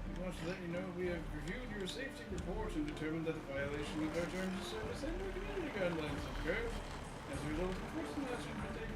We want to let you know we have reviewed your safety report and determined that the violation of our terms of service and our community guidelines occurred. As a result, enforcement action has been taken.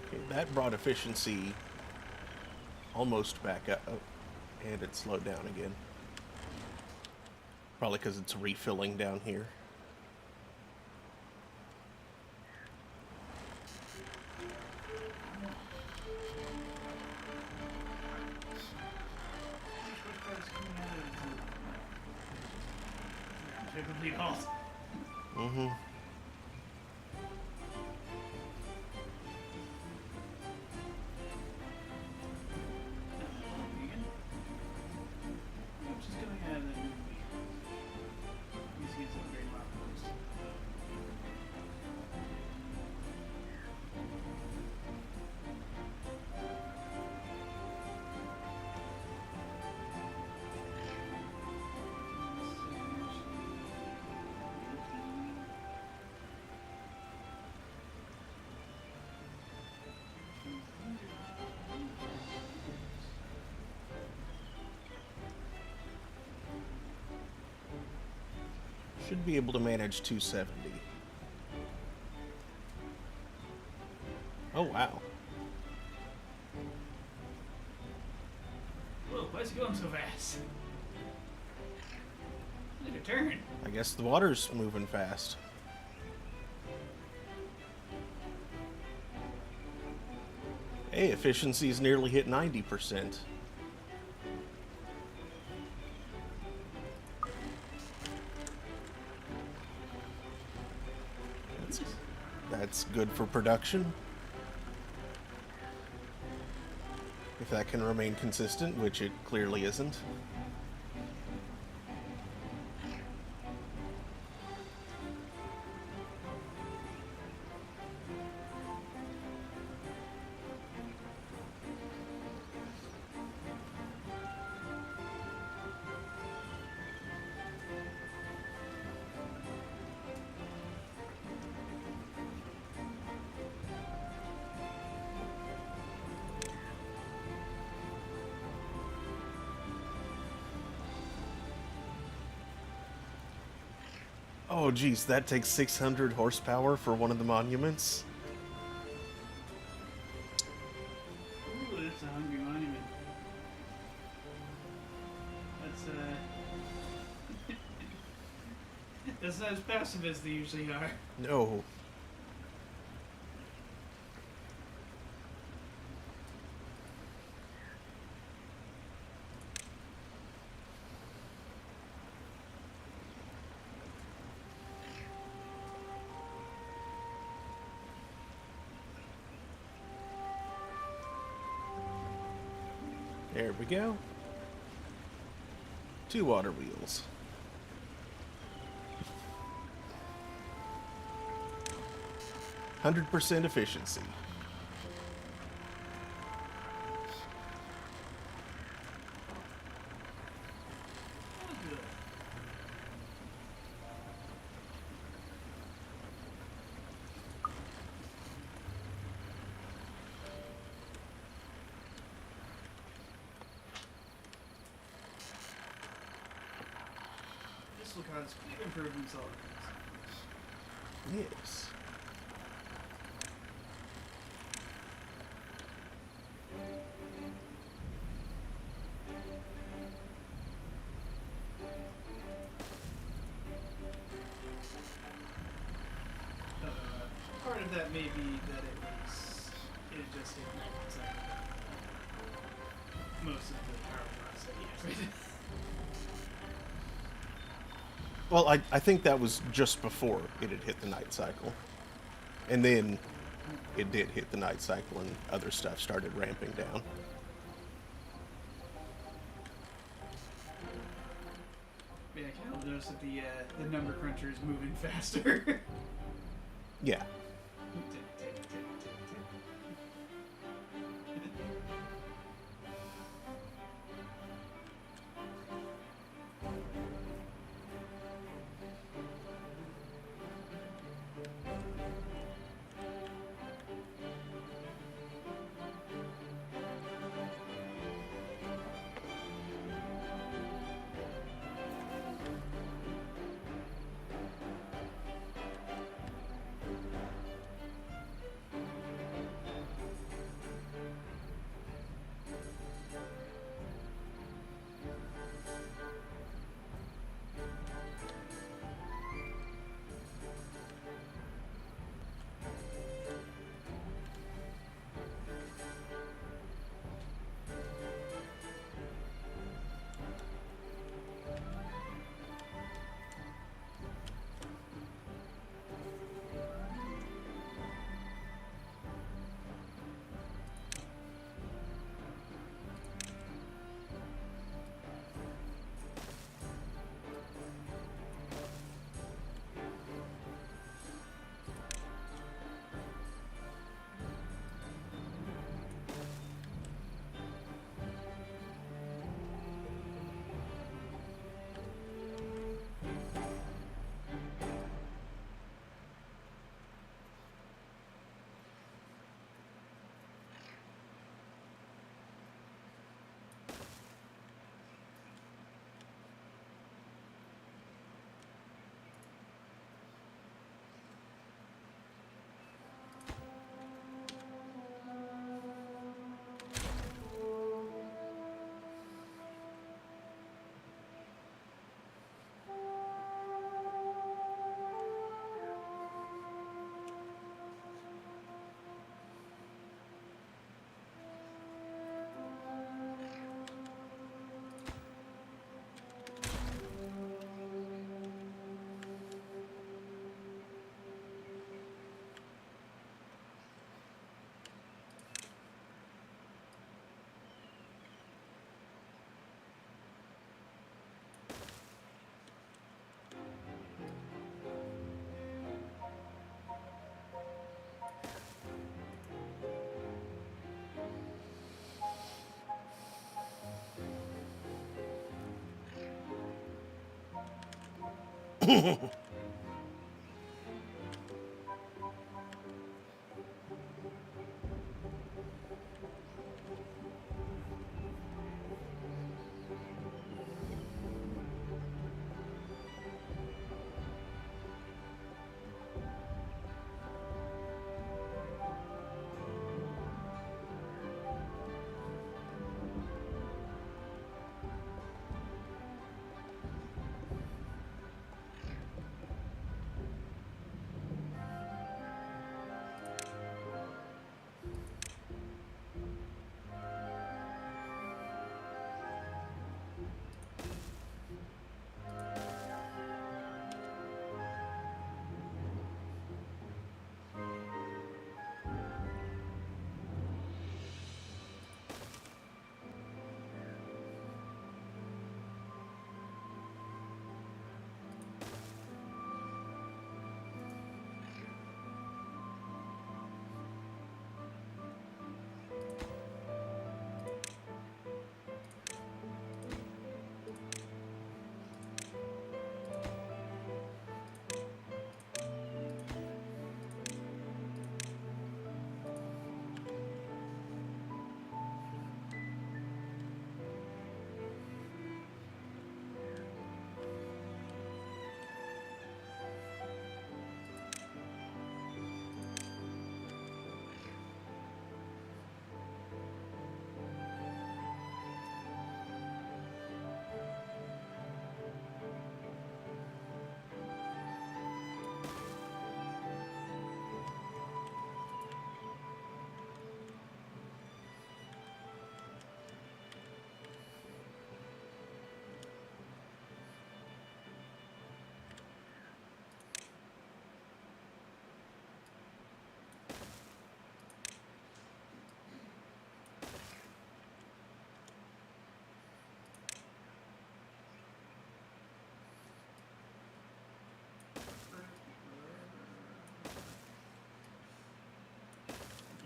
okay, that brought efficiency almost back up, and it slowed down again. Probably because it's refilling down here. Typically hot. Mm-hmm. Should be able to manage 270. Oh, wow. Whoa, why is it going so fast? Look at turn. I guess the water's moving fast. Hey, efficiency's nearly hit 90%. That's good for production. If that can remain consistent, which it clearly isn't. Oh, geez, that takes 600 horsepower for one of the monuments. Ooh, that's a hungry monument. That's that's not as passive as they usually are. No. There we go. 2 water wheels. %100% efficiency. This will cause big improvements all at once. Yes. Part of that may be that it just ignites most of the power blocks that he has. Well, I think that was just before it had hit the night cycle. And then it did hit the night cycle and other stuff started ramping down. Yeah, I kind of noticed that the number cruncher is moving faster. Yeah.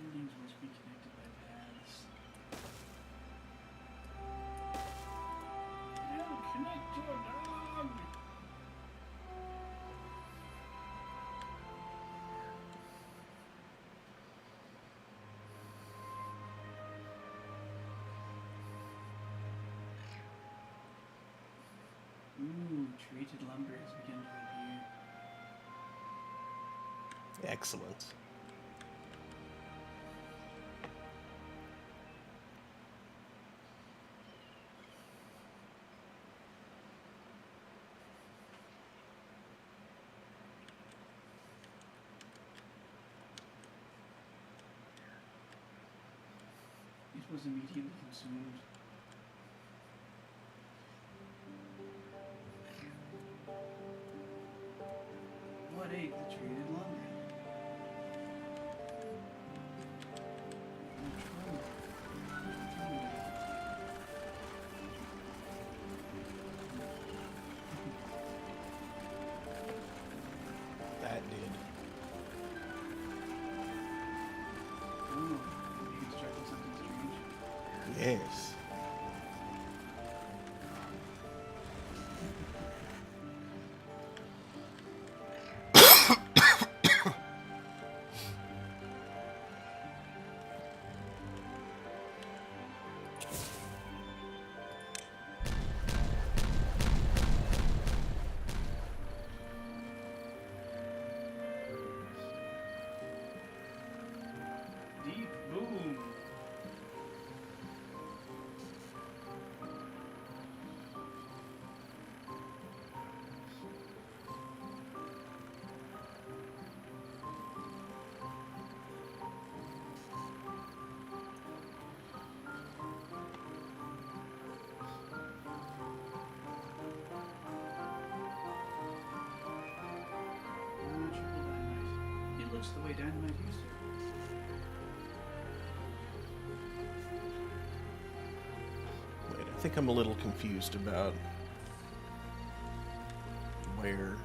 Buildings must be connected by paths. Now connect your dog! Ooh, treated lumber has begun to appear. Excellent. It was immediately consumed. What ate the treated lumber? That did. Oh, you constructed something strange. Yes. Deep boom. Triple dynamite. It looks the way dynamite used to. Wait, I think I'm a little confused about where.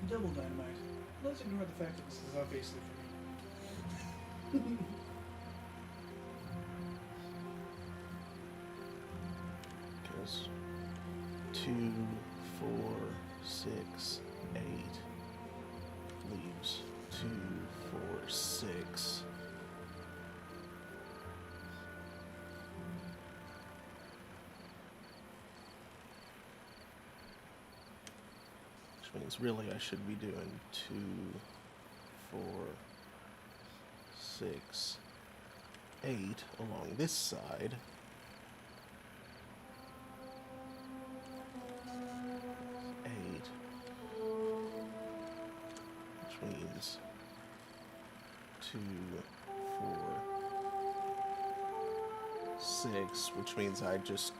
Double dynamite. Let's ignore the fact that this is obviously for me. Because 2, 4, 6, 8 leaves 2, 4, 6. Which means really I should be doing 2, 4, 6, 8 along this side. 8, which means 2, 4, 6, which means I just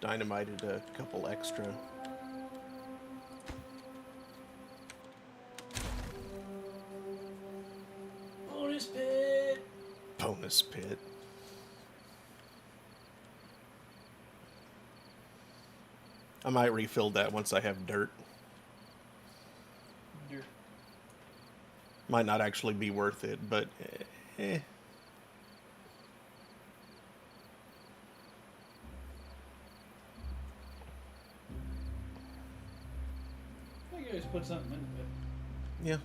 dynamited a couple extra. Bonus pit! Bonus pit. I might refill that once I have dirt. Dirt. Might not actually be worth it, but eh. I think I just put something into it. Yeah.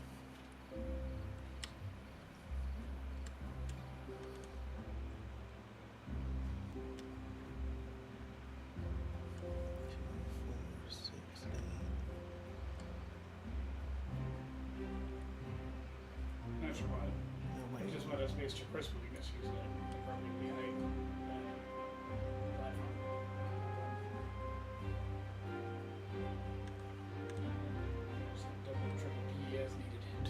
Not sure why. It's just one of those Mr. Crisp weaknesses that probably behind platform. Just double, triple P as needed.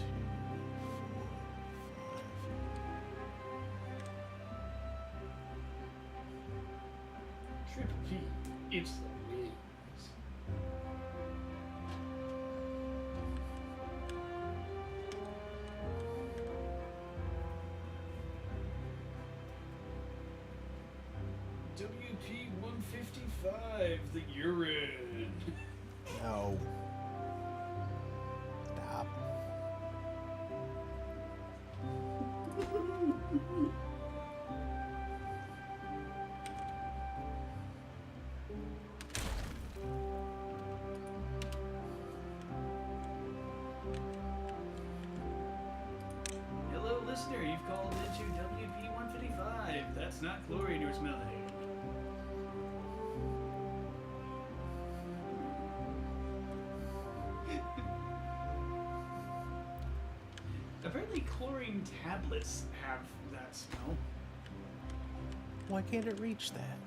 Triple P, it's the wins. WP 155, the urine. No. Stop. Hello, listener. You've called into WP 155. That's not chlorine you're smelling. Apparently, chlorine tablets have that smell, Why can't it reach that?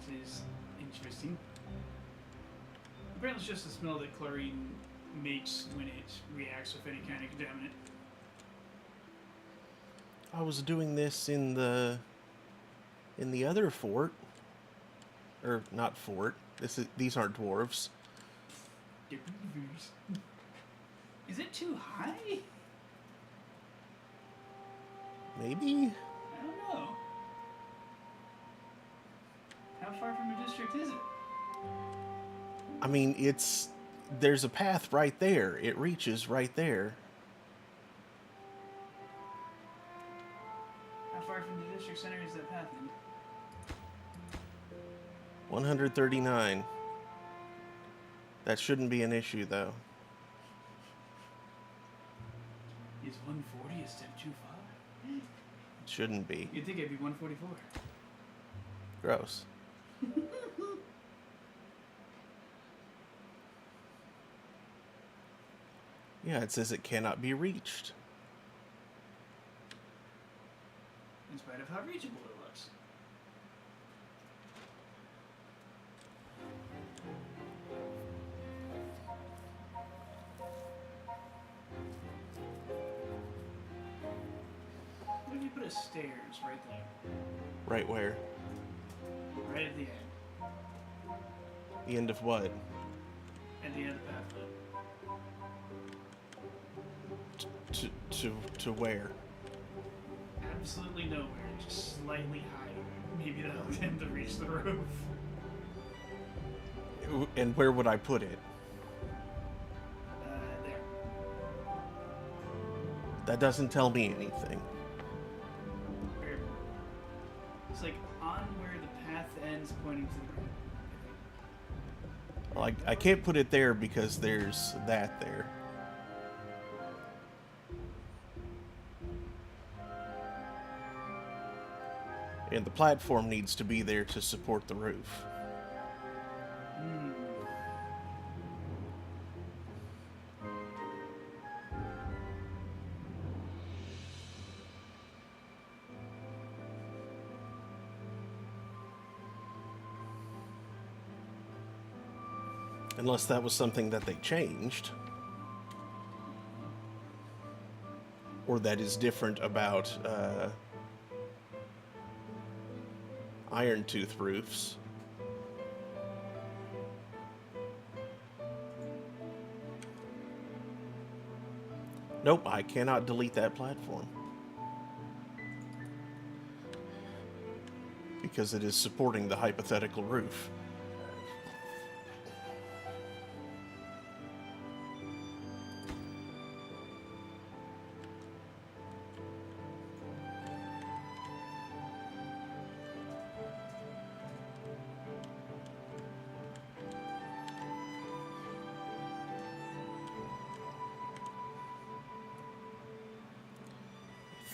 which is interesting. Apparently, it's just the smell that chlorine makes when it reacts with any kind of contaminant. I was doing this in the other fort. Or not fort. These aren't dwarves. Is it too high? Maybe? I don't know. How far from the district is it? I mean, there's a path right there. It reaches right there. How far from the district center is that path in? 139. That shouldn't be an issue, though. Is 140 a step too far? It shouldn't be. You'd think it'd be 144. Gross. Yeah, it says it cannot be reached. In spite of how reachable it looks. What if you put a stairs right there? Right where? Right at the end. The end of what? At the end of the pathway. To where? Absolutely nowhere, just slightly higher. Maybe that'll get him to reach the roof. And where would I put it? There. That doesn't tell me anything. Or, it's like on where the path ends, pointing to the ground. Well, I can't put it there because there's that there. And the platform needs to be there to support the roof. Hmm. Unless that was something that they changed. Or that is different about Iron Tooth roofs. Nope, I cannot delete that platform. Because it is supporting the hypothetical roof.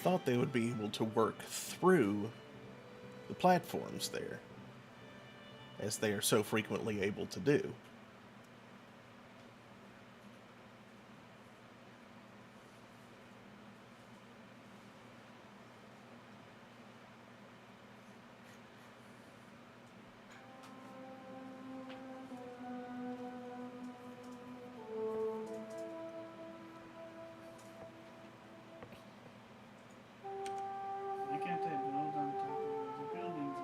Thought they would be able to work through the platforms there, as they are so frequently able to do. Why can't I build on top of the buildings?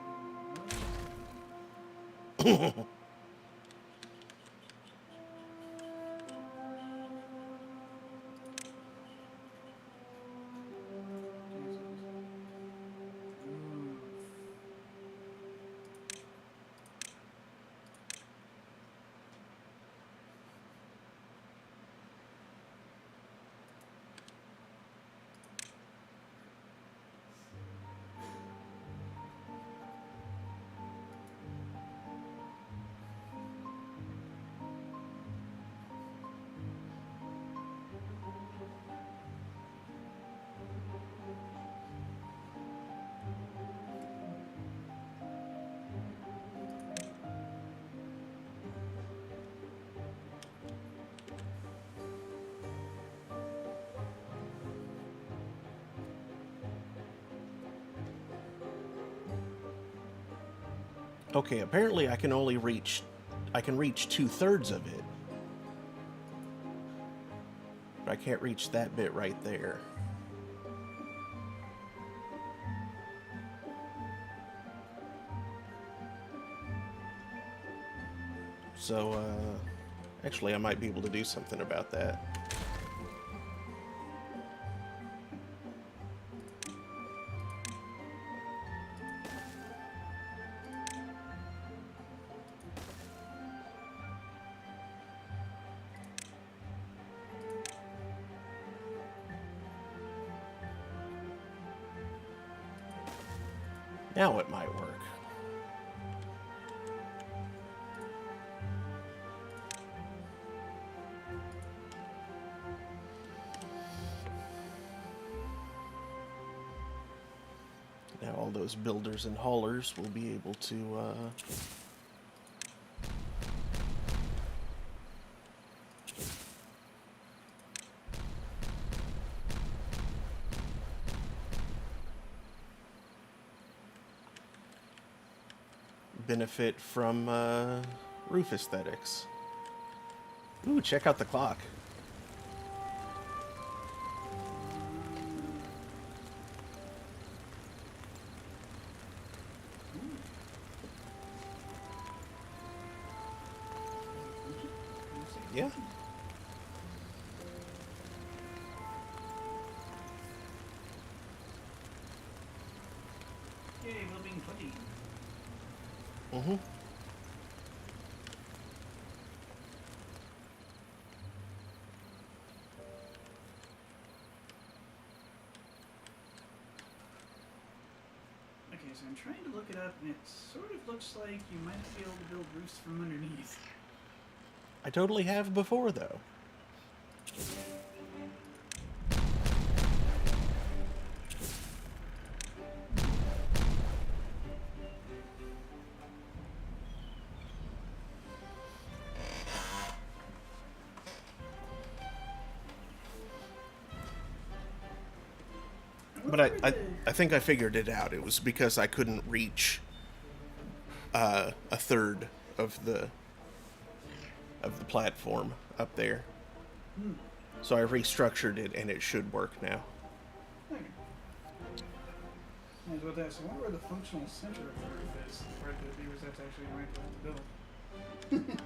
Okay, apparently I can reach 2/3 of it. But I can't reach that bit right there. So, actually I might be able to do something about that. Now it might work. Now all those builders and haulers will be able to benefit from roof aesthetics. Ooh, check out the clock. Yeah. Yay, well-being 20. Mm-hmm. because I'm trying to look it up, and it sort of looks like you might be able to build roofs from underneath. I totally have before, though. But I think I figured it out. It was because I couldn't reach a third of the platform up there. So I restructured it, and it should work now. Okay. I was about to ask, I wonder where the functional center of the roof is, where the viewers that's actually going to have to build.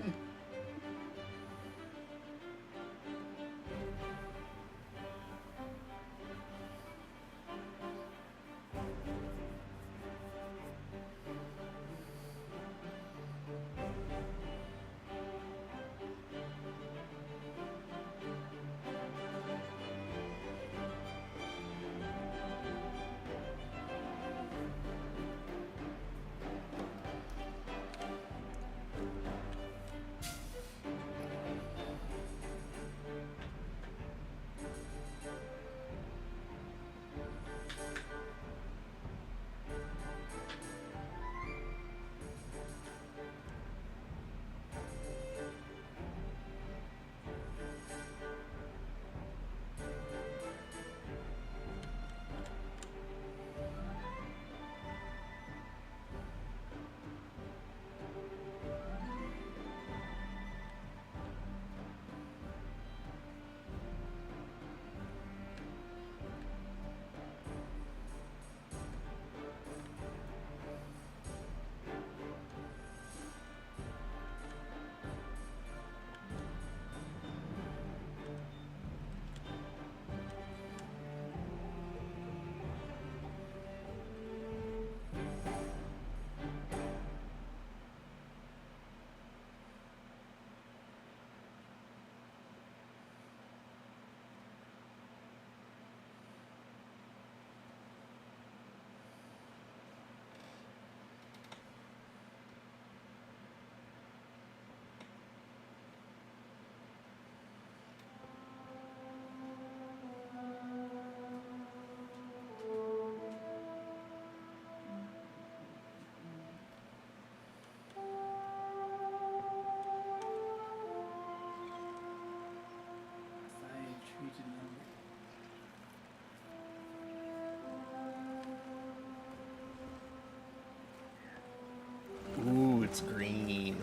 Ooh, it's green.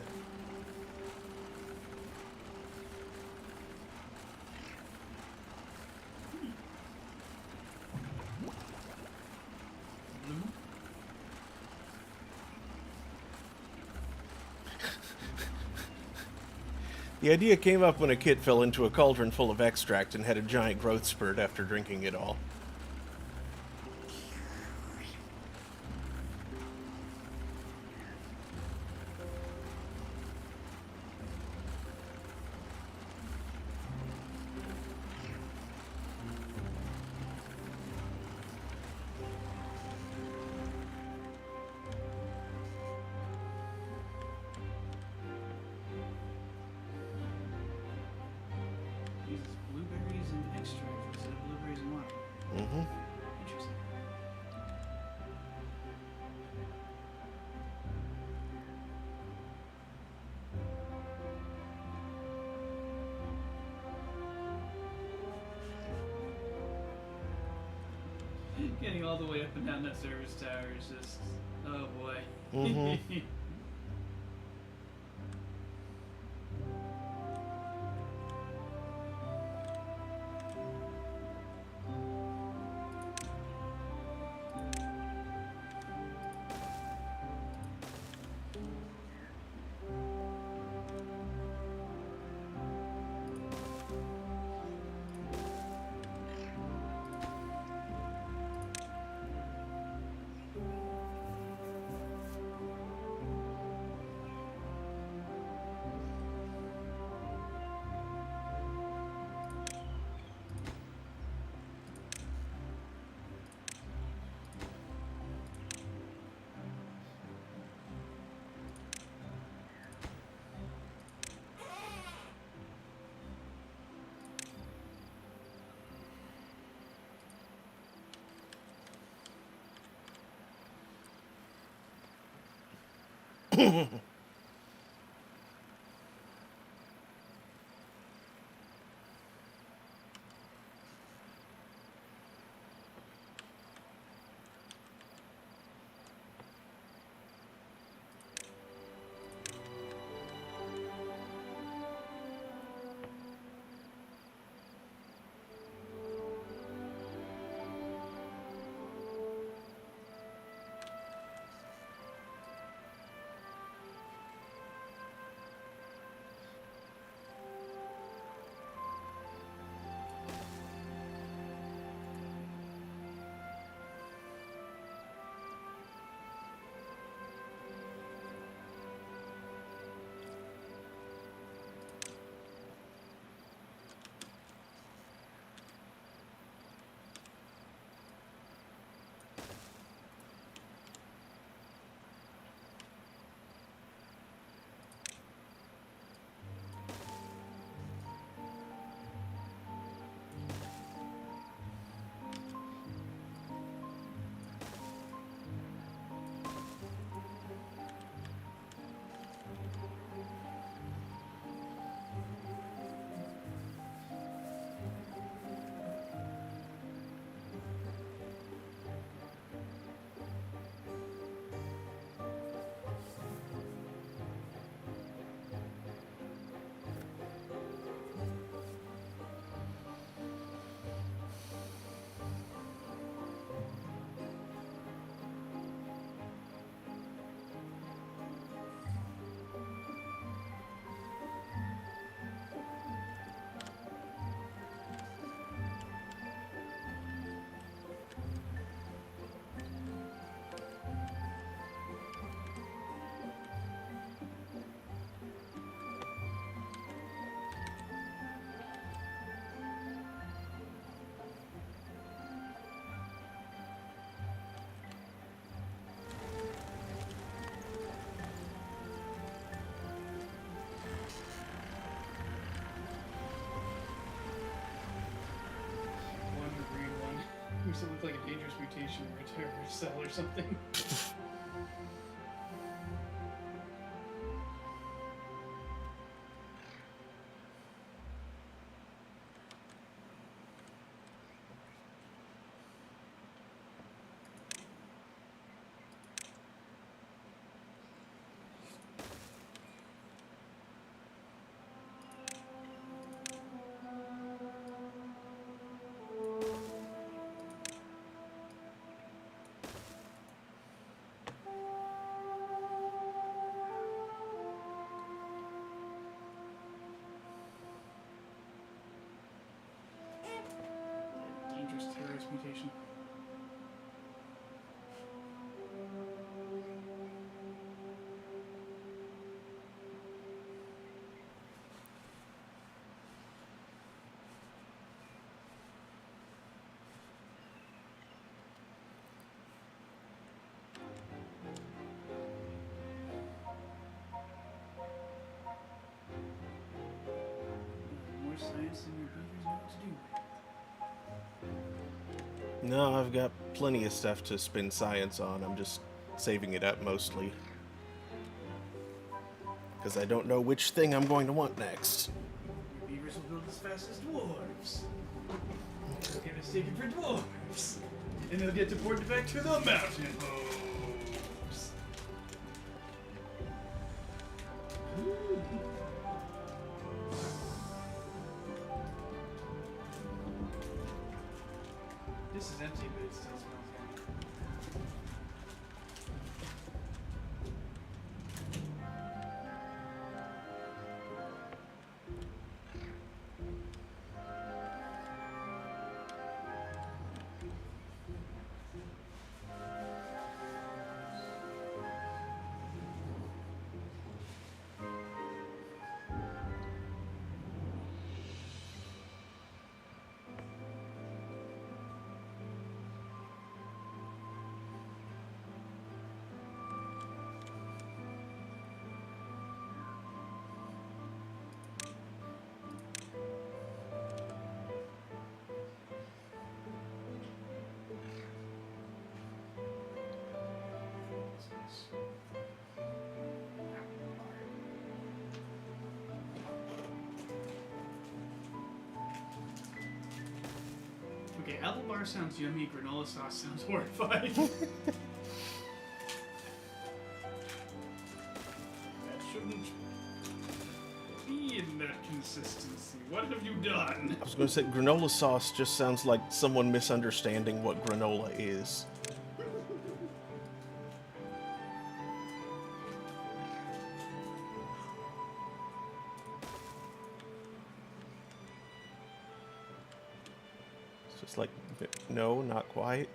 The idea came up when a kid fell into a cauldron full of extract and had a giant growth spurt after drinking it all. Uses blueberries and extract instead of blueberries and water. Mm-hmm. Interesting. Getting all the way up and down that service tower is just, oh boy. Mm-hmm. One green one. Makes it look like a dangerous mutation or a terrorist cell or something. Dangerous terrorist mutation. More science than your beavers know what to do. No, I've got plenty of stuff to spend science on. I'm just saving it up mostly. Because I don't know which thing I'm going to want next. Your beavers will build as fast as dwarves. They'll get mistaken for dwarves. And they'll get deported back to the mountain homes. This is empty, but it still smells yummy. Okay, apple bar sounds yummy. Granola sauce sounds horrifying. That shouldn't be in that consistency. What have you done? I was going to say granola sauce just sounds like someone misunderstanding what granola is. It's just like, no, not quite.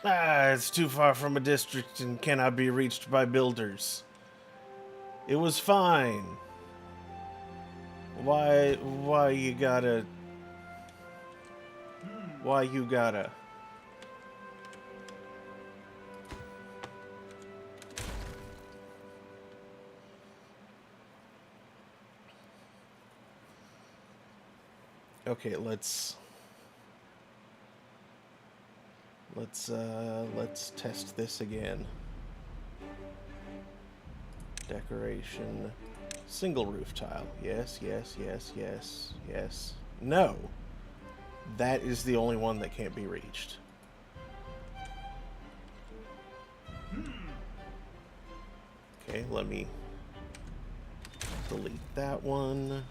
Ah, it's too far from a district and cannot be reached by builders. It was fine. Why you gotta... Why you gotta... Okay, let's test this again. Decoration. Single roof tile. Yes, yes, yes, yes, yes. No. That is the only one that can't be reached. Okay, let me delete that one.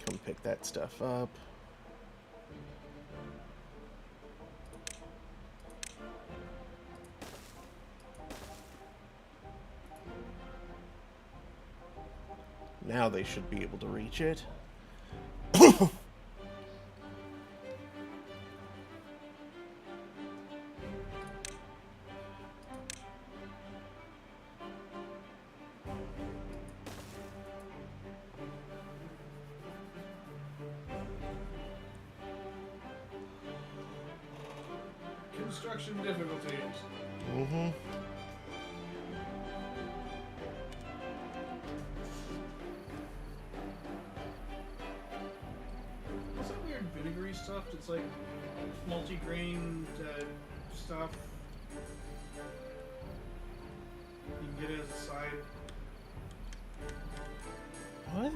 Come pick that stuff up. Now they should be able to reach it. Construction difficulties. Mm-hmm. What's that weird vinegary stuff? It's like multi-grain stuff. You can get it as a side. What?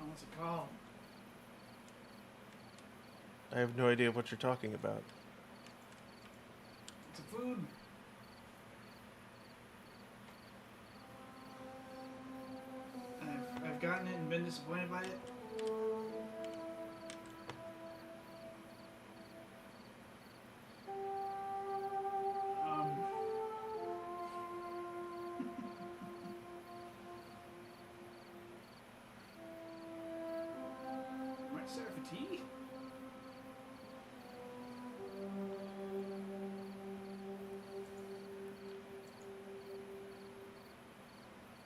What's it called? I have no idea what you're talking about. It's a food. I've gotten it and been disappointed by it. Might serve for tea?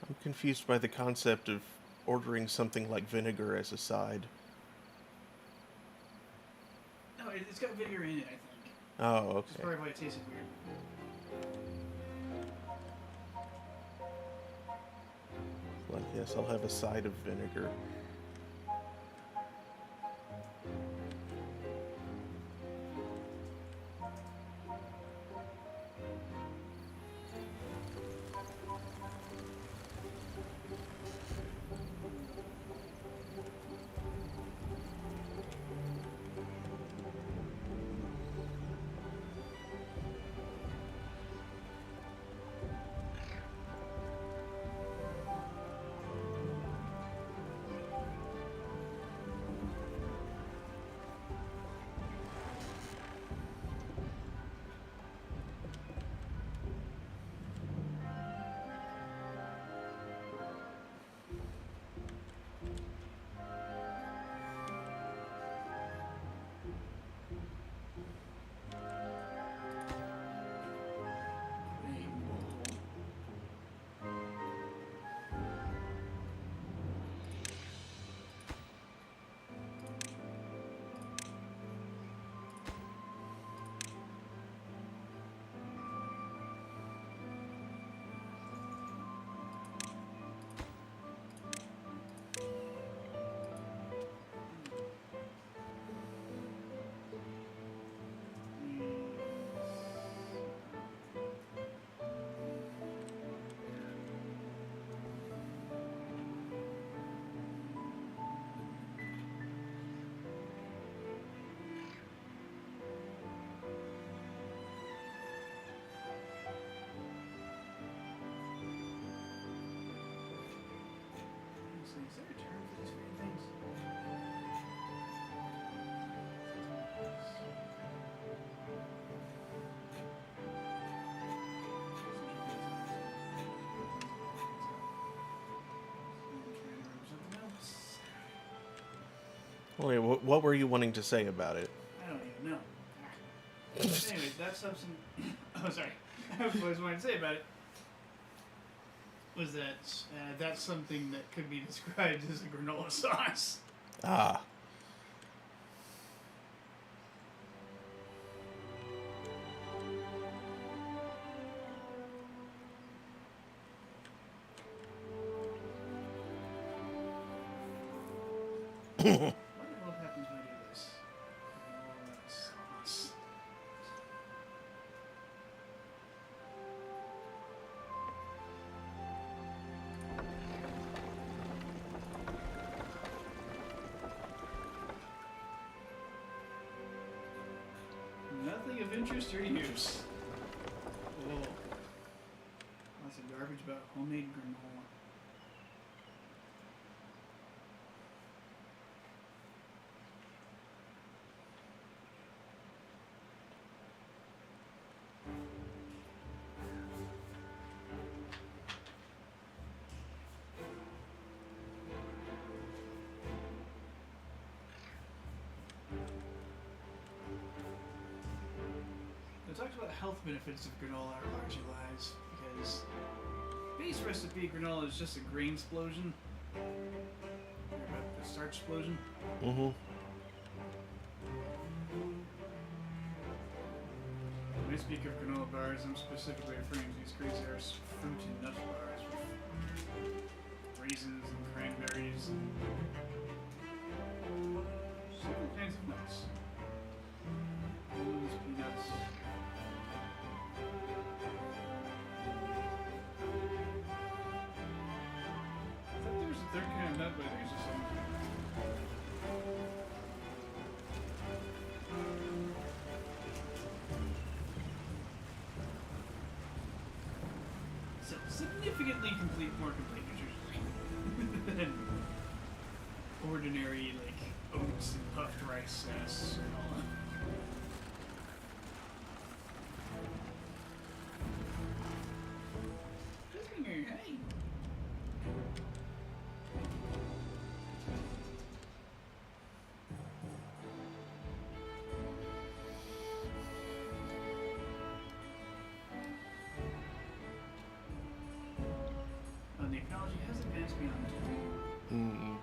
I'm confused by the concept of ordering something like vinegar as a side. No, it's got vinegar in it, I think. Oh, That's okay. probably why it tasted weird. Well, yes, I'll have a side of vinegar. Honestly, is there a term for these weird things? Well, yeah, what were you wanting to say about it? I don't even know. Anyways, that substance. Oh, sorry. What I was wanting to say about it was that that's something that could be described as a granola sauce. Ah. What the hell happens when I do this? Granola sauce. Nothing of interest or use. Whoa. Lots of garbage about homemade granola. They talked about health benefits of granola are largely lies because base recipe granola is just a grain explosion. Hear about the starch explosion? Mm-hmm. When I speak of granola bars, I'm specifically referring to these crazy ass fruit and nut bars with raisins and cranberries and several kinds of nuts. Almonds, peanuts. I thought there was a third kind of nut, but I think it's just something. So significantly more complete nutritionally than ordinary like oats and puffed rice granola. Hey. The technology has advanced beyond Mm.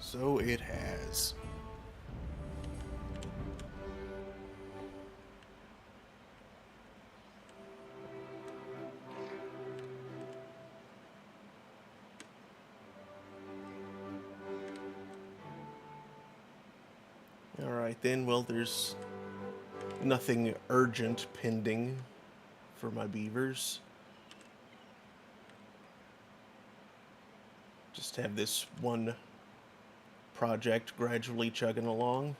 So it has. All right then. Well, there's nothing urgent pending for my beavers. Just have this one project gradually chugging along.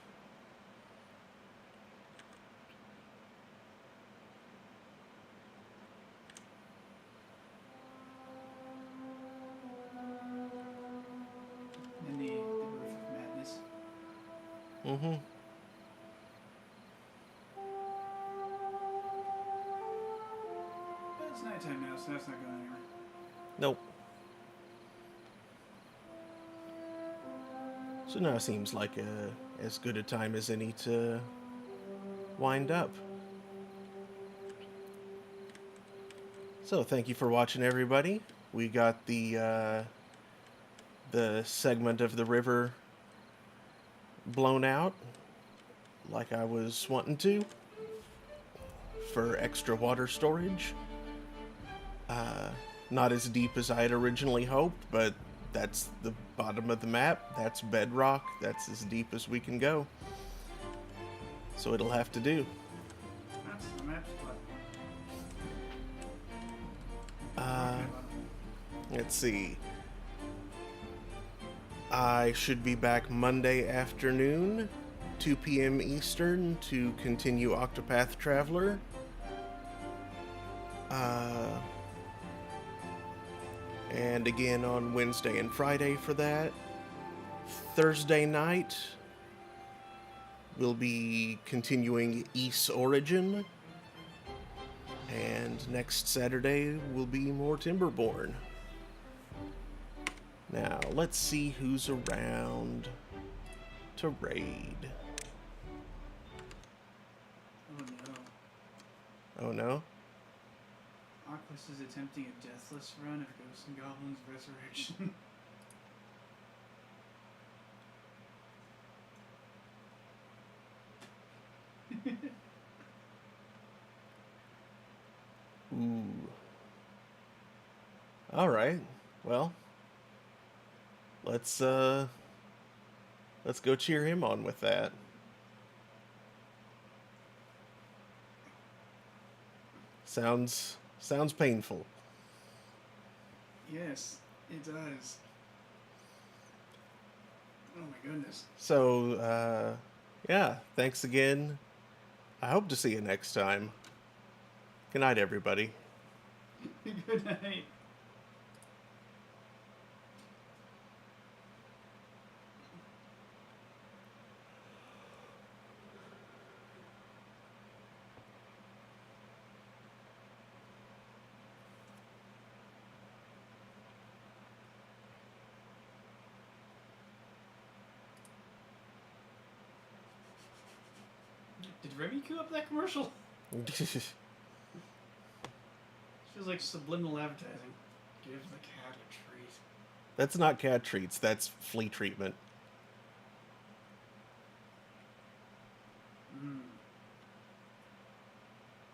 and the roof of madness. Mm-hmm. But it's nighttime now, so that's not going anywhere. Nope. So now seems like as good a time as any to wind up. So thank you for watching, everybody. We got the segment of the river blown out like I was wanting to for extra water storage. Not as deep as I had originally hoped, but that's the bottom of the map. That's bedrock. That's as deep as we can go. So it'll have to do. That's the map's Let's see. I should be back Monday afternoon, 2 p.m. Eastern, to continue Octopath Traveler. Uh, and again on Wednesday and Friday for that. Thursday night, we'll be continuing East Origin. And next Saturday will be more Timberborn. Now, let's see who's around to raid. Oh no. Oh no? Aquas is attempting a deathless run of Ghosts and Goblins Resurrection. Ooh. Alright. Well, let's go cheer him on with that. Sounds painful. Yes, it does. Oh my goodness. So, yeah, thanks again. I hope to see you next time. Good night, everybody. Good night. Did Remy queue up that commercial? Feels like subliminal advertising. Give the cat a treat. That's not cat treats, that's flea treatment.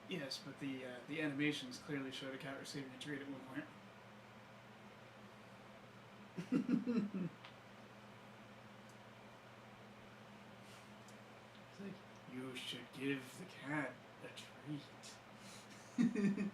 Yes, but the animations clearly showed a cat receiving a treat at one point. It's like, you should give the cat a treat.